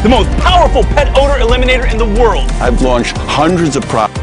the most powerful pet odor eliminator in the world. I've launched hundreds of products.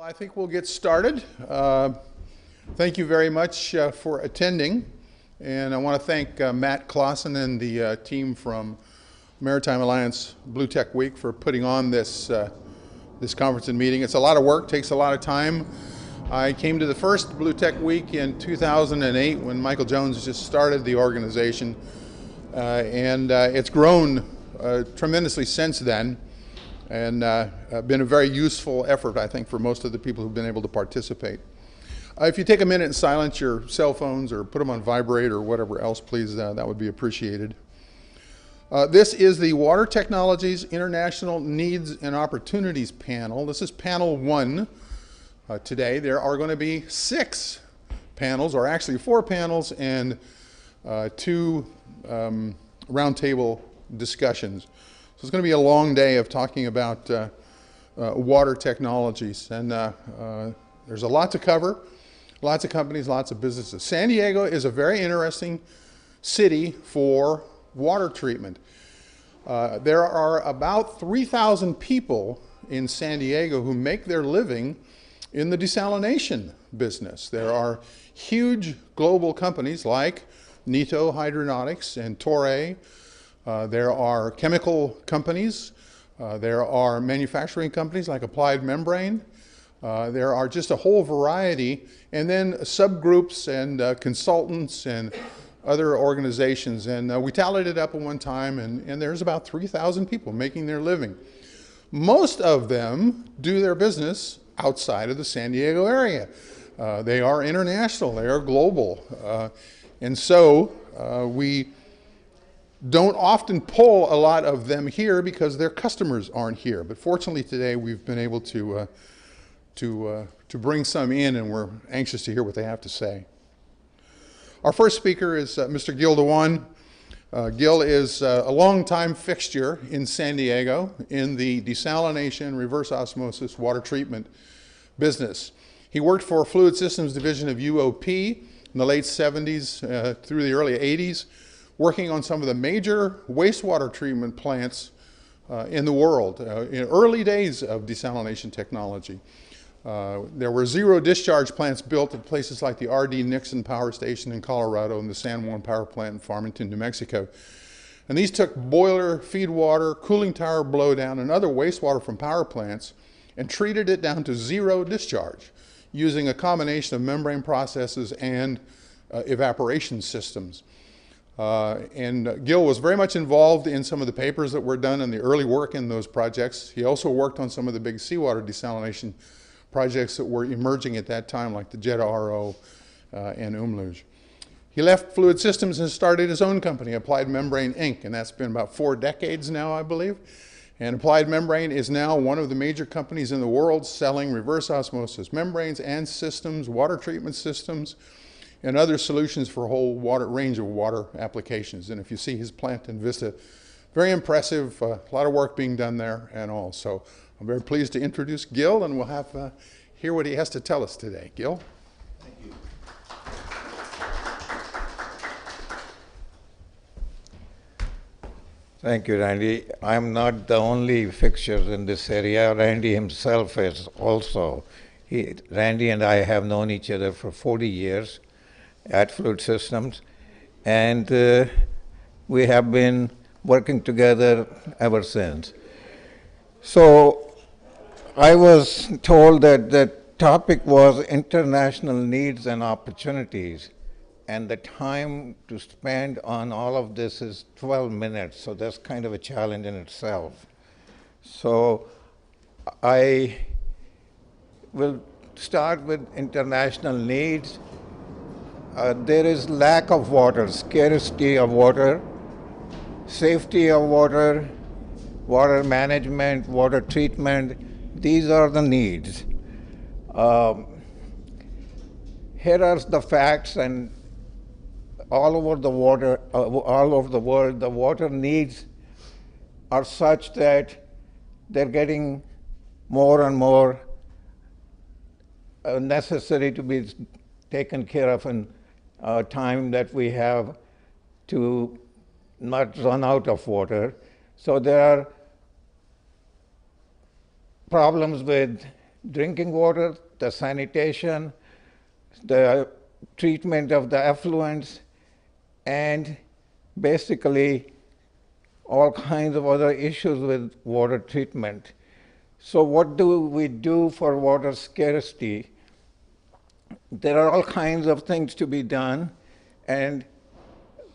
Well, I think we'll get started. Thank you very much for attending. And I want to thank Matt Clausen and the team from Maritime Alliance BlueTech Week for putting on this conference and meeting. It's a lot of work, takes a lot of time. I came to the first BlueTech Week in 2008 when Michael Jones just started the organization. And it's grown tremendously since then. And been a very useful effort, I think, for most of the people who've been able to participate. If you take a minute and silence your cell phones or put them on vibrate or whatever else, please, that would be appreciated. This is the Water Technologies International Needs and Opportunities panel. This is panel 1 today. There are going to be 6 panels, or actually 4 panels and 2 roundtable discussions. So it's going to be a long day of talking about water technologies, and there's a lot to cover, lots of companies, lots of businesses. San Diego is a very interesting city for water treatment. There are about 3,000 people in San Diego who make their living in the desalination business. There are huge global companies like Nito Hydronautics and Toray. There are chemical companies, there are manufacturing companies like Applied Membrane, there are just a whole variety, and then subgroups and consultants and other organizations. And we tallied it up at one time, and there's about 3,000 people making their living. Most of them do their business outside of the San Diego area. They are international, they are global. And so we don't often pull a lot of them here because their customers aren't here. But fortunately today we've been able to bring some in, and we're anxious to hear what they have to say. Our first speaker is Mr. Gil Dewan. Gil is a longtime fixture in San Diego in the desalination, reverse osmosis, water treatment business. He worked for Fluid Systems Division of UOP in the late 70s through the early 80s, working on some of the major wastewater treatment plants in the world in early days of desalination technology. There were zero discharge plants built at places like the R.D. Nixon Power Station in Colorado and the San Juan Power Plant in Farmington, New Mexico. And these took boiler, feed water, cooling tower blowdown, and other wastewater from power plants and treated it down to zero discharge using a combination of membrane processes and evaporation systems. And Gil was very much involved in some of the papers that were done and the early work in those projects. He also worked on some of the big seawater desalination projects that were emerging at that time, like the Jeddah RO and Umluj. He left Fluid Systems and started his own company, Applied Membrane Inc., and that's been about 4 decades now, I believe. And Applied Membrane is now one of the major companies in the world selling reverse osmosis membranes and systems, water treatment systems, and other solutions for a whole range of water applications. And if you see his plant in Vista, very impressive, a lot of work being done there and all. So I'm very pleased to introduce Gil, and we'll have hear what he has to tell us today. Gil? Thank you. Thank you, Randy. I'm not the only fixture in this area. Randy himself is also. Randy and I have known each other for 40 years. At Fluid Systems, and we have been working together ever since. So I was told that the topic was international needs and opportunities, and the time to spend on all of this is 12 minutes, so that's kind of a challenge in itself. So I will start with international needs. There is lack of water, scarcity of water, safety of water, water management, water treatment. These are the needs. Here are the facts, and all over the world, the water needs are such that they're getting more and more necessary to be taken care of in time that we have to not run out of water. So there are problems with drinking water, the sanitation, the treatment of the effluents, and basically all kinds of other issues with water treatment. So what do we do for water scarcity? There are all kinds of things to be done, and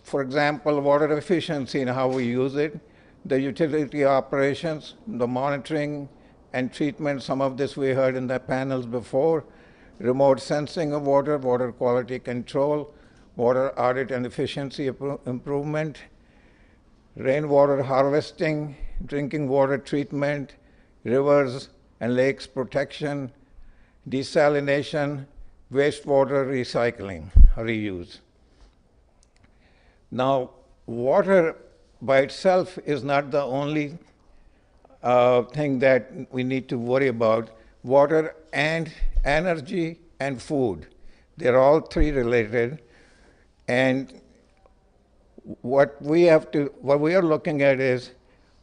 for example, water efficiency and how we use it, the utility operations, the monitoring and treatment, some of this we heard in the panels before, remote sensing of water, water quality control, water audit and efficiency improvement, rainwater harvesting, drinking water treatment, rivers and lakes protection, desalination, wastewater recycling, reuse. Now, water by itself is not the only thing that we need to worry about. Water and energy and food, they're all three related. And what we are looking at is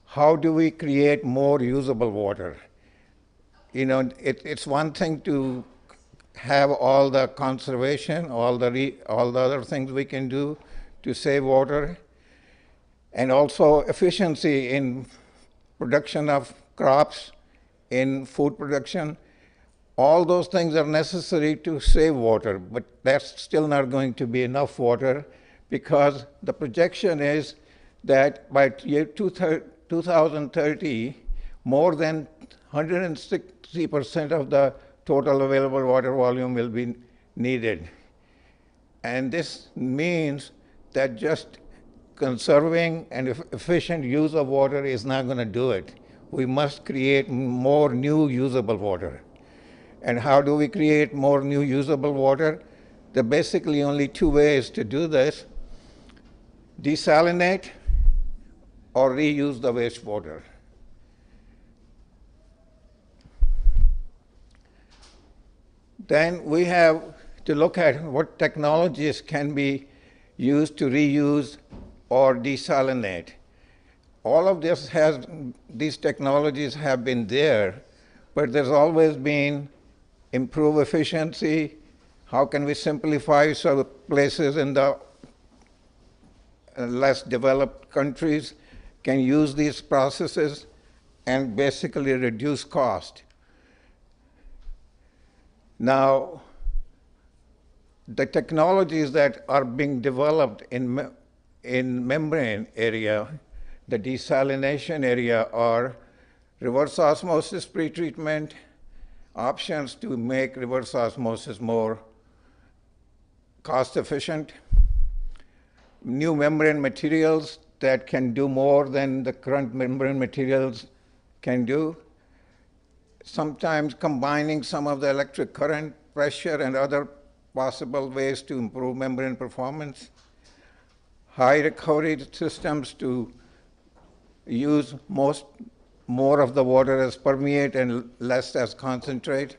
how do we create more usable water? You know, it's one thing to have all the conservation, all the other things we can do to save water, and also efficiency in production of crops, in food production. All those things are necessary to save water, but that's still not going to be enough water, because the projection is that by year 2030, more than 160% of the total available water volume will be needed. And this means that just conserving and efficient use of water is not going to do it. We must create more new usable water. And how do we create more new usable water? There are basically only two ways to do this: desalinate or reuse the wastewater. Then we have to look at what technologies can be used to reuse or desalinate. All of these technologies have been there, but there's always been improve efficiency. How can we simplify so places in the less developed countries can use these processes and basically reduce cost? Now, the technologies that are being developed in membrane area, the desalination area, are reverse osmosis pretreatment, options to make reverse osmosis more cost efficient, new membrane materials that can do more than the current membrane materials can do, sometimes combining some of the electric current, pressure, and other possible ways to improve membrane performance, high recovery systems to use more of the water as permeate and less as concentrate.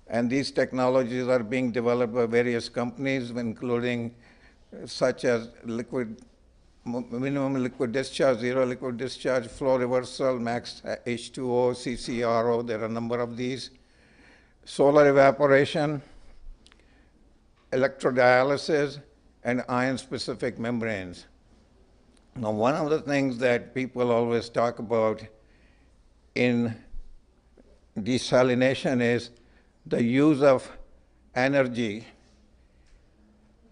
And these technologies are being developed by various companies, including such as minimum liquid discharge, zero liquid discharge, flow reversal, max H2O, CCRO, there are a number of these. Solar evaporation, electrodialysis, and ion-specific membranes. Now, one of the things that people always talk about in desalination is the use of energy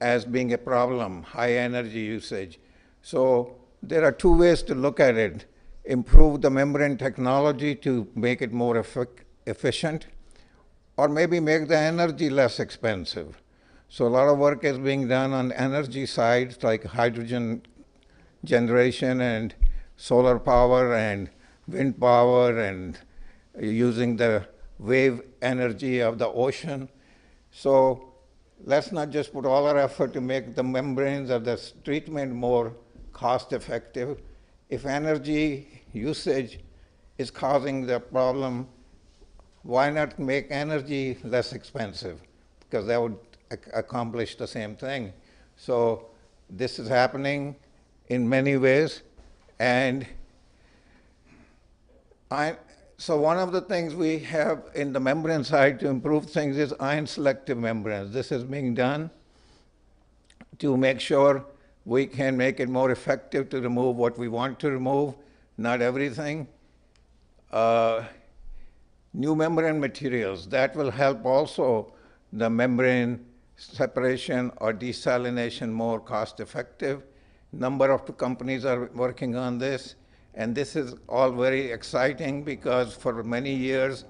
as being a problem, high energy usage. So there are two ways to look at it: improve the membrane technology to make it more efficient, or maybe make the energy less expensive. So a lot of work is being done on energy sides, like hydrogen generation and solar power and wind power and using the wave energy of the ocean. So let's not just put all our effort to make the membranes or the treatment more cost effective. If energy usage is causing the problem, why not make energy less expensive? Because that would accomplish the same thing. So this is happening in many ways, and So one of the things we have in the membrane side to improve things is ion selective membranes. This is being done to make sure we can make it more effective to remove what we want to remove, not everything. New membrane materials, that will help also the membrane separation or desalination more cost effective. Number of companies are working on this, and this is all very exciting because for many years,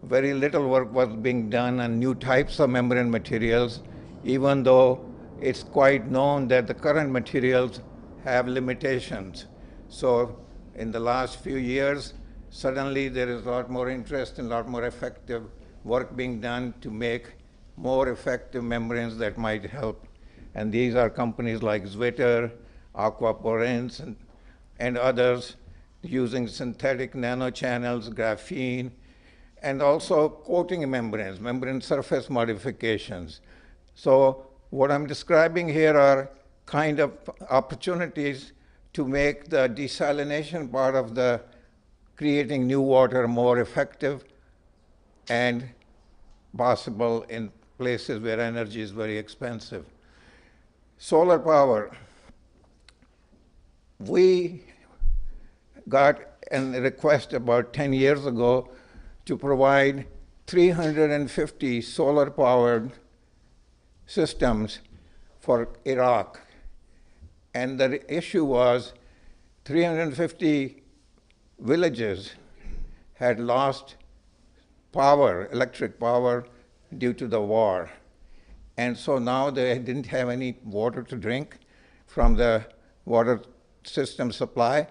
very little work was being done on new types of membrane materials, even though it's quite known that the current materials have limitations. So in the last few years, suddenly there is a lot more interest and a lot more effective work being done to make more effective membranes that might help. And these are companies like Zwitter, Aquaporins, and others using synthetic nanochannels, graphene, and also coating membranes, membrane surface modifications. So what I'm describing here are kind of opportunities to make the desalination part of the creating new water more effective and possible in places where energy is very expensive. Solar power. We got a request about 10 years ago to provide 350 solar-powered systems for Iraq. And the issue was 350 villages had lost power, electric power, due to the war. And so now they didn't have any water to drink from the water system supply.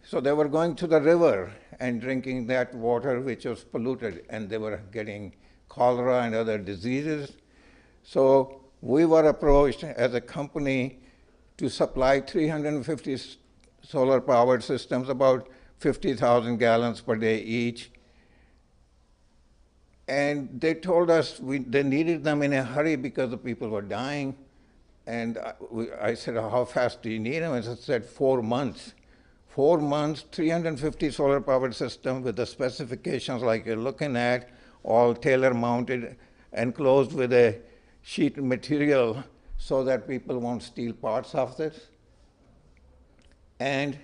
So they were going to the river and drinking that water which was polluted, and they were getting cholera and other diseases. So we were approached as a company to supply 350 solar-powered systems, about 50,000 gallons per day each. And they told us they needed them in a hurry because the people were dying. And I said, how fast do you need them? And they said, 4 months. 4 months, 350 solar-powered systems with the specifications like you're looking at, all tailor-mounted, enclosed with a sheet material so that people won't steal parts of this. And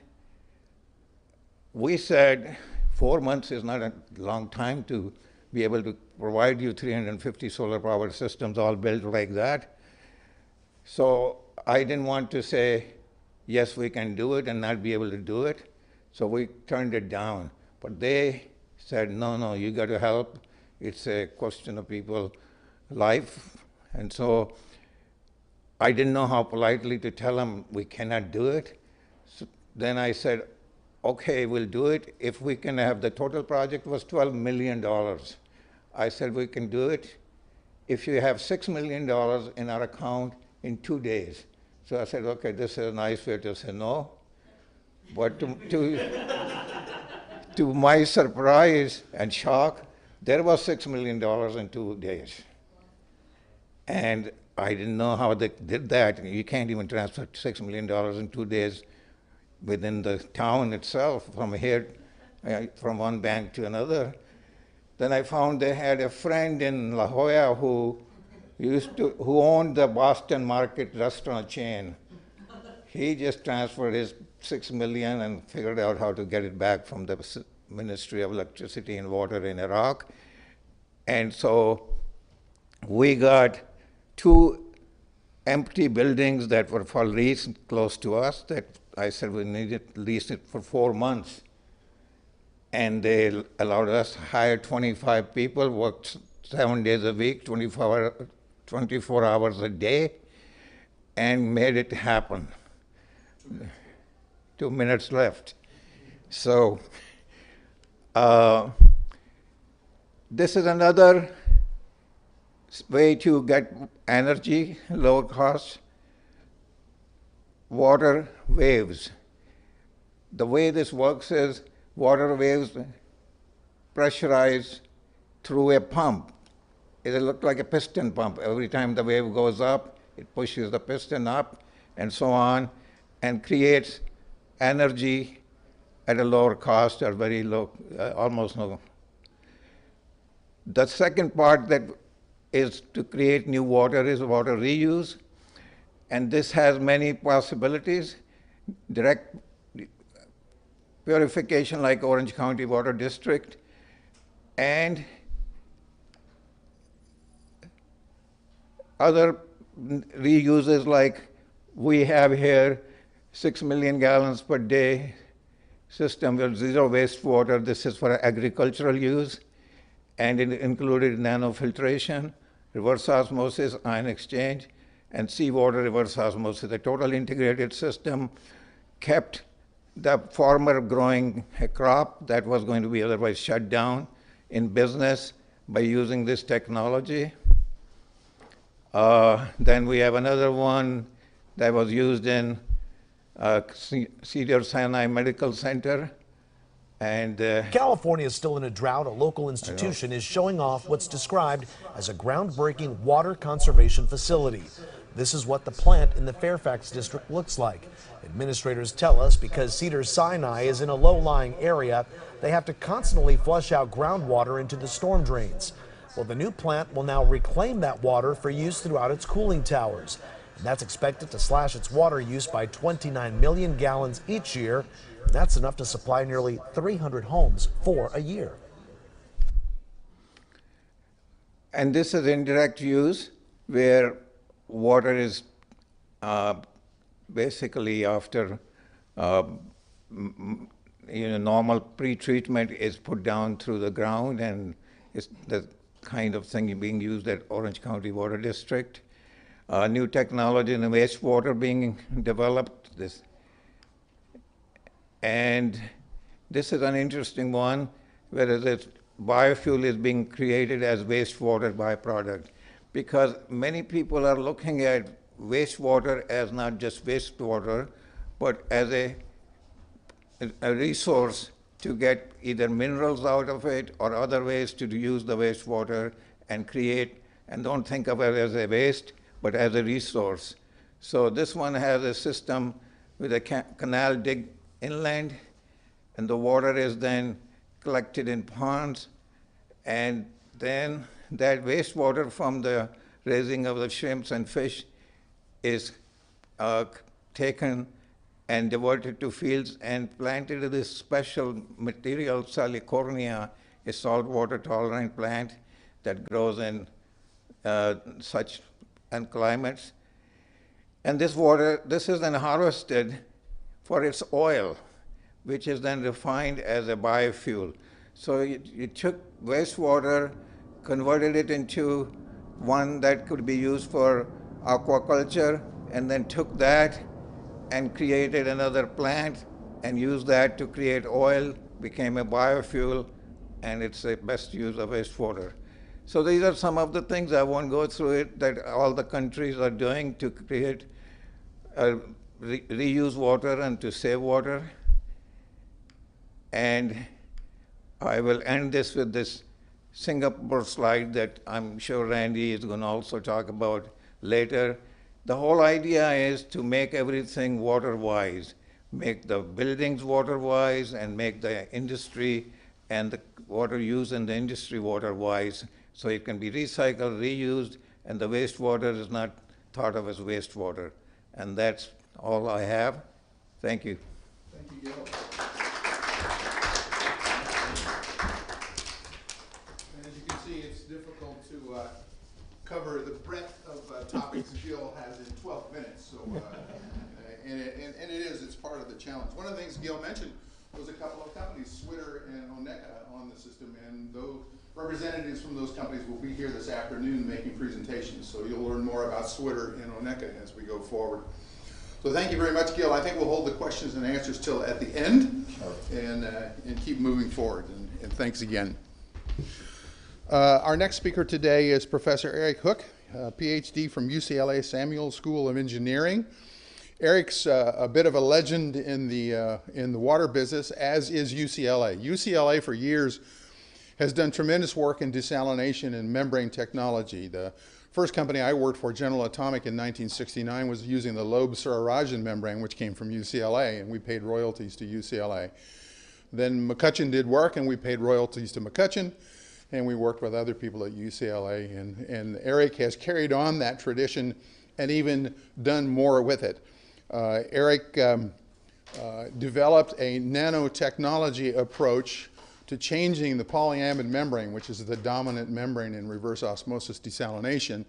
we said 4 months is not a long time to be able to provide you 350 solar-powered systems all built like that. So I didn't want to say, yes, we can do it and not be able to do it. So we turned it down. But they said, no, no, you got to help. It's a question of people's life. And so I didn't know how politely to tell them we cannot do it. So then I said, okay, we'll do it if we can have, the total project was $12 million. I said, we can do it if you have $6 million in our account in 2 days. So I said, okay, this is a nice way to say no. But to my surprise and shock, there was $6 million in 2 days. And I didn't know how they did that. You can't even transfer $6 million in 2 days within the town itself, from here, from one bank to another. Then I found they had a friend in La Jolla who owned the Boston Market restaurant chain. He just transferred his $6 million and figured out how to get it back from the Ministry of Electricity and Water in Iraq. And so we got 2 empty buildings that were for lease close to us that I said we needed to lease it for 4 months. And they allowed us to hire 25 people, worked 7 days a week, 24 hours a day, and made it happen. 2 minutes left. So this is another way to get energy, lower cost. Water waves. The way this works is water waves pressurize through a pump. It looks like a piston pump. Every time the wave goes up, it pushes the piston up and so on, and creates energy at a lower cost or very low, almost no. The second part that is to create new water is water reuse. And this has many possibilities. Direct purification like Orange County Water District, and other reuses like we have here, 6 million gallons per day system with zero wastewater. This is for agricultural use, and it included nanofiltration, reverse osmosis, ion exchange, and seawater reverse osmosis. The total integrated system kept the farmer growing a crop that was going to be otherwise shut down in business by using this technology. Then we have another one that was used in Cedars-Sinai Medical Center. And California is still in a drought. A local institution is showing off what's described as a groundbreaking water conservation facility. This is what the plant in the Fairfax district looks like. Administrators tell us because Cedars-Sinai is in a low-lying area, they have to constantly flush out groundwater into the storm drains. Well, the new plant will now reclaim that water for use throughout its cooling towers. And that's expected to slash its water use by 29 million gallons each year. And that's enough to supply nearly 300 homes for a year. And this is indirect use where water is basically after normal pre-treatment is put down through the ground, and it's the kind of thing being used at Orange County Water District. New technology in the wastewater being developed. And this is an interesting one, whereas this biofuel is being created as wastewater byproduct, because many people are looking at wastewater as not just wastewater, but as a resource to get either minerals out of it or other ways to use the wastewater and create, and don't think of it as a waste, but as a resource. So this one has a system with a canal dig inland, and the water is then collected in ponds, and then that wastewater from the raising of the shrimps and fish is taken and diverted to fields and planted in this special material, Salicornia, a saltwater tolerant plant that grows in such climates. And this water, this is then harvested for its oil, which is then refined as a biofuel. So you took wastewater, converted it into one that could be used for aquaculture, and then took that and created another plant and used that to create oil, became a biofuel, and it's the best use of wastewater. So these are some of the things, I won't go through it, that all the countries are doing to create, reuse water and to save water. And I will end this with this Singapore slide that I'm sure Randy is going to also talk about later. The whole idea is to make everything water-wise, make the buildings water-wise and make the industry and the water use in the industry water-wise, so it can be recycled, reused, and the wastewater is not thought of as wastewater. And that's all I have. Thank you. Thank you, Gil. And as you can see, it's difficult to cover the breadth of topics Gil has in 12 minutes. So, and it is, it's part of the challenge. One of the things Gil mentioned was a couple of companies, Switter and Oneka, on the system, and those representatives from those companies will be here this afternoon making presentations. So you'll learn more about Switter and Oneka as we go forward. So thank you very much, Gil. I think we'll hold the questions and answers till at the end, and keep moving forward. And thanks again. Our next speaker today is Professor Eric Hook, PhD from UCLA Samuel School of Engineering. Eric's a bit of a legend in the water business, as is UCLA. UCLA for years has done tremendous work in desalination and membrane technology. The first company I worked for, General Atomic, in 1969 was using the Loeb Surarajan membrane, which came from UCLA, and we paid royalties to UCLA. Then McCutcheon did work, and we paid royalties to McCutcheon, and we worked with other people at UCLA. And Eric has carried on that tradition and even done more with it. Eric developed a nanotechnology approach to changing the polyamide membrane, which is the dominant membrane in reverse osmosis desalination.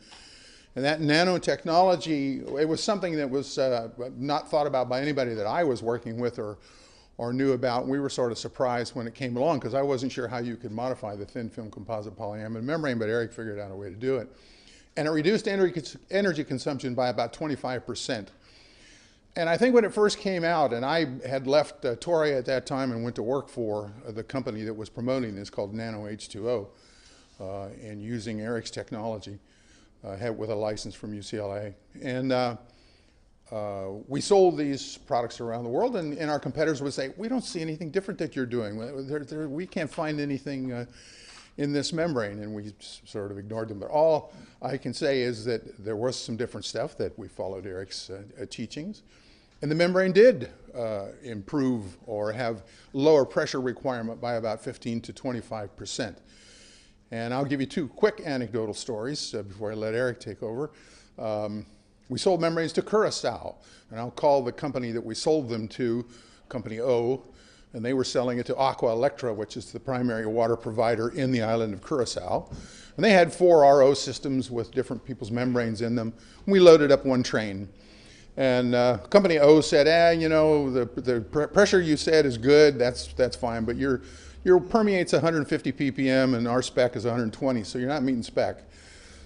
And that nanotechnology, it was something that was not thought about by anybody that I was working with or knew about. We were sort of surprised when it came along because I wasn't sure how you could modify the thin film composite polyamide membrane, but Eric figured out a way to do it. And it reduced energy consumption by about 25%. And I think when it first came out, and I had left Torrey at that time and went to work for the company that was promoting this called Nano H2O, and using Eric's technology with a license from UCLA. And we sold these products around the world, and our competitors would say, we don't see anything different that you're doing. We can't find anything in this membrane, and we sort of ignored them. But all I can say is that there was some different stuff that we followed Eric's teachings. And the membrane did improve or have lower pressure requirement by about 15 to 25%. And I'll give you two quick anecdotal stories before I let Eric take over. We sold membranes to Curacao, and I'll call the company that we sold them to Company O, and they were selling it to Aqua Electra, which is the primary water provider in the island of Curacao. And they had 4 RO systems with different people's membranes in them. We loaded up one train. And Company O said, you know, the pressure you said is good, that's fine, but your permeate's 150 ppm and our spec is 120, so you're not meeting spec.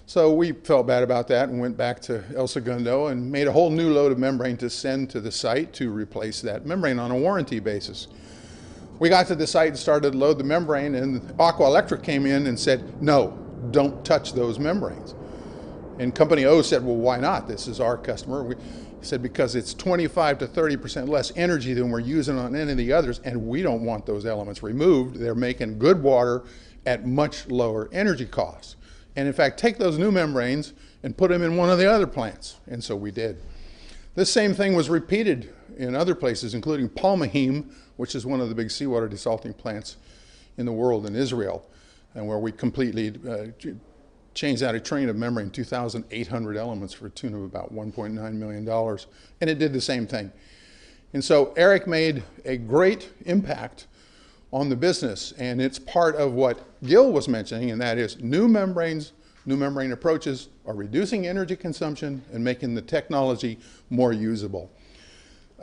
So we felt bad about that and went back to El Segundo and made a whole new load of membrane to send to the site to replace that membrane on a warranty basis. We got to the site and started to load the membrane, and Aqua Electric came in and said, no, don't touch those membranes. And Company O said, well, why not? This is our customer. He said, because it's 25 to 30% less energy than we're using on any of the others, and we don't want those elements removed. They're making good water at much lower energy costs. And in fact, take those new membranes and put them in one of the other plants. And so we did. This same thing was repeated in other places, including Palmahim, which is one of the big seawater desalting plants in the world in Israel, and where we completely changed out a train of membrane, 2,800 elements for a tune of about $1.9 million, and it did the same thing. And so Eric made a great impact on the business, and it's part of what Gil was mentioning, and that is new membranes, new membrane approaches are reducing energy consumption and making the technology more usable.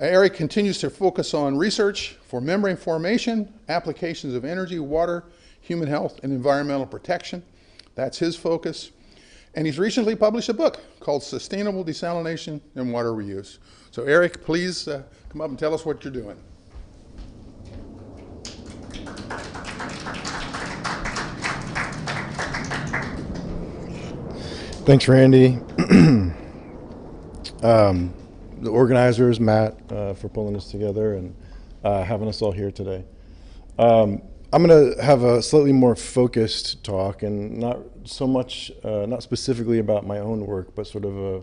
Eric continues to focus on research for membrane formation, applications of energy, water, human health, and environmental protection. That's his focus. And he's recently published a book called Sustainable Desalination and Water Reuse. So Eric, please come up and tell us what you're doing. Thanks, Randy. The organizers, Matt, for pulling this together and having us all here today. I'm going to have a slightly more focused talk, and not so much, not specifically about my own work, but sort of a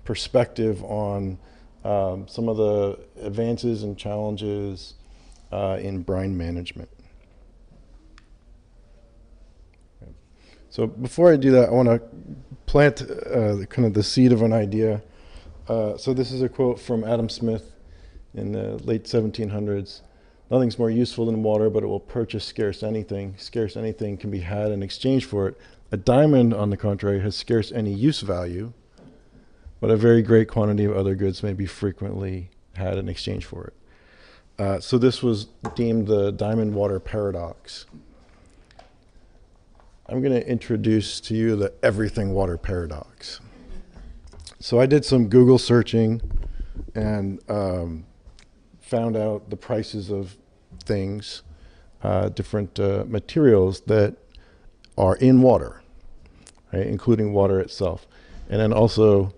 perspective on some of the advances and challenges in brine management. So before I do that, I want to plant kind of the seed of an idea. So this is a quote from Adam Smith in the late 1700s. Nothing's more useful than water, but it will purchase scarce anything. Scarce anything can be had in exchange for it. A diamond, on the contrary, has scarce any use value, but a very great quantity of other goods may be frequently had in exchange for it. So this was deemed the diamond water paradox. I'm going to introduce to you the everything water paradox. So I did some Google searching and found out the prices of things, different materials that are in water, right, including water itself. And then also,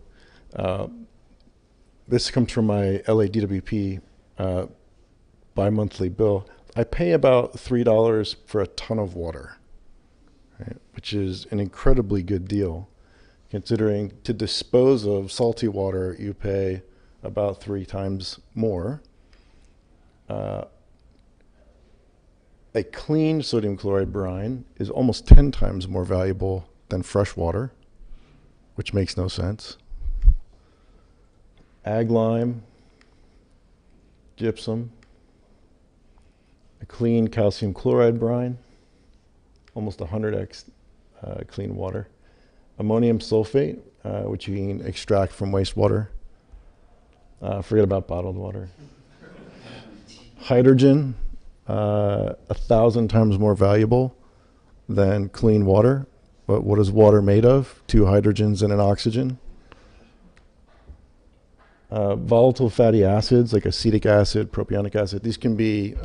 this comes from my LADWP bi-monthly bill. I pay about $3 for a ton of water, right, which is an incredibly good deal, considering to dispose of salty water, you pay about 3 times more. a clean sodium chloride brine is almost 10 times more valuable than fresh water, which makes no sense. Ag lime, gypsum, a clean calcium chloride brine, almost 100x clean water. Ammonium sulfate, which you can extract from wastewater. Forget about bottled water. Hydrogen, 1,000 times more valuable than clean water. But what is water made of? 2 hydrogens and an oxygen. Volatile fatty acids like acetic acid, propionic acid, these can be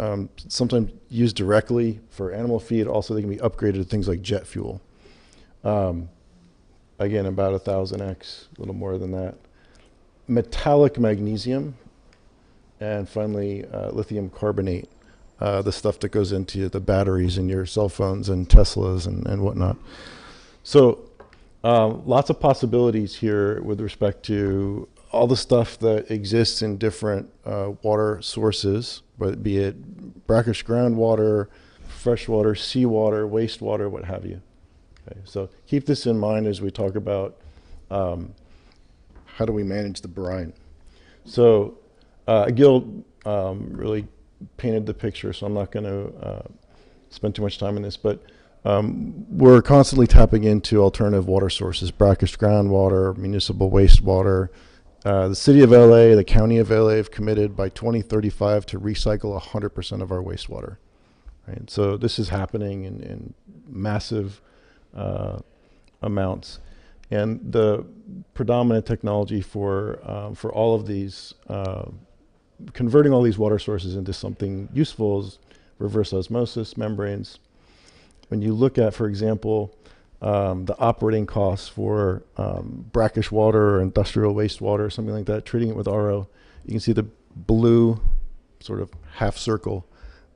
sometimes used directly for animal feed. Also, they can be upgraded to things like jet fuel. Again, about 1,000x, a little more than that. Metallic magnesium, and finally lithium carbonate, the stuff that goes into the batteries in your cell phones and Teslas and whatnot. So lots of possibilities here with respect to all the stuff that exists in different water sources, but be it brackish groundwater, freshwater, seawater, wastewater, what have you. Okay, so keep this in mind as we talk about how do we manage the brine. So Gil really painted the picture, so I'm not going to spend too much time on this, but we're constantly tapping into alternative water sources, brackish groundwater, municipal wastewater. The city of LA, the county of LA have committed by 2035 to recycle 100% of our wastewater. Right? So this is happening in massive amounts. And the predominant technology for all of these, converting all these water sources into something useful is reverse osmosis membranes. When you look at, for example, the operating costs for brackish water or industrial wastewater, something like that, treating it with RO, you can see the blue sort of half circle.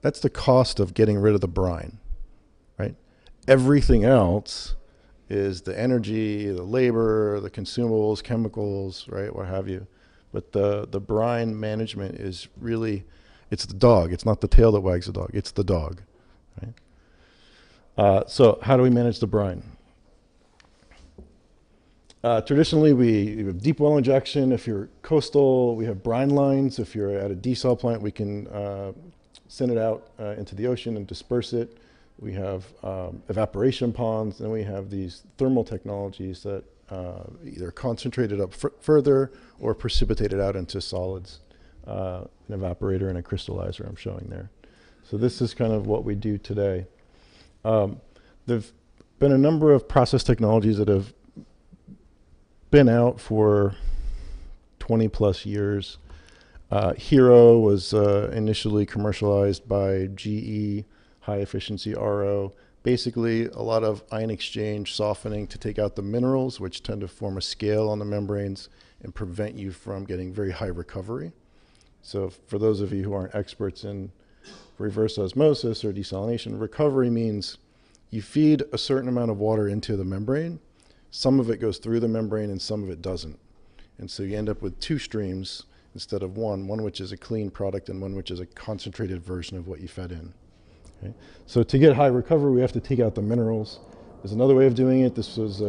That's the cost of getting rid of the brine, right? Everything else is the energy, the labor, the consumables, chemicals, right, what have you. But the brine management is really, it's the dog. It's not the tail that wags the dog. It's the dog, right? So how do we manage the brine? Traditionally, we have deep well injection. If you're coastal, we have brine lines. If you're at a desal plant, we can send it out into the ocean and disperse it. We have evaporation ponds, and we have these thermal technologies that either concentrate it up further or precipitate it out into solids, an evaporator and a crystallizer I'm showing there. So this is kind of what we do today. There've been a number of process technologies that have been out for 20 plus years. Hero was initially commercialized by GE, high efficiency RO. Basically, a lot of ion exchange softening to take out the minerals, which tend to form a scale on the membranes and prevent you from getting very high recovery. So for those of you who aren't experts in reverse osmosis or desalination, recovery means you feed a certain amount of water into the membrane. Some of it goes through the membrane and some of it doesn't. And so you end up with 2 streams instead of one which is a clean product and one which is a concentrated version of what you fed in. Okay? So to get high recovery, we have to take out the minerals. There's another way of doing it. This was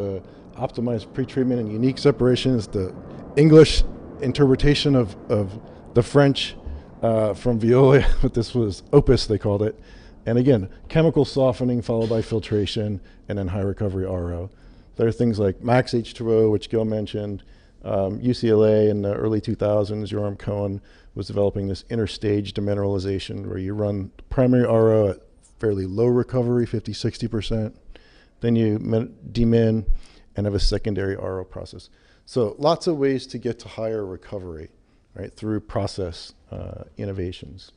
optimized pretreatment and unique separation. It's the English interpretation of the French from Veolia, but this was Opus, they called it. And again, chemical softening followed by filtration and then high recovery RO. There are things like Max H2O, which Gil mentioned. UCLA in the early 2000s, Yoram Cohen was developing this interstage demineralization where you run primary RO at fairly low recovery, 50, 60%. Then you demin and have a secondary RO process. So lots of ways to get to higher recovery, right, through process innovations.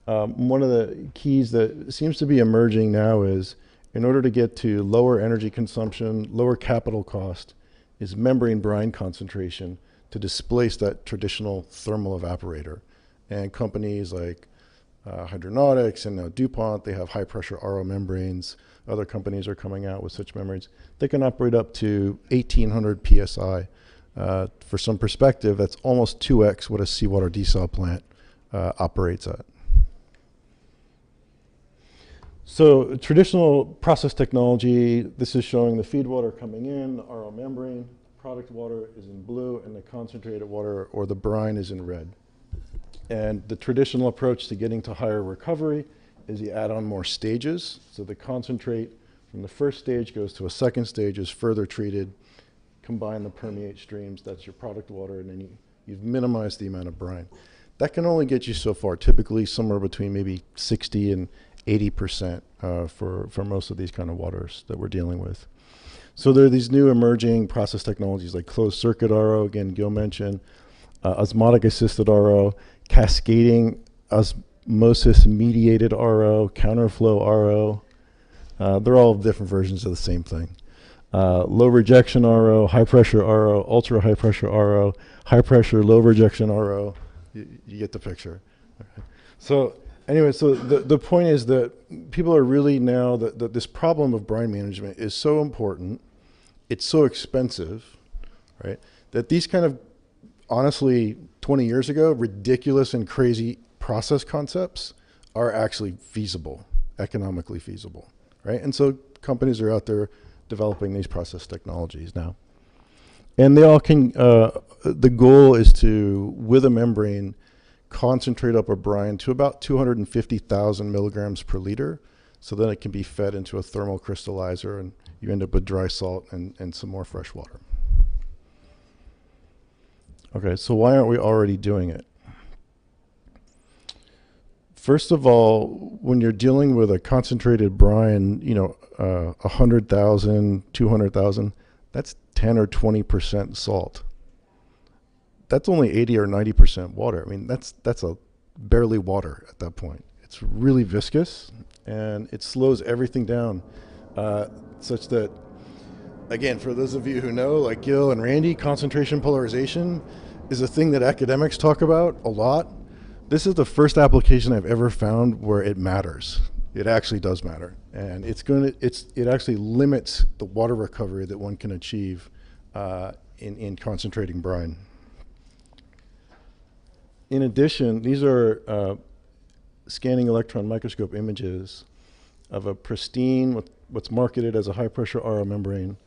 One of the keys that seems to be emerging now is in order to get to lower energy consumption, lower capital cost, is membrane brine concentration to displace that traditional thermal evaporator. And companies like Hydronautics and now DuPont, they have high pressure RO membranes. Other companies are coming out with such membranes. They can operate up to 1,800 PSI. For some perspective, that's almost 2x what a seawater desal plant operates at. So traditional process technology, this is showing the feed water coming in, RO membrane, product water is in blue, and the concentrated water or the brine is in red. And the traditional approach to getting to higher recovery is you add on more stages. So the concentrate from the first stage goes to a second stage, is further treated, combine the permeate streams, that's your product water, and then you've minimized the amount of brine. That can only get you so far, typically somewhere between maybe 60 and 80% for most of these kind of waters that we're dealing with. So there are these new emerging process technologies like closed circuit RO, again, Gil mentioned, osmotic assisted RO, cascading osmosis mediated RO, counterflow RO. They're all different versions of the same thing. Low rejection RO, high pressure RO, ultra high pressure RO, high pressure, low rejection RO. You get the picture. Okay. So anyway, so the point is that people are really now, that this problem of brine management is so important, it's so expensive, right, that these kind of, honestly, 20 years ago, ridiculous and crazy process concepts are actually feasible, economically feasible, right? And so companies are out there developing these process technologies now. And they all can, the goal is to, with a membrane, concentrate up a brine to about 250,000 milligrams per liter, so then it can be fed into a thermal crystallizer and you end up with dry salt and some more fresh water. Okay, so why aren't we already doing it? First of all, when you're dealing with a concentrated brine, 100,000, 200,000, that's 10 or 20% salt. That's only 80 or 90% water. I mean, that's a barely water at that point. It's really viscous and it slows everything down such that, again, for those of you who know, like Gil and Randy, concentration polarization is a thing that academics talk about a lot. This is the first application I've ever found where it matters. It actually does matter. And it actually limits the water recovery that one can achieve in concentrating brine. In addition, these are scanning electron microscope images of a pristine, what's marketed as a high pressure RO membrane,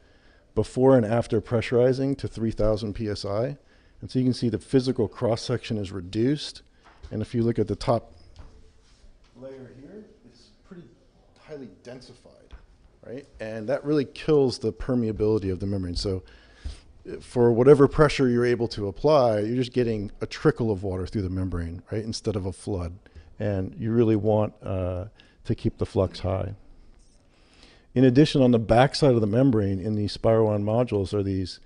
before and after pressurizing to 3,000 PSI. And so you can see the physical cross section is reduced. And if you look at the top layer here, it's pretty highly densified, right? And that really kills the permeability of the membrane. So for whatever pressure you're able to apply, you're just getting a trickle of water through the membrane, right, instead of a flood. And you really want to keep the flux high. In addition, on the back side of the membrane in these spiral-wound modules are these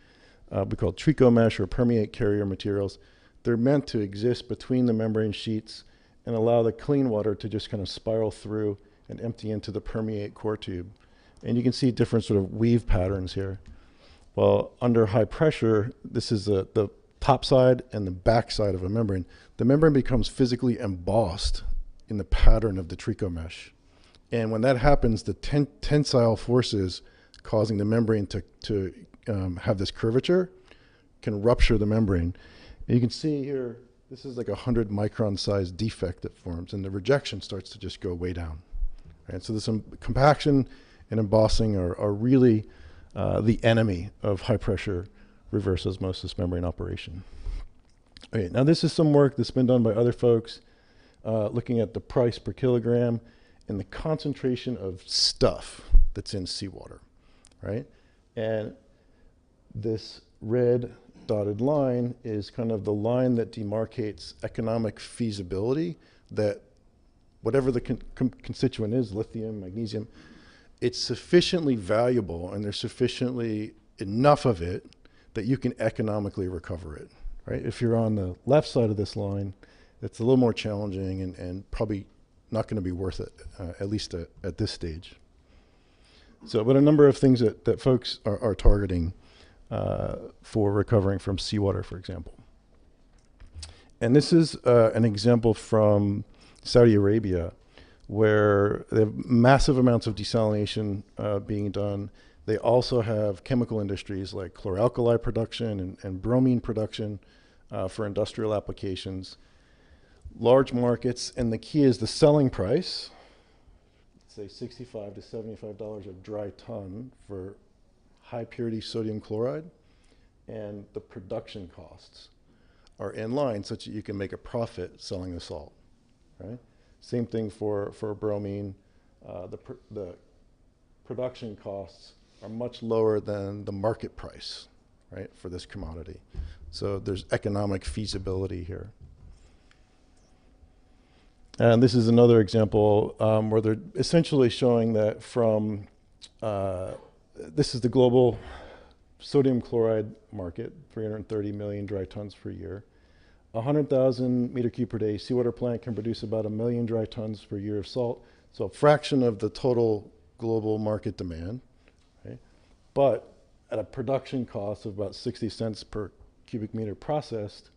we call trico mesh or permeate carrier materials. They're meant to exist between the membrane sheets and allow the clean water to just kind of spiral through and empty into the permeate core tube. And you can see different sort of weave patterns here. Well, under high pressure, this is the top side and the back side of a membrane. The membrane becomes physically embossed in the pattern of the trico mesh. And when that happens, the tensile forces causing the membrane to have this curvature can rupture the membrane. And you can see here, this is like a 100 micron size defect that forms, and the rejection starts to just go way down. Right? So this compaction and embossing are really the enemy of high pressure reverse osmosis membrane operation. Okay, now this is some work that's been done by other folks looking at the price per kilogram and the concentration of stuff that's in seawater, right? And this red dotted line is kind of the line that demarcates economic feasibility, that whatever the constituent is, lithium, magnesium, it's sufficiently valuable and there's sufficiently enough of it that you can economically recover it, right? If you're on the left side of this line, it's a little more challenging and probably not going to be worth it, at least at this stage. So, but a number of things that folks are targeting for recovering from seawater, for example. And this is an example from Saudi Arabia, where they have massive amounts of desalination being done. They also have chemical industries like chloralkali production and bromine production for industrial applications. Large markets, and the key is the selling price say $65 to $75 a dry ton for high purity sodium chloride, and the production costs are in line such that you can make a profit selling the salt, right? Same thing for bromine. The production costs are much lower than the market price, right, for this commodity. So there's economic feasibility here. And this is another example where they're essentially showing that from, this is the global sodium chloride market, 330 million dry tons per year. 100,000 meter cube per day seawater plant can produce about 1 million dry tons per year of salt. So a fraction of the total global market demand, right? But at a production cost of about 60 cents per cubic meter processed,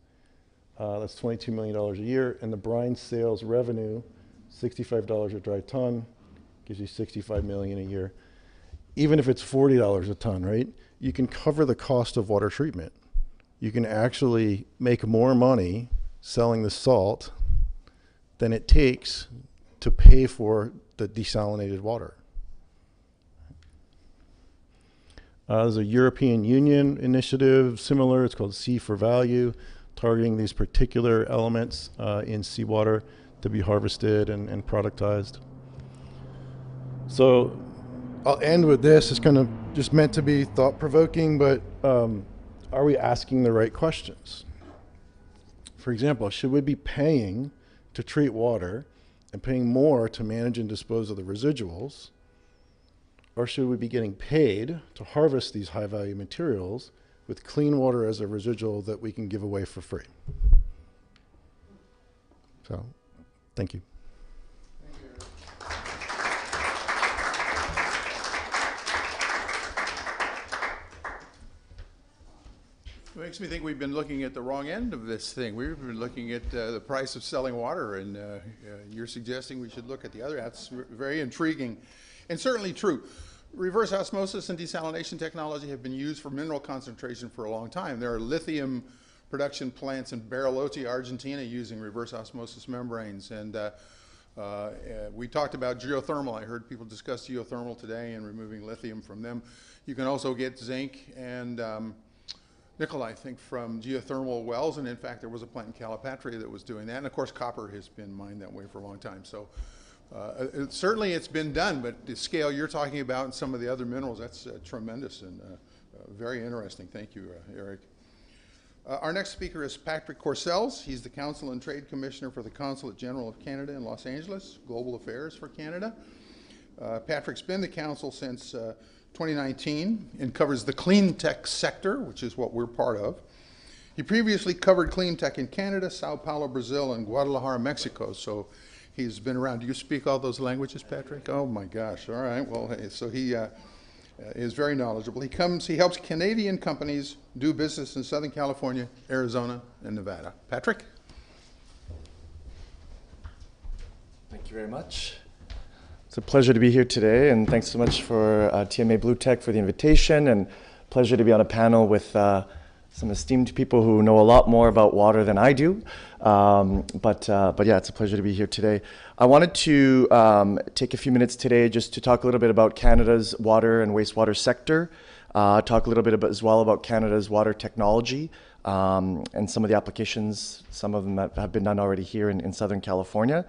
that's $22 million a year, and the brine sales revenue, $65 a dry ton, gives you $65 million a year. Even if it's $40 a ton, right? You can cover the cost of water treatment. You can actually make more money selling the salt than it takes to pay for the desalinated water. There's a European Union initiative similar, it's called Sea for Value, targeting these particular elements in seawater to be harvested and productized. So I'll end with this. It's kind of just meant to be thought-provoking, but are we asking the right questions? For example, should we be paying to treat water and paying more to manage and dispose of the residuals? Or should we be getting paid to harvest these high-value materials with clean water as a residual that we can give away for free? So, thank you. It makes me think we've been looking at the wrong end of this thing. We've been looking at the price of selling water, and you're suggesting we should look at the other. That's very intriguing and certainly true. Reverse osmosis and desalination technology have been used for mineral concentration for a long time. There are lithium production plants in Bariloche, Argentina, using reverse osmosis membranes. And we talked about geothermal. I heard people discuss geothermal today and removing lithium from them. You can also get zinc and nickel, I think, from geothermal wells. And in fact, there was a plant in Calipatria that was doing that. And of course, copper has been mined that way for a long time. So certainly it's been done, but the scale you're talking about and some of the other minerals, that's tremendous and very interesting. Thank you, Eric. Our next speaker is Patrick Corsells. He's the Counsel and Trade Commissioner for the Consulate General of Canada in Los Angeles, Global Affairs for Canada. Patrick's been the counsel since 2019 and covers the clean tech sector, which is what we're part of. He previously covered clean tech in Canada, Sao Paulo, Brazil, and Guadalajara, Mexico. So he's been around. Do you speak all those languages, Patrick? Oh my gosh. All right. Well, so he is very knowledgeable. He helps Canadian companies do business in Southern California, Arizona, and Nevada. Patrick? Thank you very much. It's a pleasure to be here today, and thanks so much for TMA BlueTech for the invitation, and pleasure to be on a panel with some esteemed people who know a lot more about water than I do. But yeah, it's a pleasure to be here today. I wanted to take a few minutes today just to talk a little bit about Canada's water and wastewater sector, talk a little bit as well about Canada's water technology and some of the applications, some of them that have been done already here in Southern California,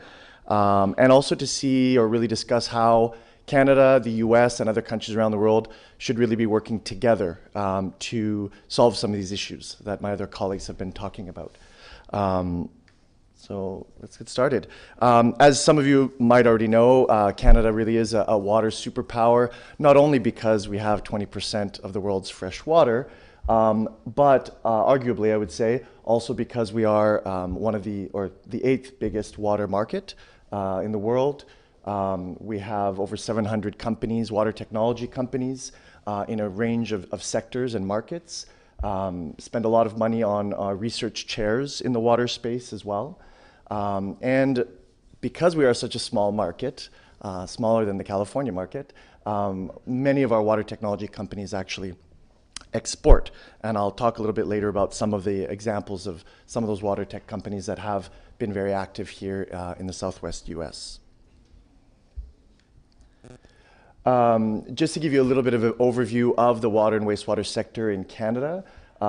and also to see or really discuss how Canada, the US, and other countries around the world should really be working together to solve some of these issues that my other colleagues have been talking about. So let's get started. As some of you might already know, Canada really is a water superpower, not only because we have 20% of the world's fresh water, but arguably, I would say, also because we are one of the 8th biggest water market in the world. We have over 700 companies, water technology companies, in a range of sectors and markets. Spend a lot of money on research chairs in the water space as well. And because we are such a small market, smaller than the California market, many of our water technology companies actually export. And I'll talk a little bit later about some of the examples of some of those water tech companies that have been very active here in the Southwest US. Just to give you a little bit of an overview of the water and wastewater sector in Canada,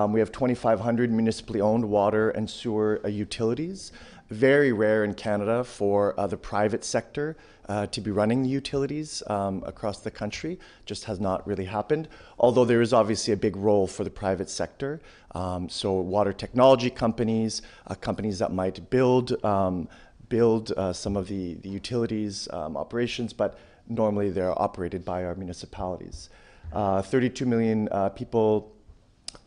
we have 2,500 municipally owned water and sewer utilities. Very rare in Canada for the private sector to be running the utilities across the country. Just has not really happened, although there is obviously a big role for the private sector. So water technology companies, companies that might build some of the utilities operations, but normally they're operated by our municipalities. 32 million people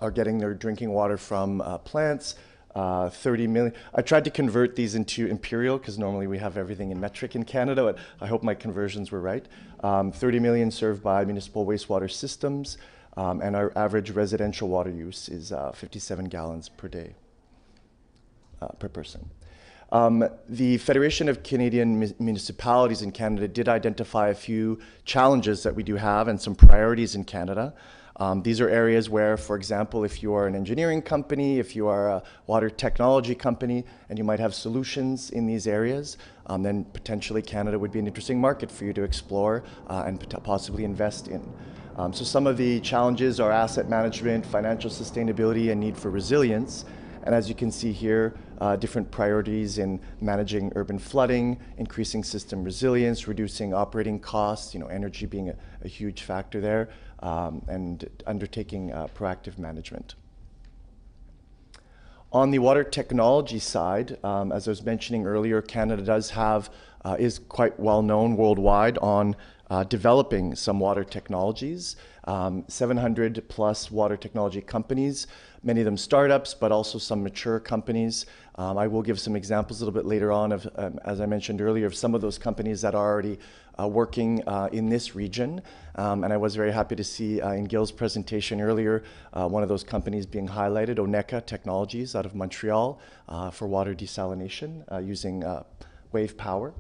are getting their drinking water from plants. 30 million. I tried to convert these into imperial because normally we have everything in metric in Canada, but I hope my conversions were right. 30 million served by municipal wastewater systems, and our average residential water use is 57 gallons per day, per person. The Federation of Canadian Municipalities in Canada did identify a few challenges that we do have and some priorities in Canada. These are areas where, for example, if you are an engineering company, if you are a water technology company, and you might have solutions in these areas, then potentially Canada would be an interesting market for you to explore and possibly invest in. So some of the challenges are asset management, financial sustainability, and need for resilience. And as you can see here, different priorities in managing urban flooding, increasing system resilience, reducing operating costs, energy being a huge factor there, and undertaking proactive management. On the water technology side, as I was mentioning earlier, Canada is quite well known worldwide on developing some water technologies. 700 plus water technology companies, many of them startups, but also some mature companies. I will give some examples a little bit later on of, as I mentioned earlier, of some of those companies that are already working in this region. And I was very happy to see in Gil's presentation earlier, one of those companies being highlighted, Oneka Technologies out of Montreal, for water desalination using wave power.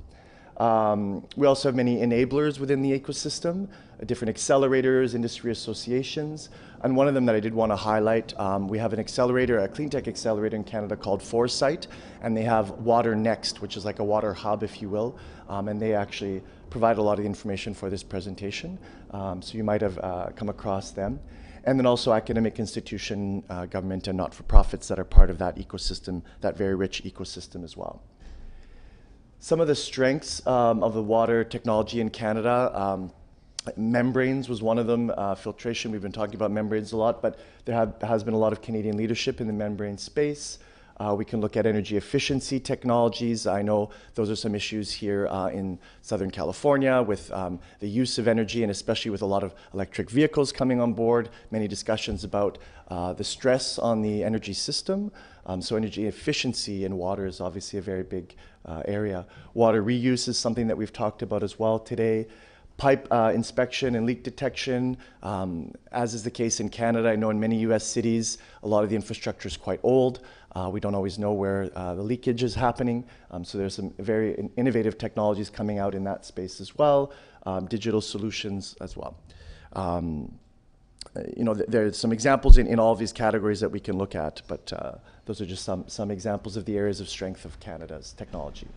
We also have many enablers within the ecosystem, different accelerators, industry associations. And one of them that I did want to highlight, we have an accelerator, a clean tech accelerator in Canada called Foresight, and they have Water Next, which is like a water hub, if you will, and they actually provide a lot of the information for this presentation. So you might have come across them. And then also academic institution, government, and not-for-profits that are part of that ecosystem, that very rich ecosystem as well. Some of the strengths of the water technology in Canada, membranes was one of them, filtration, we've been talking about membranes a lot, but there has been a lot of Canadian leadership in the membrane space. We can look at energy efficiency technologies. I know those are some issues here in Southern California with the use of energy, and especially with a lot of electric vehicles coming on board, many discussions about the stress on the energy system. So energy efficiency in water is obviously a very big area. Water reuse is something that we've talked about as well today. Pipe inspection and leak detection, as is the case in Canada. I know in many US cities, a lot of the infrastructure is quite old. We don't always know where the leakage is happening. So there's some very innovative technologies coming out in that space as well, digital solutions as well. There's some examples in all of these categories that we can look at, but those are just some examples of the areas of strength of Canada's technology.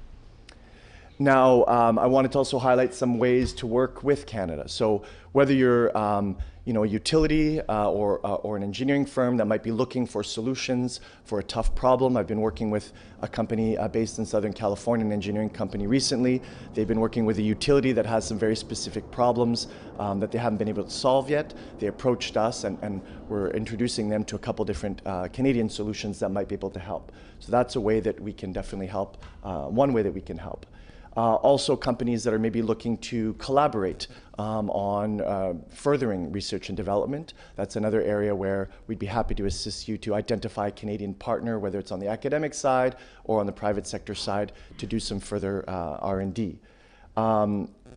Now, I wanted to also highlight some ways to work with Canada. So whether you're a utility or an engineering firm that might be looking for solutions for a tough problem. I've been working with a company based in Southern California, an engineering company recently. They've been working with a utility that has some very specific problems that they haven't been able to solve yet. They approached us and we're introducing them to a couple different Canadian solutions that might be able to help. So that's a way that we can definitely help, one way that we can help. Also companies that are maybe looking to collaborate on furthering research and development. That's another area where we'd be happy to assist you to identify a Canadian partner, whether it's on the academic side or on the private sector side, to do some further R&D.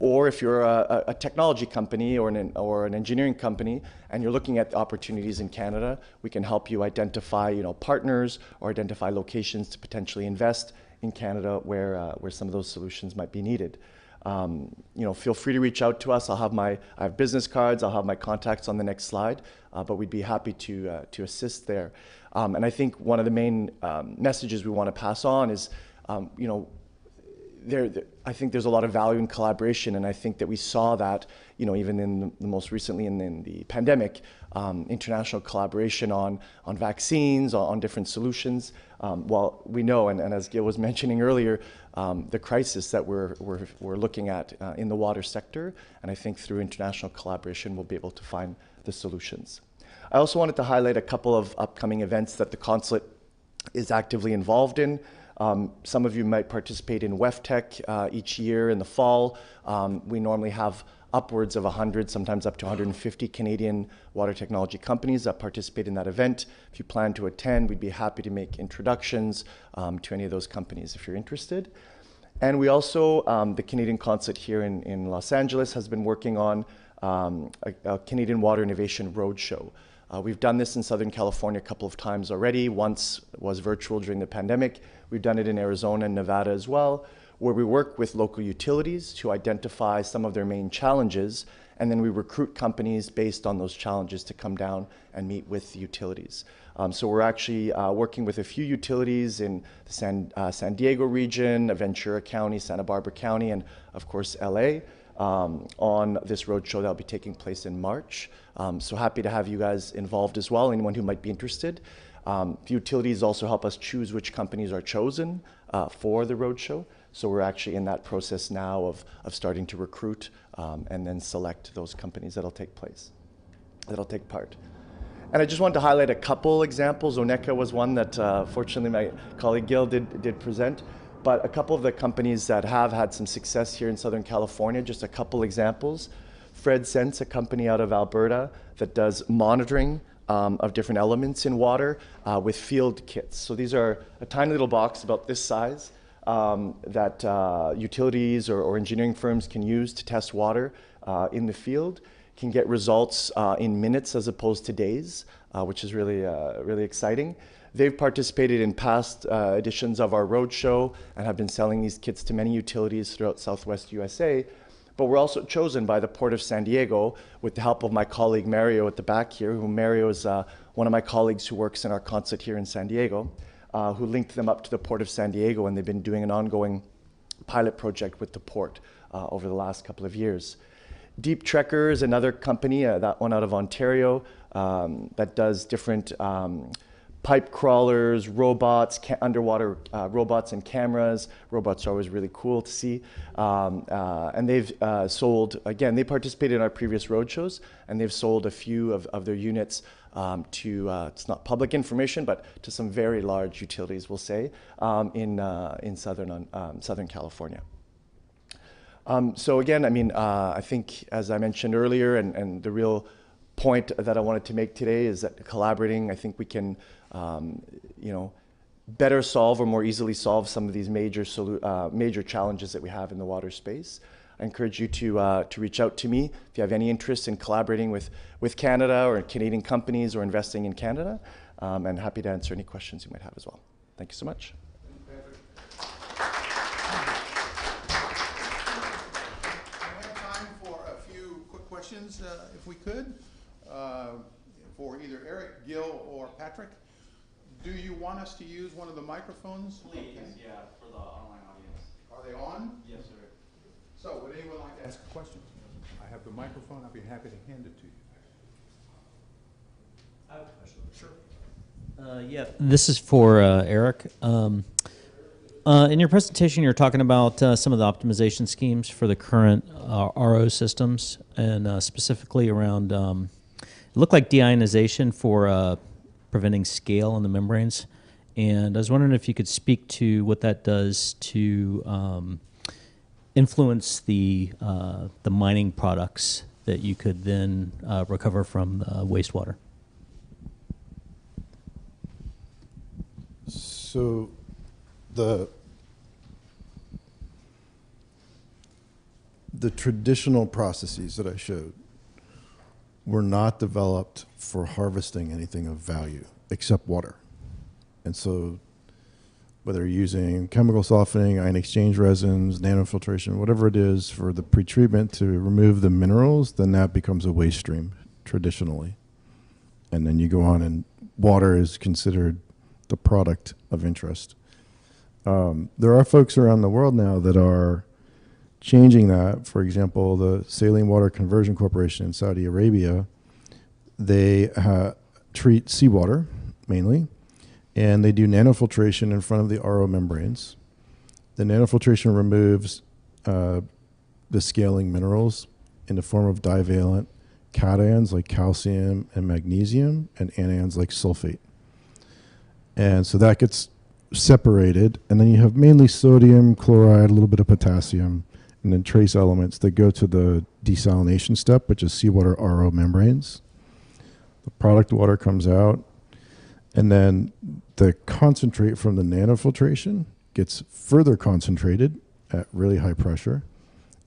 Or if you're a technology company or an engineering company and you're looking at opportunities in Canada, we can help you identify partners or identify locations to potentially invest in Canada where some of those solutions might be needed. Feel free to reach out to us. I have business cards. I'll have my contacts on the next slide, but we'd be happy to assist there. And I think one of the main messages we want to pass on is, I think there's a lot of value in collaboration, and I think that we saw that, even in the most recently in the pandemic, international collaboration on vaccines, on different solutions. While we know, and as Gil was mentioning earlier, the crisis that we're looking at in the water sector, and I think through international collaboration we'll be able to find the solutions. I also wanted to highlight a couple of upcoming events that the consulate is actively involved in. Some of you might participate in WEFTech each year in the fall. We normally have upwards of 100, sometimes up to 150 Canadian water technology companies that participate in that event. If you plan to attend, we'd be happy to make introductions to any of those companies if you're interested. And we also, the Canadian Consulate here in Los Angeles has been working on a Canadian Water Innovation Roadshow. We've done this in Southern California a couple of times already. Once was virtual during the pandemic. We've done it in Arizona and Nevada as well, where we work with local utilities to identify some of their main challenges, and then we recruit companies based on those challenges to come down and meet with the utilities. So we're actually working with a few utilities in the San Diego region, Ventura County, Santa Barbara County, and of course LA on this roadshow that will be taking place in March. So happy to have you guys involved as well, anyone who might be interested. The utilities also help us choose which companies are chosen for the roadshow. So we're actually in that process now of starting to recruit and then select those companies that'll take part. And I just wanted to highlight a couple examples. Oneka was one that fortunately my colleague Gil did present, but a couple of the companies that have had some success here in Southern California, just a couple examples. Fred Sense, a company out of Alberta that does monitoring of different elements in water with field kits. So these are a tiny little box about this size that utilities or engineering firms can use to test water in the field, can get results in minutes as opposed to days, which is really exciting. They've participated in past editions of our roadshow and have been selling these kits to many utilities throughout Southwest USA. But we're also chosen by the Port of San Diego with the help of my colleague Mario at the back here, who Mario is one of my colleagues who works in our consulate here in San Diego, who linked them up to the Port of San Diego, and they've been doing an ongoing pilot project with the port over the last couple of years. Deep Trekker is another company, that one out of Ontario, that does different pipe crawlers, robots, underwater robots and cameras. Robots are always really cool to see. And they've sold, again, they participated in our previous roadshows, and they've sold a few of their units to, it's not public information, but to some very large utilities, we'll say, in Southern California. So again, I mean, I think, as I mentioned earlier, and the real point that I wanted to make today is that collaborating, I think we can, better solve or more easily solve some of these major challenges that we have in the water space. I encourage you to reach out to me if you have any interest in collaborating with Canada or Canadian companies or investing in Canada, and happy to answer any questions you might have as well. Thank you so much. Questions, if we could, for either Eric, Gil, or Patrick. Do you want us to use one of the microphones? Please, okay. Yeah, for the online audience. Are they on? Yes, sir. So, would anyone like to ask a question? I have the microphone. I'll be happy to hand it to you. I have a question. Sure. Yeah, this is for Eric. In your presentation, you're talking about some of the optimization schemes for the current RO systems, and specifically around, it looked like deionization for preventing scale in the membranes. And I was wondering if you could speak to what that does to influence the mining products that you could then recover from the wastewater. So the traditional processes that I showed were not developed for harvesting anything of value except water. And so whether you're using chemical softening, ion exchange resins, nanofiltration, whatever it is for the pretreatment to remove the minerals, then that becomes a waste stream traditionally. And then you go on, and water is considered the product of interest. There are folks around the world now that are changing that. For example, the Saline Water Conversion Corporation in Saudi Arabia, they treat seawater mainly, and they do nanofiltration in front of the RO membranes. The nanofiltration removes the scaling minerals in the form of divalent cations like calcium and magnesium, and anions like sulfate. And so that gets separated, and then you have mainly sodium, chloride, a little bit of potassium, and then trace elements that go to the desalination step, which is seawater RO membranes. The product water comes out, and then the concentrate from the nanofiltration gets further concentrated at really high pressure,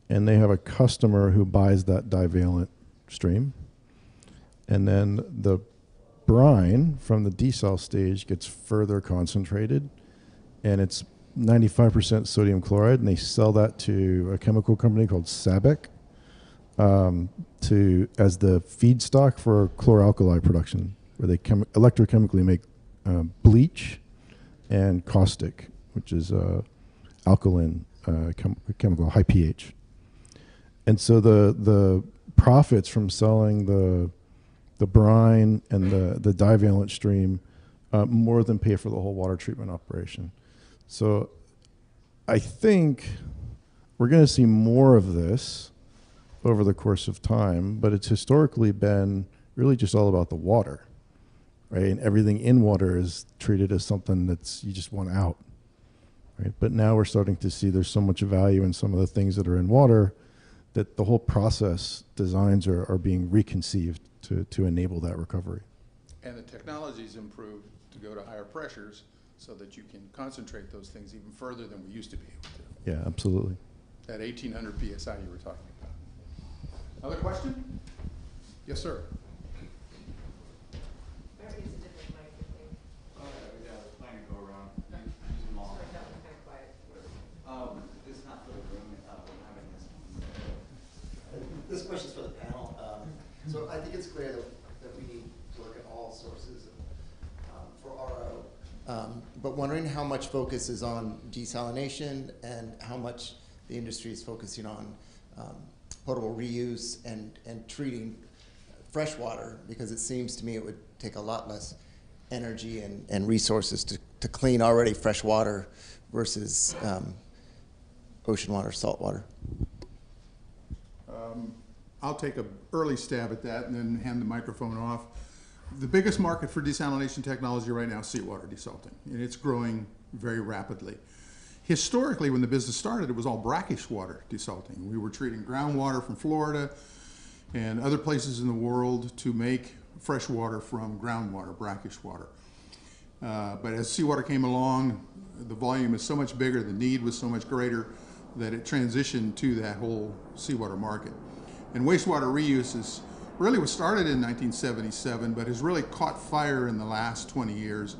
and they have a customer who buys that divalent stream, and then the brine from the desal stage gets further concentrated, and it's 95% sodium chloride, and they sell that to a chemical company called SABIC as the feedstock for chloralkali production, where they electrochemically make bleach and caustic, which is alkaline chemical, high pH. And so the profits from selling the brine and the divalent stream more than pay for the whole water treatment operation. So I think we're going to see more of this over the course of time, but it's historically been really just all about the water, right? And everything in water is treated as something that's you just want out, right? But now we're starting to see there's so much value in some of the things that are in water that the whole process designs are being reconceived to enable that recovery. And the technology's improved to go to higher pressures so that you can concentrate those things even further than we used to be able to. Yeah, absolutely. That 1800 PSI you were talking about. Other question? Yes, sir. There is a different mic, I think. Yeah, I was planning to go around. Use them all. Sorry, that was kind of quiet. This is not for the room, we're having this one. This question's for the panel. So I think it's clear that we need to look at all sources for RO. But wondering how much focus is on desalination and how much the industry is focusing on potable reuse and treating fresh water, because it seems to me it would take a lot less energy and resources to clean already fresh water versus ocean water, salt water. I'll take an early stab at that and then hand the microphone off. The biggest market for desalination technology right now is seawater desalting, and it's growing very rapidly. Historically, when the business started, it was all brackish water desalting. We were treating groundwater from Florida and other places in the world to make fresh water from groundwater, brackish water. But as seawater came along, the volume is so much bigger, the need was so much greater, that it transitioned to that whole seawater market. And wastewater reuse is really was started in 1977, but has really caught fire in the last 20 years,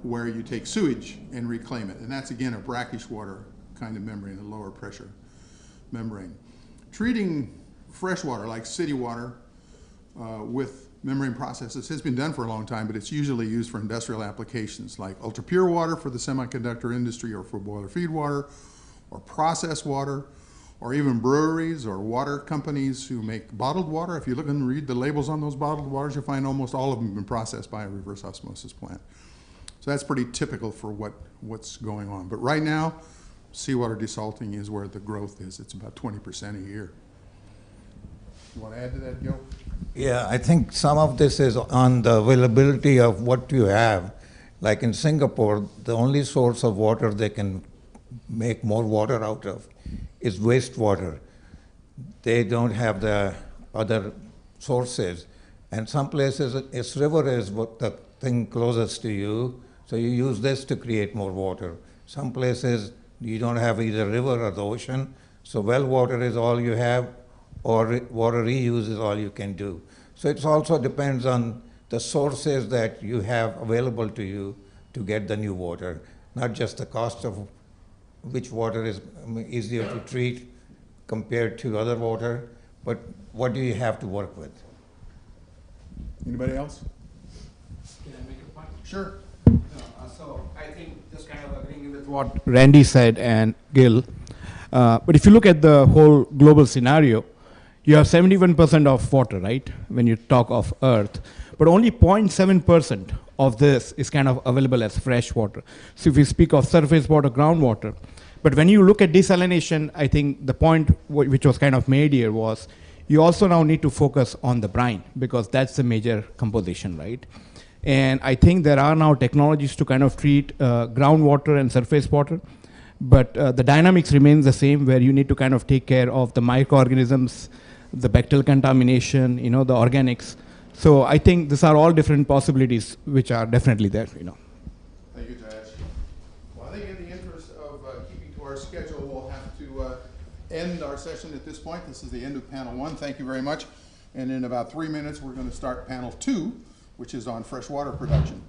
where you take sewage and reclaim it. And that's, again, a brackish water kind of membrane, a lower pressure membrane. Treating fresh water, like city water, with membrane processes has been done for a long time, but it's usually used for industrial applications, like ultra-pure water for the semiconductor industry or for boiler feed water, or processed water, or even breweries or water companies who make bottled water. If you look and read the labels on those bottled waters, you'll find almost all of them have been processed by a reverse osmosis plant. So that's pretty typical for what's going on. But right now, seawater desalting is where the growth is. It's about 20% a year. You want to add to that, Gil? Yeah, I think some of this is on the availability of what you have. Like in Singapore, the only source of water they can make more water out of is wastewater. They don't have the other sources. And some places, its river is what the thing closest to you, so you use this to create more water. Some places, you don't have either river or the ocean, so well water is all you have, or water reuse is all you can do. So it also depends on the sources that you have available to you to get the new water, not just the cost of which water is easier to treat compared to other water, but what do you have to work with? Anybody else? Can I make a point? Sure. So I think just kind of agreeing agree with what Randy said and Gil. But if you look at the whole global scenario, you have 71% of water, right, when you talk of Earth. But only 0.7% of this is kind of available as fresh water. So if we speak of surface water, groundwater. But when you look at desalination, I think the point which was kind of made here was you also now need to focus on the brine because that's the major composition, right? And I think there are now technologies to kind of treat groundwater and surface water, but the dynamics remains the same where you need to kind of take care of the microorganisms, the bacterial contamination, the organics. So I think these are all different possibilities which are definitely there, Thank you, Taj. Well, I think in the interest of keeping to our schedule, we'll have to end our session at this point. This is the end of panel 1. Thank you very much. And in about 3 minutes, we're going to start panel 2, which is on freshwater production.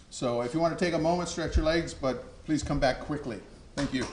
So if you want to take a moment, stretch your legs, but please come back quickly. Thank you.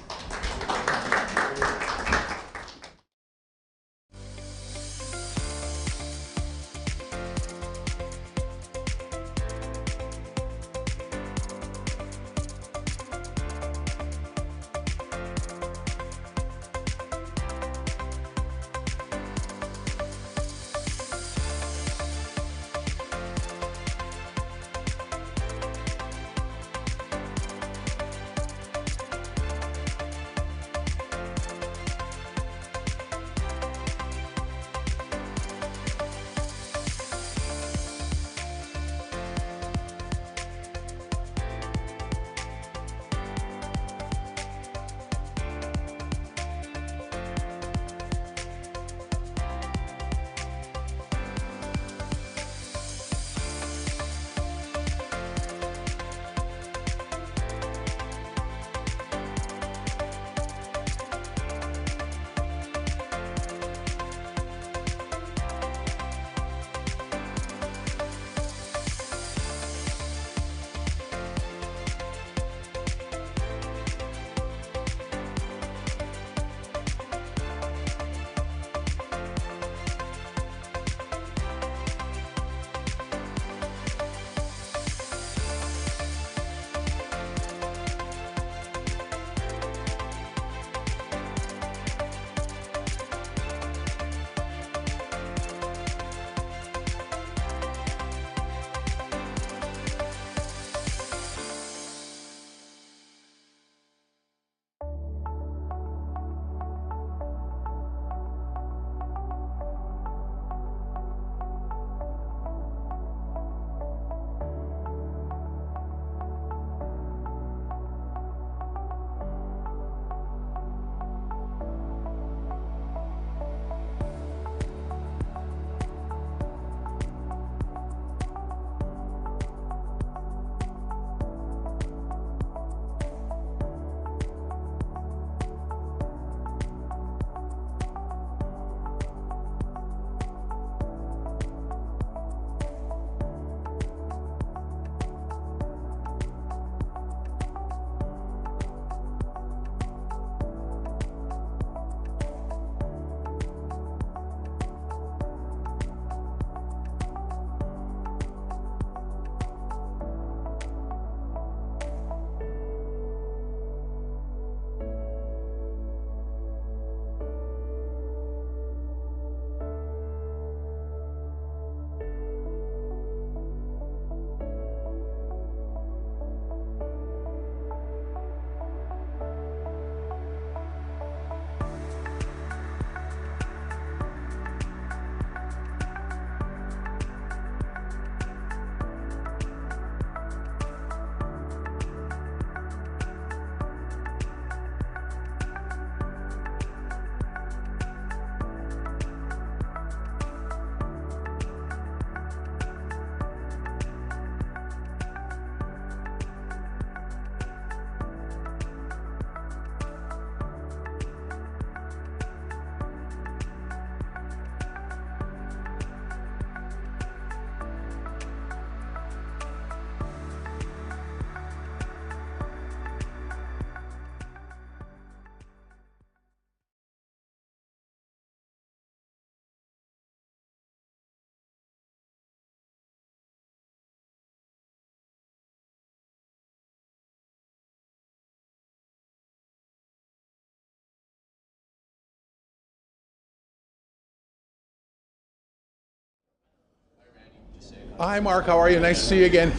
Hi, Mark. How are you? Nice to see you again.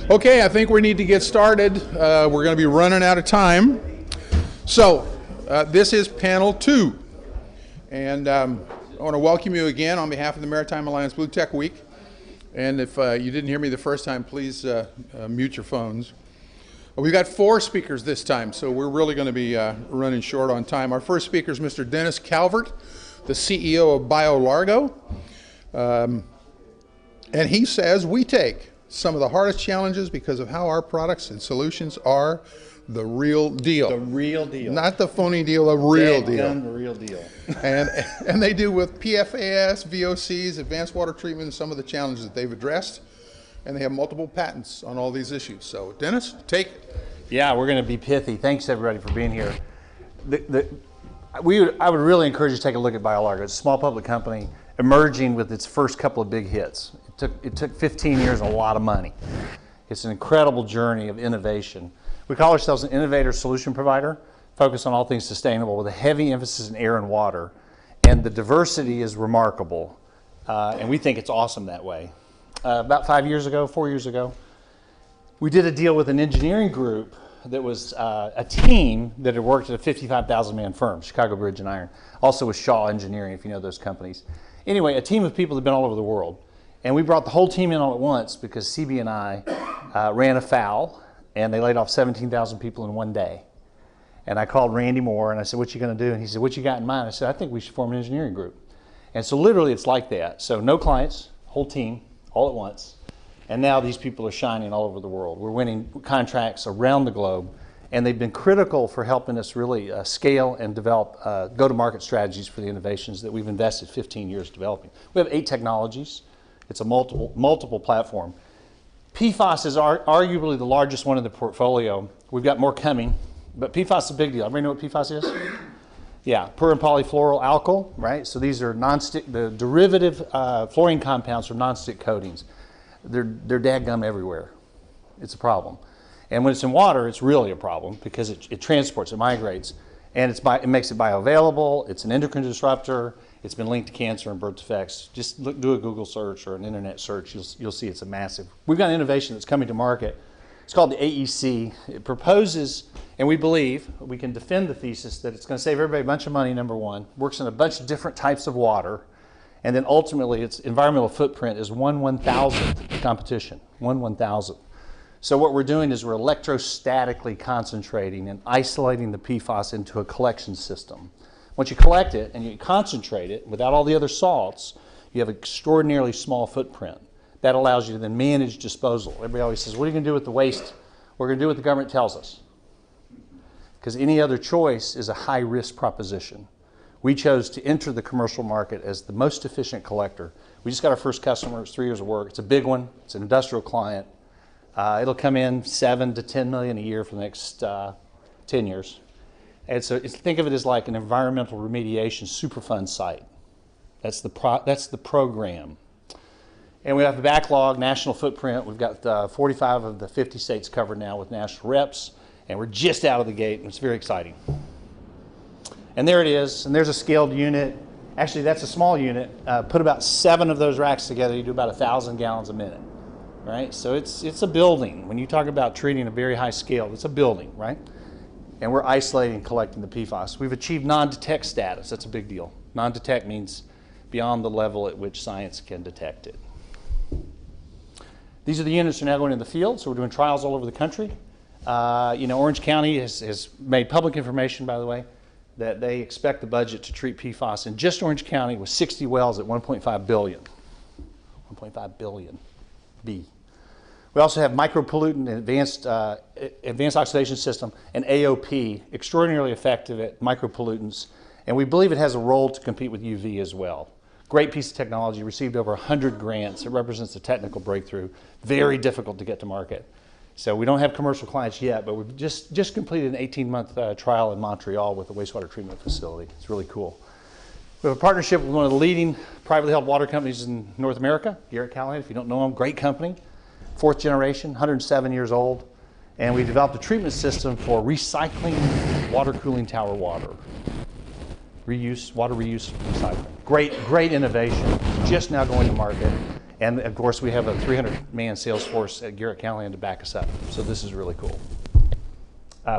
Okay, I think we need to get started. We're going to be running out of time. So, this is panel 2. And I want to welcome you again on behalf of the Maritime Alliance BlueTech Week. And if you didn't hear me the first time, please mute your phones. We've got 4 speakers this time, so we're really going to be running short on time. Our first speaker is Mr. Dennis Calvert, the CEO of BioLargo. And he says we take some of the hardest challenges because of how our products and solutions are the real deal. The real deal. Not the phony deal, the real deal. The real deal. and they do with PFAS, VOCs, advanced water treatment, and some of the challenges that they've addressed. And they have multiple patents on all these issues. So, Dennis, take it. Yeah, we're going to be pithy. Thanks, everybody, for being here. I would really encourage you to take a look at BioLargo. It's a small public company emerging with its first couple of big hits. It took 15 years and a lot of money. It's an incredible journey of innovation. We call ourselves an innovator solution provider, focused on all things sustainable with a heavy emphasis in air and water. And the diversity is remarkable. And we think it's awesome that way. About 4 years ago, we did a deal with an engineering group that was a team that had worked at a 55,000-man firm, Chicago Bridge and Iron, also with Shaw Engineering, if you know those companies. Anyway, a team of people that have been all over the world. And we brought the whole team in all at once because CB&I ran afoul, and they laid off 17,000 people in one day. And I called Randy Moore, and I said, what you going to do? And he said, what you got in mind? I said, I think we should form an engineering group. And so literally it's like that. So no clients, whole team, all at once. And now these people are shining all over the world. We're winning contracts around the globe, and they've been critical for helping us really scale and develop go-to-market strategies for the innovations that we've invested 15 years developing. We have 8 technologies. It's a multiple platform. PFAS is arguably the largest one in the portfolio. We've got more coming, but PFAS is a big deal. Everybody know what PFAS is? Yeah, per and polyfluoroalkyl, right? So these are non-stick, the derivative fluorine compounds from non-stick coatings. They're dadgum everywhere. It's a problem. And when it's in water, it's really a problem because it transports, it migrates, and it makes it bioavailable. It's an endocrine disruptor. It's been linked to cancer and birth defects. Just do a Google search or an internet search. You'll see it's a massive. We've got an innovation that's coming to market. It's called the AEC. It proposes, and we believe we can defend the thesis that it's going to save everybody a bunch of money, number one. Works in a bunch of different types of water. And then ultimately, its environmental footprint is 1/1000th competition, 1/1000th. So what we're doing is we're electrostatically concentrating and isolating the PFAS into a collection system. Once you collect it and you concentrate it without all the other salts, you have an extraordinarily small footprint. That allows you to then manage disposal. Everybody always says, what are you going to do with the waste? We're going to do what the government tells us. Because any other choice is a high-risk proposition. We chose to enter the commercial market as the most efficient collector. We just got our first customer. It's 3 years of work. It's a big one. It's an industrial client. It'll come in 7 to 10 million a year for the next 10 years. And so think of it as like an environmental remediation Superfund site. That's the program. And we have a backlog, national footprint. We've got 45 of the 50 states covered now with national reps. And we're just out of the gate, and it's very exciting. And there it is, and there's a scaled unit. Actually, that's a small unit. Put about 7 of those racks together, you do about 1,000 gallons a minute, right? So it's a building. When you talk about treating a very high scale, it's a building, right? And we're isolating and collecting the PFAS. We've achieved non-detect status. That's a big deal. Non-detect means beyond the level at which science can detect it. These are the units that are now going in the field, so we're doing trials all over the country. Orange County has made public information, by the way, that they expect the budget to treat PFAS in just Orange County with 60 wells at 1.5 billion. 1.5 billion B. We also have micropollutant and advanced oxidation system and AOP, extraordinarily effective at micropollutants, and we believe it has a role to compete with UV as well. Great piece of technology, received over 100 grants. It represents a technical breakthrough, very difficult to get to market. So we don't have commercial clients yet, but we've just completed an 18-month trial in Montreal with a wastewater treatment facility. It's really cool. We have a partnership with one of the leading privately held water companies in North America, Garrett Callahan, if you don't know them, great company. 4th generation, 107 years old. And we developed a treatment system for recycling water cooling tower water. Reuse, water reuse, recycling. Great innovation, just now going to market. And of course, we have a 300-man sales force at Garrett Callahan to back us up. So this is really cool.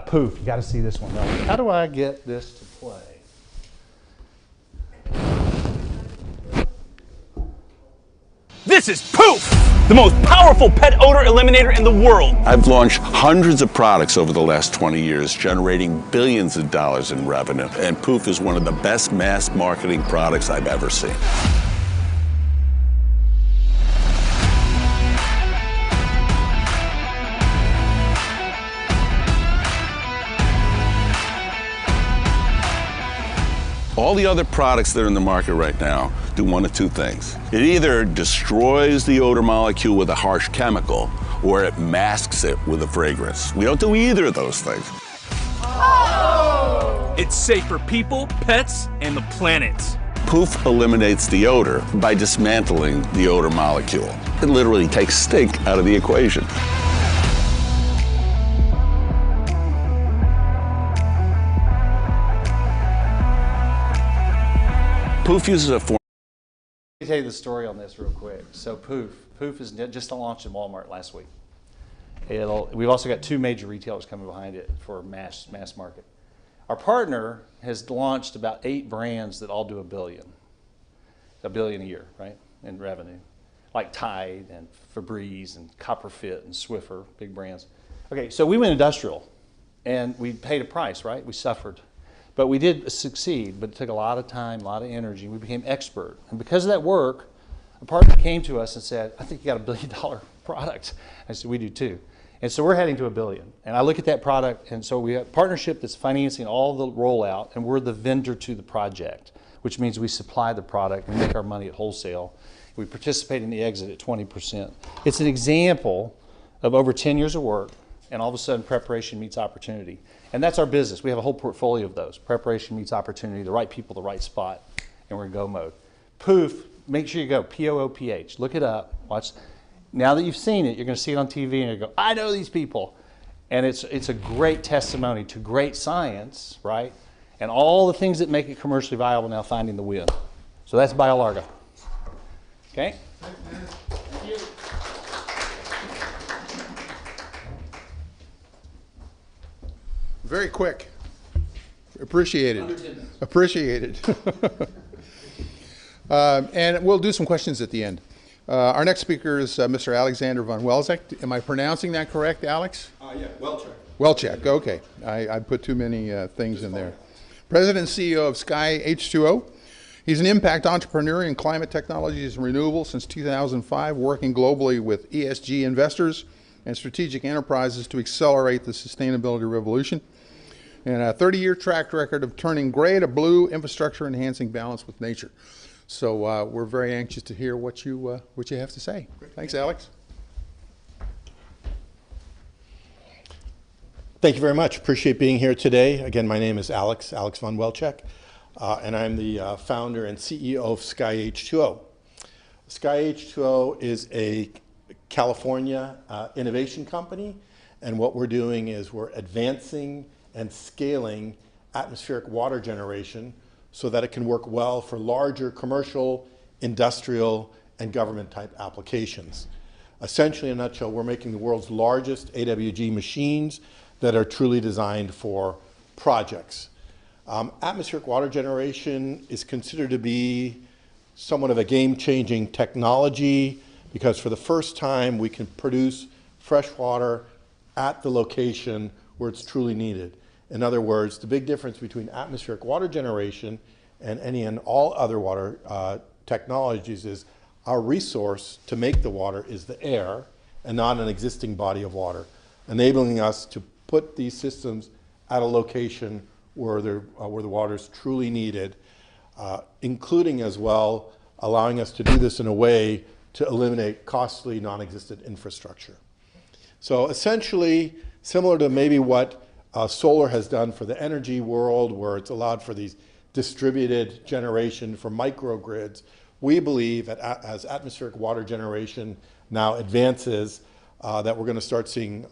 Poof, you got to see this one. Now, how do I get this to play? This is Poof, the most powerful pet odor eliminator in the world. I've launched hundreds of products over the last 20 years, generating billions of dollars in revenue. And Poof is one of the best mass marketing products I've ever seen. All the other products that are in the market right now do one of two things. It either destroys the odor molecule with a harsh chemical, or it masks it with a fragrance. We don't do either of those things. Oh! It's safe for people, pets, and the planet. Poof eliminates the odor by dismantling the odor molecule. It literally takes stink out of the equation. Poof uses a form. Let me tell you the story on this real quick. So Poof is just launched in Walmart last week. We've also got 2 major retailers coming behind it for mass market. Our partner has launched about 8 brands that all do $1 billion. $1 billion a year, right, in revenue. Like Tide and Febreze and Copperfit and Swiffer, big brands. Okay, so we went industrial and we paid a price, right? We suffered. But we did succeed, but it took a lot of time, a lot of energy. We became expert. And because of that work, a partner came to us and said, I think you got $1 billion product. I said, we do too. And so we're heading to $1 billion. And I look at that product, and so we have a partnership that's financing all the rollout, and we're the vendor to the project, which means we supply the product and make our money at wholesale. We participate in the exit at 20%. It's an example of over 10 years of work, and all of a sudden preparation meets opportunity. And that's our business. We have a whole portfolio of those. Preparation meets opportunity, the right people, the right spot, and we're in go mode. Poof, make sure you go, P-O-O-P-H. Look it up, watch. Now that you've seen it, you're gonna see it on TV and you go, I know these people. And it's a great testimony to great science, right? And all the things that make it commercially viable now finding the win. So that's BioLargo. Okay? Thank you. Very quick. Appreciated. Appreciated. And we'll do some questions at the end. Our next speaker is Mr. Alexander von Welczek. Am I pronouncing that correct, Alex? Yeah, Welczek. Welczek, okay. I put too many things in there. President and CEO of Sky H2O. He's an impact entrepreneur in climate technologies and renewables since 2005, working globally with ESG investors and strategic enterprises to accelerate the sustainability revolution. And a 30-year track record of turning gray to blue infrastructure, enhancing balance with nature. So we're very anxious to hear what you have to say. Thanks, Alex. Thank you very much. Appreciate being here today. Again, my name is Alex von Welczek, and I'm the founder and CEO of Sky H2O. Sky H2O is a California innovation company, and what we're doing is we're advancing and scaling atmospheric water generation so that it can work well for larger commercial, industrial, and government type applications. Essentially, in a nutshell, we're making the world's largest AWG machines that are truly designed for projects. Atmospheric water generation is considered to be somewhat of a game-changing technology because for the first time we can produce fresh water at the location where it's truly needed. In other words, the big difference between atmospheric water generation and any and all other water technologies is our resource to make the water is the air and not an existing body of water, enabling us to put these systems at a location where the water is truly needed, including as well allowing us to do this in a way to eliminate costly non-existent infrastructure. So essentially, similar to maybe what solar has done for the energy world, where it's allowed for these distributed generation for microgrids, we believe that as atmospheric water generation now advances, that we're going to start seeing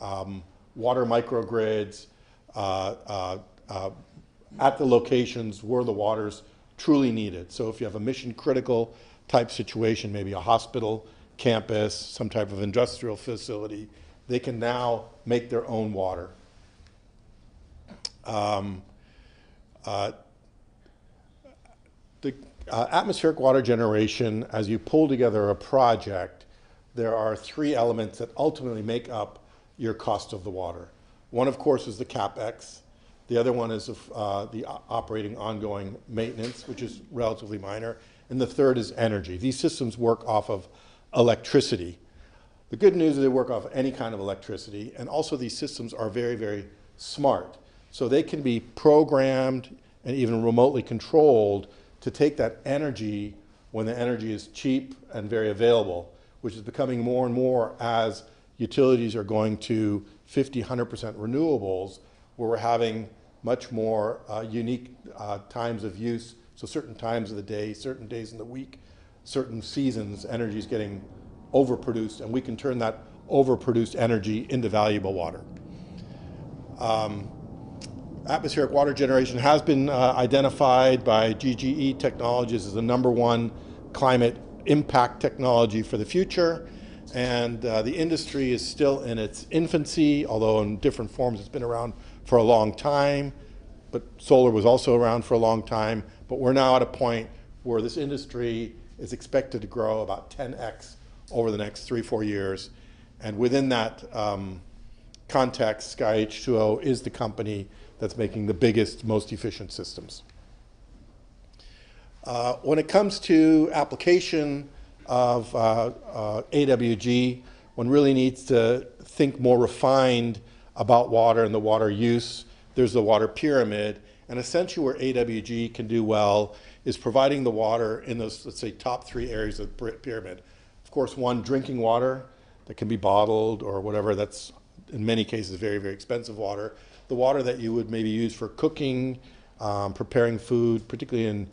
water microgrids at the locations where the water's truly needed. So if you have a mission critical type situation, maybe a hospital campus, some type of industrial facility, they can now make their own water. Atmospheric water generation, as you pull together a project, there are three elements that ultimately make up your cost of the water. One, of course, is the CapEx. The other one is the operating ongoing maintenance, which is relatively minor. And the third is energy. These systems work off of electricity. The good news is they work off any kind of electricity, and also these systems are very, very smart. So they can be programmed and even remotely controlled to take that energy when the energy is cheap and very available, which is becoming more and more as utilities are going to 50, 100% renewables, where we're having much more unique times of use. So certain times of the day, certain days in the week, certain seasons, energy is getting overproduced, and we can turn that overproduced energy into valuable water. Atmospheric water generation has been identified by GGE Technologies as the #1 climate impact technology for the future. And the industry is still in its infancy, although in different forms it's been around for a long time. But solar was also around for a long time. But we're now at a point where this industry is expected to grow about 10x over the next 3-4 years. And within that context, Sky H2O is the company that's making the biggest, most efficient systems. When it comes to application of AWG, one really needs to think more refined about water and the water use. There's the water pyramid, and essentially where AWG can do well is providing the water in those, let's say, top 3 areas of the pyramid. Of course, one, drinking water that can be bottled or whatever, that's in many cases very, very expensive water. The water that you would maybe use for cooking, preparing food, particularly in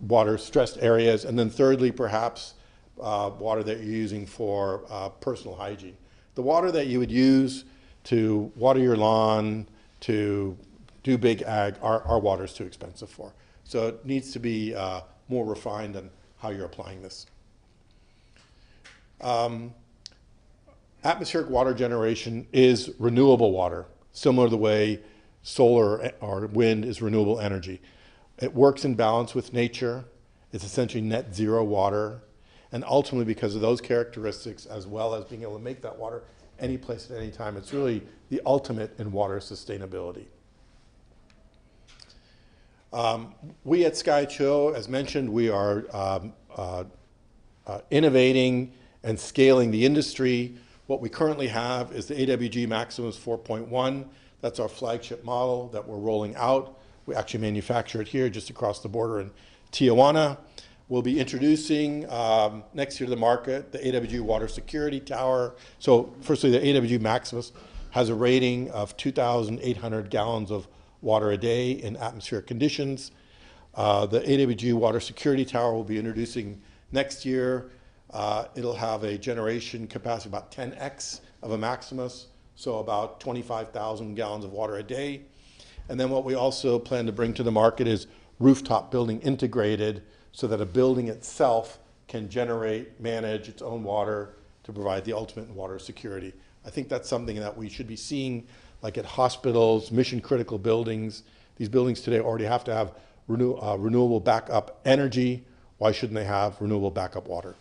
water-stressed areas. And then thirdly, perhaps water that you're using for personal hygiene. The water that you would use to water your lawn, to do big ag, our water is too expensive for. So it needs to be more refined on how you're applying this. Atmospheric water generation is renewable water, similar to the way solar or wind is renewable energy. It works in balance with nature. It's essentially net zero water. And ultimately, because of those characteristics, as well as being able to make that water any place at any time, it's really the ultimate in water sustainability. We at Sky H2O, as mentioned, we are innovating and scaling the industry. What we currently have is the AWG Maximus 4.1. That's our flagship model that we're rolling out. We actually manufacture it here just across the border in Tijuana. We'll be introducing next year to the market the AWG Water Security Tower. So firstly, the AWG Maximus has a rating of 2,800 gallons of water a day in atmospheric conditions. The AWG Water Security Tower will be introducing next year. It'll have a generation capacity about 10x of a Maximus, so about 25,000 gallons of water a day. And then what we also plan to bring to the market is rooftop building integrated, so that a building itself can generate, manage its own water to provide the ultimate in water security. I think that's something that we should be seeing like at hospitals, mission critical buildings. These buildings today already have to have renewable backup energy. Why shouldn't they have renewable backup water?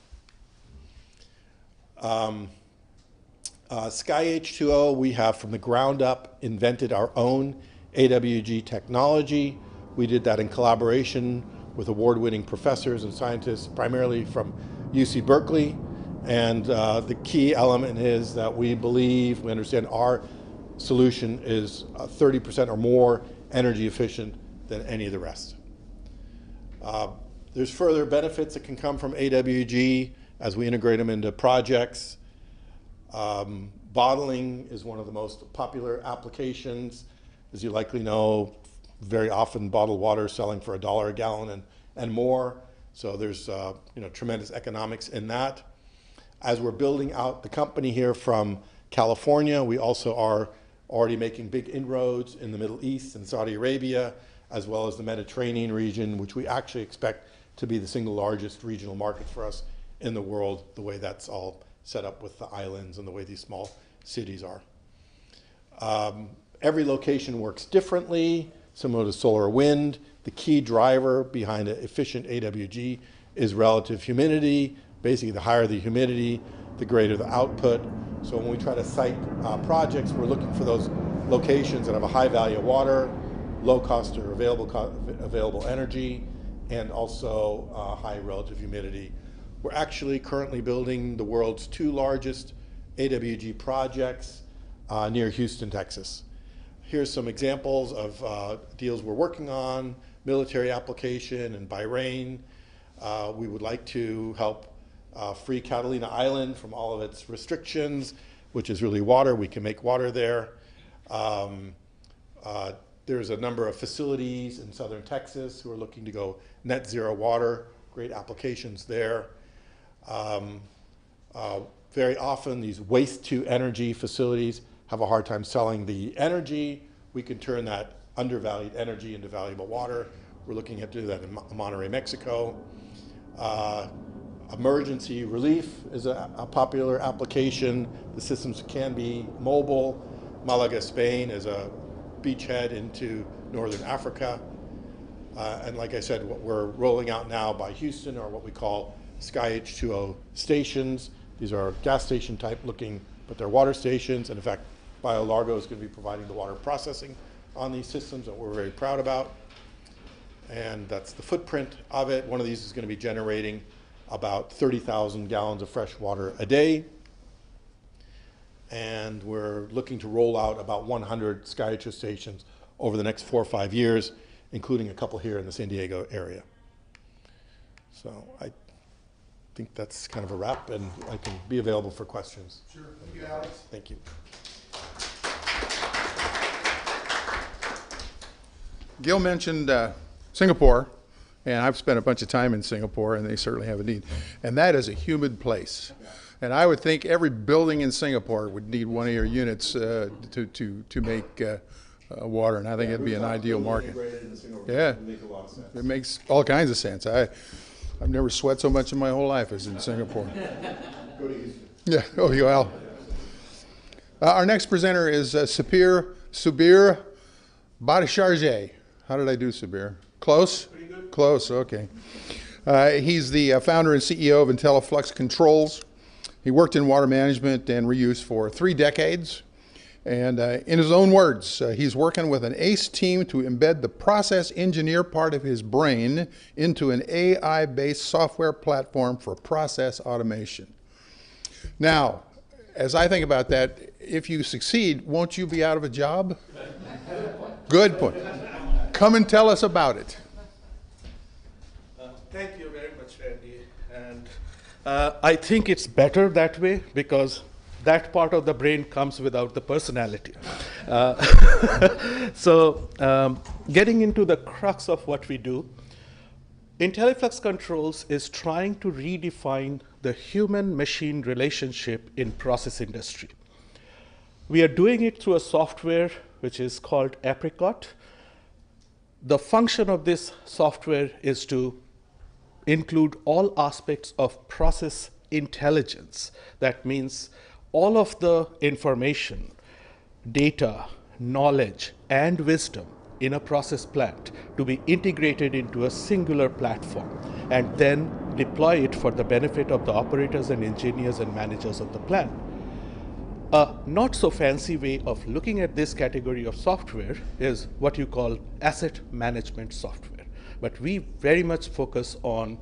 Sky H2O, we have from the ground up invented our own AWG technology. We did that in collaboration with award-winning professors and scientists, primarily from UC Berkeley. And the key element is that we believe, we understand our solution is 30% or more energy efficient than any of the rest. There's further benefits that can come from AWG as we integrate them into projects. Bottling is one of the most popular applications. As you likely know, very often bottled water is selling for $1 a gallon and more. So there's tremendous economics in that. As we're building out the company here from California, we also are already making big inroads in the Middle East and Saudi Arabia, as well as the Mediterranean region, which we actually expect to be the single largest regional market for us in the world, the way that's all set up with the islands and the way these small cities are. Every location works differently, similar to solar or wind. The key driver behind an efficient AWG is relative humidity. Basically, the higher the humidity, the greater the output. So when we try to site projects, we're looking for those locations that have a high value of water, low cost or available energy, and also high relative humidity. We're actually currently building the world's 2 largest AWG projects near Houston, Texas. Here's some examples of deals we're working on: military application in Bahrain. We would like to help free Catalina Island from all of its restrictions, which is really water. We can make water there. There's a number of facilities in southern Texas who are looking to go net zero water. Great applications there. Very often these waste to energy facilities have a hard time selling the energy. We can turn that undervalued energy into valuable water. We're looking at doing that in Monterrey, Mexico. Emergency relief is a popular application. The systems can be mobile. Malaga, Spain is a beachhead into northern Africa. And like I said, what we're rolling out now by Houston are what we call Sky H2O stations. These are gas station type looking, but they're water stations. And in fact, BioLargo is going to be providing the water processing on these systems that we're very proud about. And that's the footprint of it. One of these is going to be generating about 30,000 gallons of fresh water a day. And we're looking to roll out about 100 Sky H2O stations over the next 4 or 5 years, including a couple here in the San Diego area. So I think that's kind of a wrap, and I can be available for questions. Sure. Thank you, Alex. Thank you. Gil mentioned Singapore, and I've spent a bunch of time in Singapore, and they certainly have a need. And that is a humid place. And I would think every building in Singapore would need one of your units to make water, and I think it'd be an ideal market. Yeah, it makes all kinds of sense. I've never sweat so much in my whole life as in Singapore. Go to Houston. Yeah, oh, well. Our next presenter is Subir Bhattacharjee. How did I do, Subir? Close? Pretty good. Close, okay. He's the founder and CEO of IntelliFlux Controls. He worked in water management and reuse for 3 decades. And in his own words, he's working with an ACE team to embed the process engineer part of his brain into an AI-based software platform for process automation. Now, as I think about that, if you succeed, won't you be out of a job? Good point. Come and tell us about it. Thank you very much, Randy. And I think it's better that way because that part of the brain comes without the personality. So getting into the crux of what we do, IntelliFlux Controls is trying to redefine the human-machine relationship in process industry. We are doing it through a software which is called Apricot. The function of this software is to include all aspects of process intelligence. That means all of the information, data, knowledge, and wisdom in a process plant to be integrated into a singular platform and then deploy it for the benefit of the operators and engineers and managers of the plant. A not so fancy way of looking at this category of software is what you call asset management software. But we very much focus on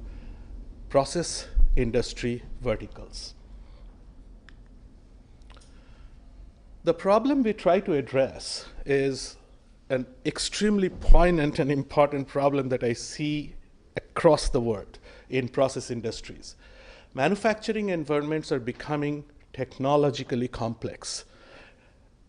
process industry verticals. The problem we try to address is an extremely poignant and important problem that I see across the world in process industries. Manufacturing environments are becoming technologically complex.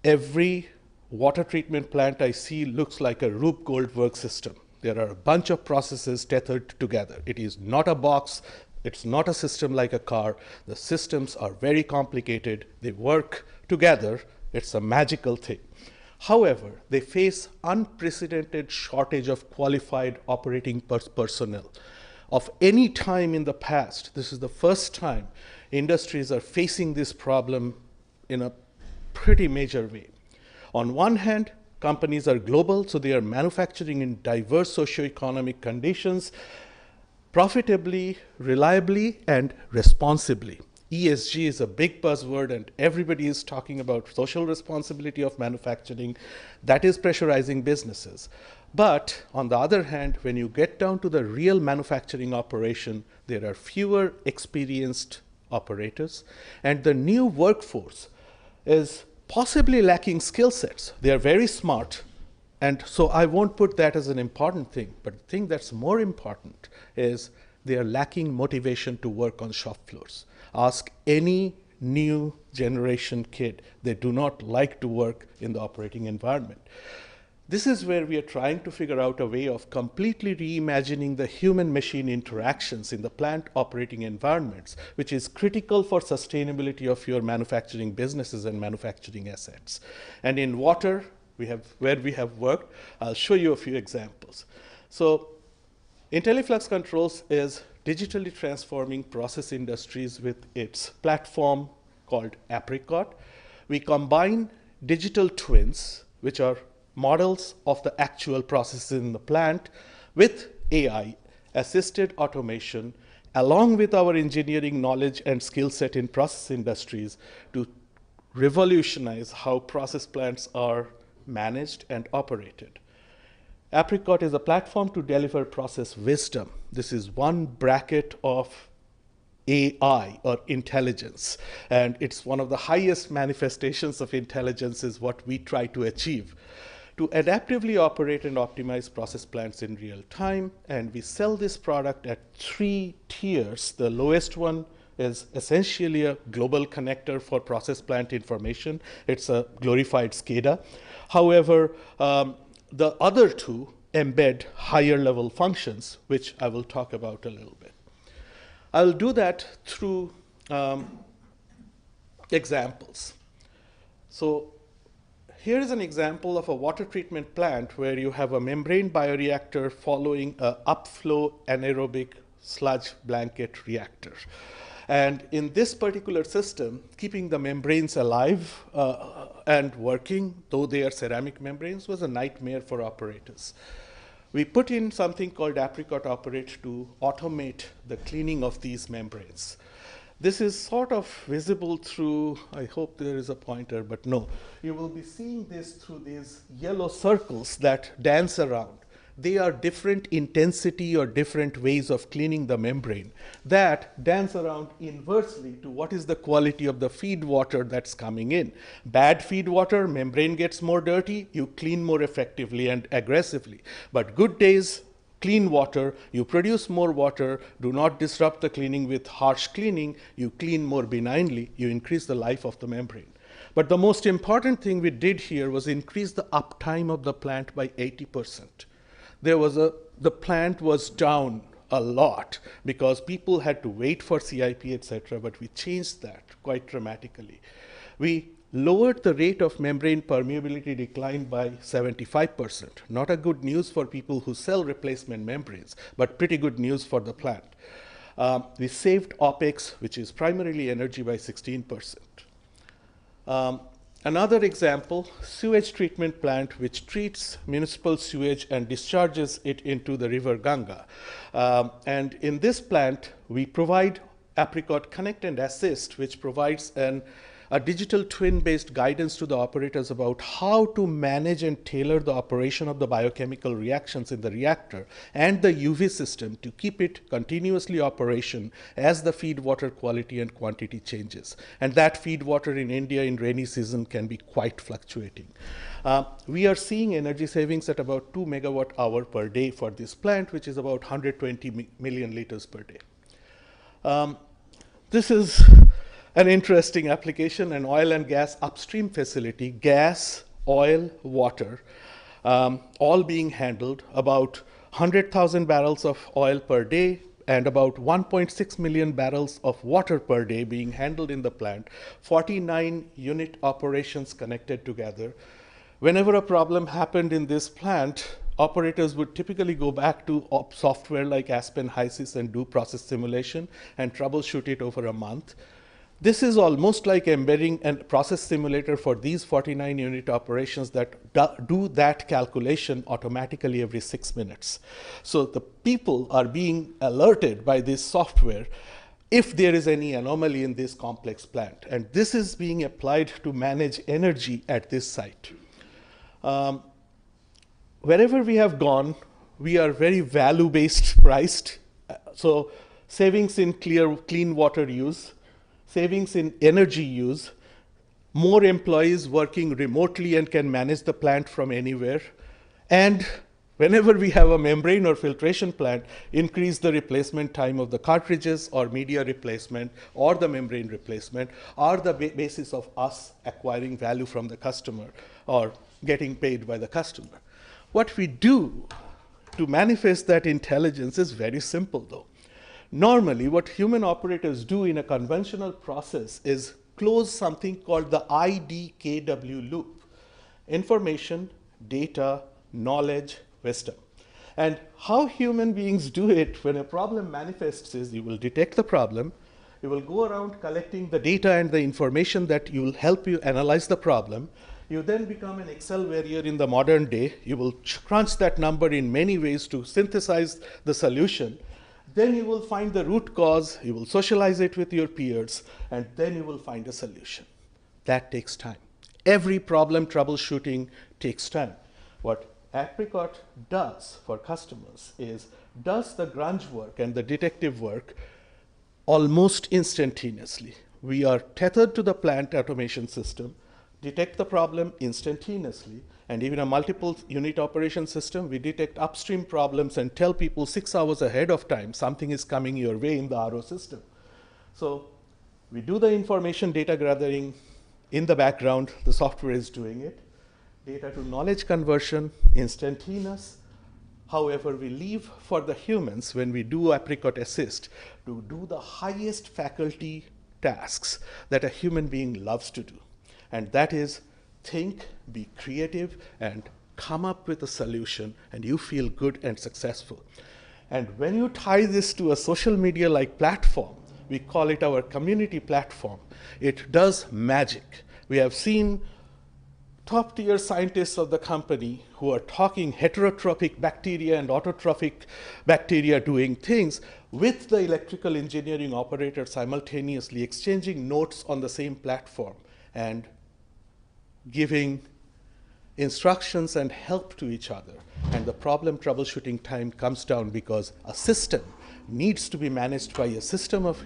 Every water treatment plant I see looks like a Rube Goldberg system. There are a bunch of processes tethered together. It is not a box. It's not a system like a car. The systems are very complicated. They work together. It's a magical thing. However, they face unprecedented shortage of qualified operating personnel. of any time in the past. This is the first time industries are facing this problem in a pretty major way. On one hand, companies are global, so they are manufacturing in diverse socioeconomic conditions, profitably, reliably, and responsibly. ESG is a big buzzword, and everybody is talking about social responsibility of manufacturing. That is pressurizing businesses. But on the other hand, when you get down to the real manufacturing operation, there are fewer experienced operators, and the new workforce is possibly lacking skill sets. They are very smart, and so I won't put that as an important thing. But the thing that's more important is they are lacking motivation to work on shop floors. Ask any new generation kid, they do not like to work in the operating environment. This is where we are trying to figure out a way of completely reimagining the human-machine interactions in the plant operating environments, which is critical for sustainability of your manufacturing businesses and manufacturing assets. And in water, where we have worked, I'll show you a few examples. So IntelliFlux Controls is digitally transforming process industries with its platform called Apricot. We combine digital twins, which are models of the actual processes in the plant, with AI, assisted automation, along with our engineering knowledge and skill set in process industries to revolutionize how process plants are managed and operated. Apricot is a platform to deliver process wisdom. This is one bracket of AI, or intelligence, and it's one of the highest manifestations of intelligence is what we try to achieve. To adaptively operate and optimize process plants in real time, and we sell this product at 3 tiers. The lowest one is essentially a global connector for process plant information. It's a glorified SCADA. However, the other 2 embed higher level functions, which I will talk about a little bit. I'll do that through examples. So here is an example of a water treatment plant where you have a membrane bioreactor following an upflow anaerobic sludge blanket reactor. And in this particular system, keeping the membranes alive and working, though they are ceramic membranes, was a nightmare for operators. We put in something called Apricot Operate to automate the cleaning of these membranes. This is sort of visible through, I hope there is a pointer, but no. You will be seeing this through these yellow circles that dance around. They are different intensity or different ways of cleaning the membrane that dance around inversely to what is the quality of the feed water that's coming in. Bad feed water, membrane gets more dirty, you clean more effectively and aggressively. But good days, clean water, you produce more water, do not disrupt the cleaning with harsh cleaning, you clean more benignly, you increase the life of the membrane. But the most important thing we did here was increase the uptime of the plant by 80%. The plant was down a lot because people had to wait for CIP, etc., but we changed that quite dramatically. We lowered the rate of membrane permeability decline by 75%. Not a good news for people who sell replacement membranes, but pretty good news for the plant. We saved OPEX, which is primarily energy, by 16%. Another example, sewage treatment plant, which treats municipal sewage and discharges it into the river Ganga. And in this plant, we provide Apricot Connect and Assist, which provides a digital twin-based guidance to the operators about how to manage and tailor the operation of the biochemical reactions in the reactor and the UV system to keep it continuously operation as the feed water quality and quantity changes. And that feed water in India in rainy season can be quite fluctuating. We are seeing energy savings at about 2 megawatt hour per day for this plant, which is about 120 million liters per day. This is an interesting application, an oil and gas upstream facility, gas, oil, water, all being handled, about 100,000 barrels of oil per day and about 1.6 million barrels of water per day being handled in the plant, 49 unit operations connected together. Whenever a problem happened in this plant, operators would typically go back to software like Aspen HYSYS and do process simulation and troubleshoot it over a month. This is almost like embedding a process simulator for these 49 unit operations that do that calculation automatically every 6 minutes. So the people are being alerted by this software if there is any anomaly in this complex plant. And this is being applied to manage energy at this site. Wherever we have gone, we are very value-based priced. So savings in clean water use, savings in energy use, more employees working remotely and can manage the plant from anywhere, and whenever we have a membrane or filtration plant, increase the replacement time of the cartridges or media replacement or the membrane replacement are the basis of us acquiring value from the customer or getting paid by the customer. What we do to manifest that intelligence is very simple though. Normally, what human operators do in a conventional process is close something called the IDKW loop. Information, data, knowledge, wisdom. And how human beings do it when a problem manifests is you will detect the problem, you will go around collecting the data and the information that will help you analyze the problem. You then become an Excel warrior in the modern day. You will crunch that number in many ways to synthesize the solution. Then you will find the root cause, you will socialize it with your peers, and then you will find a solution. That takes time. Every problem troubleshooting takes time. What Apricot does for customers is does the grunge work and the detective work almost instantaneously. We are tethered to the plant automation system, detect the problem instantaneously, and even a multiple unit operation system, we detect upstream problems and tell people 6 hours ahead of time something is coming your way in the RO system. So we do the information data gathering in the background, the software is doing it. Data to knowledge conversion, instantaneous. However, we leave for the humans when we do Apricot Assist to do the highest faculty tasks that a human being loves to do. And that is think, be creative, and come up with a solution, and you feel good and successful. And when you tie this to a social media-like platform, we call it our community platform, it does magic. We have seen top-tier scientists of the company who are talking heterotrophic bacteria and autotrophic bacteria doing things with the electrical engineering operator simultaneously exchanging notes on the same platform and giving instructions and help to each other. And the problem troubleshooting time comes down because a system needs to be managed by a system of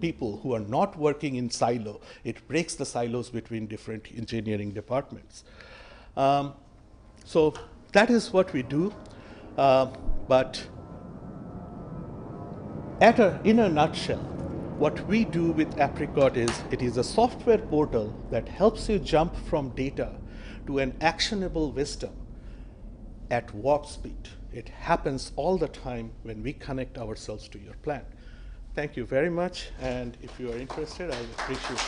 people who are not working in silo. It breaks the silos between different engineering departments. So that is what we do. But in a nutshell, what we do with Apricot is it is a software portal that helps you jump from data to an actionable wisdom at warp speed. It happens all the time when we connect ourselves to your plant. Thank you very much, and if you are interested, I would appreciate it.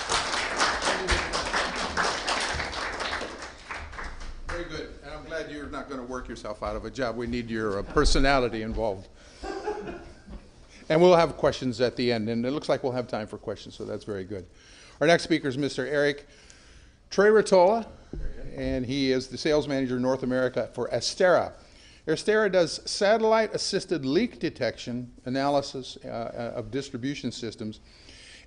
Very good, and I'm glad you're not going to work yourself out of a job. We need your personality involved. And we'll have questions at the end, and it looks like we'll have time for questions, so that's very good. Our next speaker is Mr. Eric Treyratola, and he is the sales manager in North America for Astera. Astera does satellite-assisted leak detection analysis of distribution systems.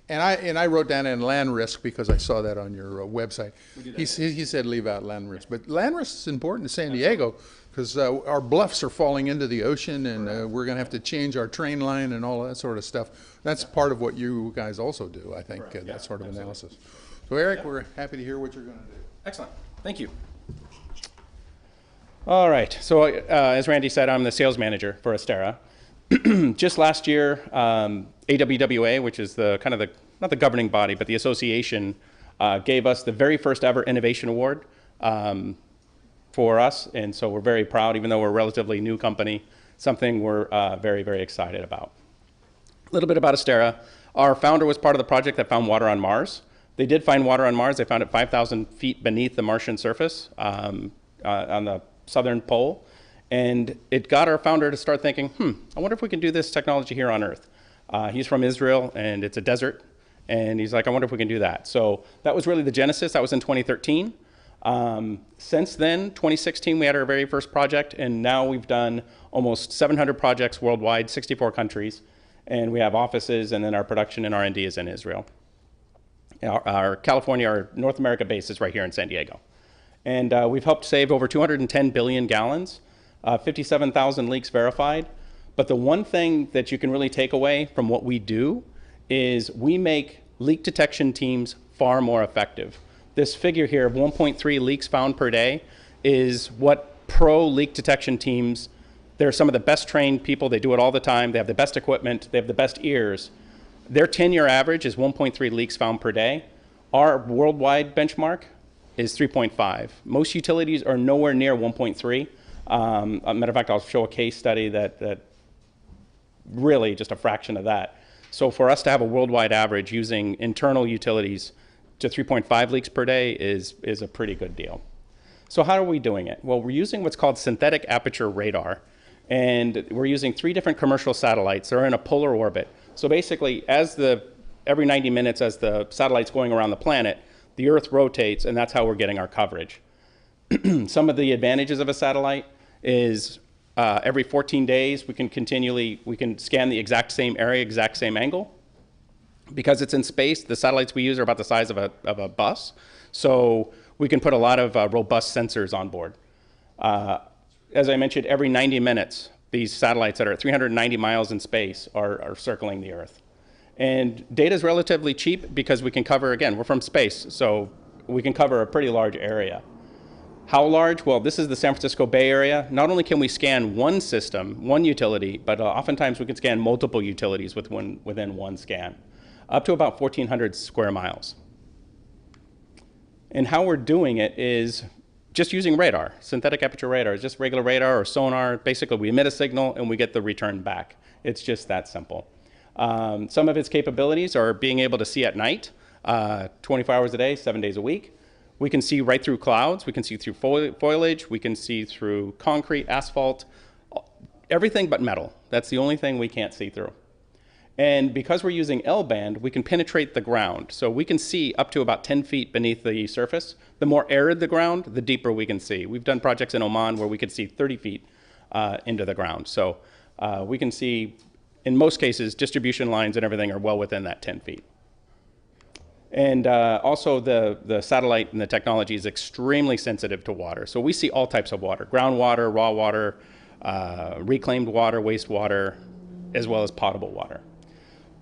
And I wrote down in land risk because I saw that on your website. He said leave out land risk. But land risk is important to San Diego because our bluffs are falling into the ocean, and we're going to have to change our train line and all that sort of stuff. That's part of what you guys also do, I think, that sort of analysis. So Eric, we're happy to hear what you're going to do. Excellent. Thank you. All right. So as Randy said, I'm the sales manager for Astera. Just last year, AWWA, which is the kind of not the governing body, but the association, gave us the very first ever innovation award for us. And so we're very proud, even though we're a relatively new company, something we're very, very excited about. A little bit about Astera. Our founder was part of the project that found water on Mars. They did find water on Mars. They found it 5,000 feet beneath the Martian surface on the southern pole. And it got our founder to start thinking, I wonder if we can do this technology here on Earth. He's from Israel, and it's a desert. And he's like, I wonder if we can do that. So that was really the genesis. That was in 2013. Since then, 2016, we had our very first project, and now we've done almost 700 projects worldwide, 64 countries, and we have offices, and then our production and R&D is in Israel. Our California, our North America base is right here in San Diego. And we've helped save over 210 billion gallons, 57,000 leaks verified. But the one thing that you can really take away from what we do is we make leak detection teams far more effective. This figure here of 1.3 leaks found per day is what pro leak detection teams, they're some of the best trained people, they do it all the time, they have the best equipment, they have the best ears. Their 10-year average is 1.3 leaks found per day. Our worldwide benchmark is 3.5. Most utilities are nowhere near 1.3. A matter of fact, I'll show a case study that really just a fraction of that. So for us to have a worldwide average using internal utilities to 3.5 leaks per day is a pretty good deal. So how are we doing it? Well, we're using what's called synthetic aperture radar, and we're using 3 different commercial satellites. They're in a polar orbit. So basically, every 90 minutes as the satellite's going around the planet, the Earth rotates, and that's how we're getting our coverage. Some of the advantages of a satellite is every 14 days we can scan the exact same area, exact same angle. Because it's in space, the satellites we use are about the size of a bus, so we can put a lot of robust sensors on board. As I mentioned, every 90 minutes, these satellites that are at 390 miles in space are circling the Earth. And data is relatively cheap because we can cover, again, we're from space, so we can cover a pretty large area. How large? Well, this is the San Francisco Bay Area. Not only can we scan one system, one utility, but oftentimes we can scan multiple utilities within one scan, up to about 1,400 square miles. And how we're doing it is just using radar. Synthetic aperture radar is just regular radar or sonar. Basically, we emit a signal and we get the return back. It's just that simple. Some of its capabilities are being able to see at night, 24 hours a day, 7 days a week. We can see right through clouds. We can see through foliage. We can see through concrete, asphalt, everything but metal. That's the only thing we can't see through. And because we're using L-band, we can penetrate the ground. So we can see up to about 10 feet beneath the surface. The more arid the ground, the deeper we can see. We've done projects in Oman where we could see 30 feet into the ground. So we can see, in most cases, distribution lines and everything are well within that 10 feet. And also the satellite and the technology is extremely sensitive to water. So we see all types of water, groundwater, raw water, reclaimed water, wastewater, as well as potable water.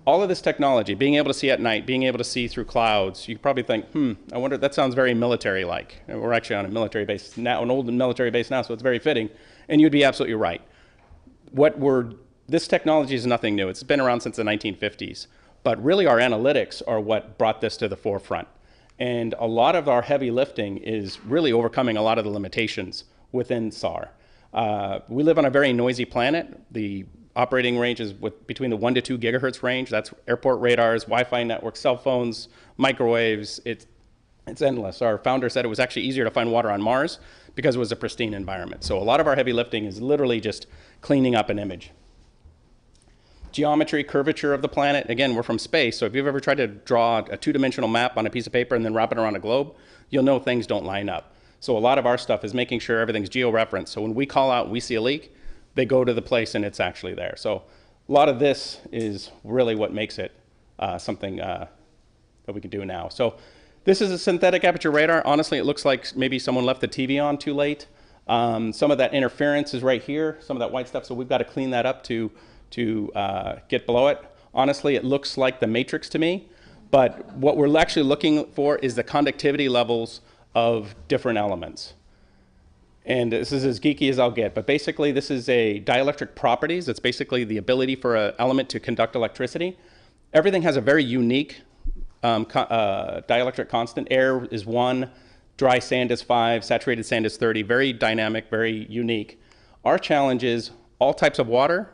All of this technology, being able to see at night, being able to see through clouds, you probably think, I wonder, that sounds very military-like. And we're actually on a military base now, an old military base now, so it's very fitting. And you'd be absolutely right. This technology is nothing new. It's been around since the 1950s. But really our analytics are what brought this to the forefront. And a lot of our heavy lifting is really overcoming a lot of the limitations within SAR. We live on a very noisy planet. The operating range is between the 1 to 2 gigahertz range. That's airport radars, Wi-Fi networks, cell phones, microwaves. It's endless. Our founder said it was actually easier to find water on Mars because it was a pristine environment. So a lot of our heavy lifting is literally just cleaning up an image. Geometry, curvature of the planet. Again, we're from space, so if you've ever tried to draw a 2-dimensional map on a piece of paper and then wrap it around a globe, you'll know things don't line up. So a lot of our stuff is making sure everything's geo-referenced. So when we call out, we see a leak, they go to the place and it's actually there. So a lot of this is really what makes it something that we can do now. So this is a synthetic aperture radar. Honestly, it looks like maybe someone left the TV on too late. Some of that interference is right here, some of that white stuff, so we've got to clean that up to get below it. Honestly, it looks like the Matrix to me, but what we're actually looking for is the conductivity levels of different elements. And this is as geeky as I'll get, but basically this is a dielectric properties. It's basically the ability for an element to conduct electricity. Everything has a very unique dielectric constant. Air is 1, dry sand is 5, saturated sand is 30, very dynamic, very unique. Our challenge is all types of water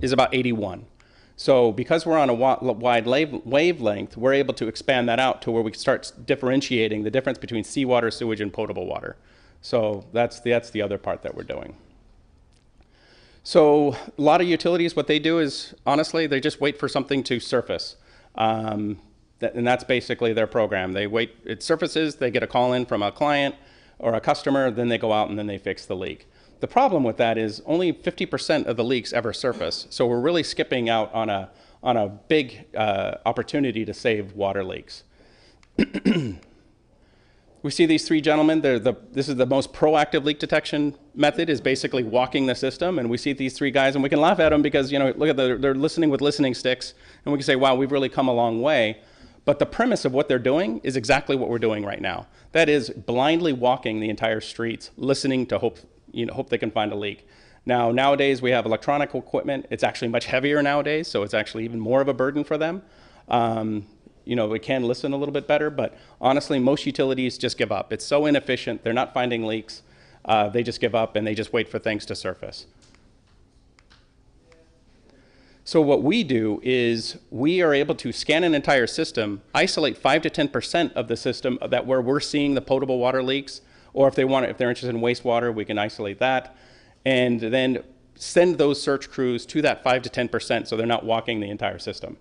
is about 81. So because we're on a wide wavelength, we're able to expand that out to where we can start differentiating the difference between seawater, sewage, and potable water. So that's the other part that we're doing. So a lot of utilities, what they do is, honestly, they just wait for something to surface. And that's basically their program. They wait, it surfaces, they get a call in from a client or a customer, then they go out and then they fix the leak. The problem with that is only 50% of the leaks ever surface. So we're really skipping out on a big opportunity to save water leaks. We see these three gentlemen. This is the most proactive leak detection method, is basically walking the system. And we see these three guys, and we can laugh at them because, you know, look at they're listening with listening sticks, and we can say, wow, we've really come a long way. But the premise of what they're doing is exactly what we're doing right now. That is blindly walking the entire streets, listening to hope they can find a leak. Now, nowadays we have electronic equipment. It's actually much heavier nowadays, so it's actually even more of a burden for them. You know, we can listen a little bit better, but honestly, most utilities just give up. It's so inefficient. They're not finding leaks. They just give up and they just wait for things to surface. So what we do is we are able to scan an entire system, isolate 5 to 10% of the system that where we're seeing the potable water leaks, or if they're interested in wastewater, we can isolate that, and then send those search crews to that 5 to 10% so they're not walking the entire system.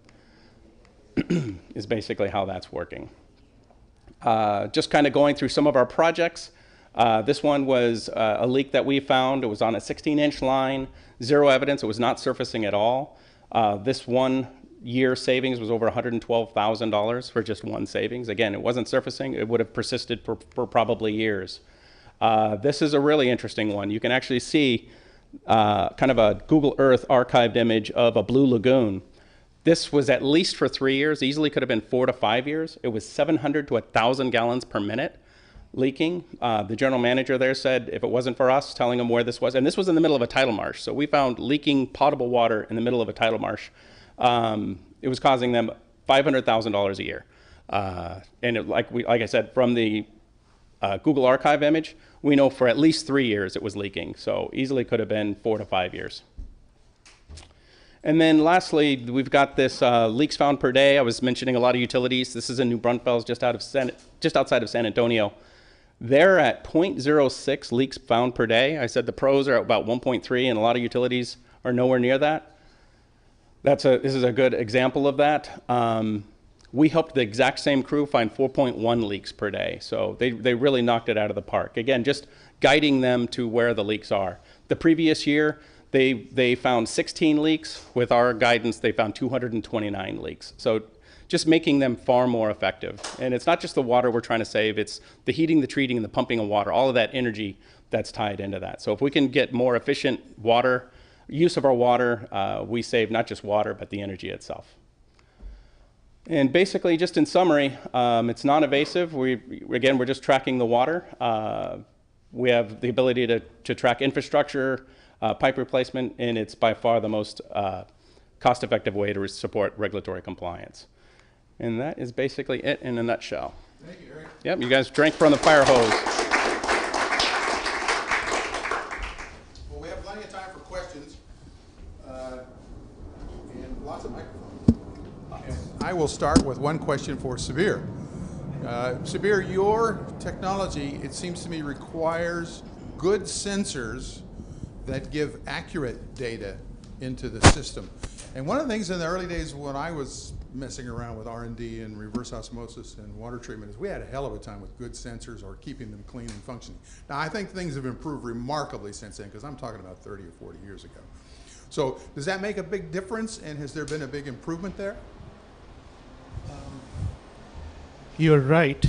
Is basically how that's working. Just kind of going through some of our projects. This one was a leak that we found. It was on a 16-inch line, zero evidence. It was not surfacing at all. This 1 year savings was over $112,000 for just one savings. Again, it wasn't surfacing. It would have persisted for probably years. This is a really interesting one. You can actually see kind of a Google Earth archived image of a blue lagoon. This was at least for 3 years, easily could have been 4 to 5 years. It was 700 to 1,000 gallons per minute leaking. The general manager there said if it wasn't for us telling him where this was, and this was in the middle of a tidal marsh, so we found leaking potable water in the middle of a tidal marsh. It was causing them $500,000 a year. And it, like I said, from the Google Archive image, we know for at least 3 years it was leaking, so easily could have been 4 to 5 years. And then lastly, we've got this leaks found per day. I was mentioning a lot of utilities. This is in New Braunfels, just outside of San Antonio. They're at 0.06 leaks found per day. I said the pros are at about 1.3, and a lot of utilities are nowhere near that. This is a good example of that. We helped the exact same crew find 4.1 leaks per day. So they really knocked it out of the park. Again, just guiding them to where the leaks are. The previous year, they found 16 leaks. With our guidance, they found 229 leaks. So just making them far more effective. And it's not just the water we're trying to save, it's the heating, the treating, and the pumping of water, all of that energy that's tied into that. So if we can get more efficient use of our water, we save not just water, but the energy itself. And basically, just in summary, it's non-invasive. Again, we're just tracking the water. We have the ability to track infrastructure, pipe replacement, and it's by far the most cost-effective way to support regulatory compliance. And that is basically it in a nutshell. Thank you, Eric. Yep, you guys drank from the fire hose. Well, we have plenty of time for questions and lots of microphones. And I will start with one question for Sabir. Sabir, your technology, it seems to me, requires good sensors that give accurate data into the system. And one of the things in the early days when I was messing around with R&D and reverse osmosis and water treatment is we had a hell of a time with good sensors or keeping them clean and functioning. Now, I think things have improved remarkably since then, because I'm talking about 30 or 40 years ago. So does that make a big difference, and has there been a big improvement there? You're right.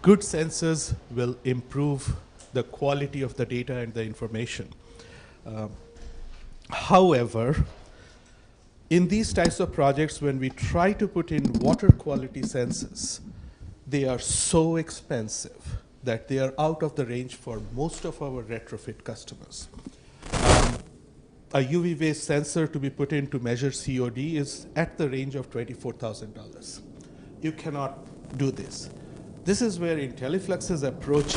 Good sensors will improve the quality of the data and the information. However, in these types of projects, when we try to put in water quality sensors, they are so expensive that they are out of the range for most of our retrofit customers. A UV-based sensor to be put in to measure COD is at the range of $24,000. You cannot do this. This is where IntelliFlex's approach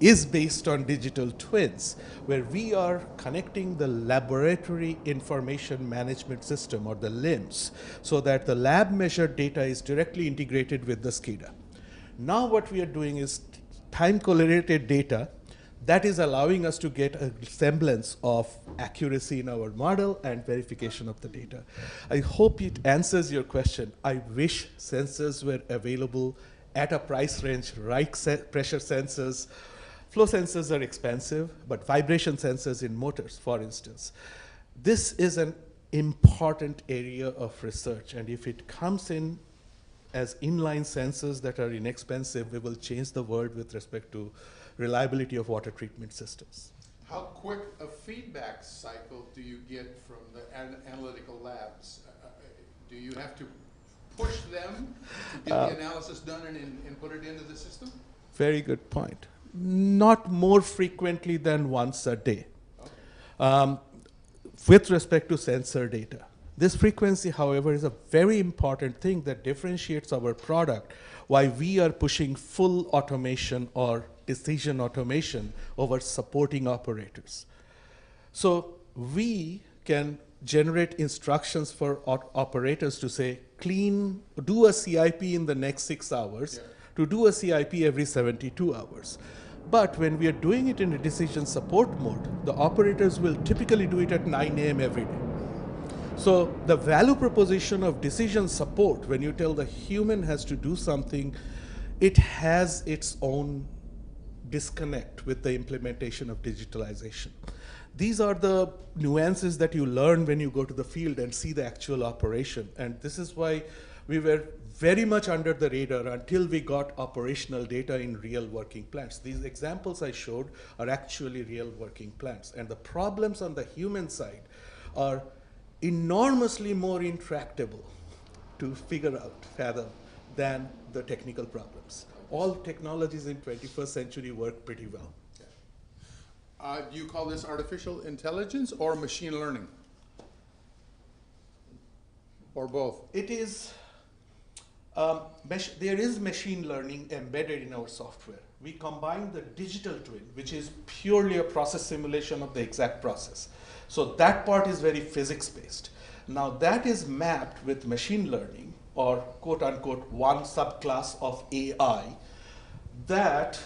is based on digital twins, where we are connecting the laboratory information management system, or the LIMS, so that the lab measured data is directly integrated with the SCADA. Now what we are doing is time correlated data that is allowing us to get a semblance of accuracy in our model and verification of the data. I hope it answers your question. I wish sensors were available at a price range, pressure sensors. Flow sensors are expensive, but vibration sensors in motors, for instance. This is an important area of research, and if it comes in as inline sensors that are inexpensive, we will change the world with respect to reliability of water treatment systems. How quick a feedback cycle do you get from the analytical labs? Do you have to push them to get the analysis done and put it into the system? Very good point. Not more frequently than once a day. Okay. With respect to sensor data. This frequency, however, is a very important thing that differentiates our product, why we are pushing full automation or decision automation over supporting operators. So we can generate instructions for operators to say, do a CIP in the next 6 hours, to do a CIP every 72 hours. But when we are doing it in a decision support mode, the operators will typically do it at 9 a.m. every day. So the value proposition of decision support, when you tell the human has to do something, it has its own disconnect with the implementation of digitalization. These are the nuances that you learn when you go to the field and see the actual operation. And this is why we were very much under the radar until we got operational data in real working plants. These examples I showed are actually real working plants. And the problems on the human side are enormously more intractable to fathom than the technical problems. All technologies in 21st century work pretty well. Do you call this artificial intelligence or machine learning? Or both? It is, there is machine learning embedded in our software. We combine the digital twin, which is purely a process simulation of the exact process. So that part is very physics-based. Now that is mapped with machine learning, or quote unquote one subclass of AI, that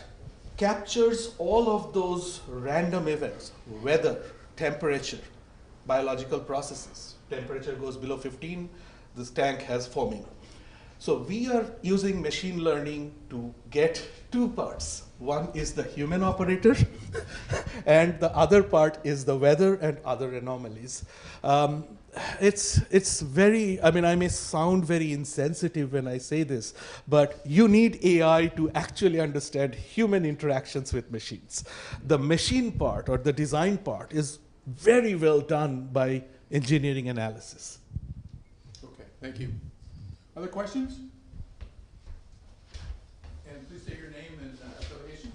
captures all of those random events, weather, temperature, biological processes. Temperature goes below 15, this tank has foaming. So we are using machine learning to get two parts. One is the human operator, and the other part is the weather and other anomalies. It's very, I mean, I may sound very insensitive when I say this, but you need AI to actually understand human interactions with machines. The machine part or the design part is very well done by engineering analysis. Okay, thank you. Other questions? And please state your name and affiliation.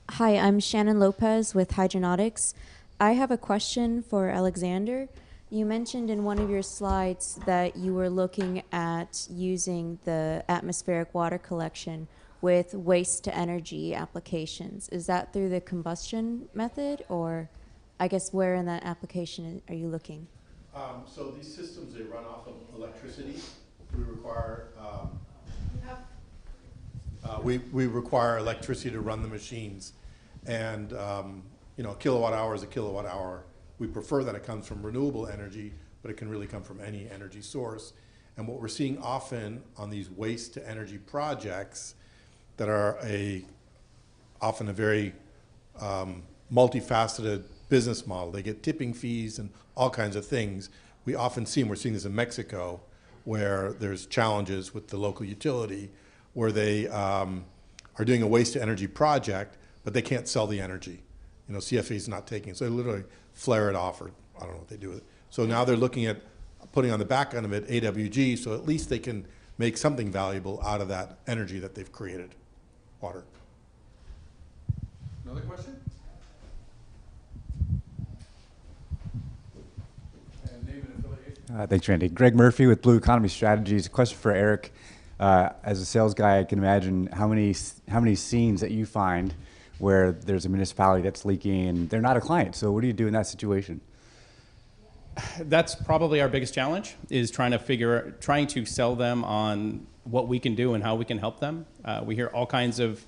Hi, I'm Shannon Lopez with Hydronautics. I have a question for Alexander. You mentioned in one of your slides that you were looking at using the atmospheric water collection with waste to energy applications. Is that through the combustion method, or I guess where in that application are you looking? So these systems, they run off of electricity. We require we require electricity to run the machines, and you know, a kilowatt hour is a kilowatt hour. We prefer that it comes from renewable energy, but it can really come from any energy source. And what we're seeing often on these waste to energy projects that are often a very multifaceted business model. They get tipping fees and all kinds of things. We often see, and we're seeing this in Mexico, where there's challenges with the local utility, where they are doing a waste to energy project, but they can't sell the energy. You know, CFE is not taking it, so they literally flare it off, or I don't know what they do with it. So now they're looking at putting on the back end of it AWG, so at least they can make something valuable out of that energy that they've created, water. Another question? And name and affiliation. Thanks, Randy. Greg Murphy with Blue Economy Strategies. A question for Eric. As a sales guy, I can imagine how many scenes that you find where there's a municipality that's leaking and they're not a client. So what do you do in that situation? That's probably our biggest challenge, is trying to sell them on what we can do and how we can help them. We hear all kinds of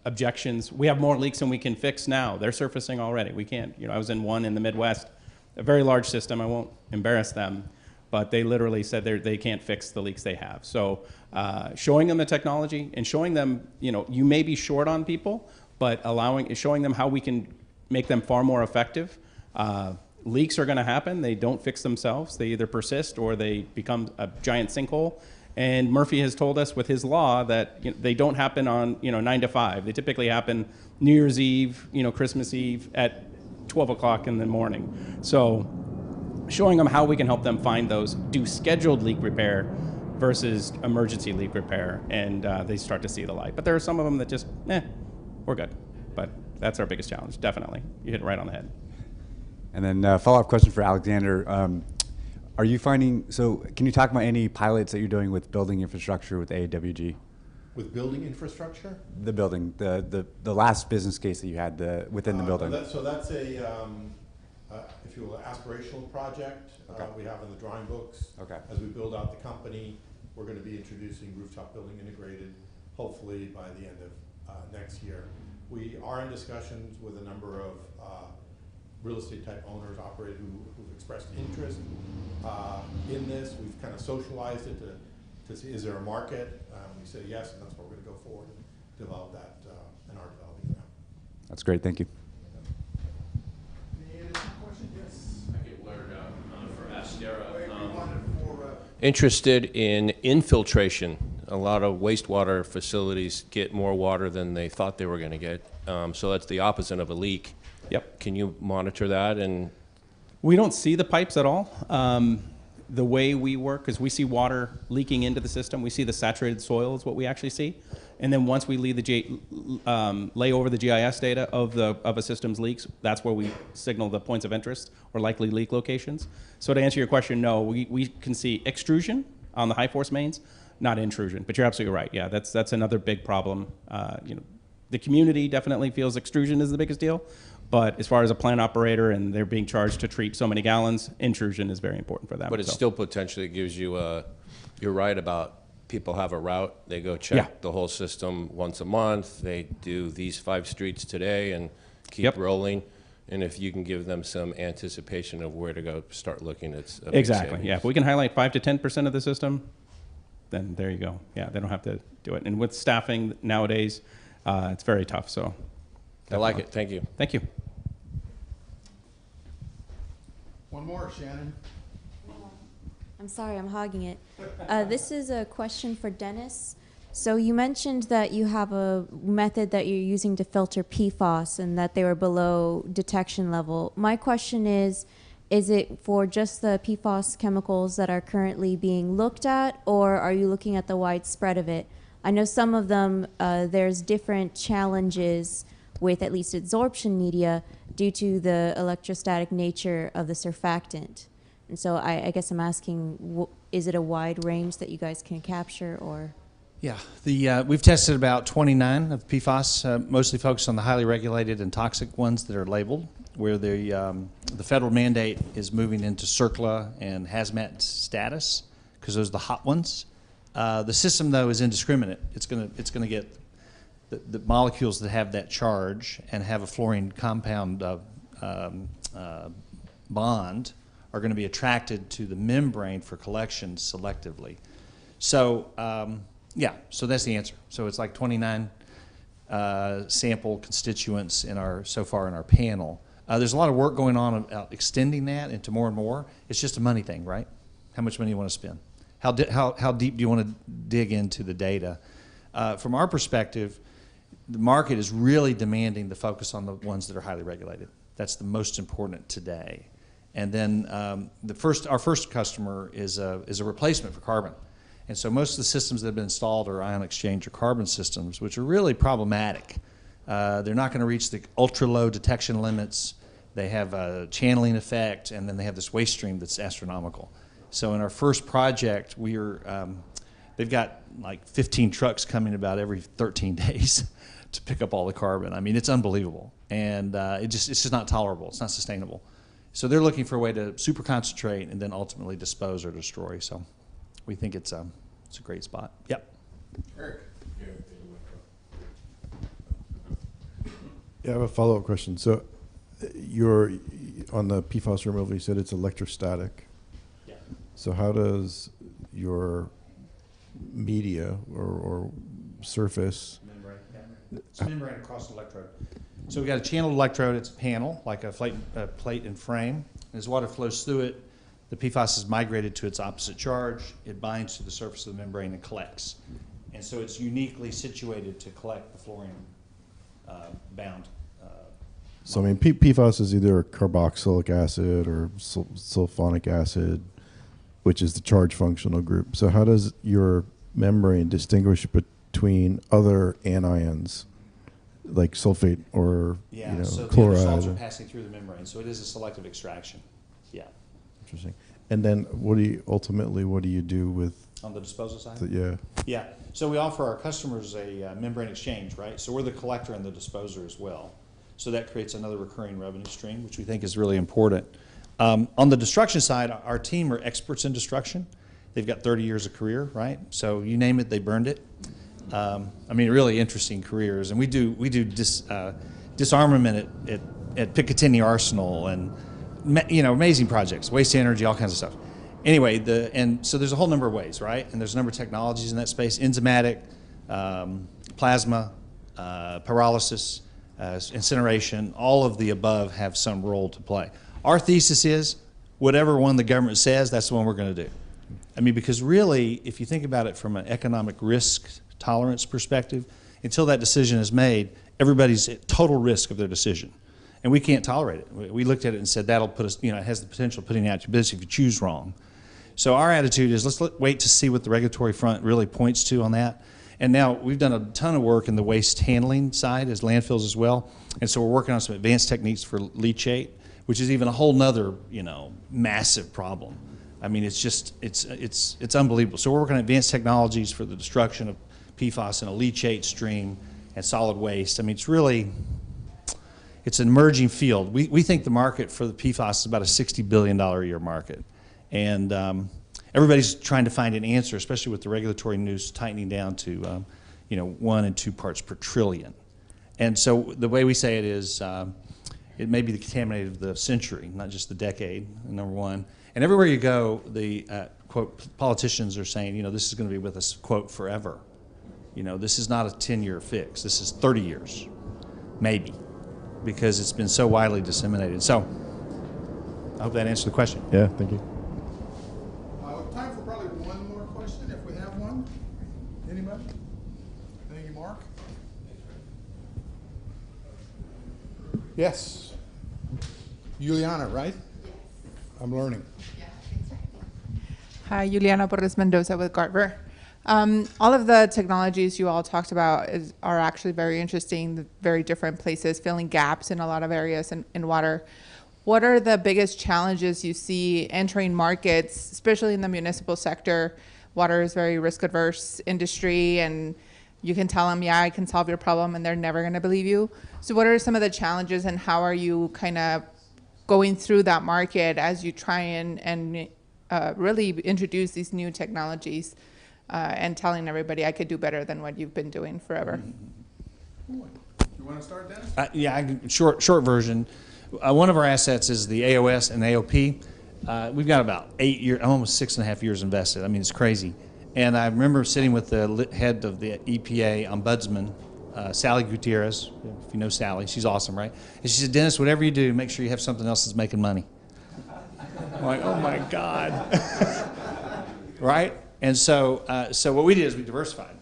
objections. We have more leaks than we can fix now. They're surfacing already. We can't, I was in one in the Midwest, a very large system. I won't embarrass them, but they literally said they can't fix the leaks they have. So showing them the technology and showing them, you may be short on people, but showing them how we can make them far more effective. Leaks are going to happen. They don't fix themselves. They either persist or they become a giant sinkhole. And Murphy has told us with his law that they don't happen on 9 to 5. They typically happen New Year's Eve, Christmas Eve at 12 o'clock in the morning. So showing them how we can help them find those, do scheduled leak repair versus emergency leak repair, and they start to see the light. But there are some of them that just, we're good. But that's our biggest challenge, definitely. You hit it right on the head. And then follow-up question for Alexander. Are you finding, can you talk about any pilots that you're doing with building infrastructure with AWG? With building infrastructure? The building, the last business case that you had within the building. So that's a, if you will, aspirational project we have in the drawing books. Okay. As we build out the company, we're going to be introducing rooftop building integrated, hopefully by the end of next year. We are in discussions with a number of real estate type owners, operators who've expressed interest in this. We've kind of socialized it to see, is there a market? We said yes, and that's where we're going to go forward and develop that and are developing that. That's great, thank you. Any additional questions? Yes. I get word for Astera. Interested in infiltration. A lot of wastewater facilities get more water than they thought they were going to get. So that's the opposite of a leak. Yep. Can you monitor that? And we don't see the pipes at all. The way we work is we see water leaking into the system. We see the saturated soil is what we actually see. And then once we lay over the GIS data of a system's leaks, that's where we signal the points of interest or likely leak locations. So to answer your question, no, we can see extrusion on the high force mains, not intrusion. But you're absolutely right. Yeah, that's another big problem. The community definitely feels extrusion is the biggest deal. But as far as a plant operator and they're being charged to treat so many gallons, intrusion is very important for them. But it still potentially gives you you're right about people have a route. They go check the whole system once a month. They do these 5 streets today and keep rolling. And if you can give them some anticipation of where to go, start looking, it's a big savings. Yeah. If we can highlight 5 to 10% of the system, then there you go. Yeah, they don't have to do it. And with staffing nowadays, it's very tough. So I like it. Thank you. Thank you. One more, Shannon. I'm sorry, I'm hogging it. This is a question for Dennis. So you mentioned that you have a method that you're using to filter PFAS and that they were below detection level. My question is it for just the PFAS chemicals that are currently being looked at, or are you looking at the wide spread of it? I know some of them, there's different challenges with at least adsorption media due to the electrostatic nature of the surfactant. And so I guess I'm asking, is it a wide range that you guys can capture, or? Yeah, we've tested about 29 of PFAS, mostly focused on the highly regulated and toxic ones that are labeled, where the federal mandate is moving into CERCLA and hazmat status, because those are the hot ones. The system, though, is indiscriminate. It's going to get the molecules that have that charge and have a fluorine compound bond are going to be attracted to the membrane for collection selectively. So, so that's the answer. So it's like 29 sample constituents so far in our panel. There's a lot of work going on about extending that into more and more. It's just a money thing, right? How much money you want to spend? How deep do you want to dig into the data? From our perspective, the market is really demanding the focus on the ones that are highly regulated. That's the most important today. And then our first customer is a replacement for carbon. And so most of the systems that have been installed are ion exchange or carbon systems, which are really problematic. They're not going to reach the ultra-low detection limits. They have a channeling effect, and then they have this waste stream that's astronomical. So in our first project, they've got like 15 trucks coming about every 13 days to pick up all the carbon. I mean, it's unbelievable, and it's just not tolerable. It's not sustainable. So they're looking for a way to super concentrate and then ultimately dispose or destroy. So we think it's a great spot. Yep. Eric. Yeah, I have a follow-up question. So you're on the PFAS removal, you said it's electrostatic. Yeah. So how does your media or surface... Membrane. Yeah. It's membrane across an electrode. So we've got a channeled electrode. It's a panel, like a plate and frame. As water flows through it, the PFAS is migrated to its opposite charge. It binds to the surface of the membrane and collects. And so it's uniquely situated to collect the fluorine-bound. So I mean, PFAS is either carboxylic acid or sulfonic acid, which is the charge functional group. So how does your membrane distinguish between other anions, like sulfate or So chloride? the salts are passing through the membrane, so it is a selective extraction. Yeah. Interesting. And then what do you do with On the disposal side? yeah. Yeah. So we offer our customers a membrane exchange, right? So we're the collector and the disposer as well. So that creates another recurring revenue stream, which we think is really important. On the destruction side, our team are experts in destruction. They've got 30 years of career, right? So you name it, they burned it. I mean, really interesting careers. And we do disarmament at Picatinny Arsenal and, amazing projects, waste energy, all kinds of stuff. Anyway, so there's a whole number of ways, right? And there's a number of technologies in that space: enzymatic, plasma, pyrolysis, incineration. All of the above have some role to play. Our thesis is, whatever one the government says, that's the one we're going to do. I mean, because really, if you think about it from an economic risk tolerance perspective, until that decision is made, everybody's at total risk of their decision. And we can't tolerate it. We looked at it and said that'll put us, it has the potential of putting you out your business if you choose wrong. So our attitude is let's wait to see what the regulatory front really points to on that. And now we've done a ton of work in the waste handling side as landfills as well. And so we're working on some advanced techniques for leachate, which is even a whole nother, massive problem. I mean, it's unbelievable. So we're working on advanced technologies for the destruction of PFAS in a leachate stream and solid waste. I mean, it's an emerging field. We think the market for the PFAS is about a $60 billion a year market. And everybody's trying to find an answer, especially with the regulatory news tightening down to 1 and 2 parts per trillion. And so the way we say it is it may be the contaminator of the century, not just the decade, number one. And everywhere you go, the, quote, politicians are saying, this is going to be with us, quote, forever. This is not a 10-year fix. This is 30 years, maybe, because it's been so widely disseminated. So I hope that answered the question. Yeah, thank you. Time for probably one more question, if we have one. Anybody? Thank you, Mark. Yes. Juliana, right? Yes. I'm learning. Yeah, thanks for having me. Hi, Juliana Porres Mendoza with Gartner. All of the technologies you all talked about are actually very interesting, very different places, filling gaps in a lot of areas in water. What are the biggest challenges you see entering markets, especially in the municipal sector? Water is a very risk-averse industry, and you can tell them, yeah, I can solve your problem, and they're never going to believe you. So what are some of the challenges, and how are you kind of going through that market as you try and really introduce these new technologies and telling everybody I could do better than what you've been doing forever? You want to start, Dennis? Yeah, short version. One of our assets is the AOS and AOP. We've got about 8 years, almost 6.5 years invested. I mean, it's crazy. And I remember sitting with the head of the EPA ombudsman, Sally Gutierrez, if you know Sally, she's awesome, right? And she said, Dennis, whatever you do, make sure you have something else that's making money. I'm like, oh my God. Right? And so what we did is we diversified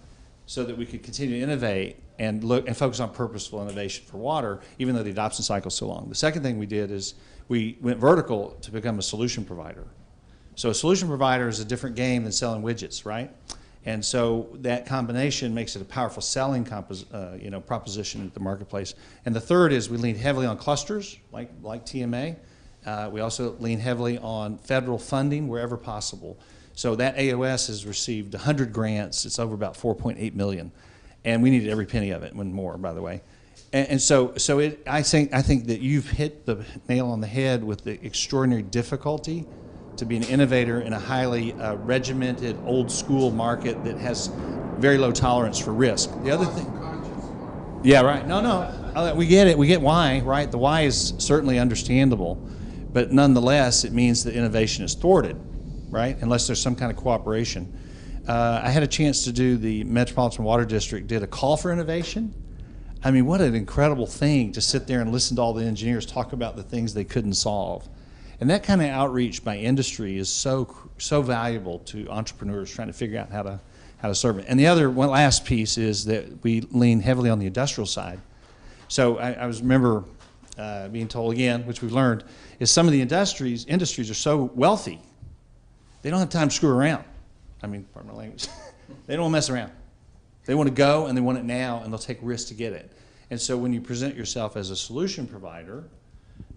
so that we could continue to innovate and look and focus on purposeful innovation for water, even though the adoption cycle is so long. The second thing we did is we went vertical to become a solution provider. So a solution provider is a different game than selling widgets, right? And so that combination makes it a powerful selling proposition at the marketplace. And the third is we lean heavily on clusters, like TMA. We also lean heavily on federal funding wherever possible. So that AOS has received 100 grants. It's over about 4.8 million. And we needed every penny of it, and more, by the way. And so I think that you've hit the nail on the head with the extraordinary difficulty to be an innovator in a highly regimented, old-school market that has very low tolerance for risk. The other thing, yeah, right. No, We get it. We get why, right? The why is certainly understandable, but nonetheless, it means that innovation is thwarted, right? Unless there's some kind of cooperation. I had a chance to do the Metropolitan Water District, did a call for innovation. I mean, what an incredible thing to sit there and listen to all the engineers talk about the things they couldn't solve. And that kind of outreach by industry is so valuable to entrepreneurs trying to figure out how to serve it. And the other one last piece is that we lean heavily on the industrial side. So I remember being told again, which we've learned, is some of the industries are so wealthy, they don't have time to screw around. I mean, pardon my language. They don't want to mess around. They want to go and they want it now, and they'll take risks to get it. And so when you present yourself as a solution provider,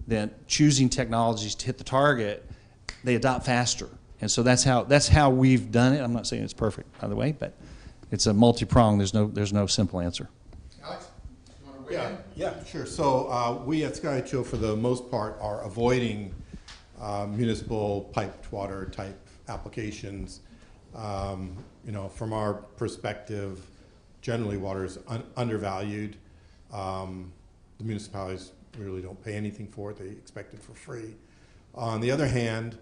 then choosing technologies to hit the target, they adopt faster. And so that's how we've done it. I'm not saying it's perfect, by the way, but it's a multi-pronged. There's no simple answer. Alex, you want to weigh in? Yeah, sure. So we at SkyHO, for the most part, are avoiding municipal piped water type applications. From our perspective, generally water is undervalued. The municipalities really don't pay anything for it. They expect it for free. On the other hand,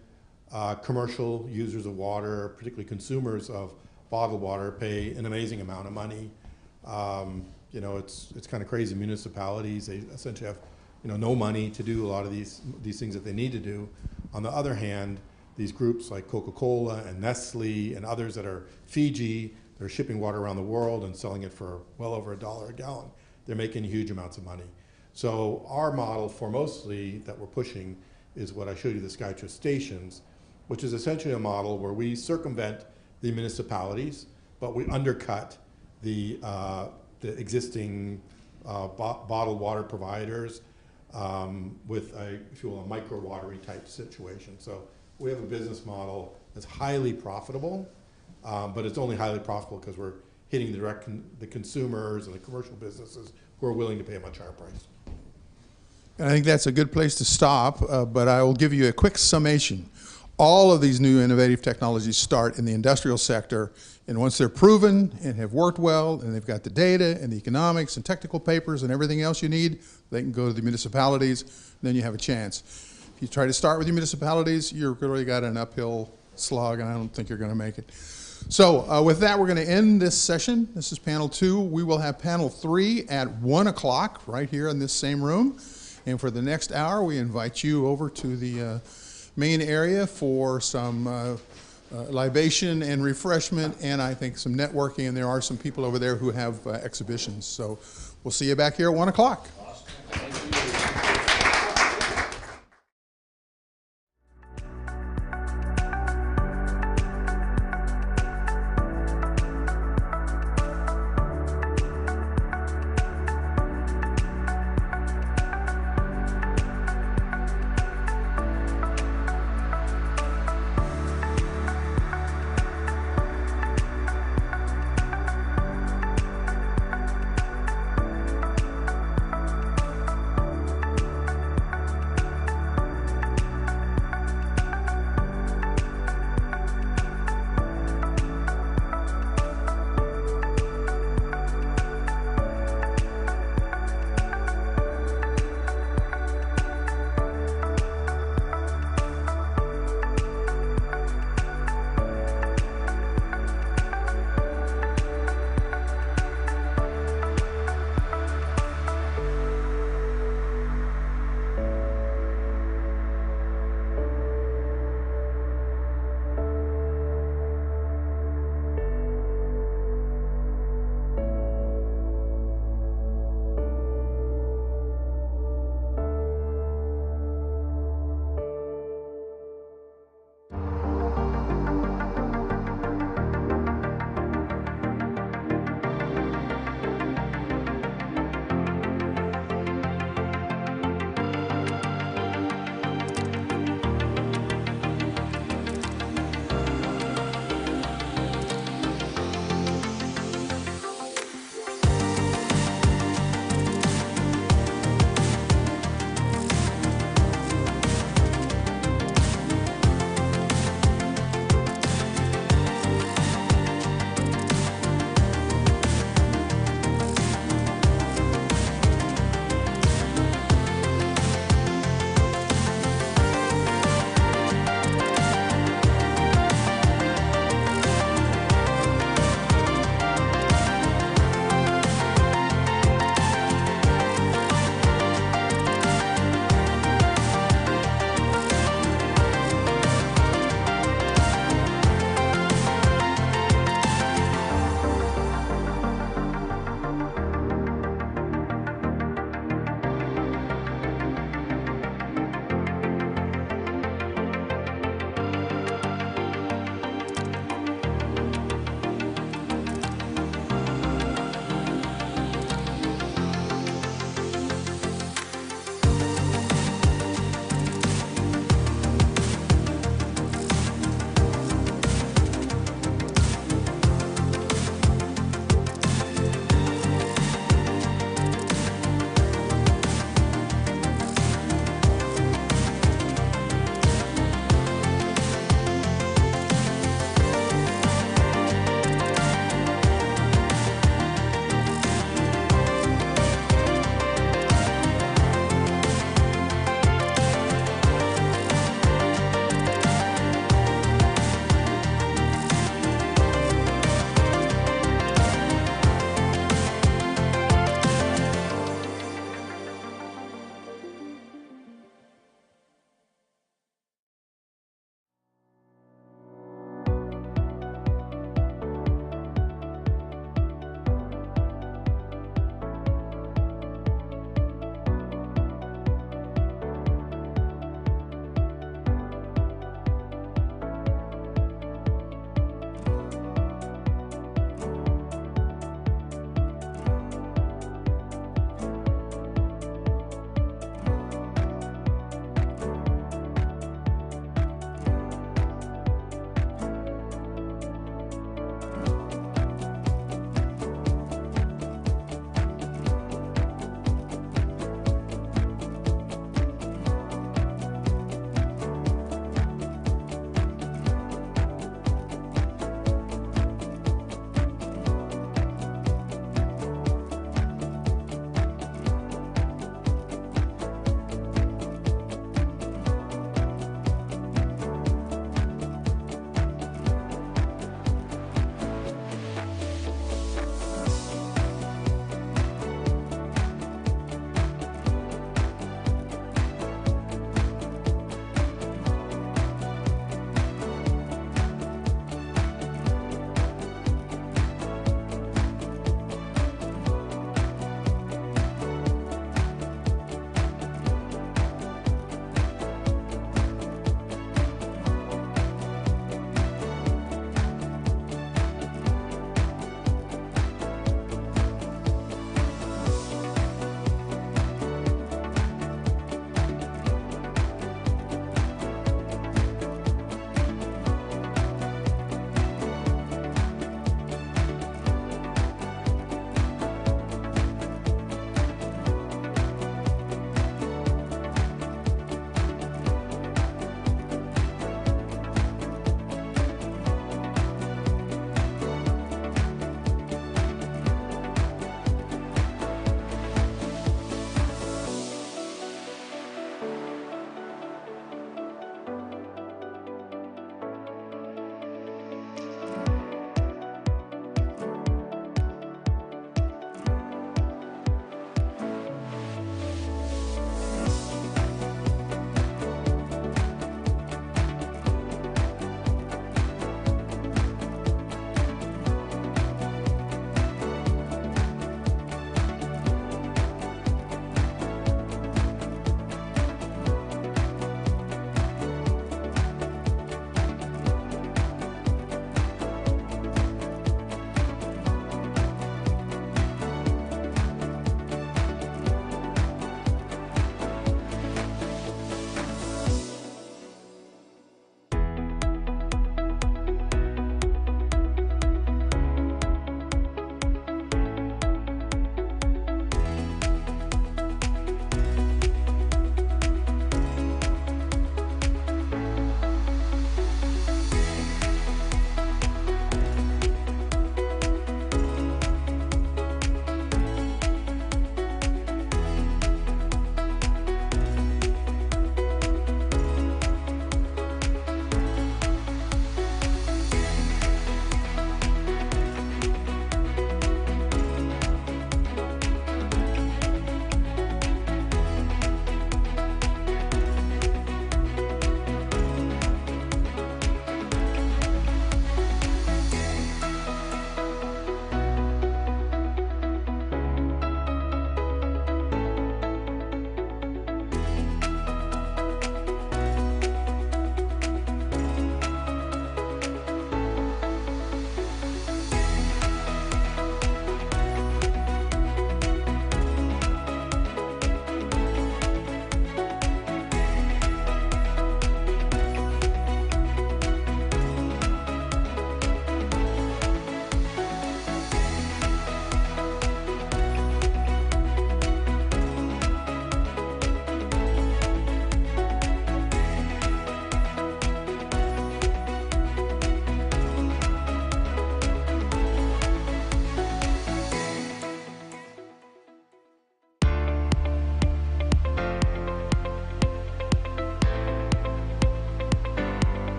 commercial users of water, particularly consumers of bottled water, pay an amazing amount of money. It's kind of crazy. Municipalities, they essentially have no money to do a lot of these things that they need to do. On the other hand, these groups like Coca-Cola and Nestle and others that are Fiji, they're shipping water around the world and selling it for well over $1 a gallon. They're making huge amounts of money. So our model for mostly that we're pushing is what I showed you, the SkyTrust stations, which is essentially a model where we circumvent the municipalities, but we undercut the existing bottled water providers with if you will, a micro watery type situation. So we have a business model that's highly profitable, but it's only highly profitable because we're hitting the consumers and the commercial businesses who are willing to pay a much higher price. And I think that's a good place to stop, but I will give you a quick summation. All of these new innovative technologies start in the industrial sector, and once they're proven and have worked well, and they've got the data and the economics and technical papers and everything else you need, they can go to the municipalities, and then you have a chance. If you try to start with your municipalities, you've really got an uphill slog, and I don't think you're going to make it. So with that, we're going to end this session. This is panel 2. We will have panel 3 at 1 o'clock right here in this same room. And for the next hour, we invite you over to the main area for some libation and refreshment, and I think some networking, and there are some people over there who have exhibitions. So we'll see you back here at 1 o'clock. Awesome. Thank you.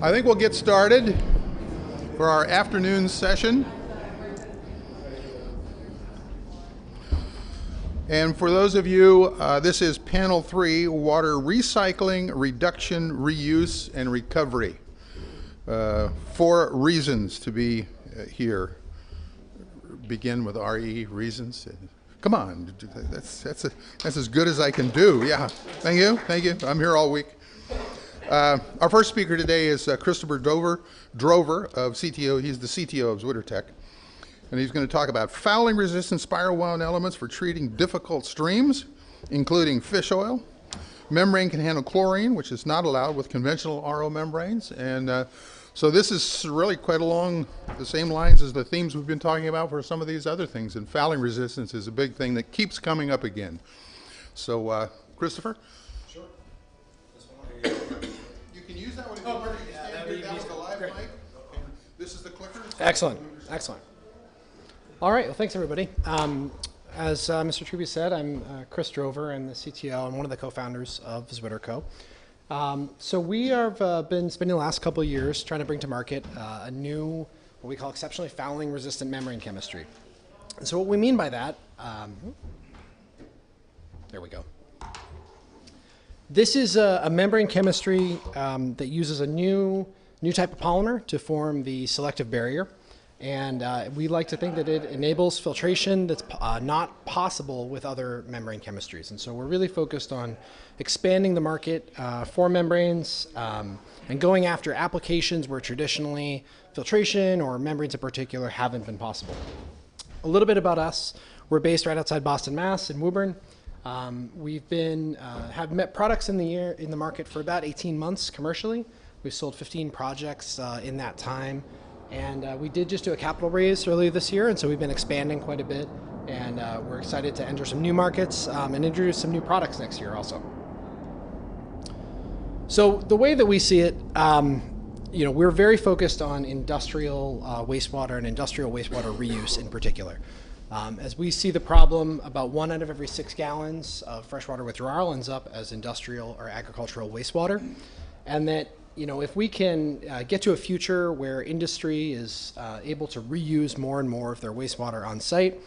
I think we'll get started for our afternoon session. And for those of you, this is panel 3, water recycling, reduction, reuse, and recovery. 4 reasons to be here. Begin with RE, reasons. Come on, that's as good as I can do. Yeah, thank you. I'm here all week. Our first speaker today is Christopher Drover of CTO. He's the CTO of ZwitterTech. And he's going to talk about fouling-resistant spiral wound elements for treating difficult streams, including fish oil. Membrane can handle chlorine, which is not allowed with conventional RO membranes. And so this is really quite along the same lines as the themes we've been talking about for some of these other things. And fouling resistance is a big thing that keeps coming up again. So, Christopher? Sure. You can use that one if you want. That was the live mic. And this is the clicker. Excellent. All right, well, thanks, everybody. As Mr. Truby said, I'm Chris Drover. I'm the CTO. I'm one of the co-founders of ZwitterCo. So we have been spending the last couple of years trying to bring to market a new, what we call exceptionally fouling-resistant membrane chemistry. And so what we mean by that, there we go. This is a membrane chemistry that uses a new type of polymer to form the selective barrier. And we like to think that it enables filtration that's not possible with other membrane chemistries. And so we're really focused on expanding the market for membranes and going after applications where traditionally filtration or membranes in particular haven't been possible. A little bit about us. We're based right outside Boston, Mass. in Woburn. We've been have met products in the market for about 18 months commercially. We've sold 15 projects in that time. And we did just do a capital raise earlier this year, and so we've been expanding quite a bit. And we're excited to enter some new markets and introduce some new products next year also. So the way that we see it, we're very focused on industrial wastewater and industrial wastewater reuse in particular. As we see the problem, about 1 out of every 6 gallons of freshwater withdrawal ends up as industrial or agricultural wastewater. And that if we can get to a future where industry is able to reuse more and more of their wastewater on site,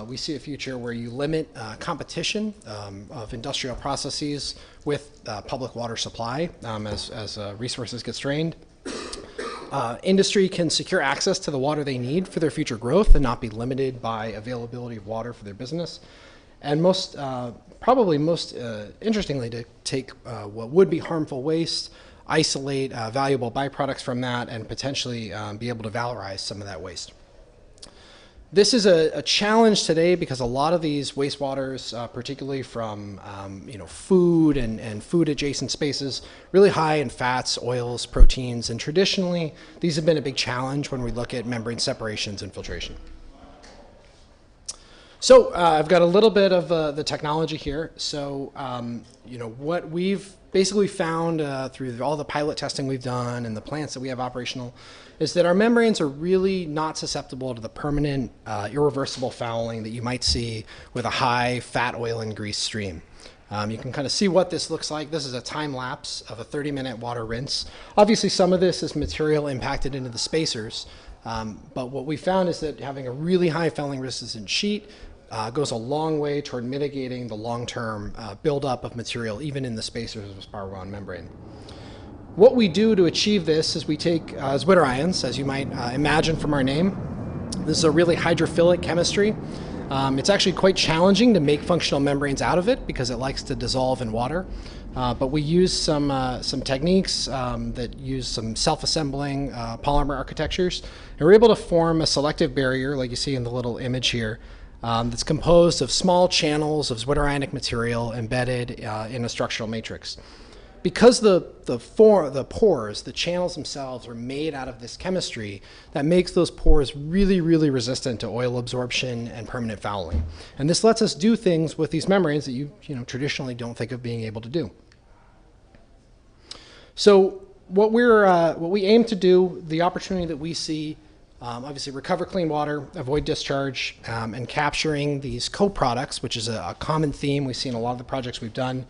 we see a future where you limit competition of industrial processes with public water supply as resources get strained. Industry can secure access to the water they need for their future growth and not be limited by availability of water for their business. And probably most interestingly, to take what would be harmful waste, isolate valuable byproducts from that, and potentially be able to valorize some of that waste. This is a challenge today because a lot of these wastewaters, particularly from food and food adjacent spaces, really high in fats, oils, proteins, and traditionally these have been a big challenge when we look at membrane separations and filtration. So I've got a little bit of the technology here. So what we've basically found through all the pilot testing we've done and the plants that we have operational is that our membranes are really not susceptible to the permanent irreversible fouling that you might see with a high fat, oil, and grease stream. You can kind of see what this looks like. This is a time lapse of a 30-minute water rinse. Obviously, some of this is material impacted into the spacers, but what we found is that having a really high fouling resistant sheet goes a long way toward mitigating the long-term buildup of material, even in the spacers of a spiral wound membrane. What we do to achieve this is we take Zwitter ions, as you might imagine from our name. This is a really hydrophilic chemistry. It's actually quite challenging to make functional membranes out of it because it likes to dissolve in water. But we use some techniques that use some self-assembling polymer architectures, and we're able to form a selective barrier, like you see in the little image here, that's composed of small channels of Zwitter ionic material embedded in a structural matrix. Because the pores, the channels themselves, are made out of this chemistry, that makes those pores really, really resistant to oil absorption and permanent fouling. And this lets us do things with these membranes that you traditionally don't think of being able to do. So what we aim to do, the opportunity that we see, obviously recover clean water, avoid discharge, and capturing these co-products, which is a common theme we see in a lot of the projects we've done.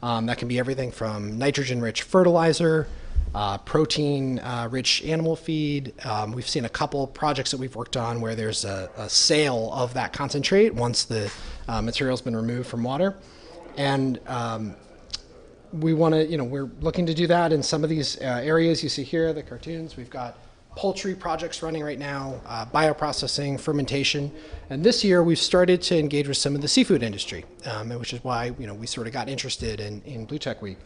That can be everything from nitrogen-rich fertilizer protein-rich animal feed. We've seen a couple projects that we've worked on where there's a sale of that concentrate once the material's been removed from water. And we want to, we're looking to do that in some of these areas you see here, the cartoons. We've got poultry projects running right now, bioprocessing, fermentation. And this year we've started to engage with some of the seafood industry, which is why, we sort of got interested in BlueTech Week.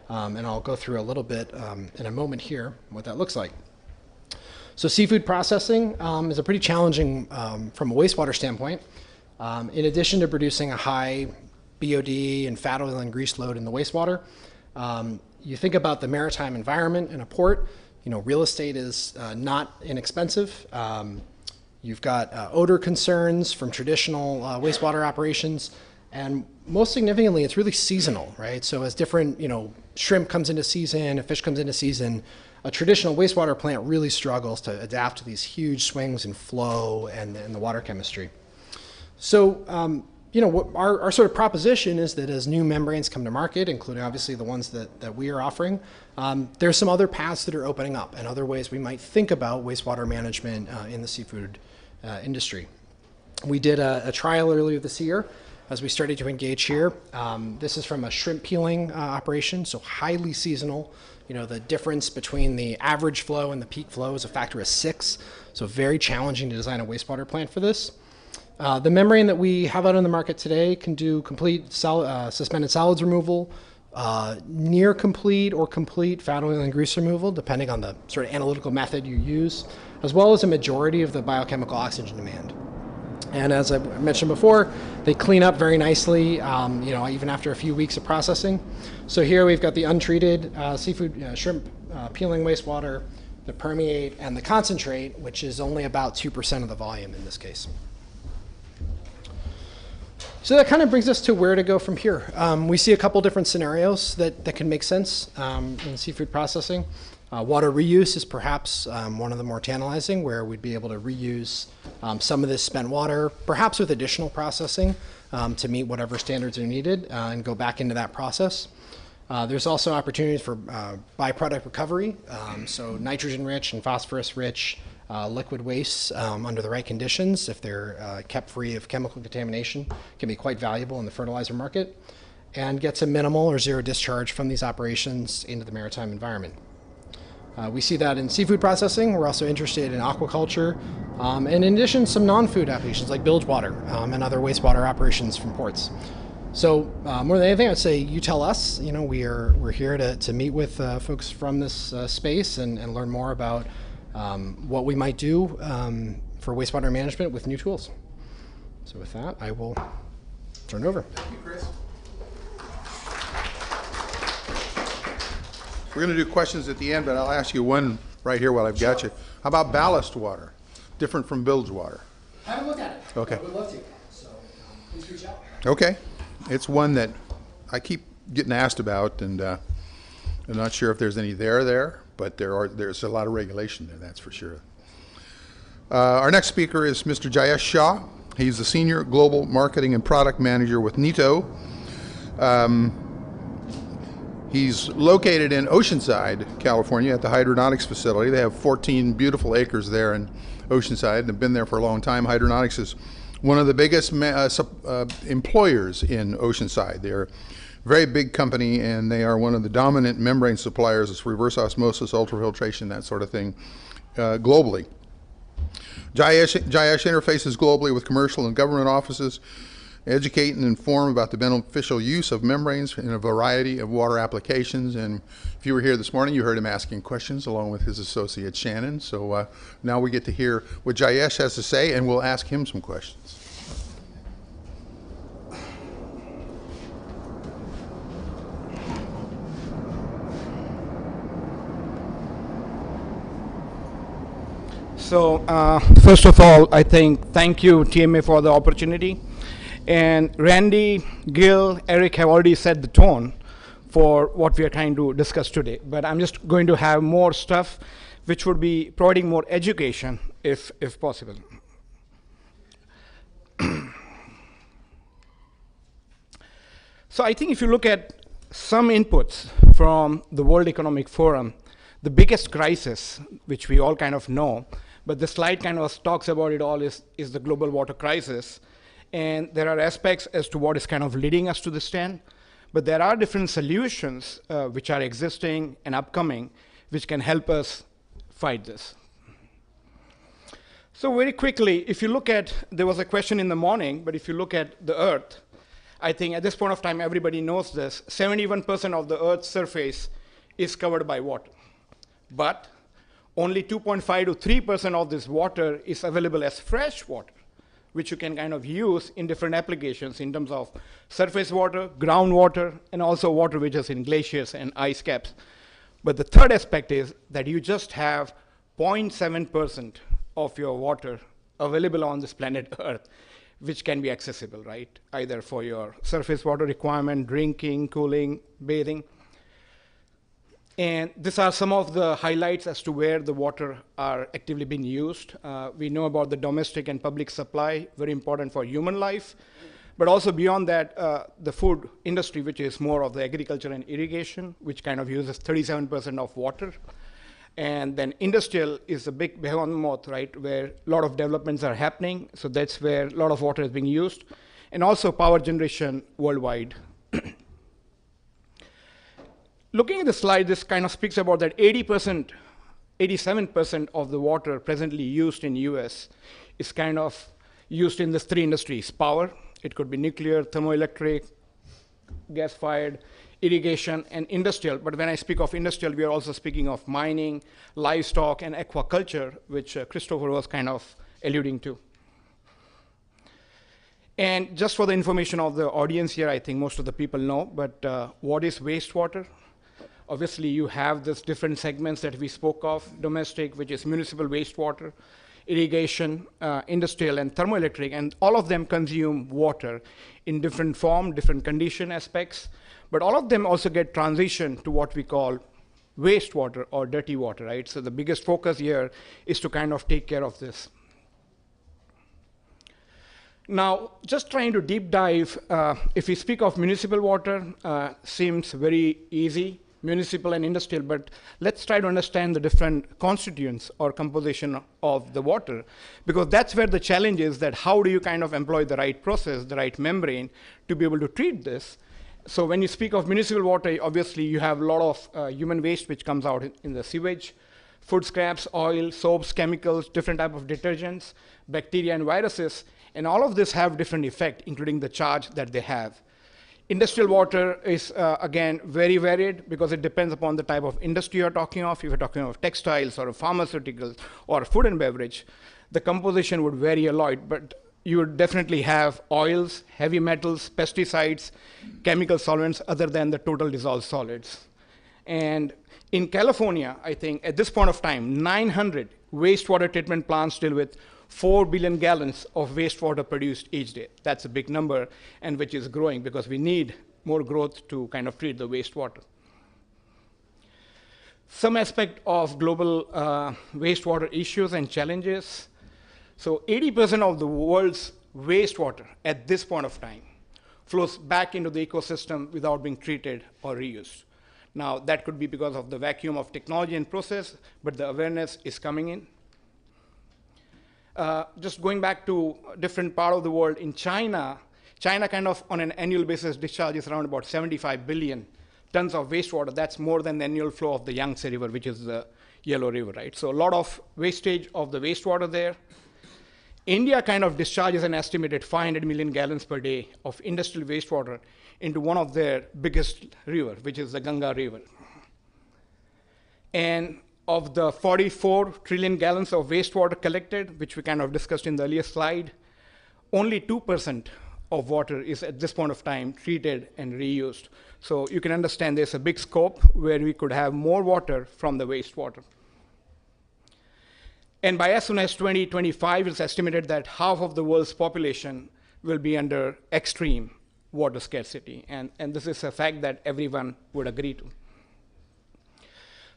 And I'll go through a little bit in a moment here what that looks like. So seafood processing is a pretty challenging from a wastewater standpoint. In addition to producing a high BOD and fat, oil, and grease load in the wastewater, you think about the maritime environment in a port. Real estate is not inexpensive. You've got odor concerns from traditional wastewater operations. And most significantly, it's really seasonal, right? So as different, shrimp comes into season, a fish comes into season, a traditional wastewater plant really struggles to adapt to these huge swings in flow and the water chemistry. So, our sort of proposition is that as new membranes come to market, including obviously the ones that we are offering, there's some other paths that are opening up and other ways we might think about wastewater management in the seafood industry. We did a trial earlier this year as we started to engage here. This is from a shrimp peeling operation, so highly seasonal. The difference between the average flow and the peak flow is a factor of 6, so very challenging to design a wastewater plant for this. The membrane that we have out on the market today can do complete suspended solids removal, near complete or complete fat, oil, and grease removal, depending on the sort of analytical method you use, as well as a majority of the biochemical oxygen demand. And as I mentioned before, they clean up very nicely, even after a few weeks of processing. So here we've got the untreated seafood shrimp peeling wastewater, the permeate, and the concentrate, which is only about 2% of the volume in this case. So that kind of brings us to where to go from here. We see a couple different scenarios that can make sense in seafood processing. Water reuse is perhaps one of the more tantalizing, where we'd be able to reuse some of this spent water, perhaps with additional processing to meet whatever standards are needed and go back into that process. There's also opportunities for byproduct recovery, so nitrogen-rich and phosphorus-rich liquid wastes under the right conditions, if they're kept free of chemical contamination, can be quite valuable in the fertilizer market, and get some minimal or zero discharge from these operations into the maritime environment. We see that in seafood processing. We're also interested in aquaculture, and in addition, some non-food applications like bilge water and other wastewater operations from ports. So more than anything, I'd say you tell us. We're here to meet with folks from this space and learn more about what we might do for wastewater management with new tools. So with that, I will turn it over. Thank you, Chris. We're going to do questions at the end, but I'll ask you one right here while I've got you. How about ballast water? Different from bilge water. I haven't looked at it. Okay. I would love to. So please reach out. Okay. It's one that I keep getting asked about, and I'm not sure if there's any there, but there's a lot of regulation there, that's for sure. Our next speaker is Mr. Jayesh Shah. He's the Senior Global Marketing and Product Manager with NITO. He's located in Oceanside, California, at the Hydronautics facility. They have 14 beautiful acres there in Oceanside and have been there for a long time. Hydronautics is one of the biggest employers in Oceanside. They're a very big company, and they are one of the dominant membrane suppliers. It's reverse osmosis, ultrafiltration, that sort of thing, globally. Jayesh interfaces globally with commercial and government offices, educate and inform about the beneficial use of membranes in a variety of water applications. And if you were here this morning, you heard him asking questions along with his associate Shannon. So now we get to hear what Jayesh has to say, and we'll ask him some questions. So first of all, I thank you, TMA, for the opportunity. And Randy, Gil, Eric have already set the tone for what we are trying to discuss today. But I'm just going to have more stuff which would be providing more education if possible. So I think if you look at some inputs from the World Economic Forum, The biggest crisis, which we all kind of know, but the slide kind of talks about it all, is the global water crisis. And there are aspects as to what is kind of leading us to this end, but there are different solutions which are existing and upcoming, which can help us fight this. So very quickly, if you look at, there was a question in the morning, but if you look at the Earth, I think at this point of time, everybody knows this, 71% of the Earth's surface is covered by water. But only 2.5 to 3% of this water is available as fresh water, which you can kind of use in different applications in terms of surface water, groundwater, and also water which is in glaciers and ice caps. But the third aspect is that you just have 0.7% of your water available on this planet Earth, which can be accessible, right? Either for your surface water requirement, drinking, cooling, bathing. And these are some of the highlights as to where the water are actively being used. We know about the domestic and public supply, very important for human life. But also beyond that, the food industry, which is more of the agriculture and irrigation, which kind of uses 37% of water. And then industrial is a big behemoth, right, where a lot of developments are happening. So that's where a lot of water is being used. And also power generation worldwide. Looking at the slide, this kind of speaks about that 80%, 87% of the water presently used in US is kind of used in these three industries. Power, it could be nuclear, thermoelectric, gas-fired, irrigation, and industrial. But when I speak of industrial, we are also speaking of mining, livestock, and aquaculture, which Christopher was kind of alluding to. And just for the information of the audience here, I think most of the people know, but what is wastewater? Obviously, you have these different segments that we spoke of, domestic, which is municipal wastewater, irrigation, industrial, and thermoelectric, and all of them consume water in different form, different condition aspects, but all of them also get transitioned to what we call wastewater or dirty water, right? So the biggest focus here is to kind of take care of this. Now, just trying to deep dive, if we speak of municipal water, seems very easy, municipal and industrial, but let's try to understand the different constituents or composition of the water, because that's where the challenge is, that how do you kind of employ the right process, the right membrane to be able to treat this. So when you speak of municipal water, obviously you have a lot of human waste which comes out in the sewage, food scraps, oil, soaps, chemicals, different type of detergents, bacteria and viruses, and all of this have different effect, including the charge that they have. Industrial water is, again, very varied because it depends upon the type of industry you're talking of. If you're talking of textiles or pharmaceuticals or food and beverage, the composition would vary a lot, but you would definitely have oils, heavy metals, pesticides, chemical solvents other than the total dissolved solids. And in California, I think at this point of time, 900 wastewater treatment plants deal with 4 billion gallons of wastewater produced each day. That's a big number, and which is growing because we need more growth to kind of treat the wastewater. Some aspect of global wastewater issues and challenges. So 80% of the world's wastewater at this point of time flows back into the ecosystem without being treated or reused. Now, that could be because of the vacuum of technology and process, but the awareness is coming in. Just going back to a different part of the world, in China kind of on an annual basis discharges around about 75 billion tons of wastewater. That's more than the annual flow of the Yangtze River, which is the Yellow River, right? So a lot of wastage of the wastewater there. India kind of discharges an estimated 500 million gallons per day of industrial wastewater into one of their biggest river, which is the Ganga River. And of the 44 trillion gallons of wastewater collected, which we kind of discussed in the earlier slide, only 2% of water is at this point of time treated and reused. So you can understand there's a big scope where we could have more water from the wastewater. And by as soon as 2025, it's estimated that half of the world's population will be under extreme water scarcity. And this is a fact that everyone would agree to.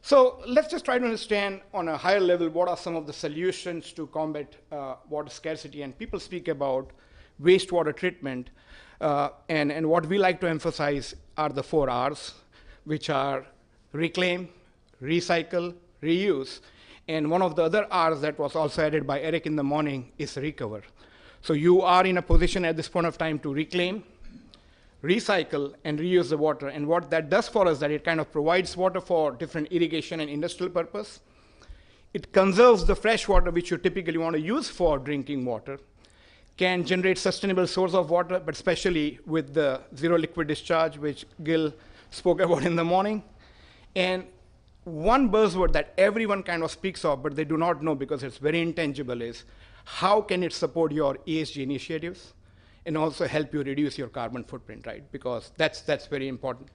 So let's just try to understand on a higher level what are some of the solutions to combat water scarcity. And people speak about wastewater treatment. And what we like to emphasize are the 4 R's, which are reclaim, recycle, reuse. And one of the other R's that was also added by Eric in the morning is recover. So you are in a position at this point of time to reclaim, recycle, and reuse the water. And what that does for us, that it kind of provides water for different irrigation and industrial purpose. It conserves the fresh water which you typically want to use for drinking water, can generate sustainable source of water, but especially with the zero liquid discharge, which Gil spoke about in the morning. And one buzzword that everyone kind of speaks of, but they do not know because it's very intangible, is how can it support your ESG initiatives and also help you reduce your carbon footprint, right? Because that's very important.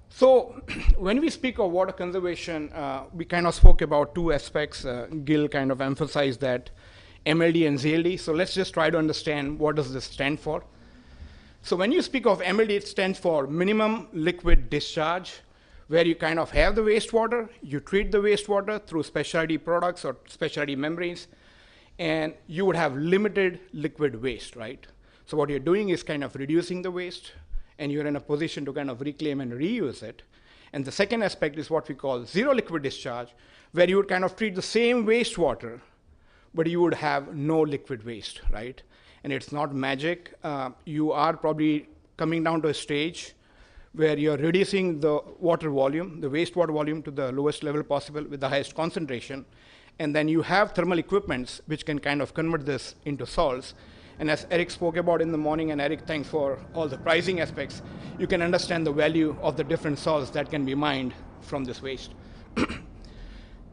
So when we speak of water conservation, we kind of spoke about two aspects. Gil kind of emphasized that MLD and ZLD. So let's just try to understand what does this stand for. So when you speak of MLD, it stands for minimum liquid discharge, where you kind of have the wastewater, you treat the wastewater through specialty products or specialty membranes, and you would have limited liquid waste, right? So what you're doing is kind of reducing the waste, and you're in a position to kind of reclaim and reuse it. And the second aspect is what we call zero liquid discharge, where you would kind of treat the same wastewater, but you would have no liquid waste, right? And it's not magic. You are probably coming down to a stage where you're reducing the water volume, the wastewater volume, to the lowest level possible with the highest concentration. And then you have thermal equipments which can kind of convert this into salts. And as Eric spoke about in the morning, and Eric, thanks for all the pricing aspects, you can understand the value of the different salts that can be mined from this waste.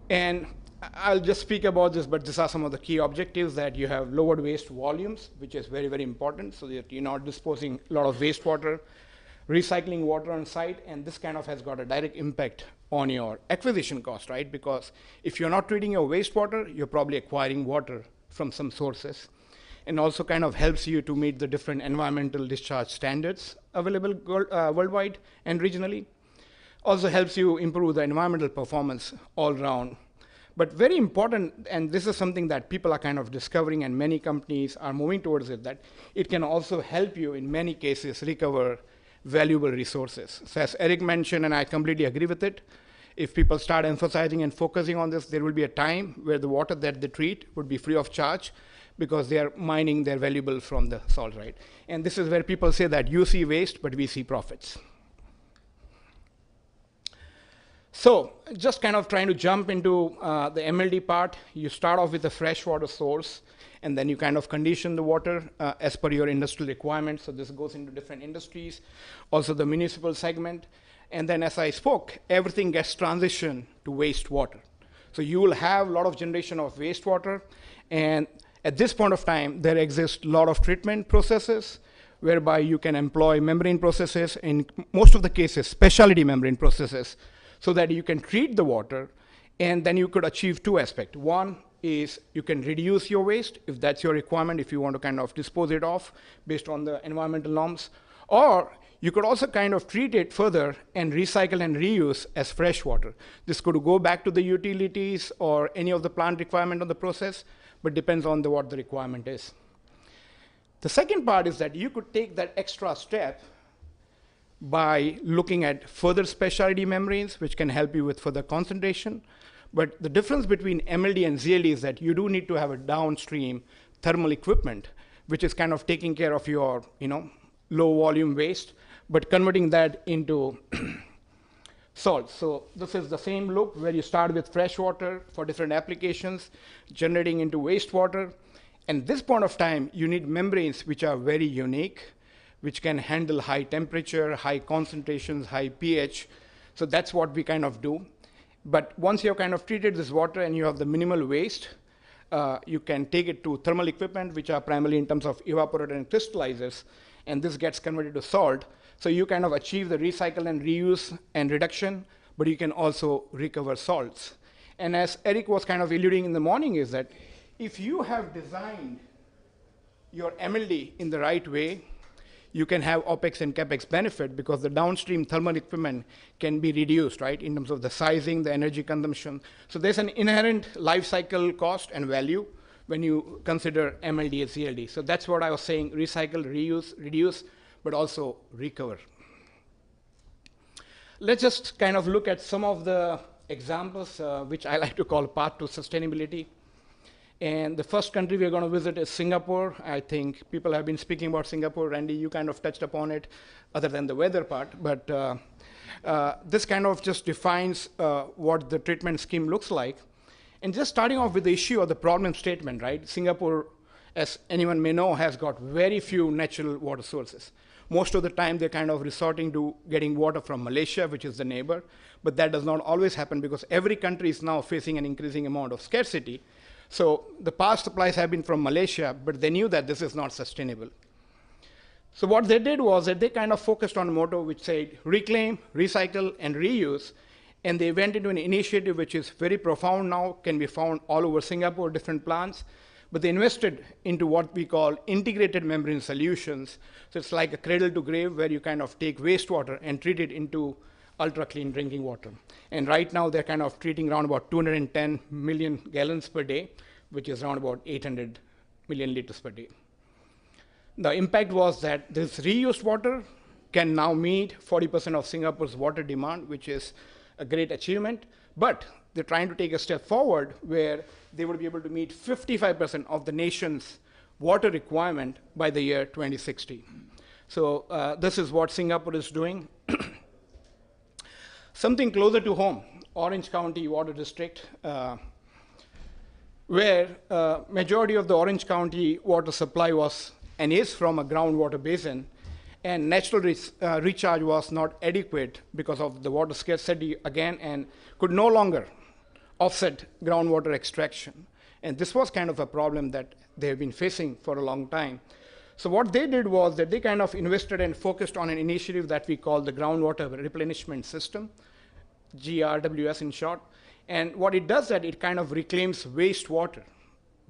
And I'll just speak about this, but these are some of the key objectives: that you have lowered waste volumes, which is very, very important, so that you're not disposing a lot of wastewater, recycling water on site, and this kind of has got a direct impact on your acquisition cost, right? Because if you're not treating your wastewater, you're probably acquiring water from some sources, and also kind of helps you to meet the different environmental discharge standards available worldwide and regionally. Also helps you improve the environmental performance all around. But very important, and this is something that people are kind of discovering and many companies are moving towards it, that it can also help you in many cases recover valuable resources. So as Eric mentioned, and I completely agree with it, if people start emphasizing and focusing on this, there will be a time where the water that they treat would be free of charge because they are mining their valuable from the salt, right? And this is where people say that you see waste, but we see profits. So just kind of trying to jump into the MLD part, you start off with a freshwater source, and then you kind of condition the water as per your industrial requirements. So this goes into different industries, also the municipal segment. And then as I spoke, everything gets transitioned to wastewater. So you will have a lot of generation of wastewater, and at this point of time, there exists a lot of treatment processes whereby you can employ membrane processes, in most of the cases, specialty membrane processes, so that you can treat the water, and then you could achieve two aspects. One is you can reduce your waste, if that's your requirement, if you want to kind of dispose it off based on the environmental norms, or you could also kind of treat it further and recycle and reuse as fresh water. This could go back to the utilities or any of the plant requirement on the process, but depends on what the requirement is. The second part is that you could take that extra step by looking at further specialty membranes, which can help you with further concentration. But the difference between MLD and ZLD is that you do need to have a downstream thermal equipment, which is kind of taking care of your low volume waste, but converting that into salt. So this is the same loop where you start with fresh water for different applications, generating into wastewater. And at this point of time, you need membranes which are very unique, which can handle high temperature, high concentrations, high pH. So that's what we kind of do. But once you have kind of treated this water and you have the minimal waste, you can take it to thermal equipment, which are primarily in terms of evaporator and crystallizers, and this gets converted to salt. So you kind of achieve the recycle and reuse and reduction, but you can also recover salts. And as Eric was kind of alluding in the morning, is that if you have designed your MLD in the right way, you can have OPEX and CAPEX benefit because the downstream thermal equipment can be reduced, right, in terms of the sizing, the energy consumption. So there's an inherent life cycle cost and value when you consider MLD and ZLD. So that's what I was saying: recycle, reuse, reduce, but also recover. let's just kind of look at some of the examples, which I like to call path to sustainability. And the first country we're going to visit is Singapore. I think people have been speaking about Singapore. Randy, you kind of touched upon it, other than the weather part. But this kind of just defines what the treatment scheme looks like. And just starting off with the issue of the problem statement, right? Singapore, as anyone may know, has got very few natural water sources. Most of the time, they're kind of resorting to getting water from Malaysia, which is the neighbor. But that does not always happen because every country is now facing an increasing amount of scarcity. So the past supplies have been from Malaysia, but they knew that this is not sustainable. So what they did was that they kind of focused on a motto which said reclaim, recycle, and reuse. And they went into an initiative which is very profound now, can be found all over Singapore, different plants. But they invested into what we call integrated membrane solutions. So it's like a cradle to grave where you kind of take wastewater and treat it into ultra clean drinking water. And right now they're kind of treating around about 210 million gallons per day, which is around about 800 million liters per day. The impact was that this reused water can now meet 40% of Singapore's water demand, which is a great achievement. But they're trying to take a step forward where they would be able to meet 55% of the nation's water requirement by the year 2060. So this is what Singapore is doing. Something closer to home, Orange County Water District, where majority of the Orange County water supply was and is from a groundwater basin, and natural recharge was not adequate because of the water scarcity again, and could no longer offset groundwater extraction. And this was kind of a problem that they have been facing for a long time. So what they did was that they kind of invested and focused on an initiative that we call the Groundwater Replenishment System, GRWS in short. And what it does that it kind of reclaims wastewater,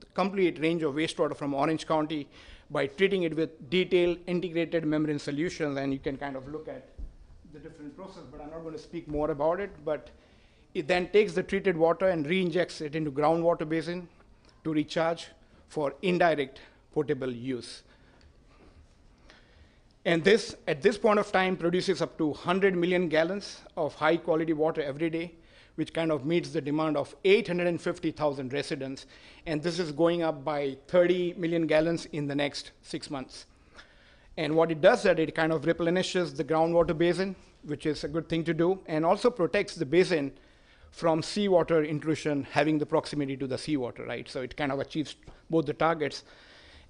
the complete range of wastewater from Orange County by treating it with detailed integrated membrane solutions. And you can kind of look at the different process, but I'm not going to speak more about it. But it then takes the treated water and re-injects it into groundwater basin to recharge for indirect potable use. And this, at this point of time, produces up to 100 million gallons of high quality water every day, which kind of meets the demand of 850,000 residents. And this is going up by 30 million gallons in the next 6 months. And what it does is that it kind of replenishes the groundwater basin, which is a good thing to do, and also protects the basin from seawater intrusion, having the proximity to the seawater, right? So it kind of achieves both the targets.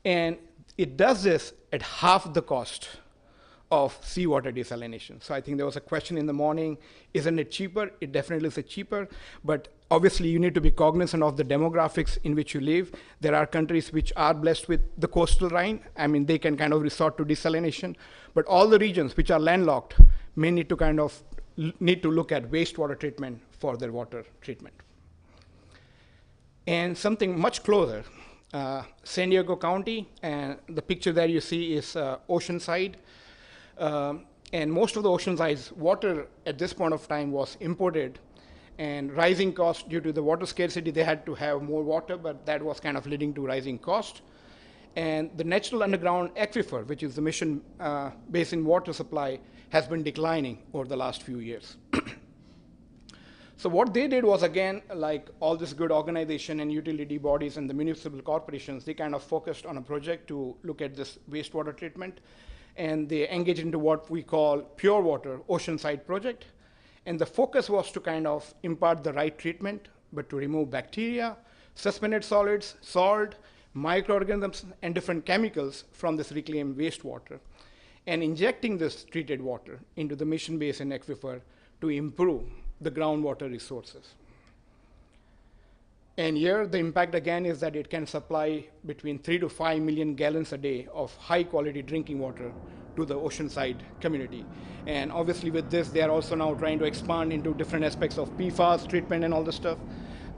And it does this at half the cost of seawater desalination. So I think there was a question in the morning, isn't it cheaper? It definitely is cheaper, but obviously you need to be cognizant of the demographics in which you live. There are countries which are blessed with the coastal Rhine. I mean, they can kind of resort to desalination, but all the regions which are landlocked may need to kind of look at wastewater treatment for their water treatment. And something much closer, San Diego County, and the picture there you see is Oceanside. And most of the Oceanside's water at this point of time was imported, and rising costs due to the water scarcity, they had to have more water, but that was kind of leading to rising cost. And the natural underground aquifer, which is the Mission Basin water supply, has been declining over the last few years. So what they did was, again, like all this good organization and utility bodies and the municipal corporations, they kind of focused on a project to look at this wastewater treatment. And they engaged into what we call Pure Water Oceanside Project. And the focus was to kind of impart the right treatment, but to remove bacteria, suspended solids, salt, microorganisms, and different chemicals from this reclaimed wastewater, and injecting this treated water into the Mission Basin aquifer to improve the groundwater resources. And here the impact again is that it can supply between 3 to 5 million gallons a day of high quality drinking water to the Oceanside community. And obviously with this, they are also now trying to expand into different aspects of PFAS treatment and all this stuff,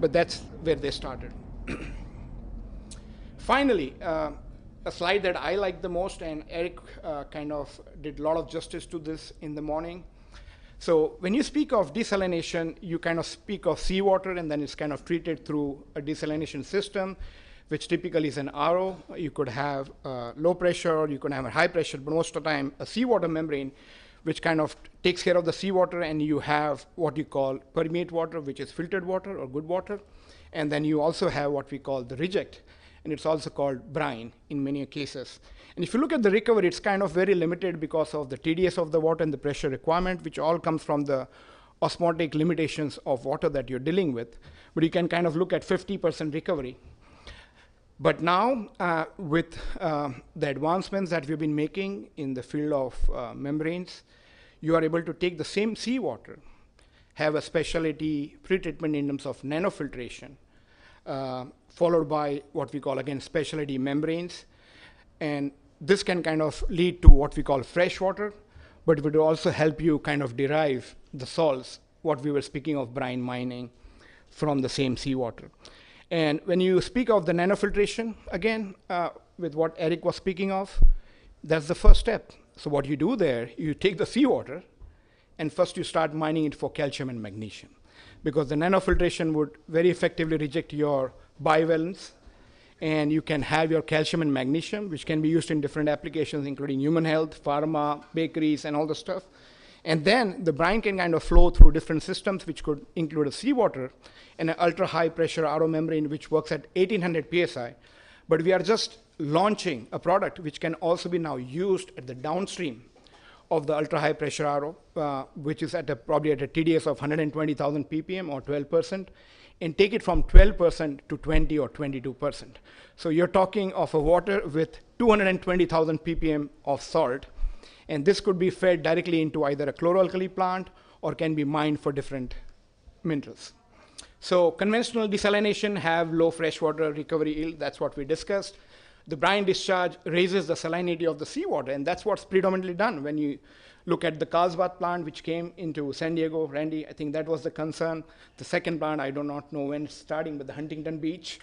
but that's where they started. Finally, a slide that I like the most, and Eric kind of did a lot of justice to this in the morning. So when you speak of desalination, you kind of speak of seawater, and then it's kind of treated through a desalination system, which typically is an RO. You could have low pressure, or you could have a high pressure, but most of the time a seawater membrane, which kind of takes care of the seawater, and you have what you call permeate water, which is filtered water or good water. And then you also have what we call the reject, and it's also called brine in many cases. And if you look at the recovery, it's kind of very limited because of the TDS of the water and the pressure requirement, which all comes from the osmotic limitations of water that you're dealing with. But you can kind of look at 50% recovery. But now, with the advancements that we've been making in the field of membranes, you are able to take the same seawater, have a specialty pretreatment in terms of nanofiltration, followed by what we call, again, specialty membranes. And this can kind of lead to what we call fresh water, but it would also help you kind of derive the salts, what we were speaking of brine mining, from the same seawater. And when you speak of the nanofiltration, again, with what Eric was speaking of, that's the first step. So what you do there, you take the seawater, and first you start mining it for calcium and magnesium, because the nanofiltration would very effectively reject your bivalents, and you can have your calcium and magnesium, which can be used in different applications, including human health, pharma, bakeries, and all the stuff. And then the brine can kind of flow through different systems, which could include a seawater and an ultra-high pressure RO membrane, which works at 1800 psi. But we are just launching a product which can also be now used at the downstream of the ultra-high pressure RO, which is at probably at a TDS of 120,000 ppm or 12%, and take it from 12% to 20 or 22%. So you're talking of a water with 220,000 ppm of salt, and this could be fed directly into either a chloralkali plant or can be mined for different minerals. So conventional desalination have low freshwater recovery yield. That's what we discussed. The brine discharge raises the salinity of the seawater, and that's what's predominantly done. When you look at the Carlsbad plant, which came into San Diego, Randy, I think that was the concern. The second plant, I do not know when it's starting, but the Huntington Beach.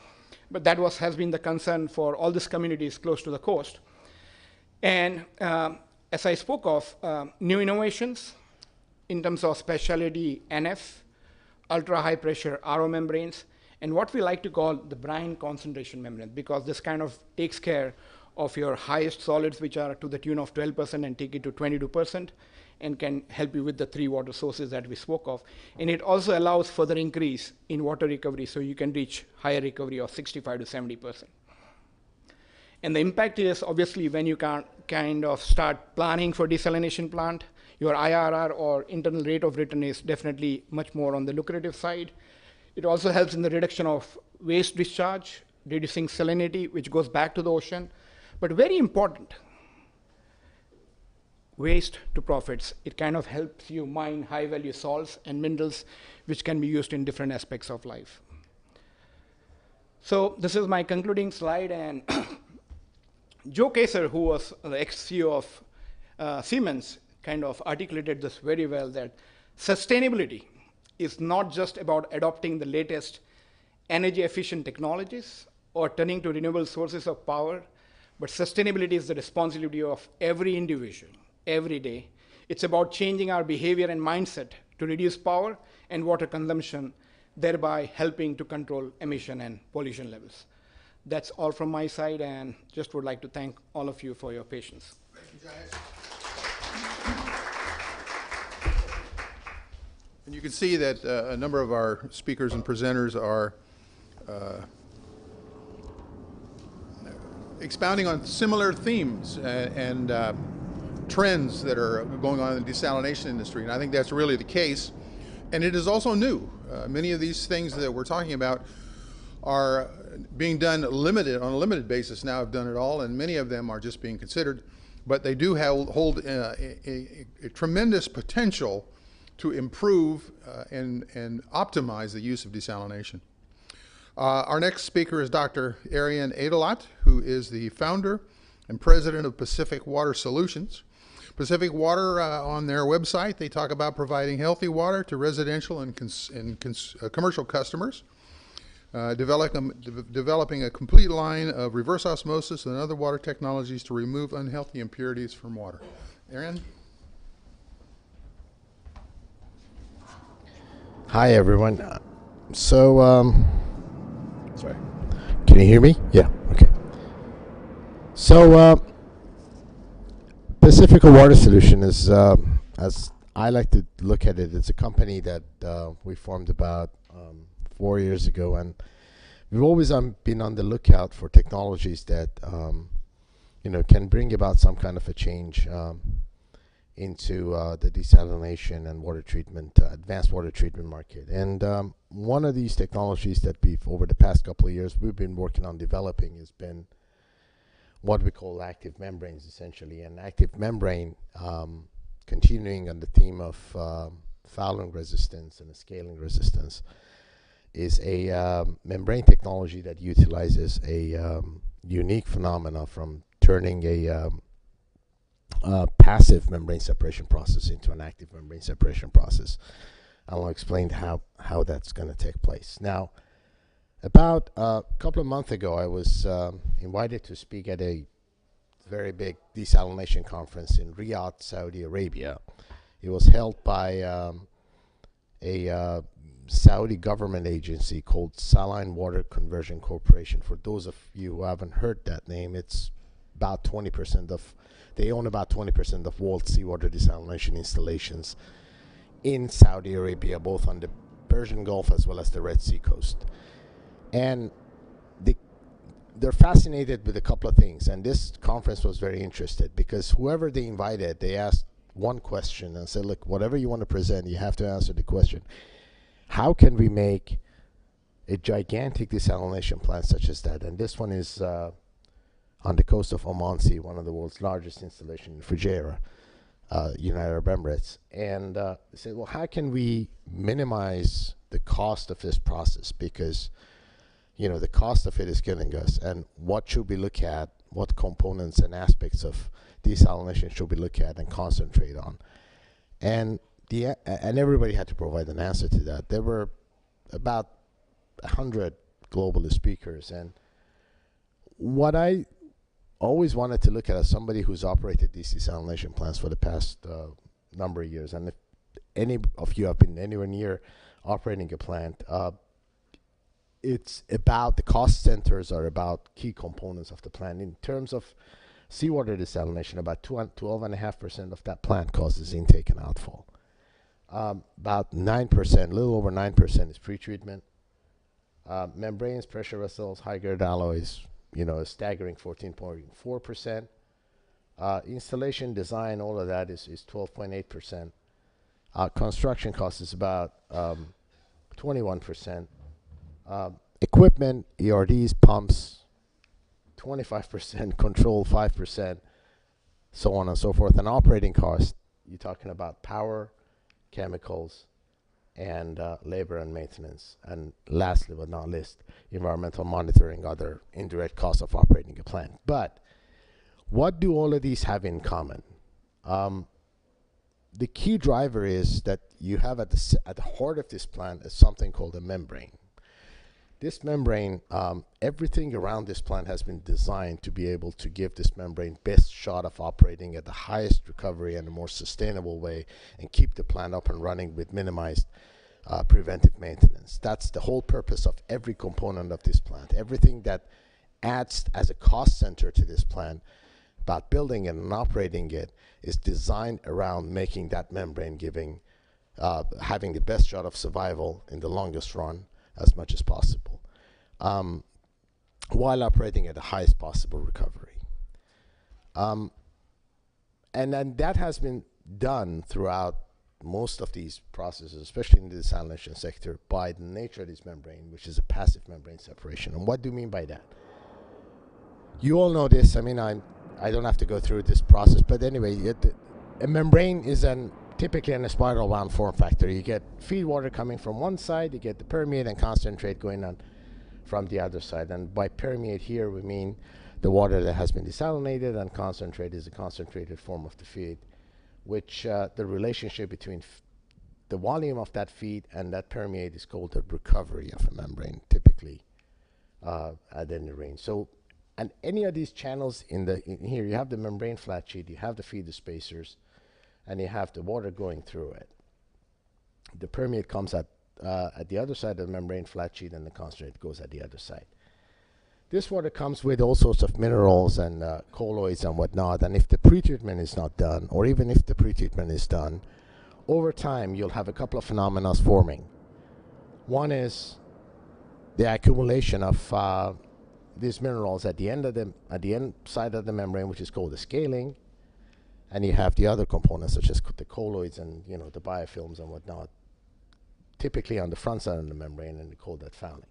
But that has been the concern for all these communities close to the coast. And as I spoke of, new innovations in terms of specialty NF, ultra-high pressure RO membranes, and what we like to call the brine concentration membrane, because this kind of takes care of your highest solids, which are to the tune of 12%, and take it to 22%, and can help you with the 3 water sources that we spoke of. And it also allows further increase in water recovery, so you can reach higher recovery of 65 to 70%. And the impact is obviously when you can kind of start planning for desalination plant, your IRR or internal rate of return is definitely much more on the lucrative side. It also helps in the reduction of waste discharge, reducing salinity, which goes back to the ocean. But very important, waste to profits. It kind of helps you mine high-value salts and minerals, which can be used in different aspects of life. So this is my concluding slide, and Joe Kaeser, who was the ex-CEO of Siemens, kind of articulated this very well, that sustainability is not just about adopting the latest energy-efficient technologies or turning to renewable sources of power, but sustainability is the responsibility of every individual, every day. It's about changing our behavior and mindset to reduce power and water consumption, thereby helping to control emission and pollution levels. That's all from my side, and just would like to thank all of you for your patience. Thank you, Jayesh. And you can see that a number of our speakers and presenters are expounding on similar themes and trends that are going on in the desalination industry, and I think that's really the case. And it is also new. Many of these things that we're talking about are being done on a limited basis now. I've done it all, and many of them are just being considered, but they do hold a tremendous potential to improve and optimize the use of desalination. Our next speaker is Dr. Ariane Adelat, who is the founder and president of Pacific Water Solutions. Pacific Water, on their website, they talk about providing healthy water to residential and commercial customers, developing a complete line of reverse osmosis and other water technologies to remove unhealthy impurities from water. Ariane? Hi, everyone. Sorry. Can you hear me? Yeah, okay. So, Pacific Water Solution is as I like to look at it, it's a company that we formed about 4 years ago, and we've always been on the lookout for technologies that can bring about some kind of a change into the desalination and water treatment, advanced water treatment market. And one of these technologies that we've, over the past couple of years, we've been working on developing has been what we call active membranes, essentially. And active membrane, continuing on the theme of fouling resistance and scaling resistance, is a membrane technology that utilizes a unique phenomena from turning a passive membrane separation process into an active membrane separation process. I will explain how that's going to take place. Now, about a couple of months ago, I was invited to speak at a very big desalination conference in Riyadh, Saudi Arabia. It was held by a Saudi government agency called Saline Water Conversion Corporation. For those of you who haven't heard that name, it's about 20% of, they own about 20% of world seawater desalination installations in Saudi Arabia, both on the Persian Gulf as well as the Red Sea coast. And they're fascinated with a couple of things, and this conference was very interested because whoever they invited, they asked one question and said, look, whatever you want to present, you have to answer the question, how can we make a gigantic desalination plant such as that? And this one is on the coast of Oman Sea, one of the world's largest installations in Fujairah, United Arab Emirates. And they said, well, how can we minimize the cost of this process? Because the cost of it is killing us, and what should we look at, what components and aspects of desalination should we look at and concentrate on? And everybody had to provide an answer to that. There were about 100 global speakers, and what I always wanted to look at as somebody who's operated these desalination plants for the past number of years, and if any of you have been anywhere near operating a plant, it's about the cost centers are about key components of the plant. In terms of seawater desalination, about 12.5% of that plant cost is intake and outfall. About 9%, a little over 9% is pretreatment. Membranes, pressure vessels, high-grade alloys, a staggering 14.4%. Installation, design, all of that is 12.8%. Construction cost is about 21%. Equipment, ERDs, pumps, 25%, control 5%, so on and so forth. And operating cost, you're talking about power, chemicals, and labor and maintenance. And lastly but not least, environmental monitoring, other indirect costs of operating a plant. But what do all of these have in common? The key driver is that you have at the heart of this plant is something called a membrane. This membrane, everything around this plant has been designed to be able to give this membrane best shot of operating at the highest recovery and a more sustainable way and keep the plant up and running with minimized preventive maintenance. That's the whole purpose of every component of this plant. Everything that adds as a cost center to this plant about building it and operating it is designed around making that membrane having the best shot of survival in the longest run as much as possible, while operating at the highest possible recovery. And then that has been done throughout most of these processes, especially in the desalination sector, by the nature of this membrane, which is a passive membrane separation. And what do you mean by that? You all know this. I mean, I don't have to go through this process, but anyway, a membrane is typically in a spiral wound form factor. You get feed water coming from one side, you get the permeate and concentrate going on from the other side. And by permeate here, we mean the water that has been desalinated, and concentrate is a concentrated form of the feed, which the relationship between the volume of that feed and that permeate is called the recovery of a membrane, typically at any range. So, and any of these channels in here, you have the membrane flat sheet, you have the feed spacers, and you have the water going through it. The permeate comes at the other side of the membrane flat sheet, and the concentrate goes at the other side. This water comes with all sorts of minerals and colloids and whatnot, and if the pretreatment is not done, or even if the pretreatment is done, over time you'll have a couple of phenomena forming. One is the accumulation of these minerals at the end side of the membrane, which is called the scaling, and you have the other components such as the colloids and the biofilms and whatnot, typically on the front side of the membrane, and we call that fouling.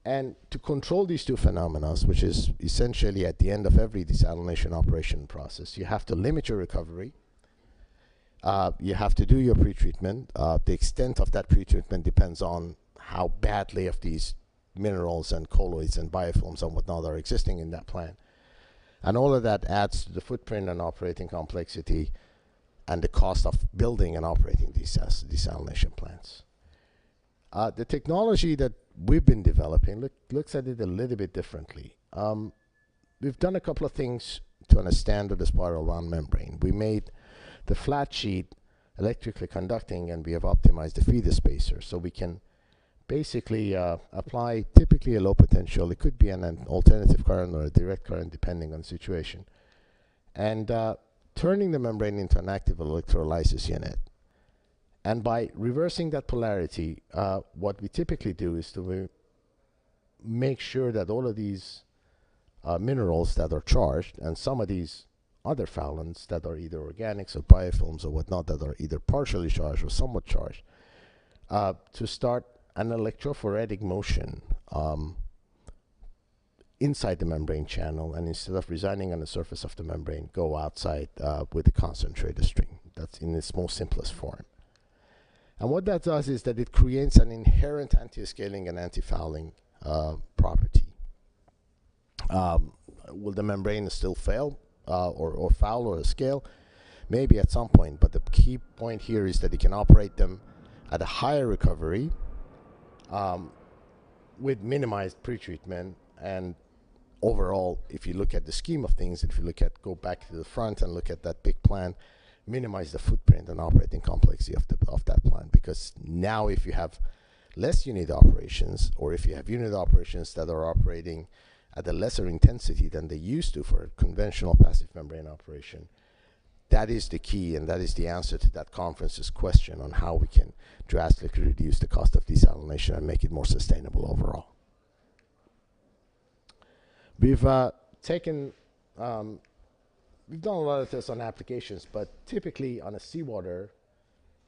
And to control these two phenomena, which is essentially at the end of every desalination operation process, you have to limit your recovery. You have to do your pretreatment. The extent of that pretreatment depends on how badly of these minerals and colloids and biofilms and whatnot are existing in that plant. And all of that adds to the footprint and operating complexity and the cost of building and operating these desalination plants. The technology that we've been developing looks at it a little bit differently. We've done a couple of things to understand the spiral wound membrane. We made the flat sheet electrically conducting, and we have optimized the feeder spacer, so we can basically apply typically a low potential. It could be an alternative current or a direct current depending on the situation, and turning the membrane into an active electrolysis unit. And by reversing that polarity, what we typically do is to make sure that all of these minerals that are charged, and some of these other foulants that are either organics or biofilms or whatnot that are either partially charged or somewhat charged, to start an electrophoretic motion inside the membrane channel, and instead of residing on the surface of the membrane, go outside with a concentrated stream. That's in its most simplest form. And what that does is that it creates an inherent anti-scaling and anti-fouling property. Will the membrane still fail or foul or scale? Maybe at some point, but the key point here is that it can operate them at a higher recovery with minimized pretreatment. And overall, if you look at the scheme of things, if you go back to the front and look at that big plant, minimize the footprint and operating complexity of that plant, because now if you have less unit operations, or if you have unit operations that are operating at a lesser intensity than they used to for a conventional passive membrane operation, that is the key, and that is the answer to that conference's question on how we can drastically reduce the cost of desalination and make it more sustainable overall. We've we've done a lot of tests on applications, but typically on a seawater,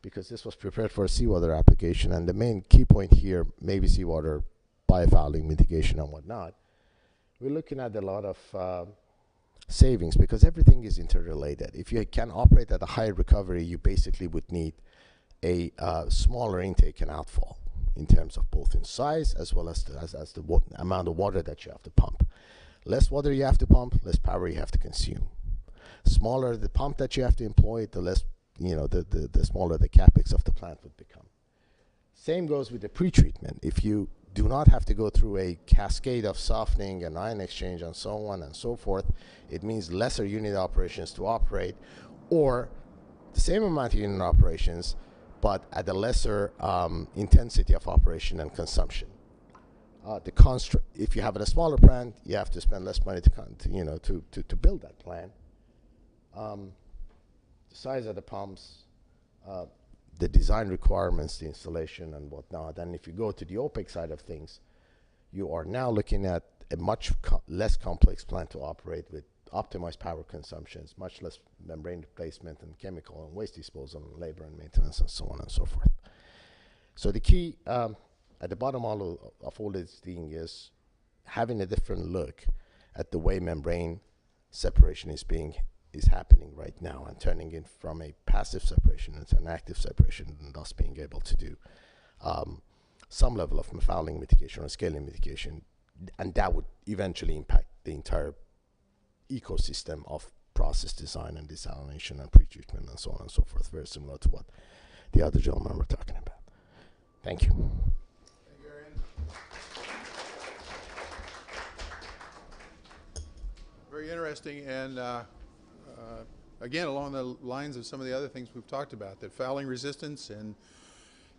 because this was prepared for a seawater application, and the main key point here, maybe seawater biofouling mitigation and whatnot, we're looking at a lot of savings, because everything is interrelated. If you can operate at a higher recovery, you basically would need a smaller intake and outfall in terms of both in size as well as the amount of water that you have to pump. Less water you have to pump, less power you have to consume. Smaller the pump that you have to employ, the less, the smaller the capex of the plant would become. Same goes with the pretreatment. If you do not have to go through a cascade of softening and ion exchange and so on and so forth, it means lesser unit operations to operate, or the same amount of unit operations, but at a lesser intensity of operation and consumption. If you have a smaller plant, you have to spend less money to build that plant. The size of the pumps, the design requirements, the installation and whatnot. And if you go to the OPEX side of things, you are now looking at a much less complex plant to operate with optimized power consumptions, much less membrane replacement and chemical and waste disposal and labor and maintenance and so on and so forth. So the key at the bottom of all this thing is having a different look at the way membrane separation is happening right now, and turning it from a passive separation into an active separation, and thus being able to do some level of fouling mitigation or scaling mitigation, and that would eventually impact the entire ecosystem of process design and desalination and pretreatment and so on and so forth, very similar to what the other gentlemen were talking about. Thank you. Thank you, Aaron. Very interesting, and again, along the lines of some of the other things we've talked about, that fouling resistance and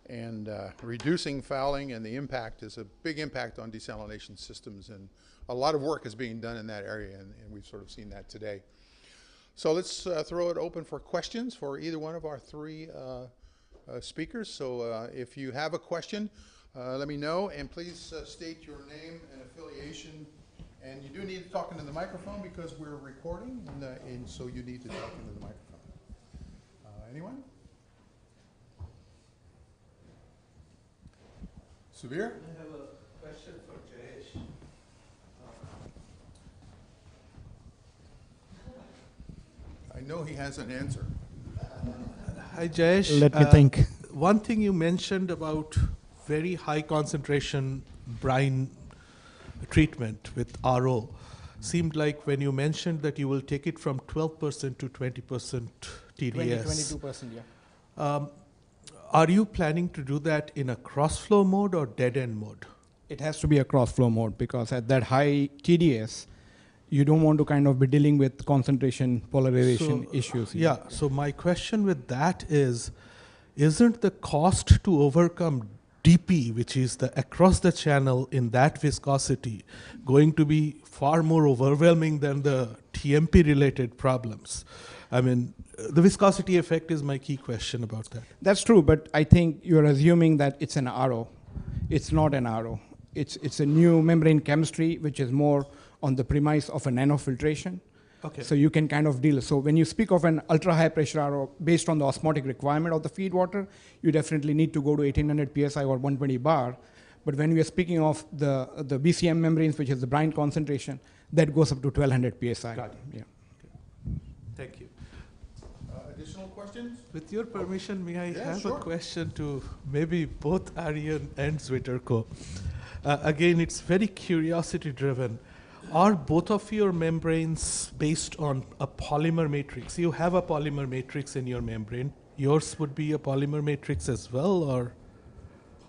and reducing fouling, and the impact is a big impact on desalination systems, and a lot of work is being done in that area, and we've sort of seen that today. So let's throw it open for questions for either one of our three speakers. So if you have a question, let me know, and please state your name and affiliation. And you do need to talk into the microphone because we're recording, and so you need to talk into the microphone. Anyone? Subir? I have a question for Jayesh. I know he has an answer. Hi, Jayesh. Let me think. One thing you mentioned about very high concentration brine treatment with RO seemed like when you mentioned that you will take it from 12% to 20% TDS. 22%, yeah. Are you planning to do that in a cross-flow mode or dead-end mode? It has to be a cross-flow mode because at that high TDS, you don't want to kind of be dealing with concentration polarization issues. Yeah, so my question with that is, isn't the cost to overcome DP, which is the across the channel in that viscosity, going to be far more overwhelming than the TMP related problems? I mean, the viscosity effect is my key question about that. That's true, but I think you're assuming that it's an RO. It's not an RO. It's a new membrane chemistry, which is more on the premise of a nanofiltration. Okay. So you can kind of deal. So when you speak of an ultra high pressure RO based on the osmotic requirement of the feed water, you definitely need to go to 1800 psi or 120 bar. But when we are speaking of the BCM membranes, which is the brine concentration, that goes up to 1200 psi. Got it. Yeah. Thank you. Additional questions? With your permission, may I have sure. a question to maybe both Aryan and Zwitterko? Again, it's very curiosity driven. Are both of your membranes based on a polymer matrix? You have a polymer matrix in your membrane. Yours would be a polymer matrix as well, or?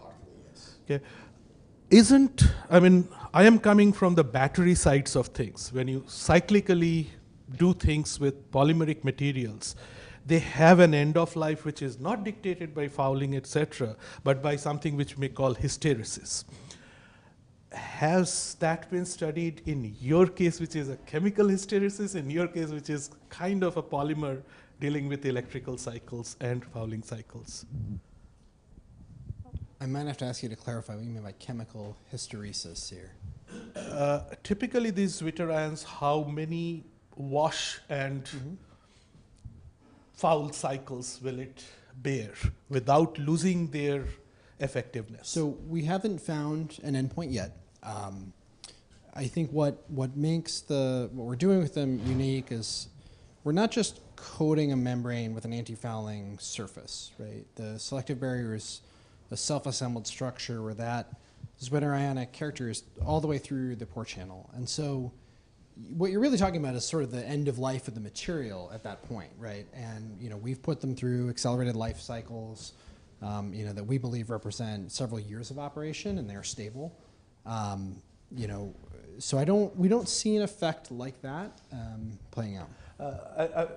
Partly, yes. Okay. I am coming from the battery sides of things. When you cyclically do things with polymeric materials, they have an end of life which is not dictated by fouling, etc., but by something which we call hysteresis. Has that been studied in your case, which is a chemical hysteresis, in your case, which is kind of a polymer dealing with electrical cycles and fouling cycles? I might have to ask you to clarify what you mean by chemical hysteresis here. Typically, these zwitterions, how many wash and foul cycles will it bear without losing their effectiveness? So we haven't found an endpoint yet. I think what makes what we're doing with them unique is we're not just coating a membrane with an anti-fouling surface, right? The selective barrier is a self-assembled structure where that zwitterionic character is all the way through the pore channel. And so what you're really talking about is sort of the end of life of the material at that point, right? And we've put them through accelerated life cycles, that we believe represent several years of operation, and they're stable. So we don't see an effect like that playing out.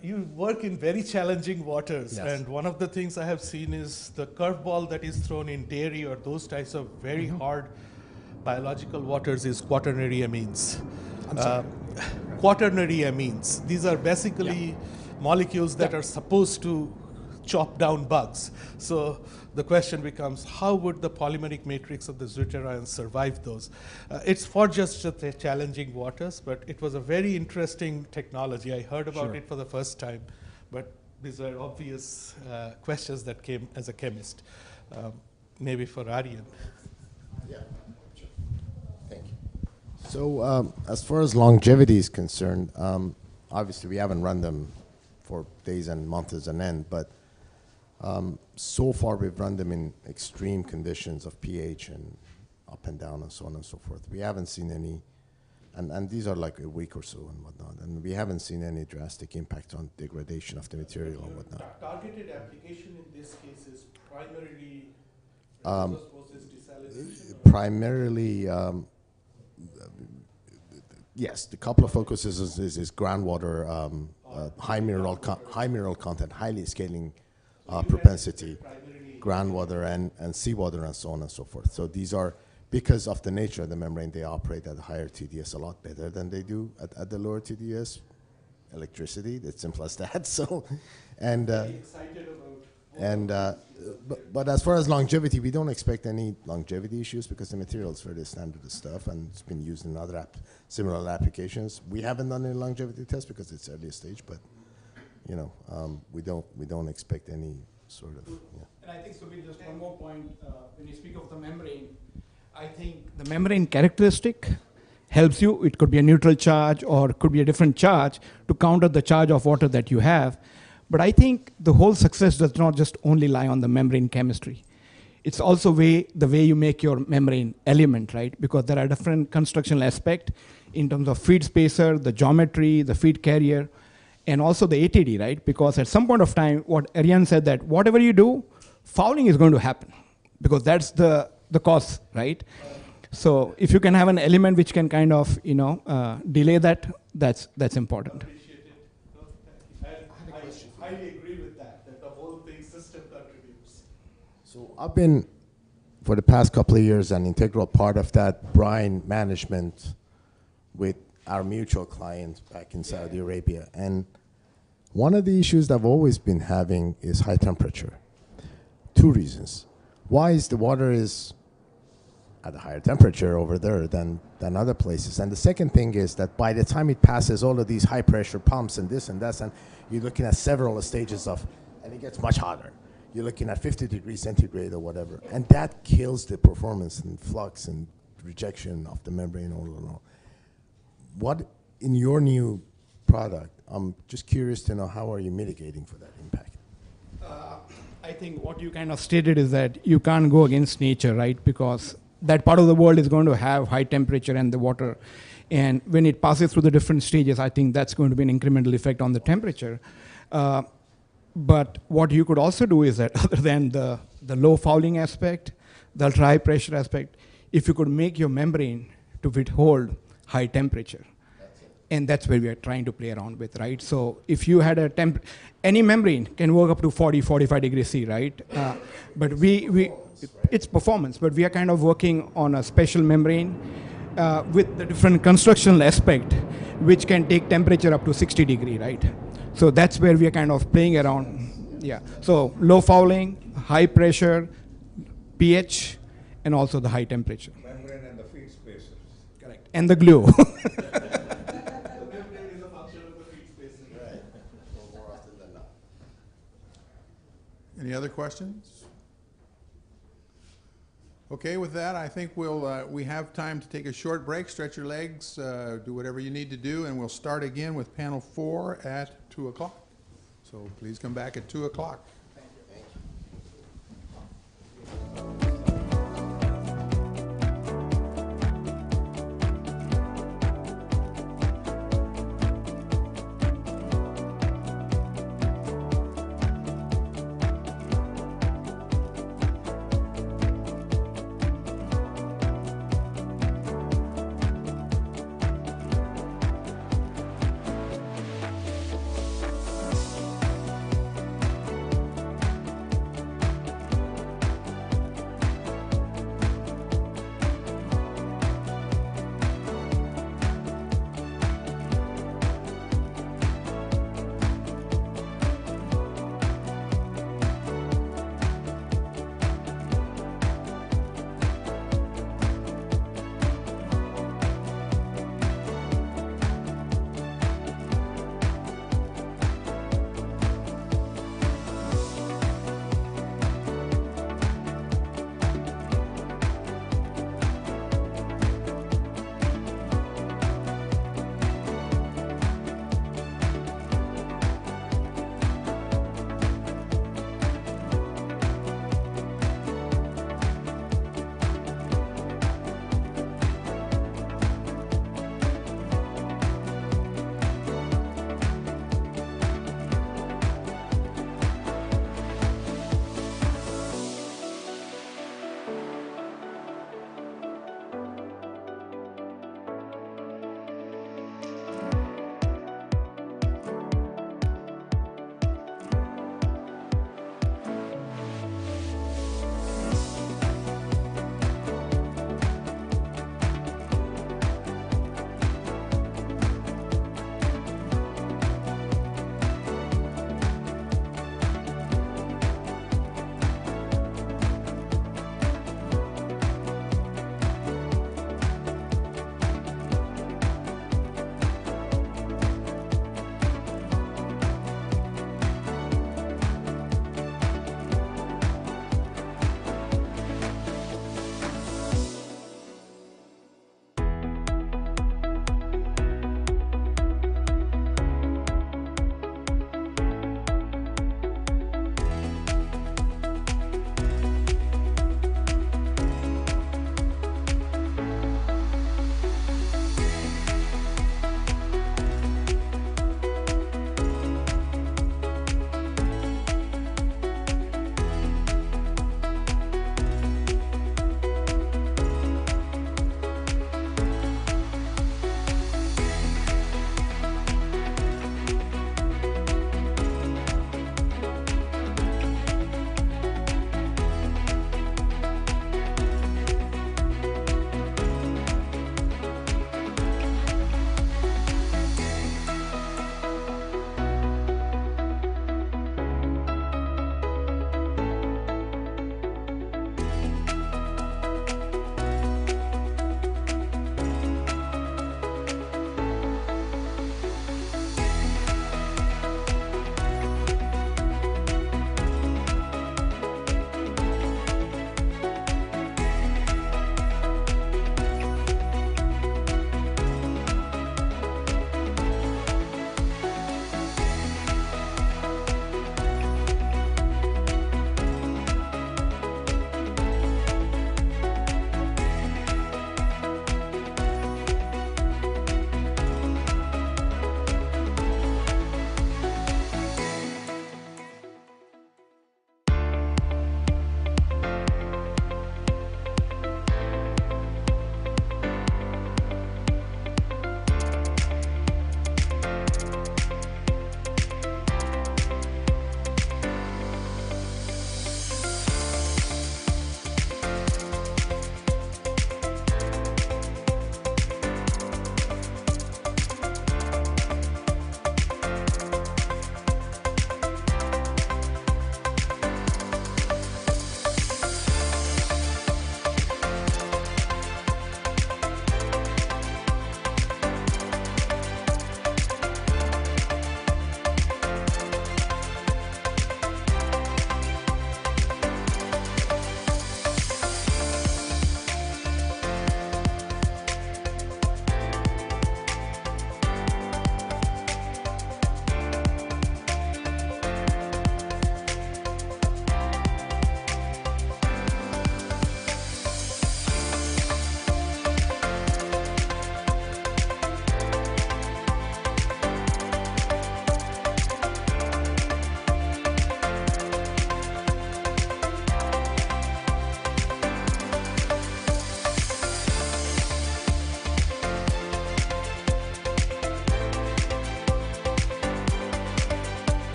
You work in very challenging waters, Yes. and one of the things I have seen is the curveball that is thrown in dairy or those types of very hard biological waters is quaternary amines. I'm sorry. Quaternary amines. These are basically molecules that are supposed to chop down bugs. So the question becomes, how would the polymeric matrix of the zwitterions survive those? It's for just the challenging waters, but it was a very interesting technology. I heard about it for the first time, but these are obvious questions that came as a chemist. Maybe for Aryan. Yeah, sure. Thank you. So as far as longevity is concerned, obviously we haven't run them for days and months on end, but so far we've run them in extreme conditions of pH and up and down and so on and so forth. We haven't seen any, and these are like a week or so and whatnot, and we haven't seen any drastic impact on degradation of the material and whatnot. Targeted application in this case is primarily primarily, yes, the couple of focuses is groundwater, high mineral content, highly scaling propensity. groundwater and seawater and so on and so forth. So these are, because of the nature of the membrane, they operate at a higher TDS a lot better than they do at the lower TDS. Electricity, it's simple as that. So, but as far as longevity, we don't expect any longevity issues because the material is fairly standard stuff and it's been used in other similar applications. We haven't done any longevity tests because it's early stage, but you know, we don't expect any sort of. Yeah. And I think, Subir, just one more point. When you speak of the membrane, I think the membrane characteristic helps you. It could be a neutral charge or it could be a different charge to counter the charge of water that you have. But I think the whole success does not just only lie on the membrane chemistry. It's also the way you make your membrane element, right? Because there are different constructional aspects in terms of feed spacer, the geometry, the feed carrier, and also the ATD, right? Because at some point of time, what Ariane said, that whatever you do, fouling is going to happen because that's the cause, right? So if you can have an element which can kind of, delay that, that's important. I highly agree with that the whole thing system contributes. So I've been, for the past couple of years, an integral part of that brine management with our mutual clients back in Saudi Arabia. And one of the issues that I've always been having is high temperature. Two reasons. Why is the water is at a higher temperature over there than other places. And the second thing is that by the time it passes all of these high pressure pumps and this and that, and you're looking at several stages of, and it gets much hotter. You're looking at 50 degrees centigrade or whatever. And that kills the performance and flux and rejection of the membrane all in all. What, in your new product, I'm just curious to know, how are you mitigating for that impact? I think what you kind of stated is that you can't go against nature, right? Because that part of the world is going to have high temperature and the water. And when it passes through the different stages, I think that's going to be an incremental effect on the temperature. But what you could also do is that other than the low fouling aspect, the ultra high pressure aspect, if you could make your membrane to withhold high temperature. And that's where we are trying to play around with, right? So if you had any membrane can work up to 40, 45 degrees C, right? But it's performance, but we are kind of working on a special membrane with the different constructional aspect, which can take temperature up to 60 degree, right? So that's where we are kind of playing around. Yeah. So low fouling, high pressure, pH, and also the high temperature. Membrane and the feed spacers. Correct. And the glue. Any other questions? Okay, with that, I think we have time to take a short break, stretch your legs, do whatever you need to do, and we'll start again with panel 4 at 2 o'clock. So please come back at 2 o'clock.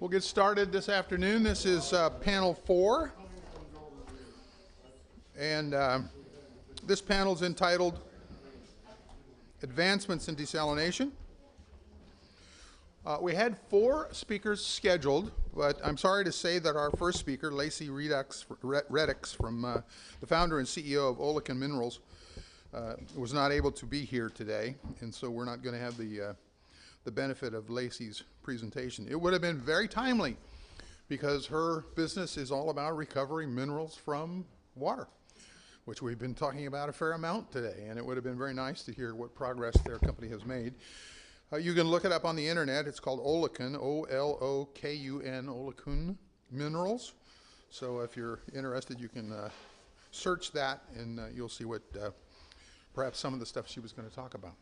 We'll get started this afternoon. This is panel 4. And this panel is entitled Advancements in Desalination. We had 4 speakers scheduled, but I'm sorry to say that our first speaker, Lacey Reddix, from the founder and CEO of Olakan Minerals, was not able to be here today, and so we're not going to have the benefit of Lacey's presentation. It would have been very timely because her business is all about recovering minerals from water, which we've been talking about a fair amount today, and it would have been very nice to hear what progress their company has made. You can look it up on the internet. It's called Olakan, O-L-O-K-U-N, Olakan Minerals. So if you're interested, you can search that, and you'll see what perhaps some of the stuff she was going to talk about.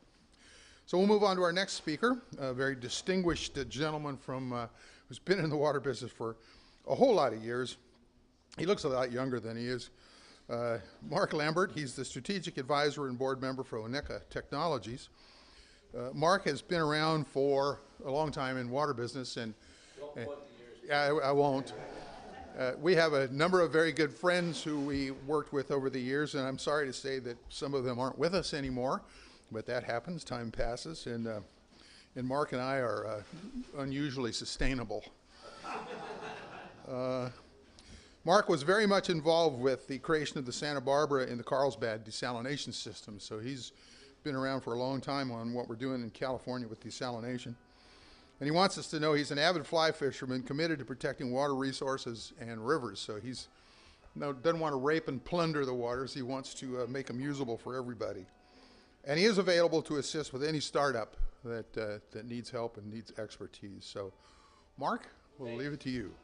So we'll move on to our next speaker, a very distinguished gentleman from who's been in the water business for a whole lot of years. He looks a lot younger than he is. Mark Lambert, he's the strategic advisor and board member for Oneka Technologies. Mark has been around for a long time in water business, and I won't. We have a number of very good friends who we worked with over the years, and I'm sorry to say that some of them aren't with us anymore, but that happens. Time passes, and Mark and I are unusually sustainable. Mark was very much involved with the creation of the Santa Barbara and the Carlsbad desalination system, so he's been around for a long time on what we're doing in California with desalination. And he wants us to know he's an avid fly fisherman committed to protecting water resources and rivers. So he's doesn't want to rape and plunder the waters. He wants to make them usable for everybody. And he is available to assist with any startup that needs help and needs expertise. So, Mark, we'll leave it to you.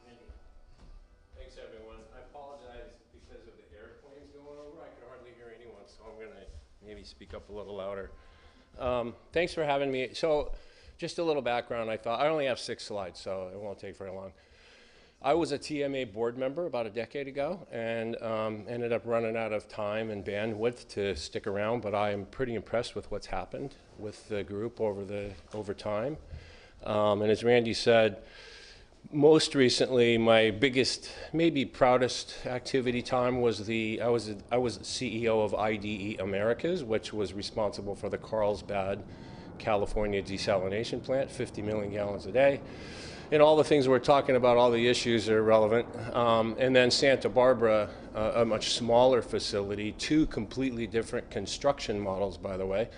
Thanks, everyone. I apologize because of the airplanes going over. I could hardly hear anyone, so I'm going to maybe speak up a little louder. Thanks for having me. So just a little background. I only have 6 slides, so it won't take very long. I was a TMA board member about a decade ago and ended up running out of time and bandwidth to stick around, but I am pretty impressed with what's happened with the group over time. And as Randy said, most recently, my biggest, maybe proudest activity time was I was CEO of IDE Americas, which was responsible for the Carlsbad, California desalination plant, 50 million gallons a day. And all the things we're talking about, all the issues are relevant. And then Santa Barbara, a much smaller facility, 2 completely different construction models, by the way.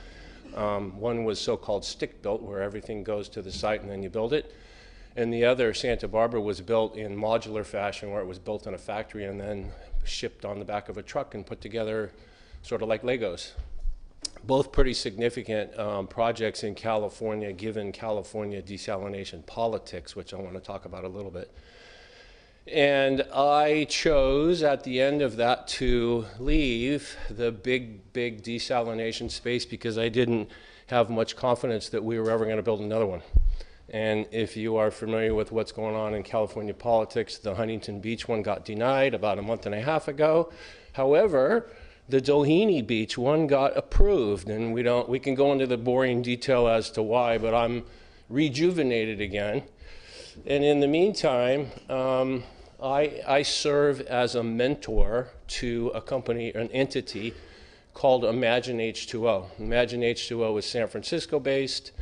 One was so-called stick-built, where everything goes to the site and then you build it. And the other, Santa Barbara, was built in modular fashion, where it was built in a factory and then shipped on the back of a truck and put together sort of like Legos. Both pretty significant projects in California, given California desalination politics, which I want to talk about a little bit. And I chose at the end of that to leave the big desalination space because I didn't have much confidence that we were ever going to build another one. And if you are familiar with what's going on in California politics, the Huntington Beach one got denied about a month and a half ago. However, the Doheny Beach one got approved, and we can go into the boring detail as to why, but I'm rejuvenated again. And in the meantime, I serve as a mentor to a company, an entity called Imagine H2O. Imagine H2O is San Francisco based.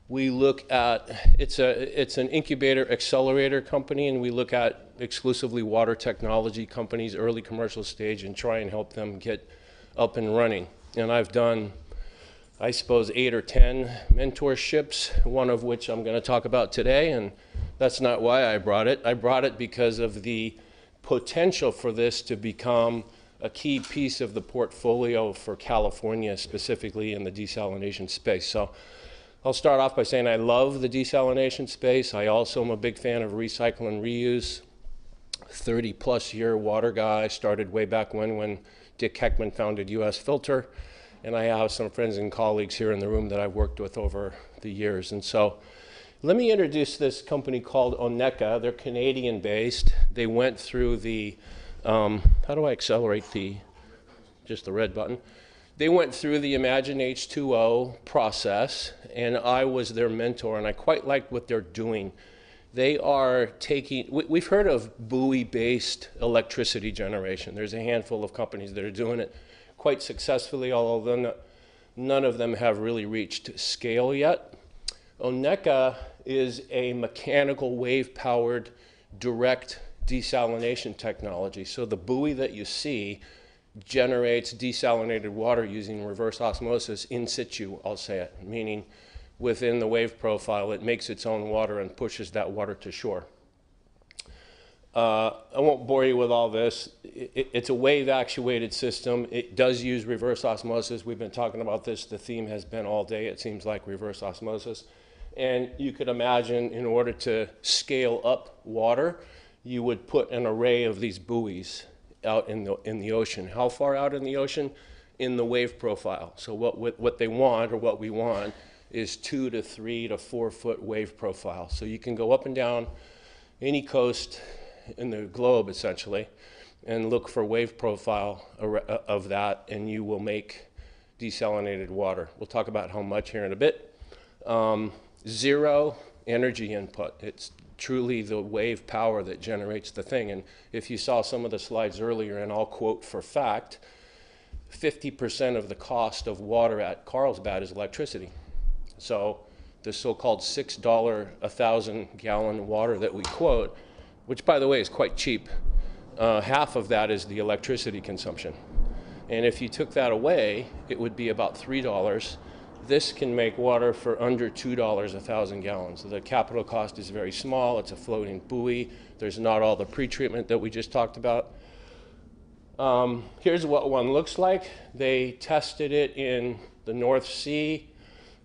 We look at, it's an incubator accelerator company, and we look at exclusively water technology companies, early commercial stage, and try and help them get up and running. And I've done, I suppose, 8 or 10 mentorships, one of which I'm going to talk about today, and that's not why I brought it. I brought it because of the potential for this to become a key piece of the portfolio for California, specifically in the desalination space. So I'll start off by saying I love the desalination space. I also am a big fan of recycle and reuse. 30-plus year water guy, started way back when Dick Heckman founded US Filter. And I have some friends and colleagues here in the room that I've worked with over the years. And so let me introduce this company called Oneka. They're Canadian-based. They went through the, how do I accelerate just the red button? They went through the Imagine H2O process, and I was their mentor, and I quite liked what they're doing. They are taking, we've heard of buoy-based electricity generation. There's a handful of companies that are doing it quite successfully, although none of them have really reached scale yet. Oneka is a mechanical wave-powered direct desalination technology. So the buoy that you see generates desalinated water using reverse osmosis in situ, I'll say it, meaning within the wave profile, it makes its own water and pushes that water to shore. I won't bore you with all this. It's a wave-actuated system. It does use reverse osmosis. We've been talking about this. The theme has been all day, it seems like, reverse osmosis. And you could imagine, in order to scale up water, you would put an array of these buoys out in the ocean. How far out in the ocean? In the wave profile. So what they want, or what we want, is 2 to 3 to 4 foot wave profile. So you can go up and down any coast in the globe, essentially, and look for wave profile of that, and you will make desalinated water. We'll talk about how much here in a bit. Zero energy input. It's truly the wave power that generates the thing. And if you saw some of the slides earlier, and I'll quote for fact, 50% of the cost of water at Carlsbad is electricity. So the so-called $6 a 1,000 gallon water that we quote, which by the way is quite cheap, half of that is the electricity consumption. And if you took that away, it would be about $3. This can make water for under $2 a 1,000 gallons. So the capital cost is very small. It's a floating buoy. There's not all the pretreatment that we just talked about. Here's what one looks like. They tested it in the North Sea,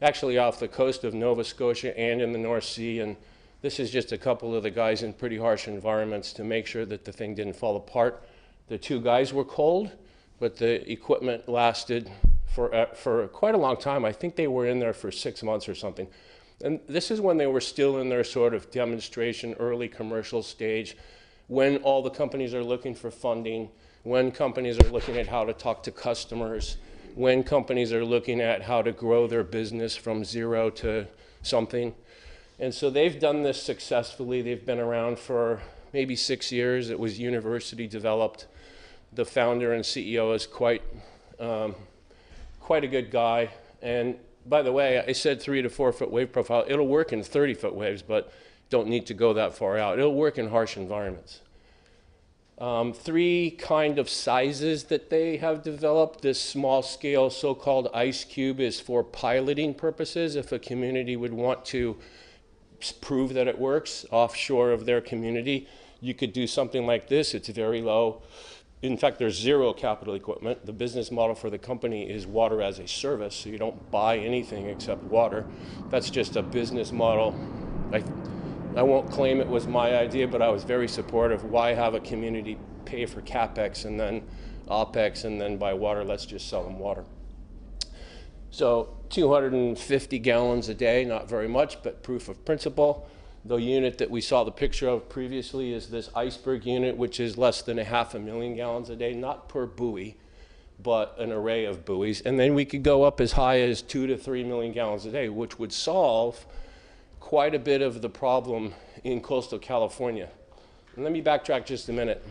actually off the coast of Nova Scotia and in the North Sea. And this is just a couple of the guys in pretty harsh environments to make sure that the thing didn't fall apart. The two guys were cold, but the equipment lasted for quite a long time. I think they were in there for 6 months or something. And this is when they were still in their sort of demonstration, early commercial stage, when all the companies are looking for funding, when companies are looking at how to talk to customers, when companies are looking at how to grow their business from zero to something. And so they've done this successfully. They've been around for maybe 6 years. It was university developed. The founder and CEO is quite a good guy. And by the way, I said 3 to 4 foot wave profile. It'll work in 30 foot waves, but don't need to go that far out. It'll work in harsh environments. 3 kind of sizes that they have developed. This small scale so-called ice cube is for piloting purposes. If a community would want to prove that it works offshore of their community, you could do something like this. It's very low. In fact, there's zero capital equipment. The business model for the company is water as a service, so you don't buy anything except water. That's just a business model. I won't claim it was my idea, but I was very supportive. Why have a community pay for CapEx and then OpEx and then buy water? Let's just sell them water. So 250 gallons a day, not very much, but proof of principle. The unit that we saw the picture of previously is this iceberg unit, which is less than 500,000 gallons a day, not per buoy, but an array of buoys. And then we could go up as high as 2 to 3 million gallons a day, which would solve quite a bit of the problem in coastal California. And let me backtrack just a minute.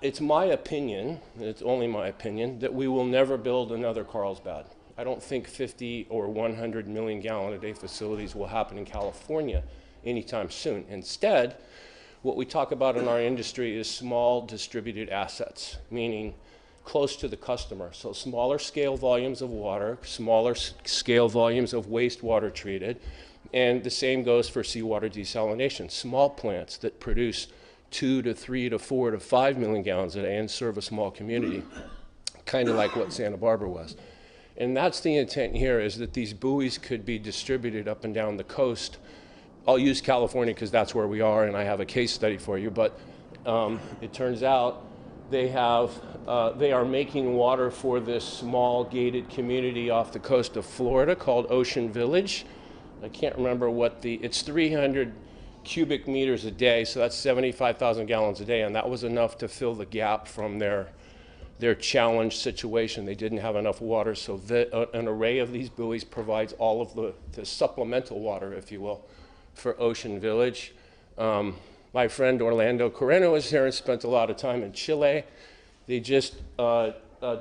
It's my opinion, and it's only my opinion, that we will never build another Carlsbad. I don't think 50 or 100 million gallon a day facilities will happen in California anytime soon. Instead, what we talk about in our industry is small distributed assets, meaning close to the customer. So smaller scale volumes of water, smaller scale volumes of wastewater treated, and the same goes for seawater desalination. Small plants that produce 2 to 3 to 4 to 5 million gallons a day and serve a small community, kind of like what Santa Barbara was. And that's the intent here, is that these buoys could be distributed up and down the coast. I'll use California because that's where we are, and I have a case study for you, but it turns out they are making water for this small gated community off the coast of Florida called Ocean Village. I can't remember it's 300 cubic meters a day, so that's 75,000 gallons a day, and that was enough to fill the gap from their challenged situation. They didn't have enough water, so an array of these buoys provides all of the supplemental water, if you will, for Ocean Village. My friend Orlando Correno was here and spent a lot of time in Chile. They just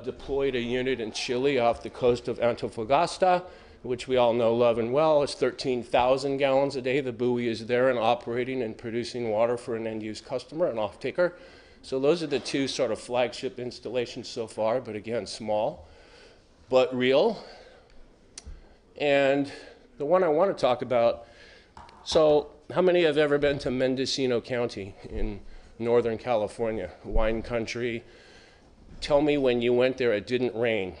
deployed a unit in Chile off the coast of Antofagasta, which we all know, love, and well. It's 13,000 gallons a day. The buoy is there and operating and producing water for an end-use customer, an off-taker. So those are the two sort of flagship installations so far, but again, small, but real. And the one I want to talk about, so how many have ever been to Mendocino County in Northern California, wine country? Tell me when you went there it didn't rain.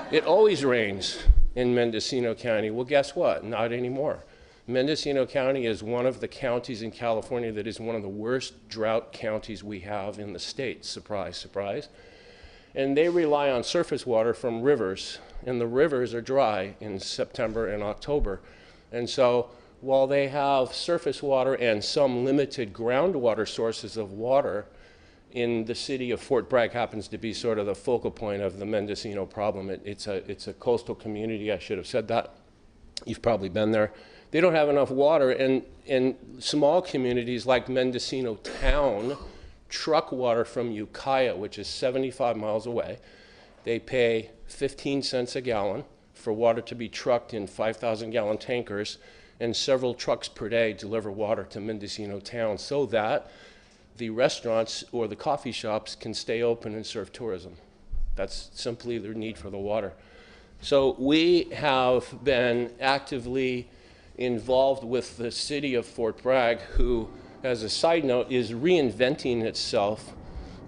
It always rains in Mendocino County. Well, guess what? Not anymore. Mendocino County is one of the counties in California that is one of the worst drought counties we have in the state. Surprise, surprise. And they rely on surface water from rivers, and the rivers are dry in September and October. And so while they have surface water and some limited groundwater sources of water, in the city of Fort Bragg happens to be sort of the focal point of the Mendocino problem. It's a coastal community. I should have said that. You've probably been there. They don't have enough water, and small communities like Mendocino Town truck water from Ukiah, which is 75 miles away. They pay 15 cents a gallon for water to be trucked in 5,000-gallon tankers, and several trucks per day deliver water to Mendocino Town so that the restaurants or the coffee shops can stay open and serve tourism. That's simply their need for the water. So we have been actively involved with the city of Fort Bragg, who, as a side note, is reinventing itself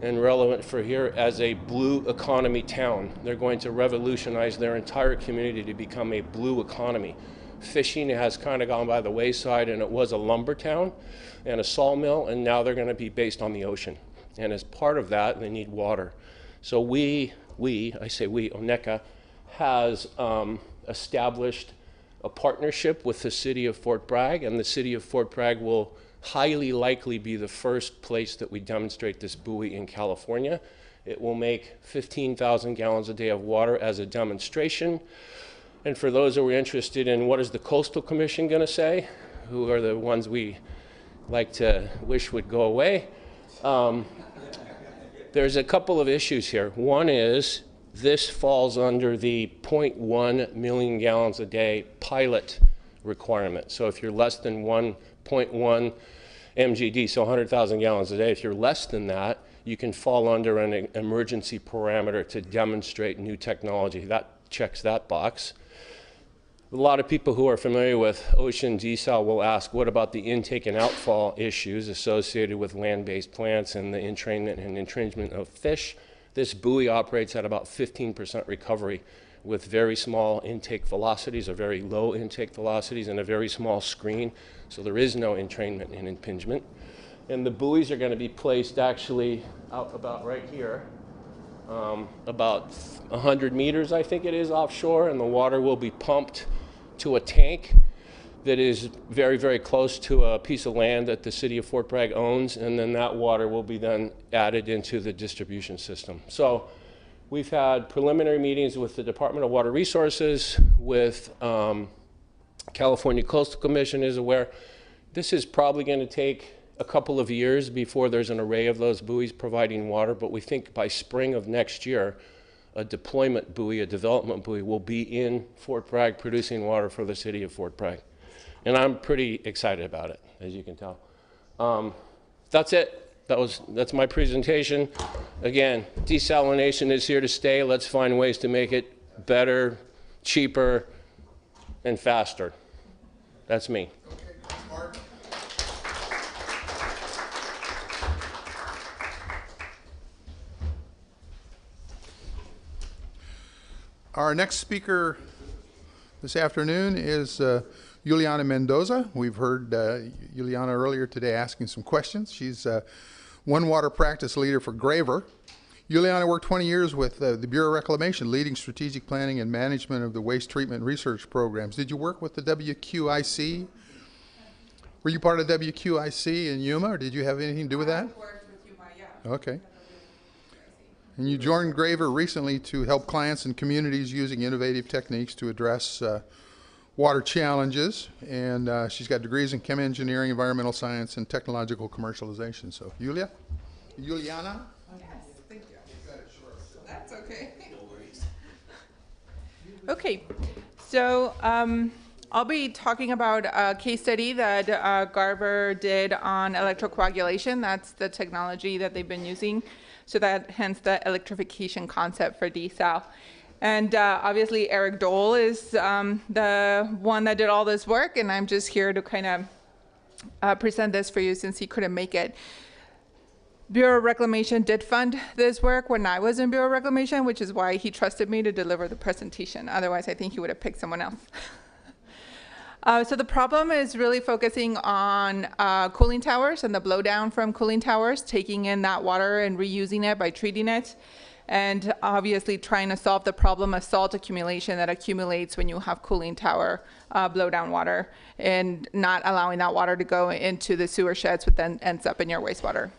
and relevant for here as a blue economy town. They're going to revolutionize their entire community to become a blue economy. Fishing has kind of gone by the wayside, and it was a lumber town and a sawmill, and now they're going to be based on the ocean. And as part of that, they need water. So I say we, ONECA, has established a partnership with the city of Fort Bragg, and the city of Fort Bragg will highly likely be the first place that we demonstrate this buoy in California. It will make 15,000 gallons a day of water as a demonstration. And for those who are interested in what is the Coastal Commission going to say, who are the ones we like to wish would go away, there's a couple of issues here. One is this falls under the 0.1 million gallons a day pilot requirement. So if you're less than 1.1 MGD, so 100,000 gallons a day, if you're less than that, you can fall under an emergency parameter to demonstrate new technology. That checks that box. A lot of people who are familiar with ocean desal will ask, what about the intake and outfall issues associated with land-based plants and the entrainment and entrenchment of fish? This buoy operates at about 15% recovery with very small intake velocities, or very low intake velocities, and a very small screen, so there is no entrainment and impingement. And the buoys are going to be placed actually out about right here, about 100 meters, I think it is, offshore, and the water will be pumped to a tank that is very, very close to a piece of land that the city of Fort Bragg owns, and then that water will be then added into the distribution system. So we've had preliminary meetings with the Department of Water Resources, with California Coastal Commission is aware. This is probably going to take a couple of years before there's an array of those buoys providing water, but we think by spring of next year, a deployment buoy, a development buoy, will be in Fort Bragg producing water for the city of Fort Bragg. And I'm pretty excited about it, as you can tell. That's it. That's my presentation. Again, desalination is here to stay. Let's find ways to make it better, cheaper, and faster. That's me. Our next speaker this afternoon is Juliana Mendoza. We've heard Juliana earlier today asking some questions. She's one water practice leader for Graver. Juliana worked 20 years with the Bureau of Reclamation, leading strategic planning and management of the waste treatment research programs. Did you work with the WQIC? Were you part of WQIC in Yuma, or did you have anything to do with that? I worked with Yuma, yeah. Okay. And you joined Graver recently to help clients and communities using innovative techniques to address water challenges, and she's got degrees in chem engineering, environmental science, and technological commercialization. So, Juliana? Yes, thank you. That's okay. Okay, so I'll be talking about a case study that Garver did on electrocoagulation. That's the technology that they've been using. So that hence the electrification concept for desal. And obviously Eric Dole is the one that did all this work, and I'm just here to kind of present this for you since he couldn't make it. Bureau of Reclamation did fund this work when I was in Bureau of Reclamation, which is why he trusted me to deliver the presentation. Otherwise, I think he would have picked someone else. So the problem is really focusing on cooling towers and the blowdown from cooling towers, taking in that water and reusing it by treating it, and obviously trying to solve the problem of salt accumulation that accumulates when you have cooling tower blowdown water, and not allowing that water to go into the sewer sheds, which then ends up in your wastewater.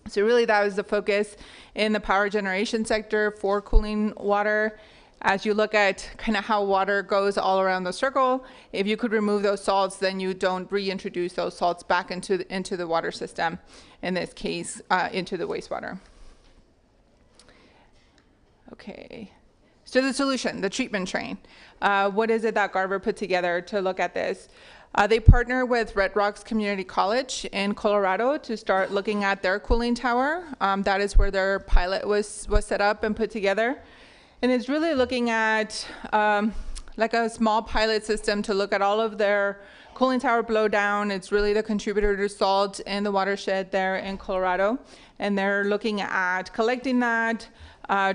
So really that was the focus in the power generation sector for cooling water. As you look at kind of how water goes all around the circle, if you could remove those salts, then you don't reintroduce those salts back into the water system, in this case, into the wastewater. Okay, so the solution, the treatment train. What is it that Garver put together to look at this? They partner with Red Rocks Community College in Colorado to start looking at their cooling tower. That is where their pilot was set up and put together. And it's really looking at like a small pilot system to look at all of their cooling tower blowdown. It's really the contributor to salt in the watershed there in Colorado. And they're looking at collecting that,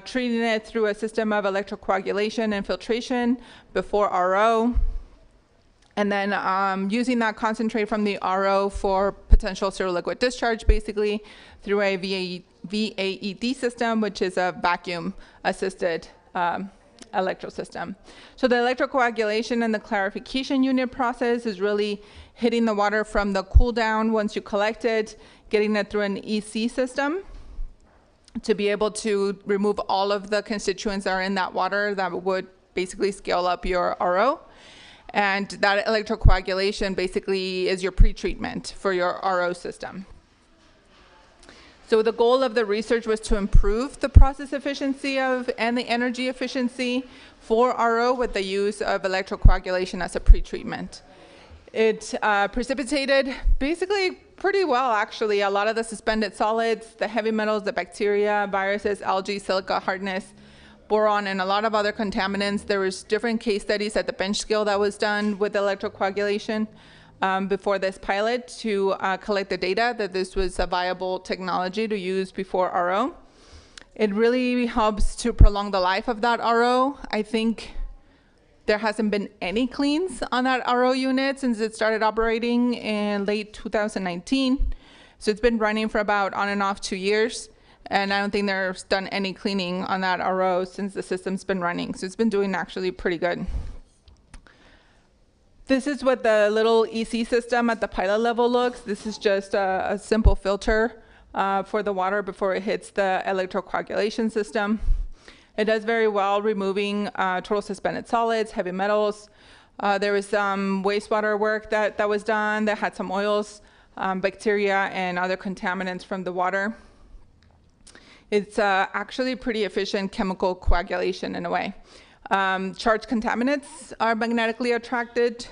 treating it through a system of electrocoagulation and filtration before RO. And then using that concentrate from the RO for potential zero liquid discharge, basically through a VAED system, which is a vacuum-assisted electrosystem. So the electrocoagulation and the clarification unit process is really hitting the water from the cool down once you collect it, getting it through an EC system to be able to remove all of the constituents that are in that water that would basically scale up your RO. And that electrocoagulation basically is your pre-treatment for your RO system. So the goal of the research was to improve the process efficiency and the energy efficiency for RO with the use of electrocoagulation as a pre-treatment. It precipitated basically pretty well, actually. A lot of the suspended solids, the heavy metals, the bacteria, viruses, algae, silica hardness, boron, and a lot of other contaminants. There was different case studies at the bench scale that was done with electrocoagulation before this pilot to collect the data that this was a viable technology to use before RO. It really helps to prolong the life of that RO. I think there hasn't been any cleans on that RO unit since it started operating in late 2019. So it's been running for about on and off 2 years. And I don't think there's done any cleaning on that RO since the system's been running. So it's been doing actually pretty good. This is what the little EC system at the pilot level looks. This is just a simple filter for the water before it hits the electrocoagulation system. It does very well removing total suspended solids, heavy metals. There was some wastewater work that was done that had some oils, bacteria, and other contaminants from the water. It's actually pretty efficient chemical coagulation in a way. Charged contaminants are magnetically attracted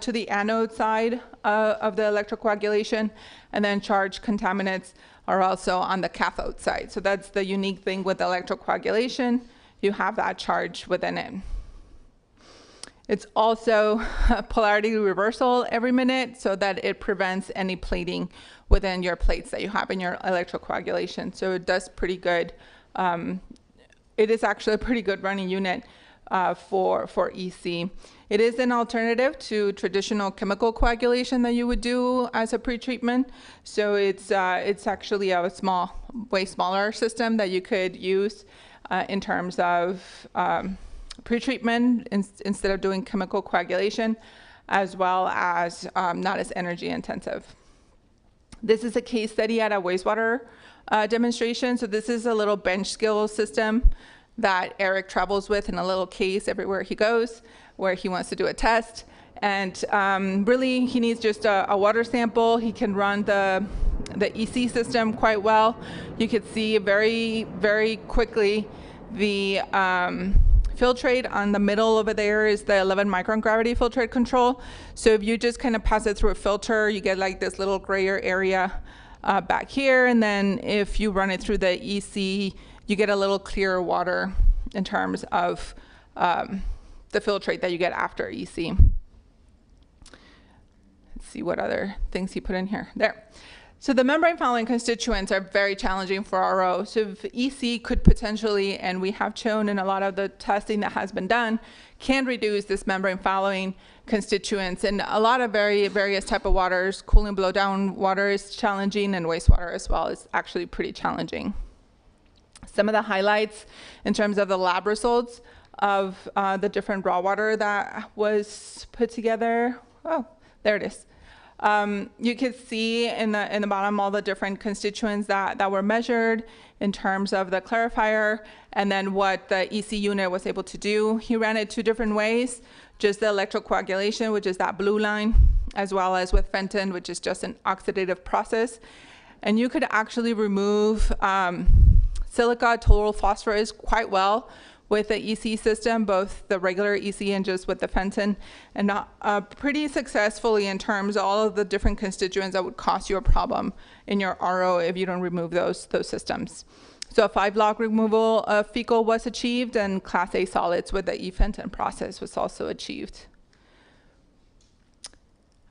to the anode side of the electrocoagulation, and then charged contaminants are also on the cathode side. So that's the unique thing with electrocoagulation. You have that charge within it. It's also polarity reversal every minute so that it prevents any plating within your plates that you have in your electrocoagulation. So it does pretty good. It is actually a pretty good running unit for EC. It is an alternative to traditional chemical coagulation that you would do as a pre-treatment. So it's actually a way smaller system that you could use in terms of pre-treatment instead of doing chemical coagulation, as well as not as energy intensive. This is a case study at a wastewater demonstration. So this is a little bench scale system that Eric travels with in a little case everywhere he goes. where he wants to do a test. And really, he needs just a water sample. He can run the EC system quite well. You could see very, very quickly the filtrate on the middle over there is the 11 micron gravity filtrate control. So if you just kind of pass it through a filter, you get like this little grayer area back here. And then if you run it through the EC, you get a little clearer water in terms of the filtrate that you get after EC. Let's see what other things he put in here. There. So the membrane fouling constituents are very challenging for RO. So if EC could potentially, and we have shown in a lot of the testing that has been done, can reduce this membrane fouling constituents. And a lot of various type of waters, cooling blowdown water is challenging, and wastewater as well is actually pretty challenging. Some of the highlights in terms of the lab results of the different raw water that was put together. Oh, there it is. You can see in the bottom all the different constituents that were measured in terms of the clarifier, and then what the EC unit was able to do. He ran it two different ways, just the electrocoagulation, which is that blue line, as well as with Fenton, which is just an oxidative process. And you could actually remove silica, total phosphorus quite well with the EC system, both the regular EC and just with the Fenton, and pretty successfully in terms of all of the different constituents that would cause you a problem in your RO if you don't remove those systems. So a 5-log removal of fecal was achieved, and Class A solids with the E-Fenton process was also achieved.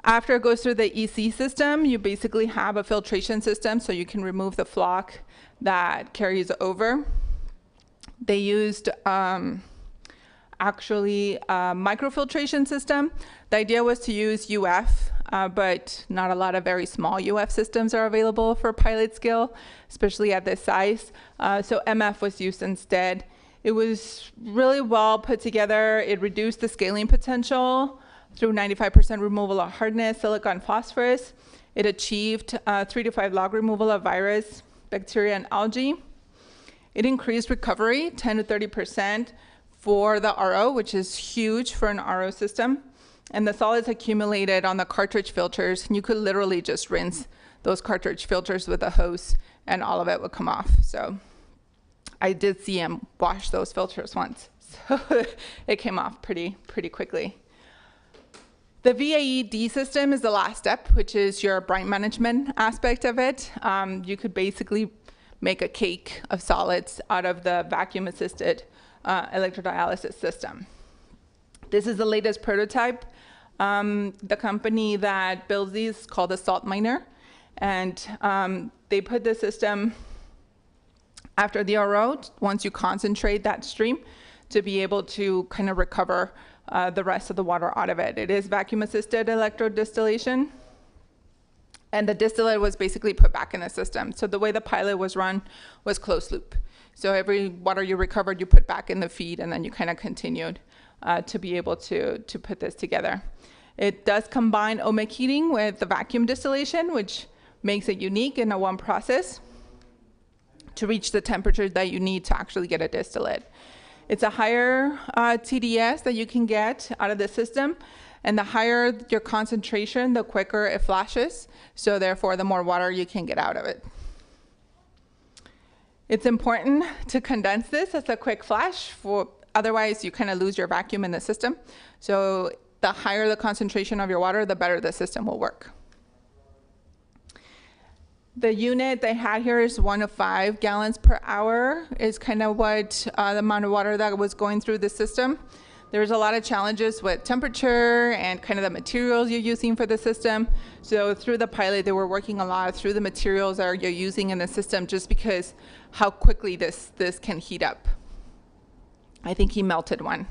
After it goes through the EC system, you basically have a filtration system, so you can remove the floc that carries over. They used actually a microfiltration system. The idea was to use UF, but not a lot of very small UF systems are available for pilot scale, especially at this size. So MF was used instead. It was really well put together. It reduced the scaling potential through 95% removal of hardness, silica, and phosphorus. It achieved 3 to 5 log removal of virus, bacteria, and algae. It increased recovery 10 to 30% for the RO, which is huge for an RO system. And the solids accumulated on the cartridge filters, and you could literally just rinse those cartridge filters with a hose and all of it would come off. So I did see him wash those filters once. So it came off pretty quickly. The VAED system is the last step, which is your brine management aspect of it. You could basically make a cake of solids out of the vacuum-assisted electrodialysis system. This is the latest prototype. The company that builds these is called the Salt Miner, and they put the system after the RO, once you concentrate that stream, to be able to kind of recover the rest of the water out of it. It is vacuum-assisted electrodistillation. And the distillate was basically put back in the system. So the way the pilot was run was closed loop. So every water you recovered, you put back in the feed, and then you kind of continued to be able to put this together. It does combine ohmic heating with the vacuum distillation, which makes it unique in a one process to reach the temperature that you need to actually get a distillate. It's a higher TDS that you can get out of the system. And the higher your concentration, the quicker it flashes. So therefore, the more water you can get out of it. It's important to condense this as a quick flash, otherwise you kind of lose your vacuum in the system. So the higher the concentration of your water, the better the system will work. The unit they had here is 1 to 5 gallons per hour is kind of what the amount of water that was going through the system. There's a lot of challenges with temperature and kind of the materials you're using for the system. So through the pilot, they were working a lot through the materials that you're using in the system, just because how quickly this can heat up. I think he melted one.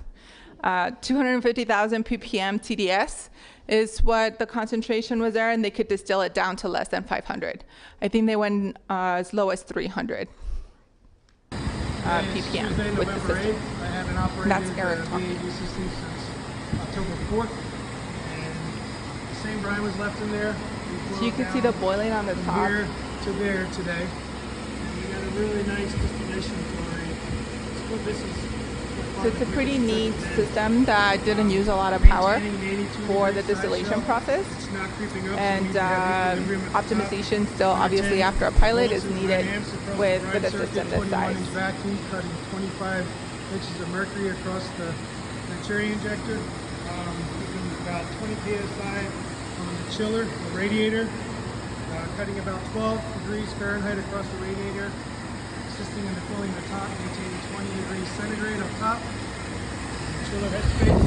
250,000 ppm TDS is what the concentration was there, and they could distill it down to less than 500. I think they went as low as 300 ppm with the system. That's Eric talking. Since October 4th, and the same brine was left in there. So you can see the boiling on the top. Here to there today. And we got a really nice distillation flow rate. So this is So it's a pretty neat system that didn't use a lot of power for the distillation process. And optimization still, obviously, after a pilot is needed with a system this size. Vacuum cutting 25 inches of mercury across the cherry injector, keeping about 20 psi on the chiller, the radiator, cutting about 12 degrees Fahrenheit across the radiator, assisting in the cooling of the top, maintaining 20 degrees centigrade on top. Chiller headspace.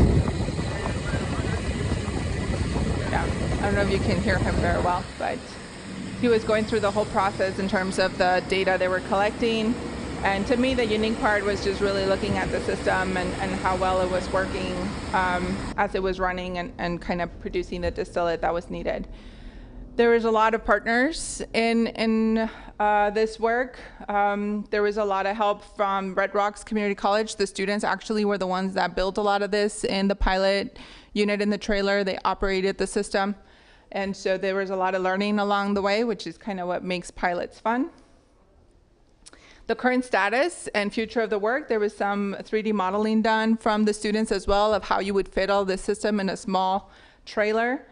Yeah, I don't know if you can hear him very well, but he was going through the whole process in terms of the data they were collecting. And to me, the unique part was just really looking at the system and how well it was working as it was running and kind of producing the distillate that was needed. There was a lot of partners in this work. There was a lot of help from Red Rocks Community College. The students actually were the ones that built a lot of this in the pilot unit in the trailer. They operated the system. And so there was a lot of learning along the way, which is kind of what makes pilots fun. The current status and future of the work, there was some 3D modeling done from the students as well of how you would fit all this system in a small trailer.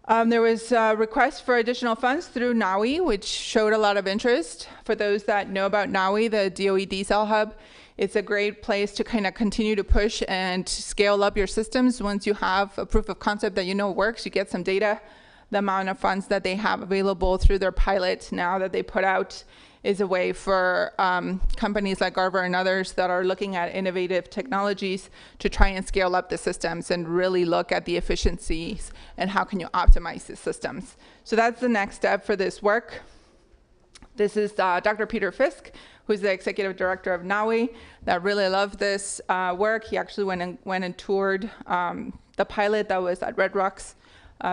There was a request for additional funds through NAWI, which showed a lot of interest. For those that know about NAWI, the DOE D-Cell Hub, it's a great place to kind of continue to push and scale up your systems. Once you have a proof of concept that you know works, you get some data. The amount of funds that they have available through their pilot now that they put out is a way for companies like Garver and others that are looking at innovative technologies to try and scale up the systems and really look at the efficiencies and how can you optimize the systems. So that's the next step for this work. This is Dr. Peter Fisk, who's the executive director of NAWI, that really loved this work. He actually went and toured the pilot that was at Red Rocks,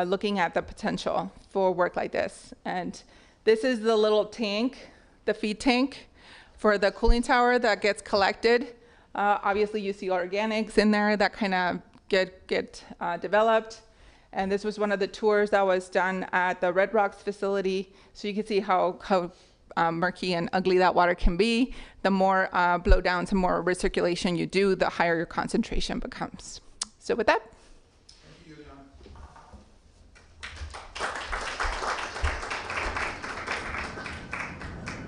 looking at the potential for work like this. And this is the little tank, the feed tank for the cooling tower that gets collected. Obviously you see organics in there that kind of get developed. And this was one of the tours that was done at the Red Rocks facility. So you can see how murky and ugly that water can be. The more blow downs and more recirculation you do, the higher your concentration becomes. So with that.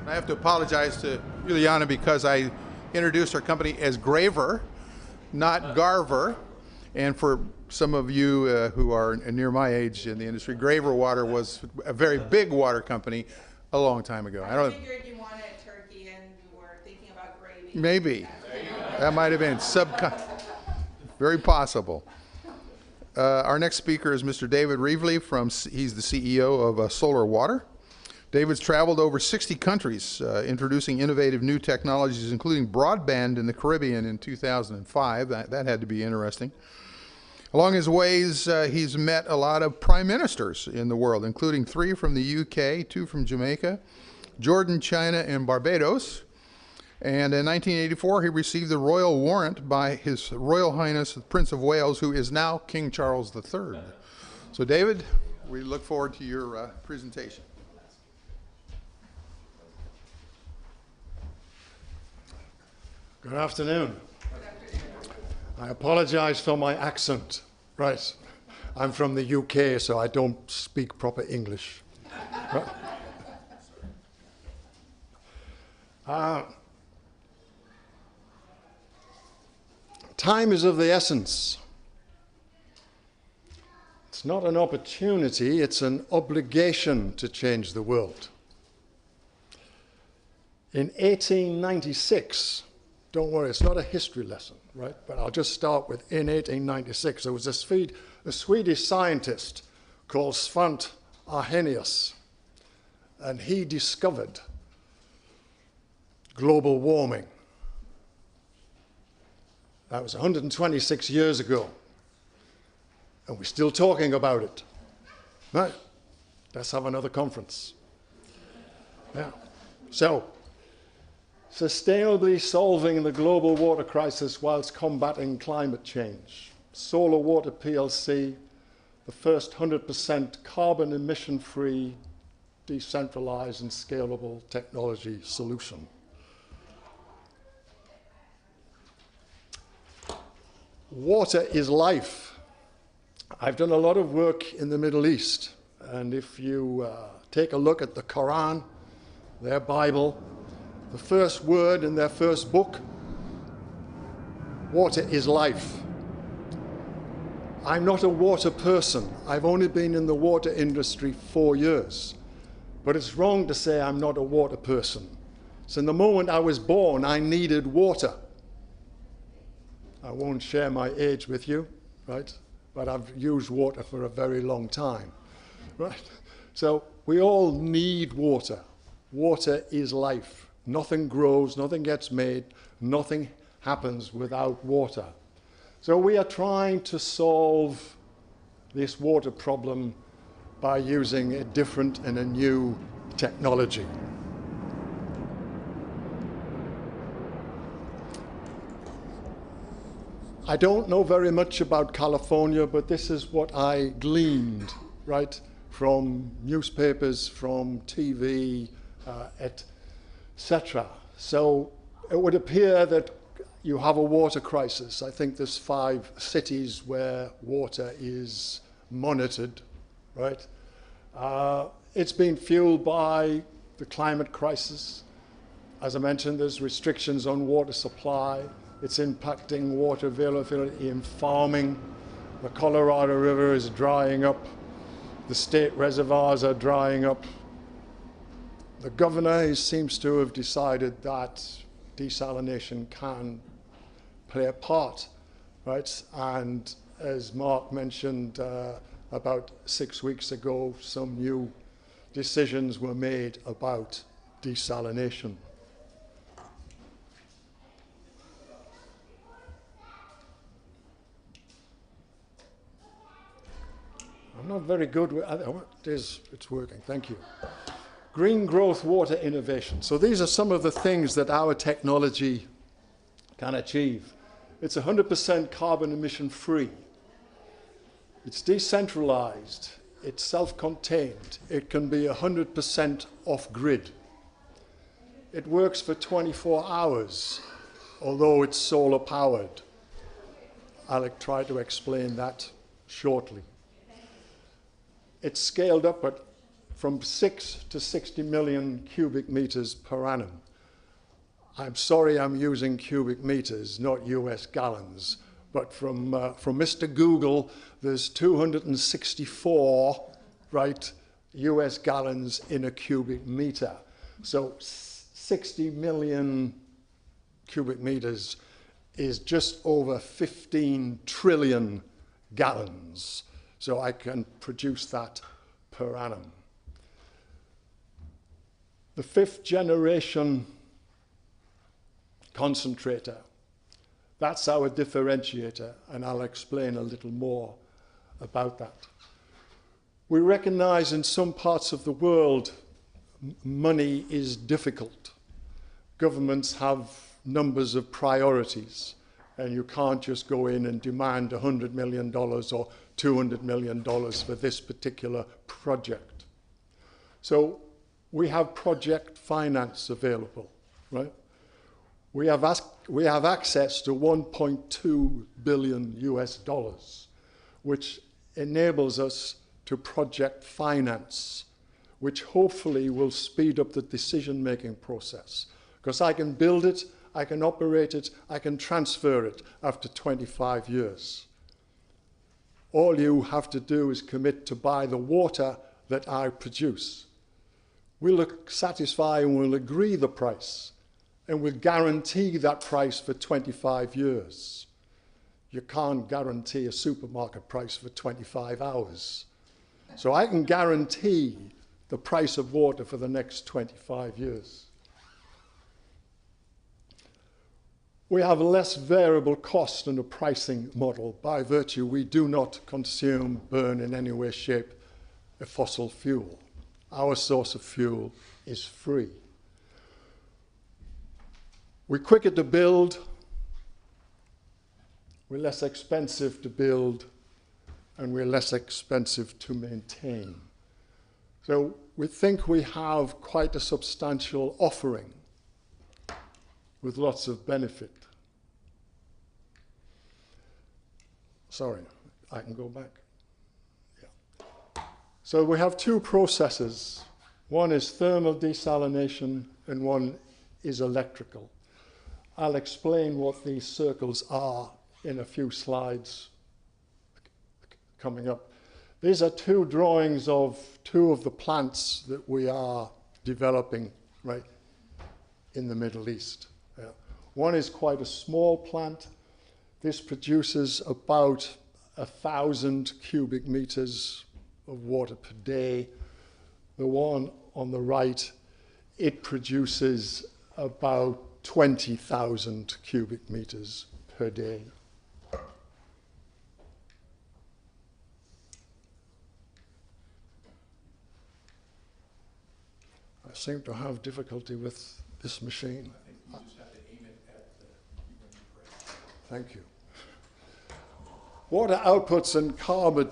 I have to apologize to Juliana because I introduced our company as Graver, not Garver. And for some of you who are near my age in the industry, Graver Water was a very big water company a long time ago. I figured you wanted turkey and you were thinking about gravy. Maybe. That might have been very possible. Our next speaker is Mr. David Reevely. He's the CEO of Solar Water. David's traveled over 60 countries, introducing innovative new technologies, including broadband in the Caribbean in 2005. That had to be interesting. Along his ways, he's met a lot of prime ministers in the world, including 3 from the UK, 2 from Jamaica, Jordan, China, and Barbados. And in 1984, he received the royal warrant by His Royal Highness the Prince of Wales, who is now King Charles III. So David, we look forward to your presentation. Good afternoon. I apologize for my accent. Right. I'm from the UK, so I don't speak proper English. Time is of the essence. It's not an opportunity, it's an obligation to change the world. In 1896, don't worry, it's not a history lesson, right? But I'll just start with, in 1896, there was a Swedish scientist called Svante Arrhenius, and he discovered global warming. That was 126 years ago, and we're still talking about it. Right? Let's have another conference. Yeah. So, sustainably solving the global water crisis whilst combating climate change. Solar Water PLC, the first 100% carbon emission-free, decentralized and scalable technology solution. Water is life. I've done a lot of work in the Middle East, and if you take a look at the Quran, their Bible, the first word in their first book, water is life. I'm not a water person. I've only been in the water industry 4 years. But it's wrong to say I'm not a water person. So in the moment I was born, I needed water. I won't share my age with you, right? But I've used water for a very long time, right? So we all need water. Water is life. Nothing grows, nothing gets made, nothing happens without water. So we are trying to solve this water problem by using a different and a new technology. I don't know very much about California, but this is what I gleaned, right, from newspapers, from TV, etc. So it would appear that you have a water crisis. I think there's 5 cities where water is monitored, right? It's been fueled by the climate crisis. As I mentioned, there's restrictions on water supply. It's impacting water availability in farming. The Colorado River is drying up. The state reservoirs are drying up. The governor seems to have decided that desalination can play a part, right? And as Mark mentioned about 6 weeks ago, some new decisions were made about desalination. I'm not very good with it's working, thank you. Green growth water innovation. So these are some of the things that our technology can achieve. It's 100% carbon emission free. It's decentralized. It's self-contained. It can be 100% off-grid. It works for 24 hours, although it's solar powered. I'll try to explain that shortly. It's scaled up from 6 to 60 million cubic meters per annum. I'm sorry I'm using cubic meters, not US gallons. But from Mr. Google, there's 264, right, US gallons in a cubic meter. So 60 million cubic meters is just over 15 trillion gallons. So I can produce that per annum. The 5th generation concentrator, that's our differentiator, and I'll explain a little more about that. We recognize in some parts of the world money is difficult. Governments have numbers of priorities, and you can't just go in and demand $100 million or $200 million for this particular project. So we have project finance available, right? We have access to 1.2 billion US dollars, which enables us to project finance, which hopefully will speed up the decision-making process. Because I can build it, I can operate it, I can transfer it after 25 years. All you have to do is commit to buy the water that I produce. We'll satisfy and we'll agree the price, and we'll guarantee that price for 25 years. You can't guarantee a supermarket price for 25 hours. So I can guarantee the price of water for the next 25 years. We have less variable cost in the pricing model. By virtue, we do not consume, burn in any way, shape, a fossil fuel. Our source of fuel is free. We're quicker to build, we're less expensive to build, and we're less expensive to maintain. So we think we have quite a substantial offering with lots of benefit. sorry, I can go back. Yeah. So we have two processes. One is thermal desalination and one is electrical. I'll explain what these circles are in a few slides coming up. These are two drawings of two of the plants that we are developing right in the Middle East. One is quite a small plant. This produces about 1,000 cubic meters of water per day. The one on the right, it produces about 20,000 cubic meters per day. I seem to have difficulty with this machine. I think you just have to aim it at the when you press. Thank you. Water outputs and carbon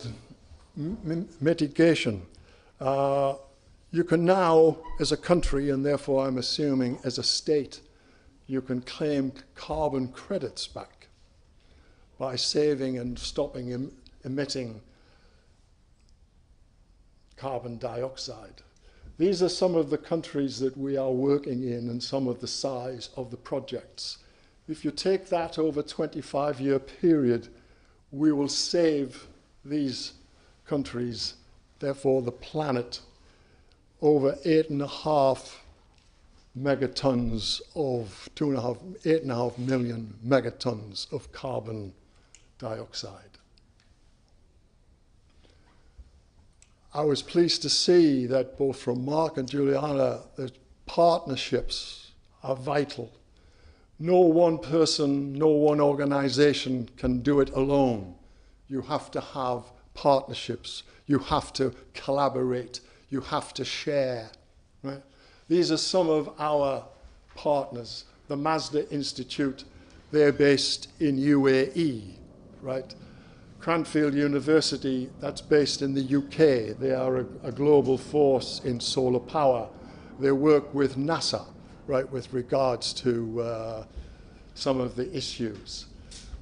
mitigation. You can now, as a country, and therefore I'm assuming as a state, you can claim carbon credits back by saving and stopping emitting carbon dioxide. These are some of the countries that we are working in and some of the size of the projects. If you take that over a 25-year period, we will save these countries, therefore the planet, over 8.5 megatons of 8.5 million megatons of carbon dioxide. I was pleased to see that both from Mark and Juliana, the partnerships are vital. No one person, no one organization can do it alone. You have to have partnerships. You have to collaborate. You have to share. Right? These are some of our partners. The Mazda Institute, they're based in UAE, right? Cranfield University, that's based in the UK. They are a global force in solar power. They work with NASA, right, with regards to some of the issues.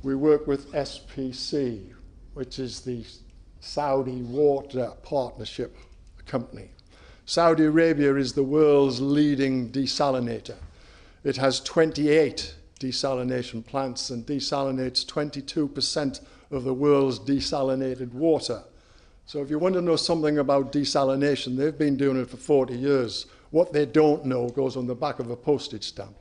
We work with SPC, which is the Saudi Water Partnership Company. Saudi Arabia is the world's leading desalinator. It has 28 desalination plants and desalinates 22% of the world's desalinated water. So if you want to know something about desalination, they've been doing it for 40 years. What they don't know goes on the back of a postage stamp.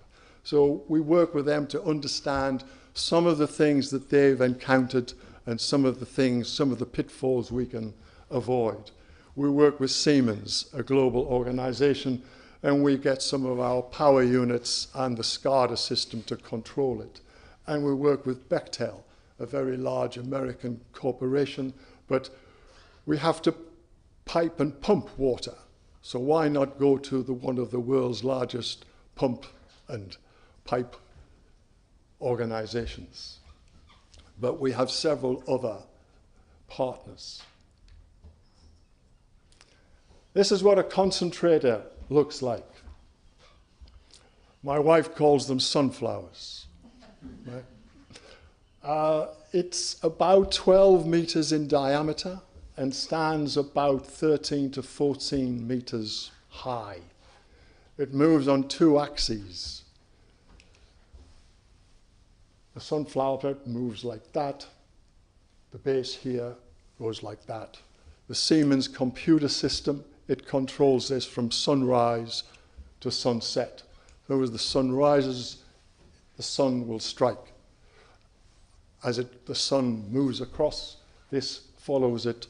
So we work with them to understand some of the things that they've encountered and some of the pitfalls we can avoid. We work with Siemens, a global organization, and we get some of our power units and the SCADA system to control it. And we work with Bechtel, a very large American corporation, but we have to pipe and pump water. So why not go to one of the world's largest pump and pipe organizations? But we have several other partners. This is what a concentrator looks like. My wife calls them sunflowers. Right? It's about 12 meters in diameter and stands about 13 to 14 meters high. It moves on two axes. The sunflower plant moves like that. The base here goes like that. The Siemens computer system, it controls this from sunrise to sunset. So as the sun rises, the sun will strike. As the sun moves across, this follows it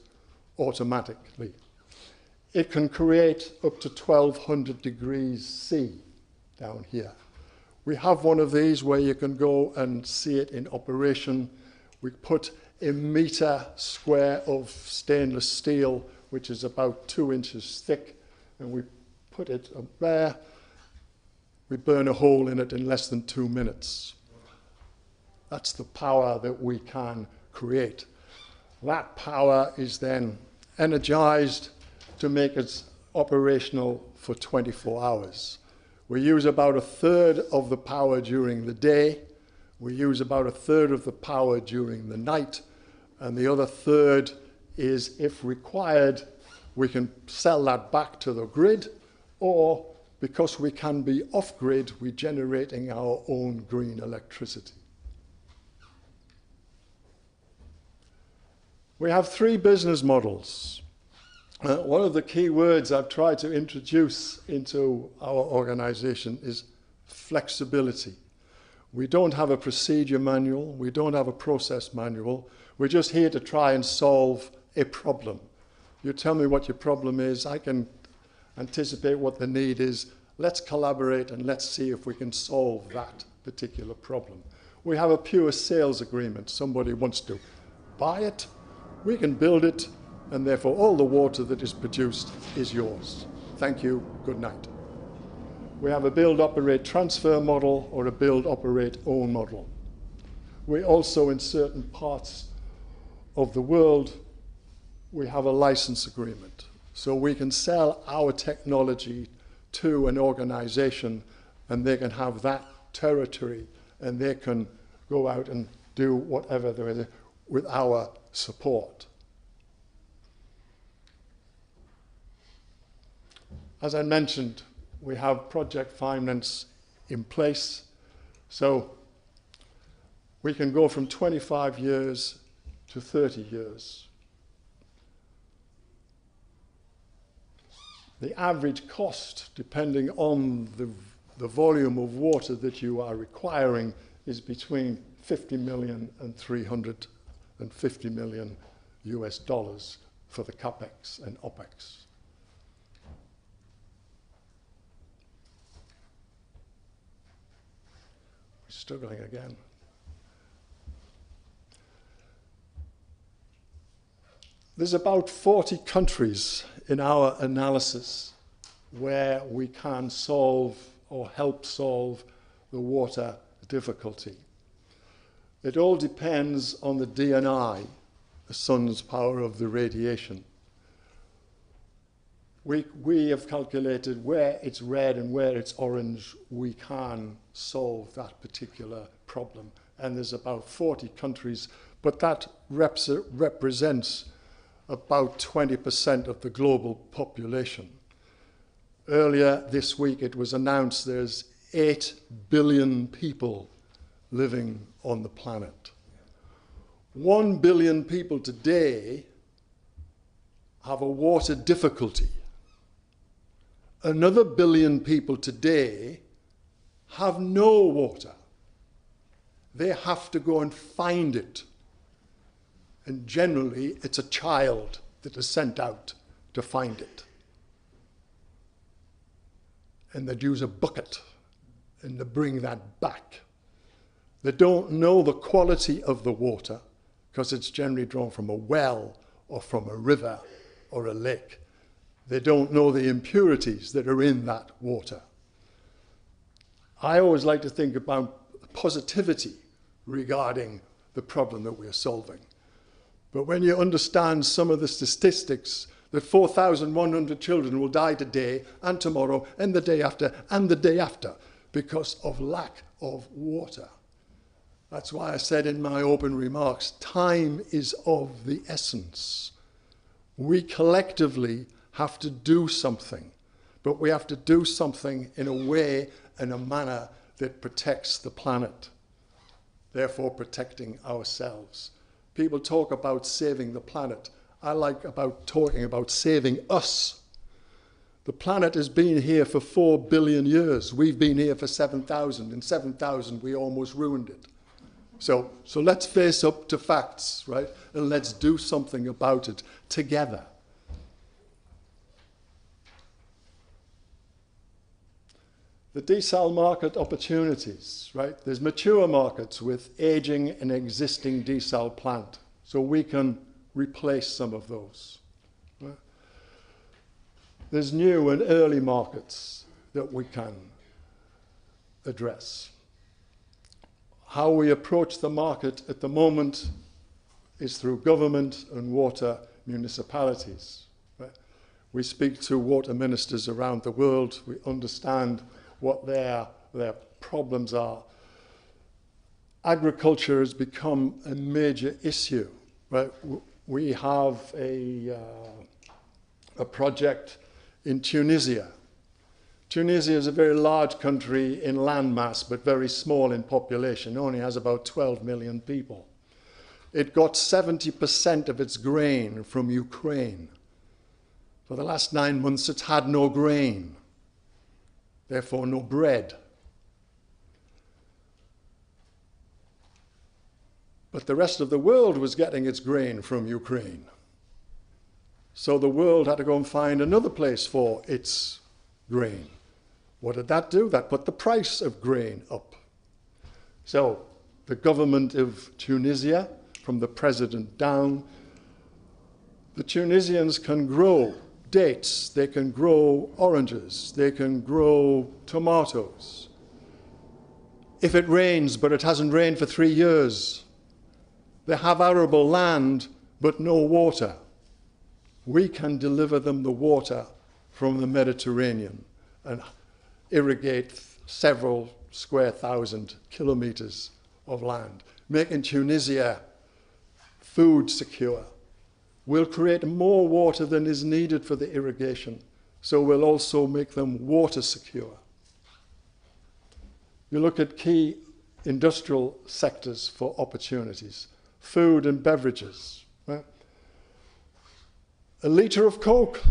automatically. It can create up to 1200 degrees C down here. We have one of these where you can go and see it in operation. We put a meter square of stainless steel, which is about 2 inches thick, and we put it up there. We burn a hole in it in less than 2 minutes. That's the power that we can create. That power is then energized to make it operational for 24 hours. We use about 1/3 of the power during the day. We use about 1/3 of the power during the night. And the other third is, if required, we can sell that back to the grid, or because we can be off-grid, we're generating our own green electricity. We have three business models. One of the key words I've tried to introduce into our organization is flexibility. We don't have a procedure manual, we don't have a process manual, we're just here to try and solve a problem. You tell me what your problem is, I can anticipate what the need is, let's collaborate and let's see if we can solve that particular problem. We have a pure sales agreement. Somebody wants to buy it, we can build it, and therefore all the water that is produced is yours. Thank you, good night. We have a build, operate, transfer model or a build, operate, own model. We also, in certain parts of the world, we have a license agreement. So we can sell our technology to an organization and they can have that territory and they can go out and do whatever there is with our support. As I mentioned, we have project finance in place. So we can go from 25 years to 30 years. The average cost, depending on the volume of water that you are requiring, is between 50 million and 350 million US dollars for the CapEx and OpEx. Struggling again. There's about 40 countries in our analysis where we can solve or help solve the water difficulty. It all depends on the DNI, the sun's power of the radiation. We have calculated where it's red and where it's orange, we can solve that particular problem. And there's about 40 countries, but that represents about 20% of the global population. Earlier this week it was announced there's 8 billion people living on the planet. 1 billion people today have a water difficulty. Another billion people today have no water. They have to go and find it. And generally, it's a child that is sent out to find it. And they'd use a bucket and they bring that back. They don't know the quality of the water because it's generally drawn from a well or from a river or a lake. They don't know the impurities that are in that water. I always like to think about positivity regarding the problem that we're solving. But when you understand some of the statistics, that 4,100 children will die today and tomorrow and the day after because of lack of water. That's why I said in my open remarks, time is of the essence. We collectively have to do something, but we have to do something in a way and a manner that protects the planet, therefore protecting ourselves. People talk about saving the planet. I like talking about saving us. The planet has been here for 4 billion years. We've been here for 7,000. In 7,000, we almost ruined it. So let's face up to facts, right? And let's do something about it together. The desal market opportunities, right? There's mature markets with aging and existing desal plant. So we can replace some of those. Right? There's new and early markets that we can address. How we approach the market at the moment is through government and water municipalities. Right? We speak to water ministers around the world. We understand what their problems are. Agriculture has become a major issue, Right? We have a project in Tunisia. Tunisia is a very large country in landmass, but very small in population. It only has about 12 million people. It got 70% of its grain from Ukraine. For the last 9 months, it's had no grain, therefore no bread. But the rest of the world was getting its grain from Ukraine. So the world had to go and find another place for its grain. What did that do? That put the price of grain up. So the government of Tunisia, from the president down, the Tunisians can grow dates, they can grow oranges, they can grow tomatoes. If it rains, but it hasn't rained for 3 years, they have arable land, but no water. We can deliver them the water from the Mediterranean and irrigate several square thousand kilometers of land, making Tunisia food secure. We'll create more water than is needed for the irrigation, so we'll also make them water secure. You look at key industrial sectors for opportunities, food and beverages. Right? A litre of Coke,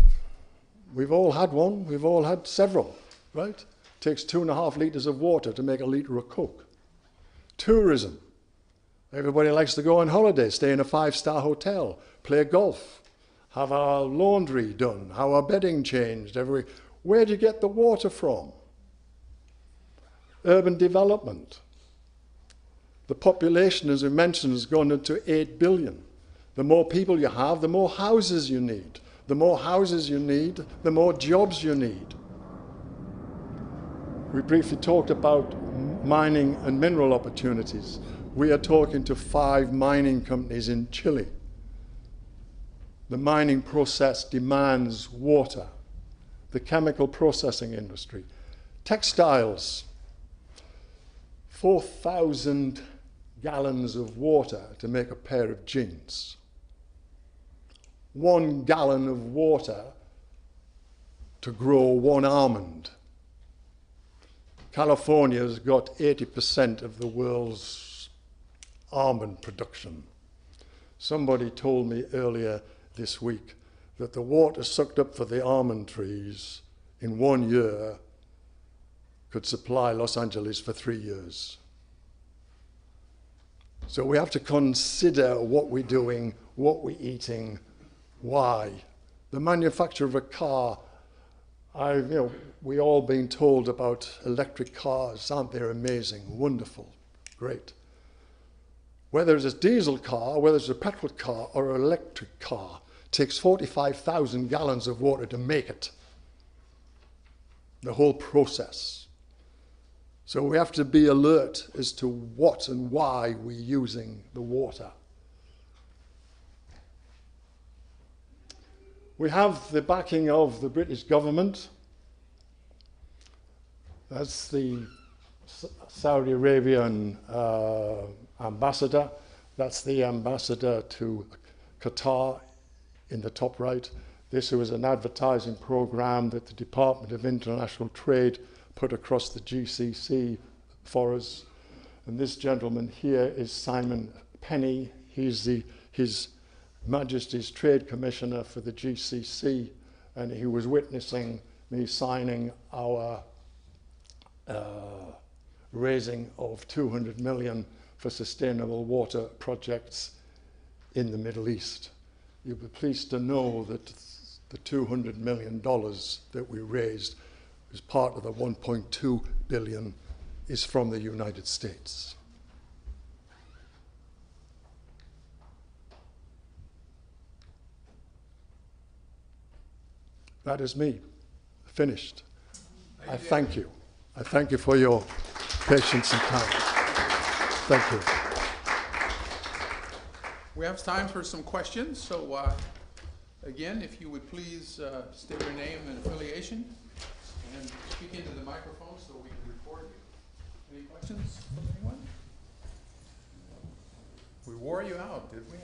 we've all had one, we've all had several, right? It takes 2.5 litres of water to make a litre of Coke. Tourism, everybody likes to go on holiday, stay in a 5-star hotel, play golf, have our laundry done, have our bedding changed. Where do you get the water from? Urban development. The population, as we mentioned, has gone into 8 billion. The more people you have, the more houses you need. The more houses you need, the more jobs you need. We briefly talked about mining and mineral opportunities. We are talking to 5 mining companies in Chile. The mining process demands water. The chemical processing industry. Textiles. 4,000 gallons of water to make a pair of jeans. 1 gallon of water to grow 1 almond. California's got 80% of the world's almond production. Somebody told me earlier this week that the water sucked up for the almond trees in 1 year could supply Los Angeles for 3 years. So we have to consider what we're doing, what we're eating, why. The manufacture of a car, we all been told about electric cars, aren't they amazing, wonderful, great. Whether it's a diesel car, whether it's a petrol car or an electric car, it takes 45,000 gallons of water to make it. The whole process. So we have to be alert as to what and why we're using the water. We have the backing of the British government. That's the Saudi Arabian ambassador. That's the ambassador to Qatar in the top right. This was an advertising program that the Department of International Trade put across the GCC for us. And this gentleman here is Simon Penny. He's His Majesty's Trade Commissioner for the GCC, and he was witnessing me signing our raising of 200 million for sustainable water projects in the Middle East. You'll be pleased to know that the $200 million that we raised as part of the 1.2 billion is from the United States. That is me, finished. I thank you. I thank you for your patience and time. Thank you. We have time for some questions, so again, if you would please state your name and affiliation and speak into the microphone so we can record you. Any questions from anyone? We wore you out, did we?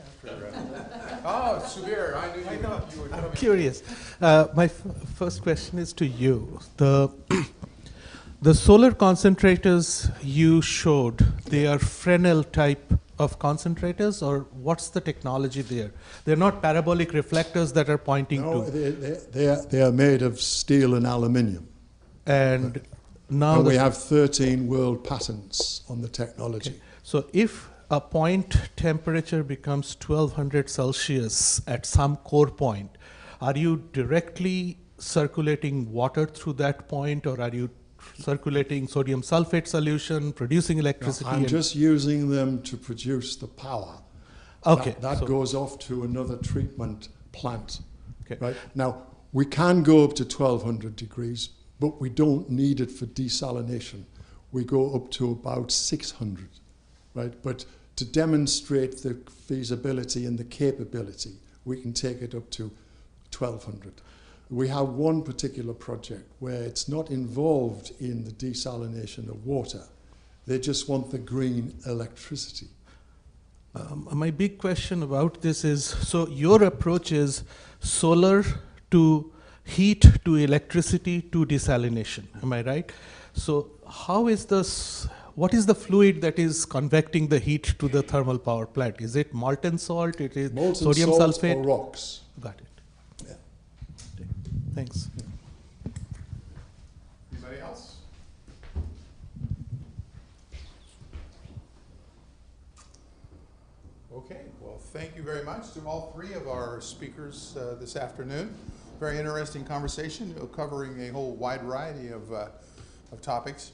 Oh, Subir, I knew you were coming. I'm curious. My first question is to you. The solar concentrators you showed, they are Fresnel type of concentrators, or what's the technology there? They're not parabolic reflectors that are pointing No, to. they are made of steel and aluminium. And now we have 13 world patents on the technology. Okay. So if a point temperature becomes 1200 Celsius at some core point, are you directly circulating water through that point, or are you circulating sodium sulfate solution, producing electricity? No, I'm just using them to produce the power. Okay. That goes off to another treatment plant. Okay. Right? Now, we can go up to 1200 degrees, but we don't need it for desalination. We go up to about 600, right? But to demonstrate the feasibility and the capability, we can take it up to 1200. We have one particular project where it's not involved in the desalination of water. They just want the green electricity. My big question about this is, so your approach is solar to heat to electricity to desalination, am I right? So how is this, what is the fluid that is convecting the heat to the thermal power plant? Is it molten salt? It is molten sodium salt sulfate? or rocks. Got it. Yeah. Thanks. Anybody else? Okay, well, thank you very much to all three of our speakers this afternoon. Very interesting conversation covering a whole wide variety of topics.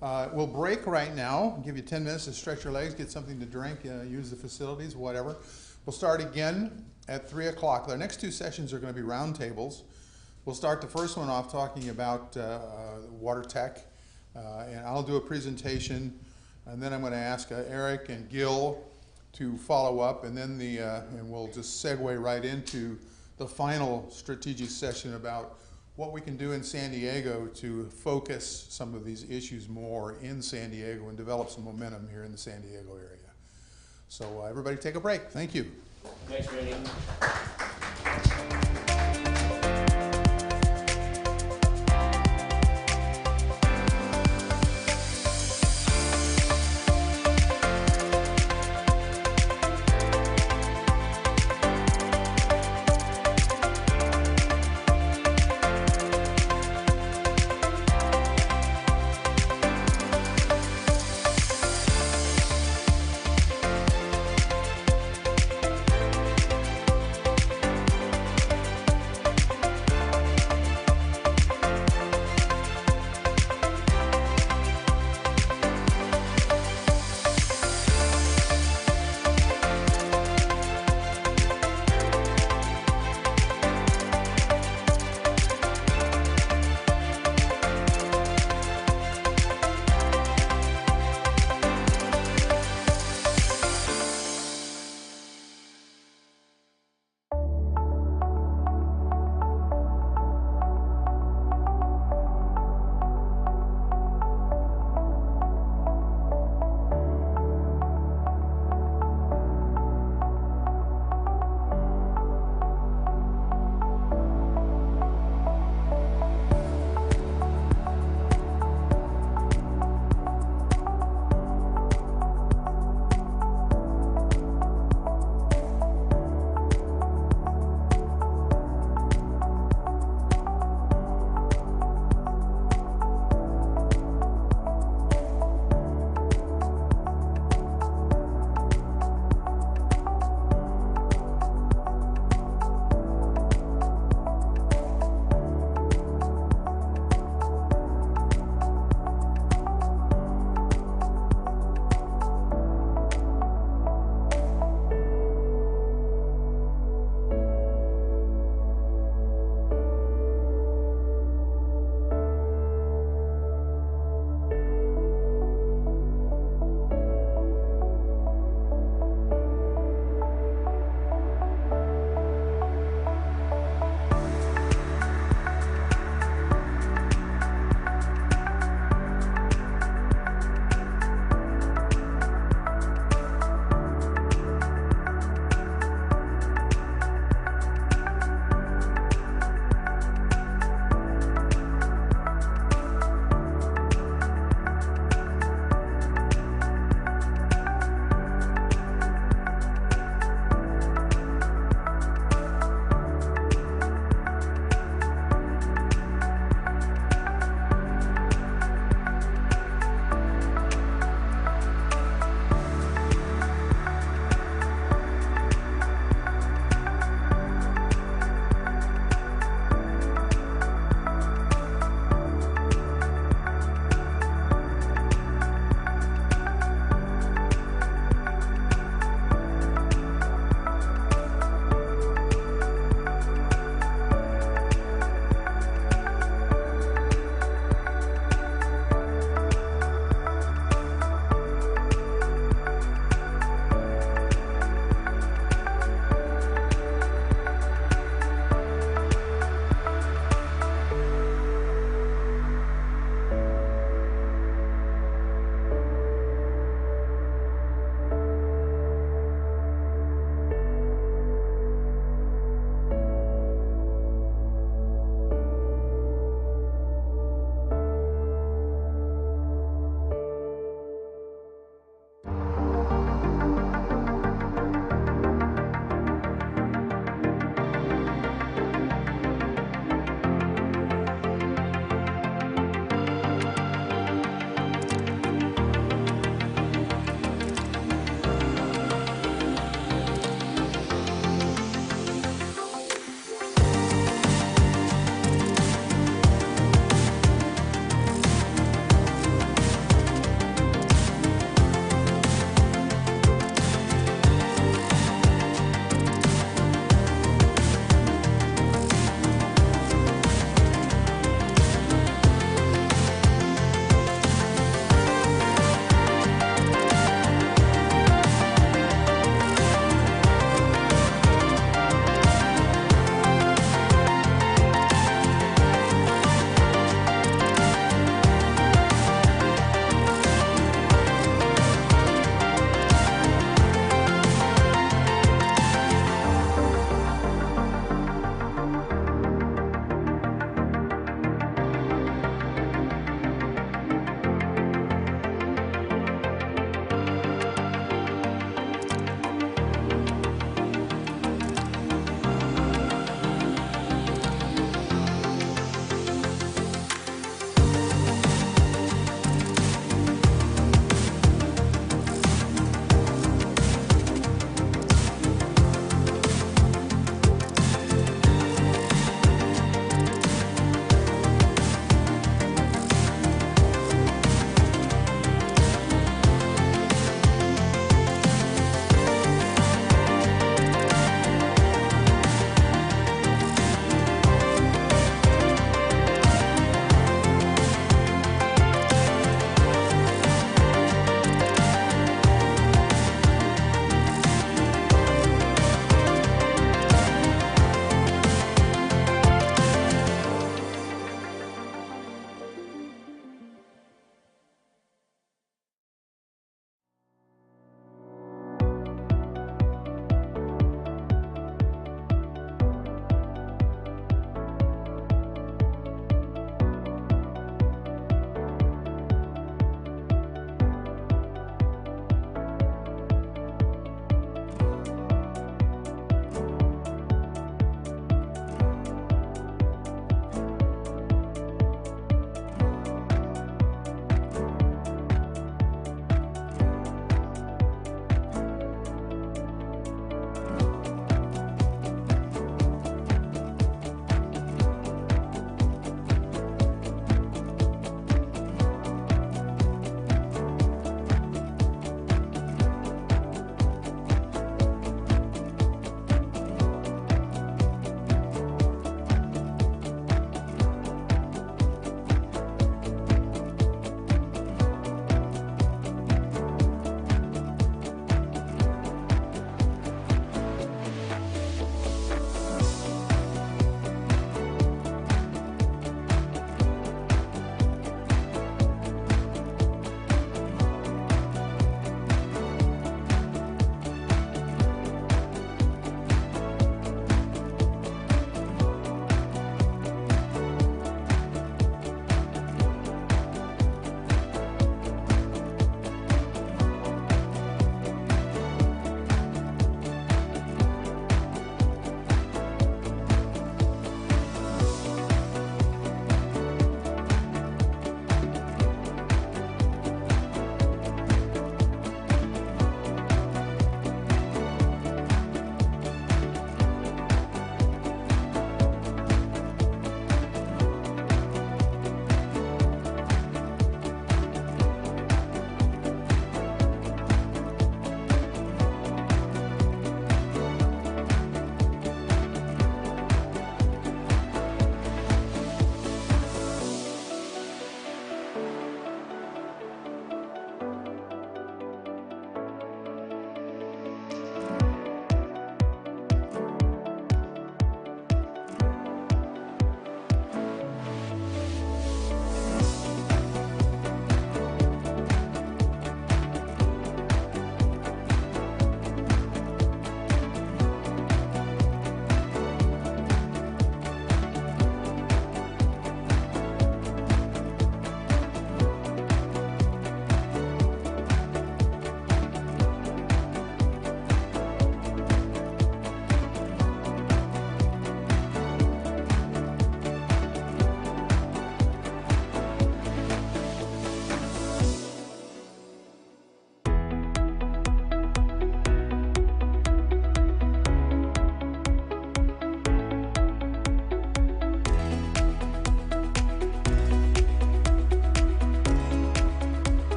We'll break right now, give you 10 minutes to stretch your legs, get something to drink, use the facilities, whatever. We'll start again at 3 o'clock. Our next two sessions are going to be roundtables. We'll start the first one off talking about water tech, and I'll do a presentation, and then I'm going to ask Eric and Gil to follow up, and then and we'll just segue right into the final strategic session about what we can do in San Diego to focus some of these issues more in San Diego and develop some momentum here in the San Diego area. So everybody take a break. Thank you. Thanks, Randy.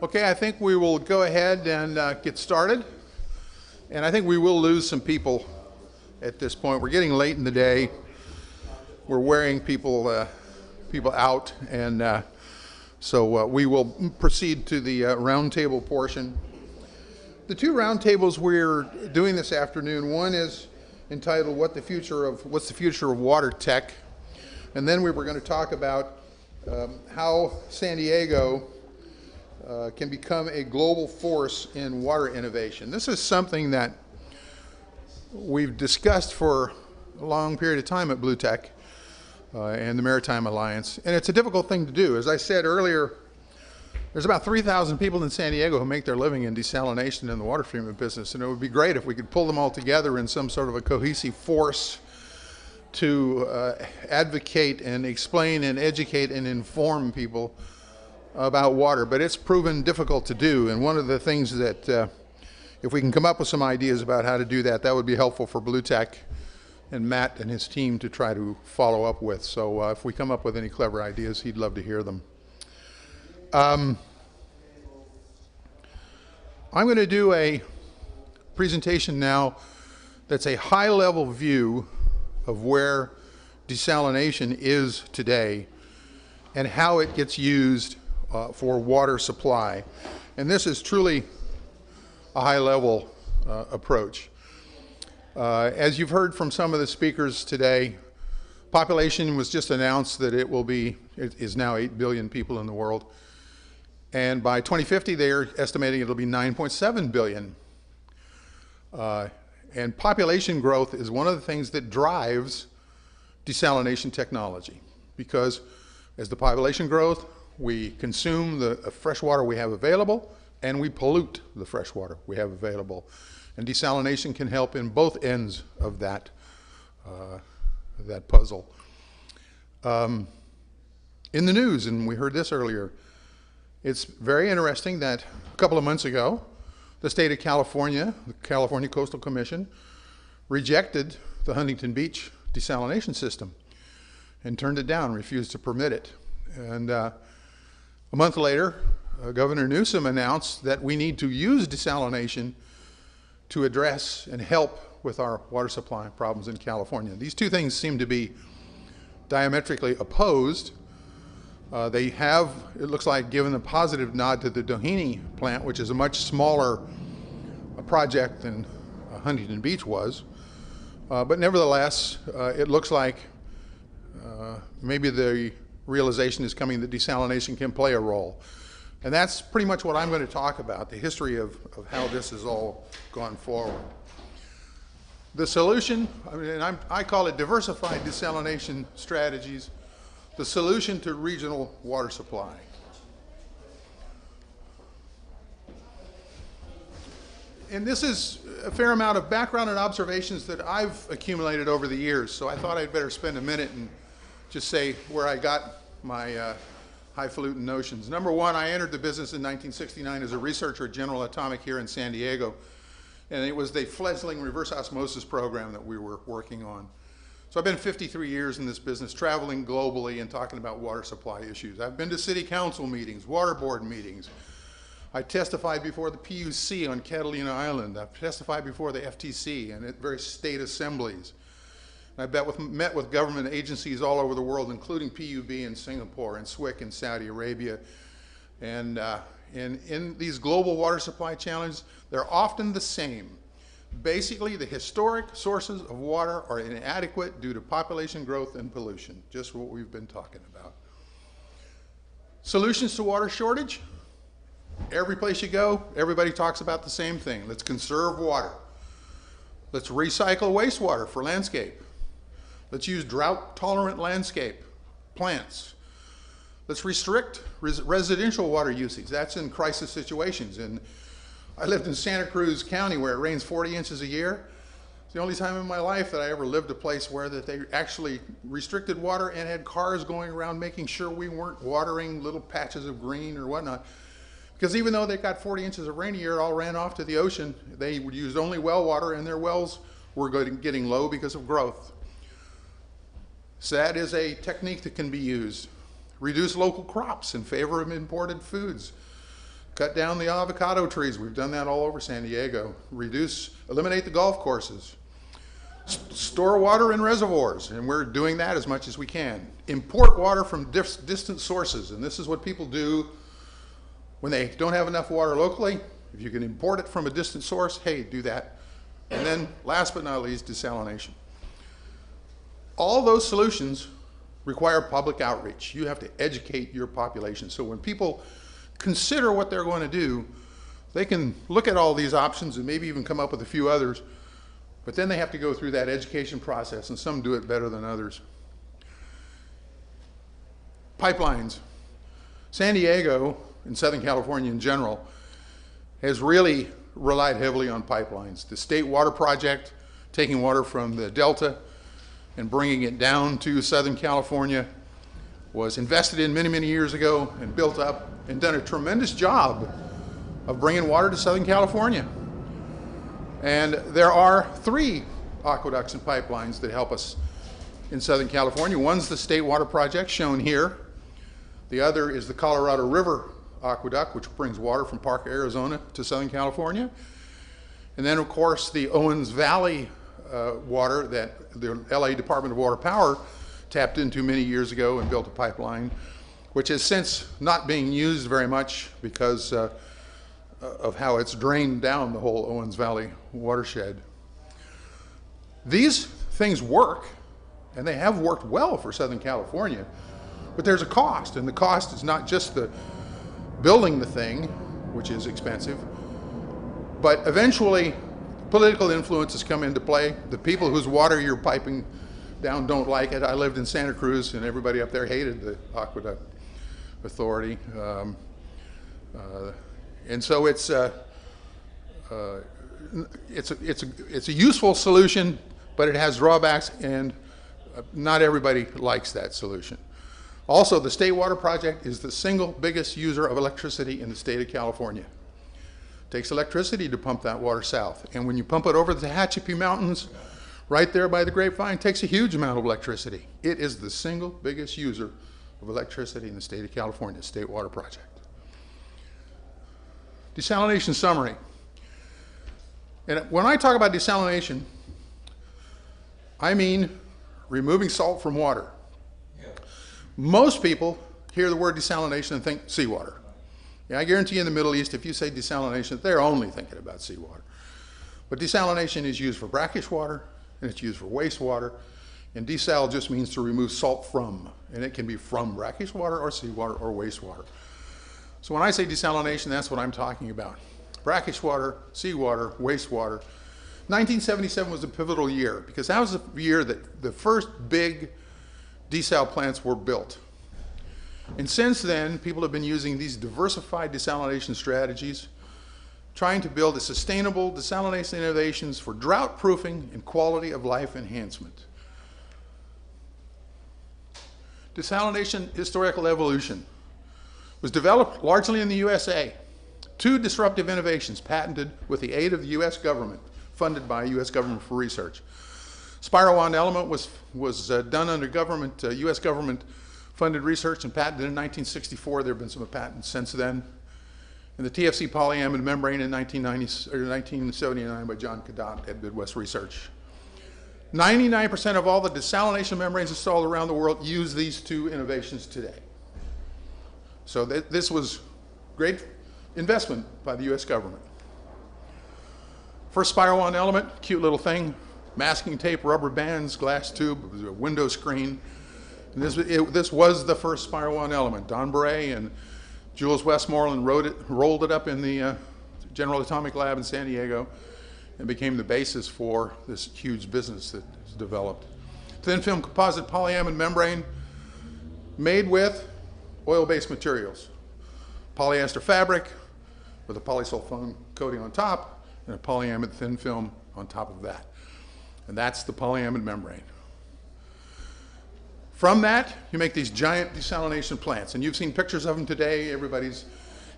Okay, I think we will go ahead and get started. And I think we will lose some people at this point. We're getting late in the day. We're wearing people out, and so we will proceed to the roundtable portion. The two roundtables we're doing this afternoon, one is entitled "What's the Future of Water Tech?" And then we were going to talk about how San Diego can become a global force in water innovation. This is something that we've discussed for a long period of time at BlueTech and the Maritime Alliance, and it's a difficult thing to do. As I said earlier, there's about 3,000 people in San Diego who make their living in desalination in the water treatment business, and it would be great if we could pull them all together in some sort of a cohesive force to advocate and explain and educate and inform people about water. But it's proven difficult to do, and one of the things that if we can come up with some ideas about how to do that, that would be helpful for BlueTech and Matt and his team to try to follow up with. So if we come up with any clever ideas, he'd love to hear them. I'm going to do a presentation now that's a high-level view of where desalination is today and how it gets used for water supply. And this is truly a high-level approach. As you've heard from some of the speakers today, population was just announced that it is now 8 billion people in the world. And by 2050, they're estimating it'll be 9.7 billion. And population growth is one of the things that drives desalination technology, because as the population grows, we consume the fresh water we have available, and we pollute the fresh water we have available. And desalination can help in both ends of that puzzle. In the news, and we heard this earlier, it's very interesting that a couple of months ago, the state of California, the California Coastal Commission, rejected the Huntington Beach desalination system and turned it down, refused to permit it. And a month later, Governor Newsom announced that we need to use desalination to address and help with our water supply problems in California. These two things seem to be diametrically opposed. They have, it looks like, given a positive nod to the Doheny plant, which is a much smaller project than Huntington Beach was. But nevertheless, it looks like maybe the realization is coming that desalination can play a role. And that's pretty much what I'm going to talk about, the history of how this has all gone forward. The solution, I call it diversified desalination strategies, the solution to regional water supply. And this is a fair amount of background and observations that I've accumulated over the years, so I thought I'd better spend a minute and just say where I got my highfalutin notions. Number one, I entered the business in 1969 as a researcher at General Atomic here in San Diego, and it was the fledgling reverse osmosis program that we were working on. So I've been 53 years in this business, traveling globally and talking about water supply issues. I've been to city council meetings, water board meetings. I testified before the PUC on Catalina Island. I've testified before the FTC and at various state assemblies. I've met with government agencies all over the world, including PUB in Singapore and SWIC in Saudi Arabia. And in these global water supply challenges, they're often the same. Basically, the historic sources of water are inadequate due to population growth and pollution, just what we've been talking about. Solutions to water shortage? Every place you go, everybody talks about the same thing. Let's conserve water. Let's recycle wastewater for landscape. Let's use drought-tolerant landscape plants. Let's restrict residential water usage. That's in crisis situations. And I lived in Santa Cruz County where it rains 40 inches a year. It's the only time in my life that I ever lived a place where that they actually restricted water and had cars going around making sure we weren't watering little patches of green or whatnot. Because even though they got 40 inches of rain a year, it all ran off to the ocean. They used only well water, and their wells were getting low because of growth. So that is a technique that can be used. Reduce local crops in favor of imported foods. Cut down the avocado trees. We've done that all over San Diego. Eliminate the golf courses. Store water in reservoirs, and we're doing that as much as we can. Import water from distant sources, and this is what people do when they don't have enough water locally. If you can import it from a distant source, hey, do that. And then last but not least, desalination. All those solutions require public outreach. You have to educate your population. So when people consider what they're going to do, they can look at all these options and maybe even come up with a few others, but then they have to go through that education process, and some do it better than others. Pipelines. San Diego, and Southern California in general, has really relied heavily on pipelines. The State Water Project, taking water from the Delta and bringing it down to Southern California, was invested in many, many years ago and built up and done a tremendous job of bringing water to Southern California. And there are 3 aqueducts and pipelines that help us in Southern California. One's the State Water Project, shown here. The other is the Colorado River Aqueduct, which brings water from Parker, Arizona to Southern California. And then, of course, the Owens Valley water that the LA Department of Water Power tapped into many years ago and built a pipeline, which is since not being used very much because of how it's drained down the whole Owens Valley watershed. These things work, and they have worked well for Southern California, but there's a cost, and the cost is not just the building the thing, which is expensive, but eventually political influences come into play. The people whose water you're piping down don't like it. I lived in Santa Cruz, and everybody up there hated the aqueduct authority. And so it's a useful solution, but it has drawbacks, and not everybody likes that solution. Also, the State Water Project is the single biggest user of electricity in the state of California. It takes electricity to pump that water south, and when you pump it over the Tehachapi Mountains, right there by the Grapevine, it takes a huge amount of electricity. It is the single biggest user of electricity in the state of California, State Water Project. Desalination summary. And when I talk about desalination, I mean removing salt from water. Most people hear the word desalination and think seawater. Yeah, I guarantee you in the Middle East, if you say desalination, they're only thinking about seawater. But desalination is used for brackish water, and it's used for wastewater, and desal just means to remove salt from, and it can be from brackish water or seawater or wastewater. So when I say desalination, that's what I'm talking about. Brackish water, seawater, wastewater. 1977 was a pivotal year because that was the year that the first big desal plants were built. And since then, people have been using these diversified desalination strategies, trying to build a sustainable desalination innovations for drought proofing and quality of life enhancement. Desalination historical evolution was developed largely in the USA. 2 disruptive innovations patented with the aid of the US government, funded by US government for research. Spiral wound element was done under government, US government funded research and patented in 1964. There have been some patents since then. And the TFC polyamide membrane in 1979 by John Cadotte at Midwest Research. 99% of all the desalination membranes installed around the world use these 2 innovations today. So this was great investment by the US government. First spiral wound element, cute little thing, masking tape, rubber bands, glass tube, it was a window screen. And this was the first spiral wound element. Don Bray and Jules Westmoreland rolled it up in the General Atomic Lab in San Diego and became the basis for this huge business that was developed. Thin film composite polyamide membrane made with oil-based materials. Polyester fabric with a polysulfone coating on top and a polyamide thin film on top of that. And that's the polyamide membrane. From that, you make these giant desalination plants. And you've seen pictures of them today. Everybody's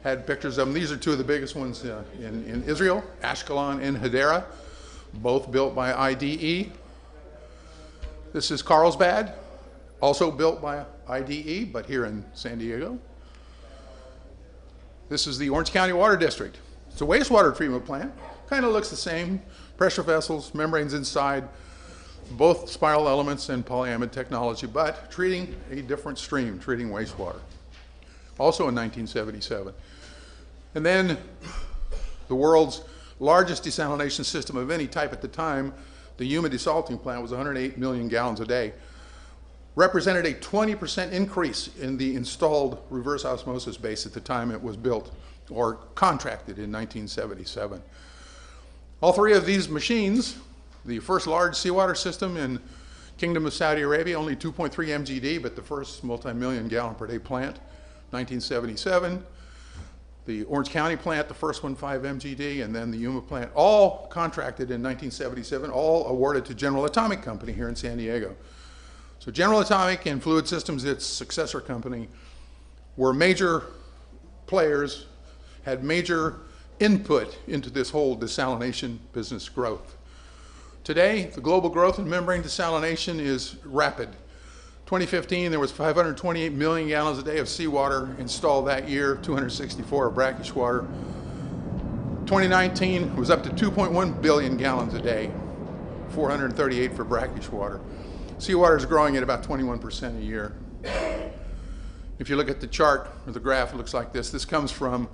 had pictures of them. These are 2 of the biggest ones in Israel, Ashkelon and Hadera, both built by IDE. This is Carlsbad, also built by IDE, but here in San Diego. This is the Orange County Water District. It's a wastewater treatment plant. Kind of looks the same. Pressure vessels, membranes inside, both spiral elements and polyamide technology, but treating a different stream, treating wastewater. Also in 1977. And then the world's largest desalination system of any type at the time, the Yuma desalting plant, was 108 million gallons a day. Represented a 20% increase in the installed reverse osmosis base at the time it was built or contracted in 1977. All three of these machines, the first large seawater system in Kingdom of Saudi Arabia, only 2.3 MGD, but the first multi-million gallon per day plant, 1977. The Orange County plant, the first one, 5 MGD, and then the Yuma plant, all contracted in 1977, all awarded to General Atomic Company here in San Diego. So General Atomic and Fluid Systems, its successor company, were major players, had major input into this whole desalination business growth. Today, the global growth in membrane desalination is rapid. 2015, there was 528 million gallons a day of seawater installed that year, 264 of brackish water. 2019 was up to 2.1 billion gallons a day, 438 for brackish water. Seawater is growing at about 21% a year. If you look at the chart or the graph, it looks like this. This comes from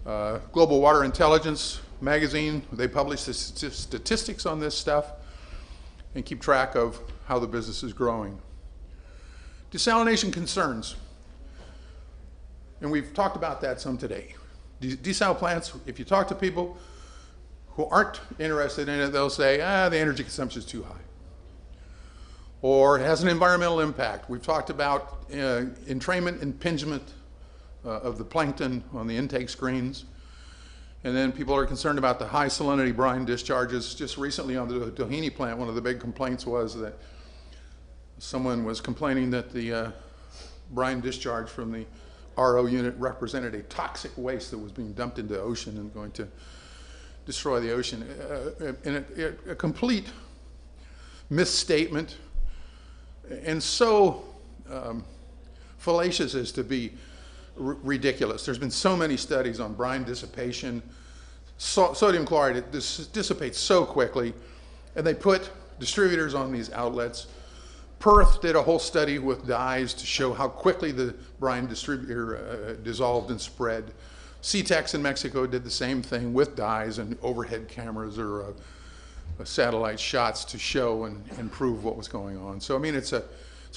Global Water Intelligence magazine. They publish the statistics on this stuff and keep track of how the business is growing. Desalination concerns, and we've talked about that some today. Desal plants, if you talk to people who aren't interested in it, they'll say, the energy consumption is too high. Or it has an environmental impact. We've talked about entrainment, impingement of the plankton on the intake screens. And then people are concerned about the high salinity brine discharges. Just recently on the Doheny plant, one of the big complaints was that someone was complaining that the brine discharge from the RO unit represented a toxic waste that was being dumped into the ocean and going to destroy the ocean. And a complete misstatement, and so fallacious as to be ridiculous. There's been so many studies on brine dissipation. Sodium chloride, it dissipates so quickly, and they put distributors on these outlets. Perth did a whole study with dyes to show how quickly the brine distributor dissolved and spread. CTEX in Mexico did the same thing with dyes and overhead cameras or satellite shots to show and prove what was going on. So I mean, it's a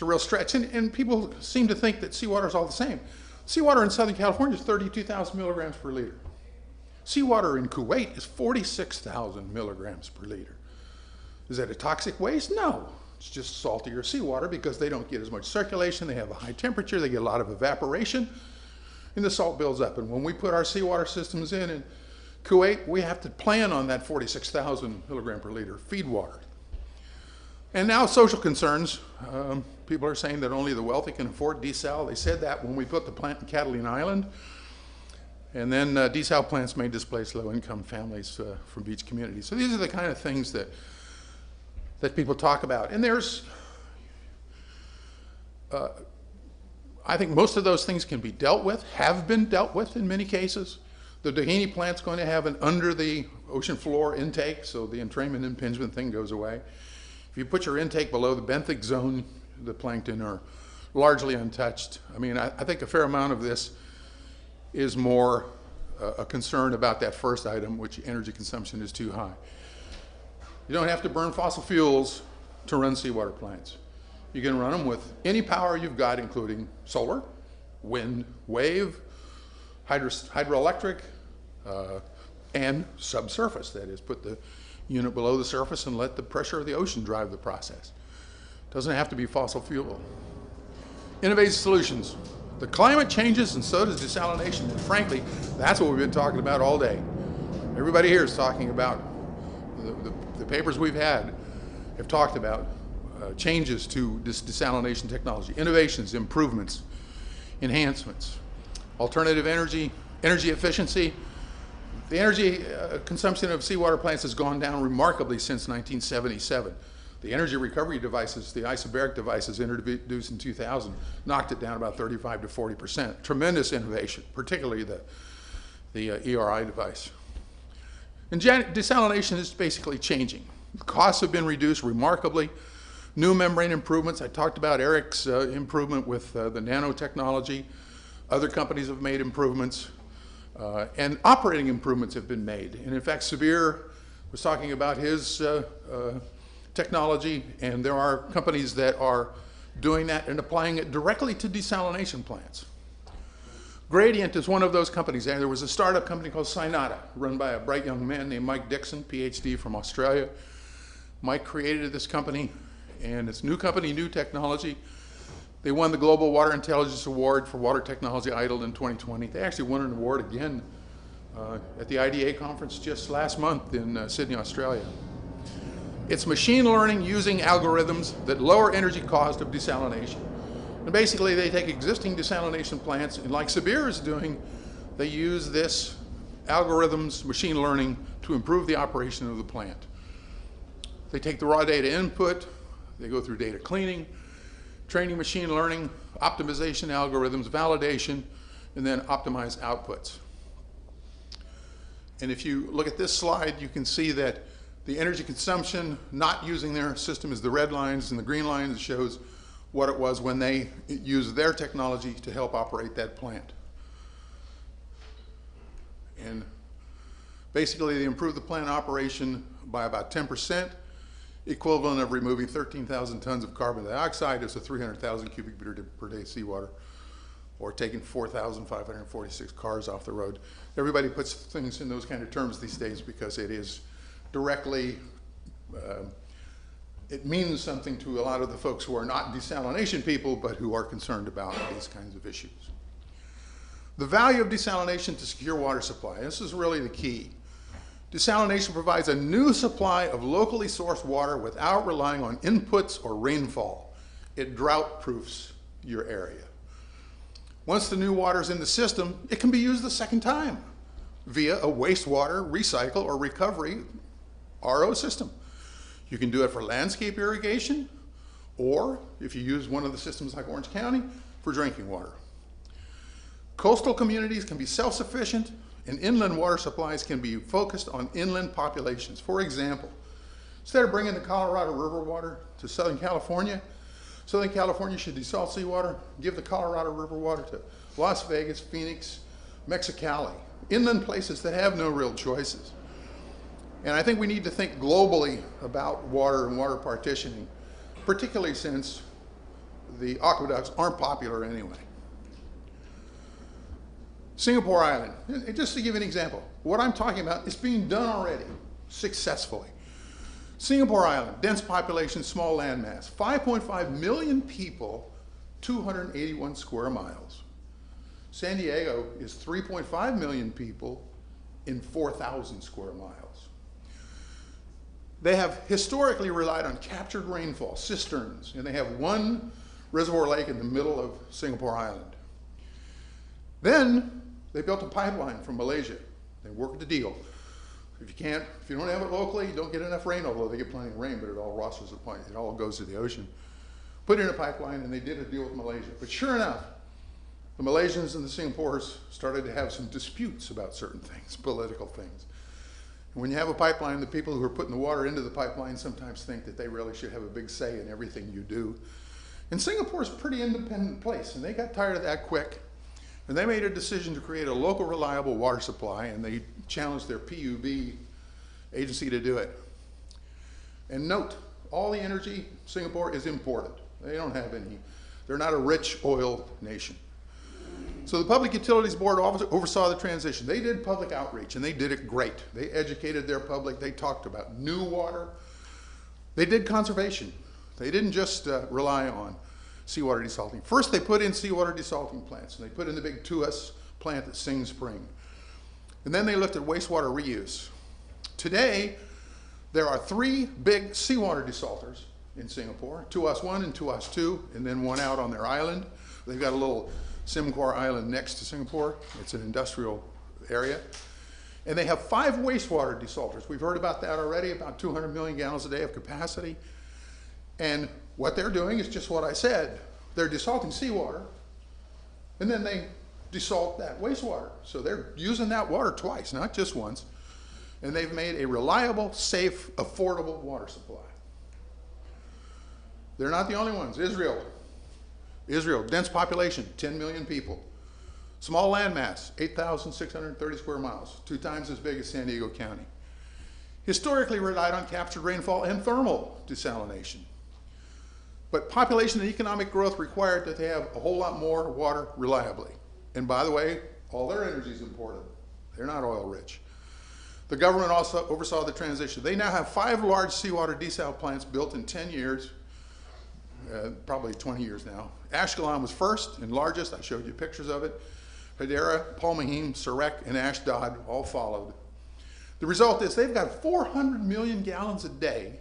real stretch, and people seem to think that seawater is all the same. Seawater in Southern California is 32,000 milligrams per liter. Seawater in Kuwait is 46,000 milligrams per liter. Is that a toxic waste? No. It's just saltier seawater because they don't get as much circulation, they have a high temperature, they get a lot of evaporation, and the salt builds up. And when we put our seawater systems in Kuwait, we have to plan on that 46,000 milligram per liter feed water. And now social concerns. People are saying that only the wealthy can afford desal. They said that when we put the plant in Catalina Island. And then desal plants may displace low-income families from beach communities. So these are the kind of things that people talk about. And there's, I think most of those things can be dealt with, have been dealt with in many cases. The Doheny plant's going to have an under the ocean floor intake, so the entrainment impingement thing goes away. If you put your intake below the benthic zone, the plankton are largely untouched. I mean, I think a fair amount of this is more a concern about that first item, which energy consumption is too high. You don't have to burn fossil fuels to run seawater plants. You can run them with any power you've got, including solar, wind, wave, hydroelectric, and subsurface. That is, put the unit below the surface and let the pressure of the ocean drive the process. Doesn't have to be fossil fuel. Innovative solutions. The climate changes and so does desalination, and frankly, that's what we've been talking about all day. Everybody here is talking about, the papers we've had have talked about changes to this desalination technology, innovations, improvements, enhancements, alternative energy, energy efficiency. The energy consumption of seawater plants has gone down remarkably since 1977. The energy recovery devices, the isobaric devices introduced in 2000, knocked it down about 35 to 40%. Tremendous innovation, particularly the ERI device. And desalination is basically changing. The costs have been reduced remarkably. New membrane improvements, I talked about Eric's improvement with the nanotechnology. Other companies have made improvements. And operating improvements have been made. And in fact, Sabir was talking about his technology, and there are companies that are doing that and applying it directly to desalination plants. Gradient is one of those companies. There was a startup company called Sinata, run by a bright young man named Mike Dixon, PhD from Australia. Mike created this company, and it's a new company, new technology. They won the Global Water Intelligence Award for Water Technology Idled in 2020. They actually won an award again at the IDA conference just last month in Sydney, Australia. It's machine learning using algorithms that lower energy cost of desalination. And basically, they take existing desalination plants, and like Sabir is doing, they use this algorithms, machine learning, to improve the operation of the plant. They take the raw data input, they go through data cleaning, training machine learning, optimization algorithms, validation, and then optimize outputs. And if you look at this slide, you can see that the energy consumption not using their system is the red lines, and the green lines shows what it was when they used their technology to help operate that plant. And basically, they improved the plant operation by about 10%, equivalent of removing 13,000 tons of carbon dioxide as a 300,000 cubic meter per day seawater, or taking 4,546 cars off the road. Everybody puts things in those kind of terms these days because it is directly, it means something to a lot of the folks who are not desalination people, but who are concerned about these kinds of issues. The value of desalination to secure water supply. This is really the key. Desalination provides a new supply of locally sourced water without relying on inputs or rainfall. It drought-proofs your area. Once the new water is in the system, it can be used a second time via a wastewater recycle or recovery RO system. You can do it for landscape irrigation, or if you use one of the systems like Orange County, for drinking water. Coastal communities can be self-sufficient, and inland water supplies can be focused on inland populations. For example, instead of bringing the Colorado River water to Southern California should desalt seawater, give the Colorado River water to Las Vegas, Phoenix, Mexicali, inland places that have no real choices. And I think we need to think globally about water and water partitioning, particularly since the aqueducts aren't popular anyway. Singapore Island, just to give you an example, what I'm talking about is being done already successfully. Singapore Island, dense population, small landmass, 5.5 million people, 281 square miles. San Diego is 3.5 million people in 4,000 square miles. They have historically relied on captured rainfall, cisterns, and they have one reservoir lake in the middle of Singapore Island. Then they built a pipeline from Malaysia. They worked the deal. If you don't have it locally, you don't get enough rain, although they get plenty of rain, but it all rushes the point. It all goes to the ocean. Put in a pipeline, and they did a deal with Malaysia. But sure enough, the Malaysians and the Singaporeans started to have some disputes about certain things, political things. And when you have a pipeline, the people who are putting the water into the pipeline sometimes think that they really should have a big say in everything you do. And Singapore's a pretty independent place, and they got tired of that quick. And they made a decision to create a local reliable water supply, and they challenged their PUB agency to do it. And note, all the energy, Singapore is imported. They don't have any, they're not a rich oil nation. So the Public Utilities Board oversaw the transition. They did public outreach, and they did it great. They educated their public. They talked about new water. They did conservation. They didn't just rely on seawater desalting. First, they put in seawater desalting plants, and they put in the big Tuas plant at Sing Spring. And then they looked at wastewater reuse. Today, there are 3 big seawater desalters in Singapore, Tuas 1 and Tuas 2, and then one out on their island. They've got a little Simcoe Island next to Singapore. It's an industrial area. And they have 5 wastewater desalters. We've heard about that already, about 200 million gallons a day of capacity. And what they're doing is just what I said. They're desalting seawater, and then they desalt that wastewater. So they're using that water twice, not just once. And they've made a reliable, safe, affordable water supply. They're not the only ones. Israel, dense population, 10 million people. Small landmass, 8,630 square miles, 2 times as big as San Diego County. Historically relied on captured rainfall and thermal desalination. But population and economic growth required that they have a whole lot more water reliably. And by the way, all their energy is imported. They're not oil rich. The government also oversaw the transition. They now have 5 large seawater desal plants built in 10 years, probably 20 years now. Ashkelon was first and largest. I showed you pictures of it. Hadera, Palmahim, Sarek, and Ashdod all followed. The result is they've got 400 million gallons a day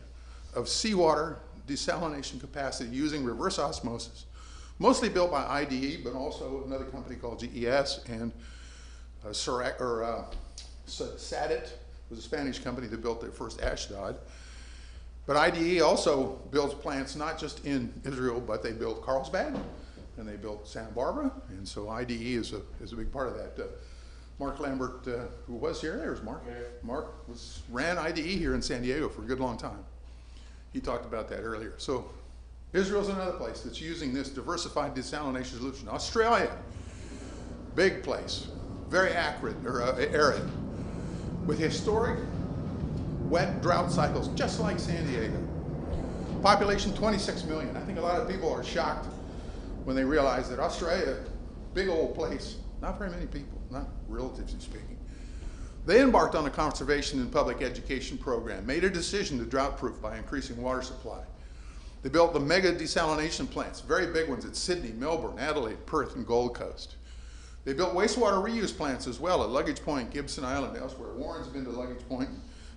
of seawater desalination capacity using reverse osmosis, mostly built by IDE, but also another company called GES, and Sadit was a Spanish company that built their first Ashdod. But IDE also builds plants not just in Israel, but they built Carlsbad, and they built Santa Barbara, and so IDE is a big part of that. Mark Lambert, who was here, there's Mark. Yeah. Mark ran IDE here in San Diego for a good long time. He talked about that earlier. So Israel's another place that's using this diversified desalination solution. Australia, big place, very arid, with historic wet drought cycles, just like San Diego. Population 26 million. I think a lot of people are shocked when they realize that Australia, big old place, not very many people, not relatively speaking. They embarked on a conservation and public education program, made a decision to drought-proof by increasing water supply. They built the mega desalination plants, very big ones at Sydney, Melbourne, Adelaide, Perth, and Gold Coast. They built wastewater reuse plants as well at Luggage Point, Gibson Island, elsewhere. Warren's been to Luggage Point,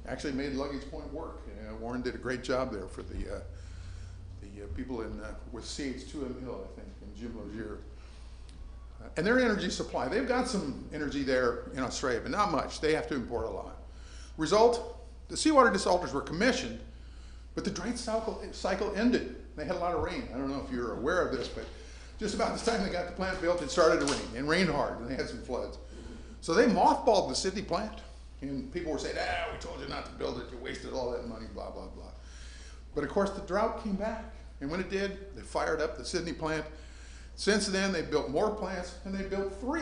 actually made Luggage Point work. Warren did a great job there for the people with CH2M Hill, I think, and Jim Logier. And their energy supply, they've got some energy there in Australia, but not much. They have to import a lot. Result, the seawater desalters were commissioned, but the drought cycle ended. They had a lot of rain. I don't know if you're aware of this, but just about the time they got the plant built, it started to rain, and rained hard, and they had some floods. So they mothballed the Sydney plant, and people were saying, we told you not to build it, you wasted all that money, blah, blah, blah. But of course, the drought came back, and when it did, they fired up the Sydney plant. Since then, they've built more plants, and they built 3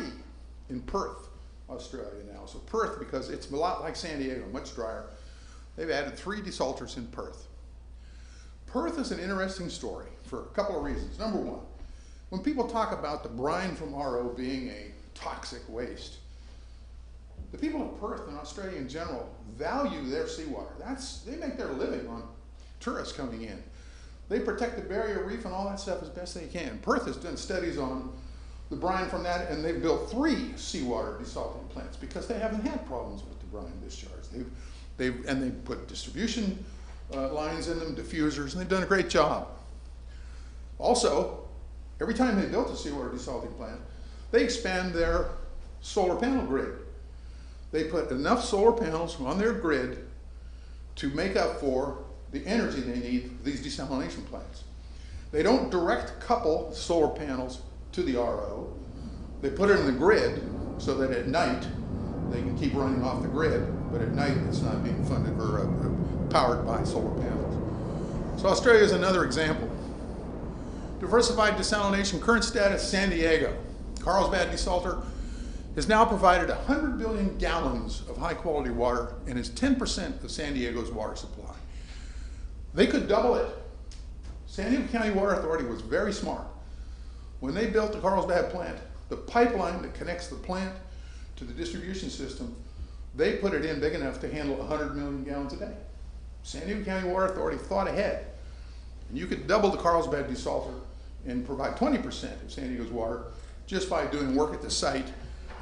in Perth, Australia now. So Perth, because it's a lot like San Diego, much drier, they've added 3 desalters in Perth. Perth is an interesting story for a couple of reasons. Number one, when people talk about the brine from RO being a toxic waste, the people of Perth and Australia in general value their seawater. They make their living on tourists coming in. They protect the barrier reef and all that stuff as best they can. Perth has done studies on the brine from that, and they've built 3 seawater desalting plants because they haven't had problems with the brine discharge. They've put distribution lines in them, diffusers, and they've done a great job. Also, every time they built a seawater desalting plant, they expand their solar panel grid. They put enough solar panels on their grid to make up for the energy they need for these desalination plants. They don't direct couple solar panels to the RO. They put it in the grid so that at night they can keep running off the grid, but at night it's not being funded or powered by solar panels. So Australia is another example. Diversified desalination, current status, San Diego. Carlsbad desalter has now provided 100 billion gallons of high quality water and is 10% of San Diego's water supply. They could double it. San Diego County Water Authority was very smart. When they built the Carlsbad plant, the pipeline that connects the plant to the distribution system, they put it in big enough to handle 100 million gallons a day. San Diego County Water Authority thought ahead. And you could double the Carlsbad desalter and provide 20% of San Diego's water just by doing work at the site,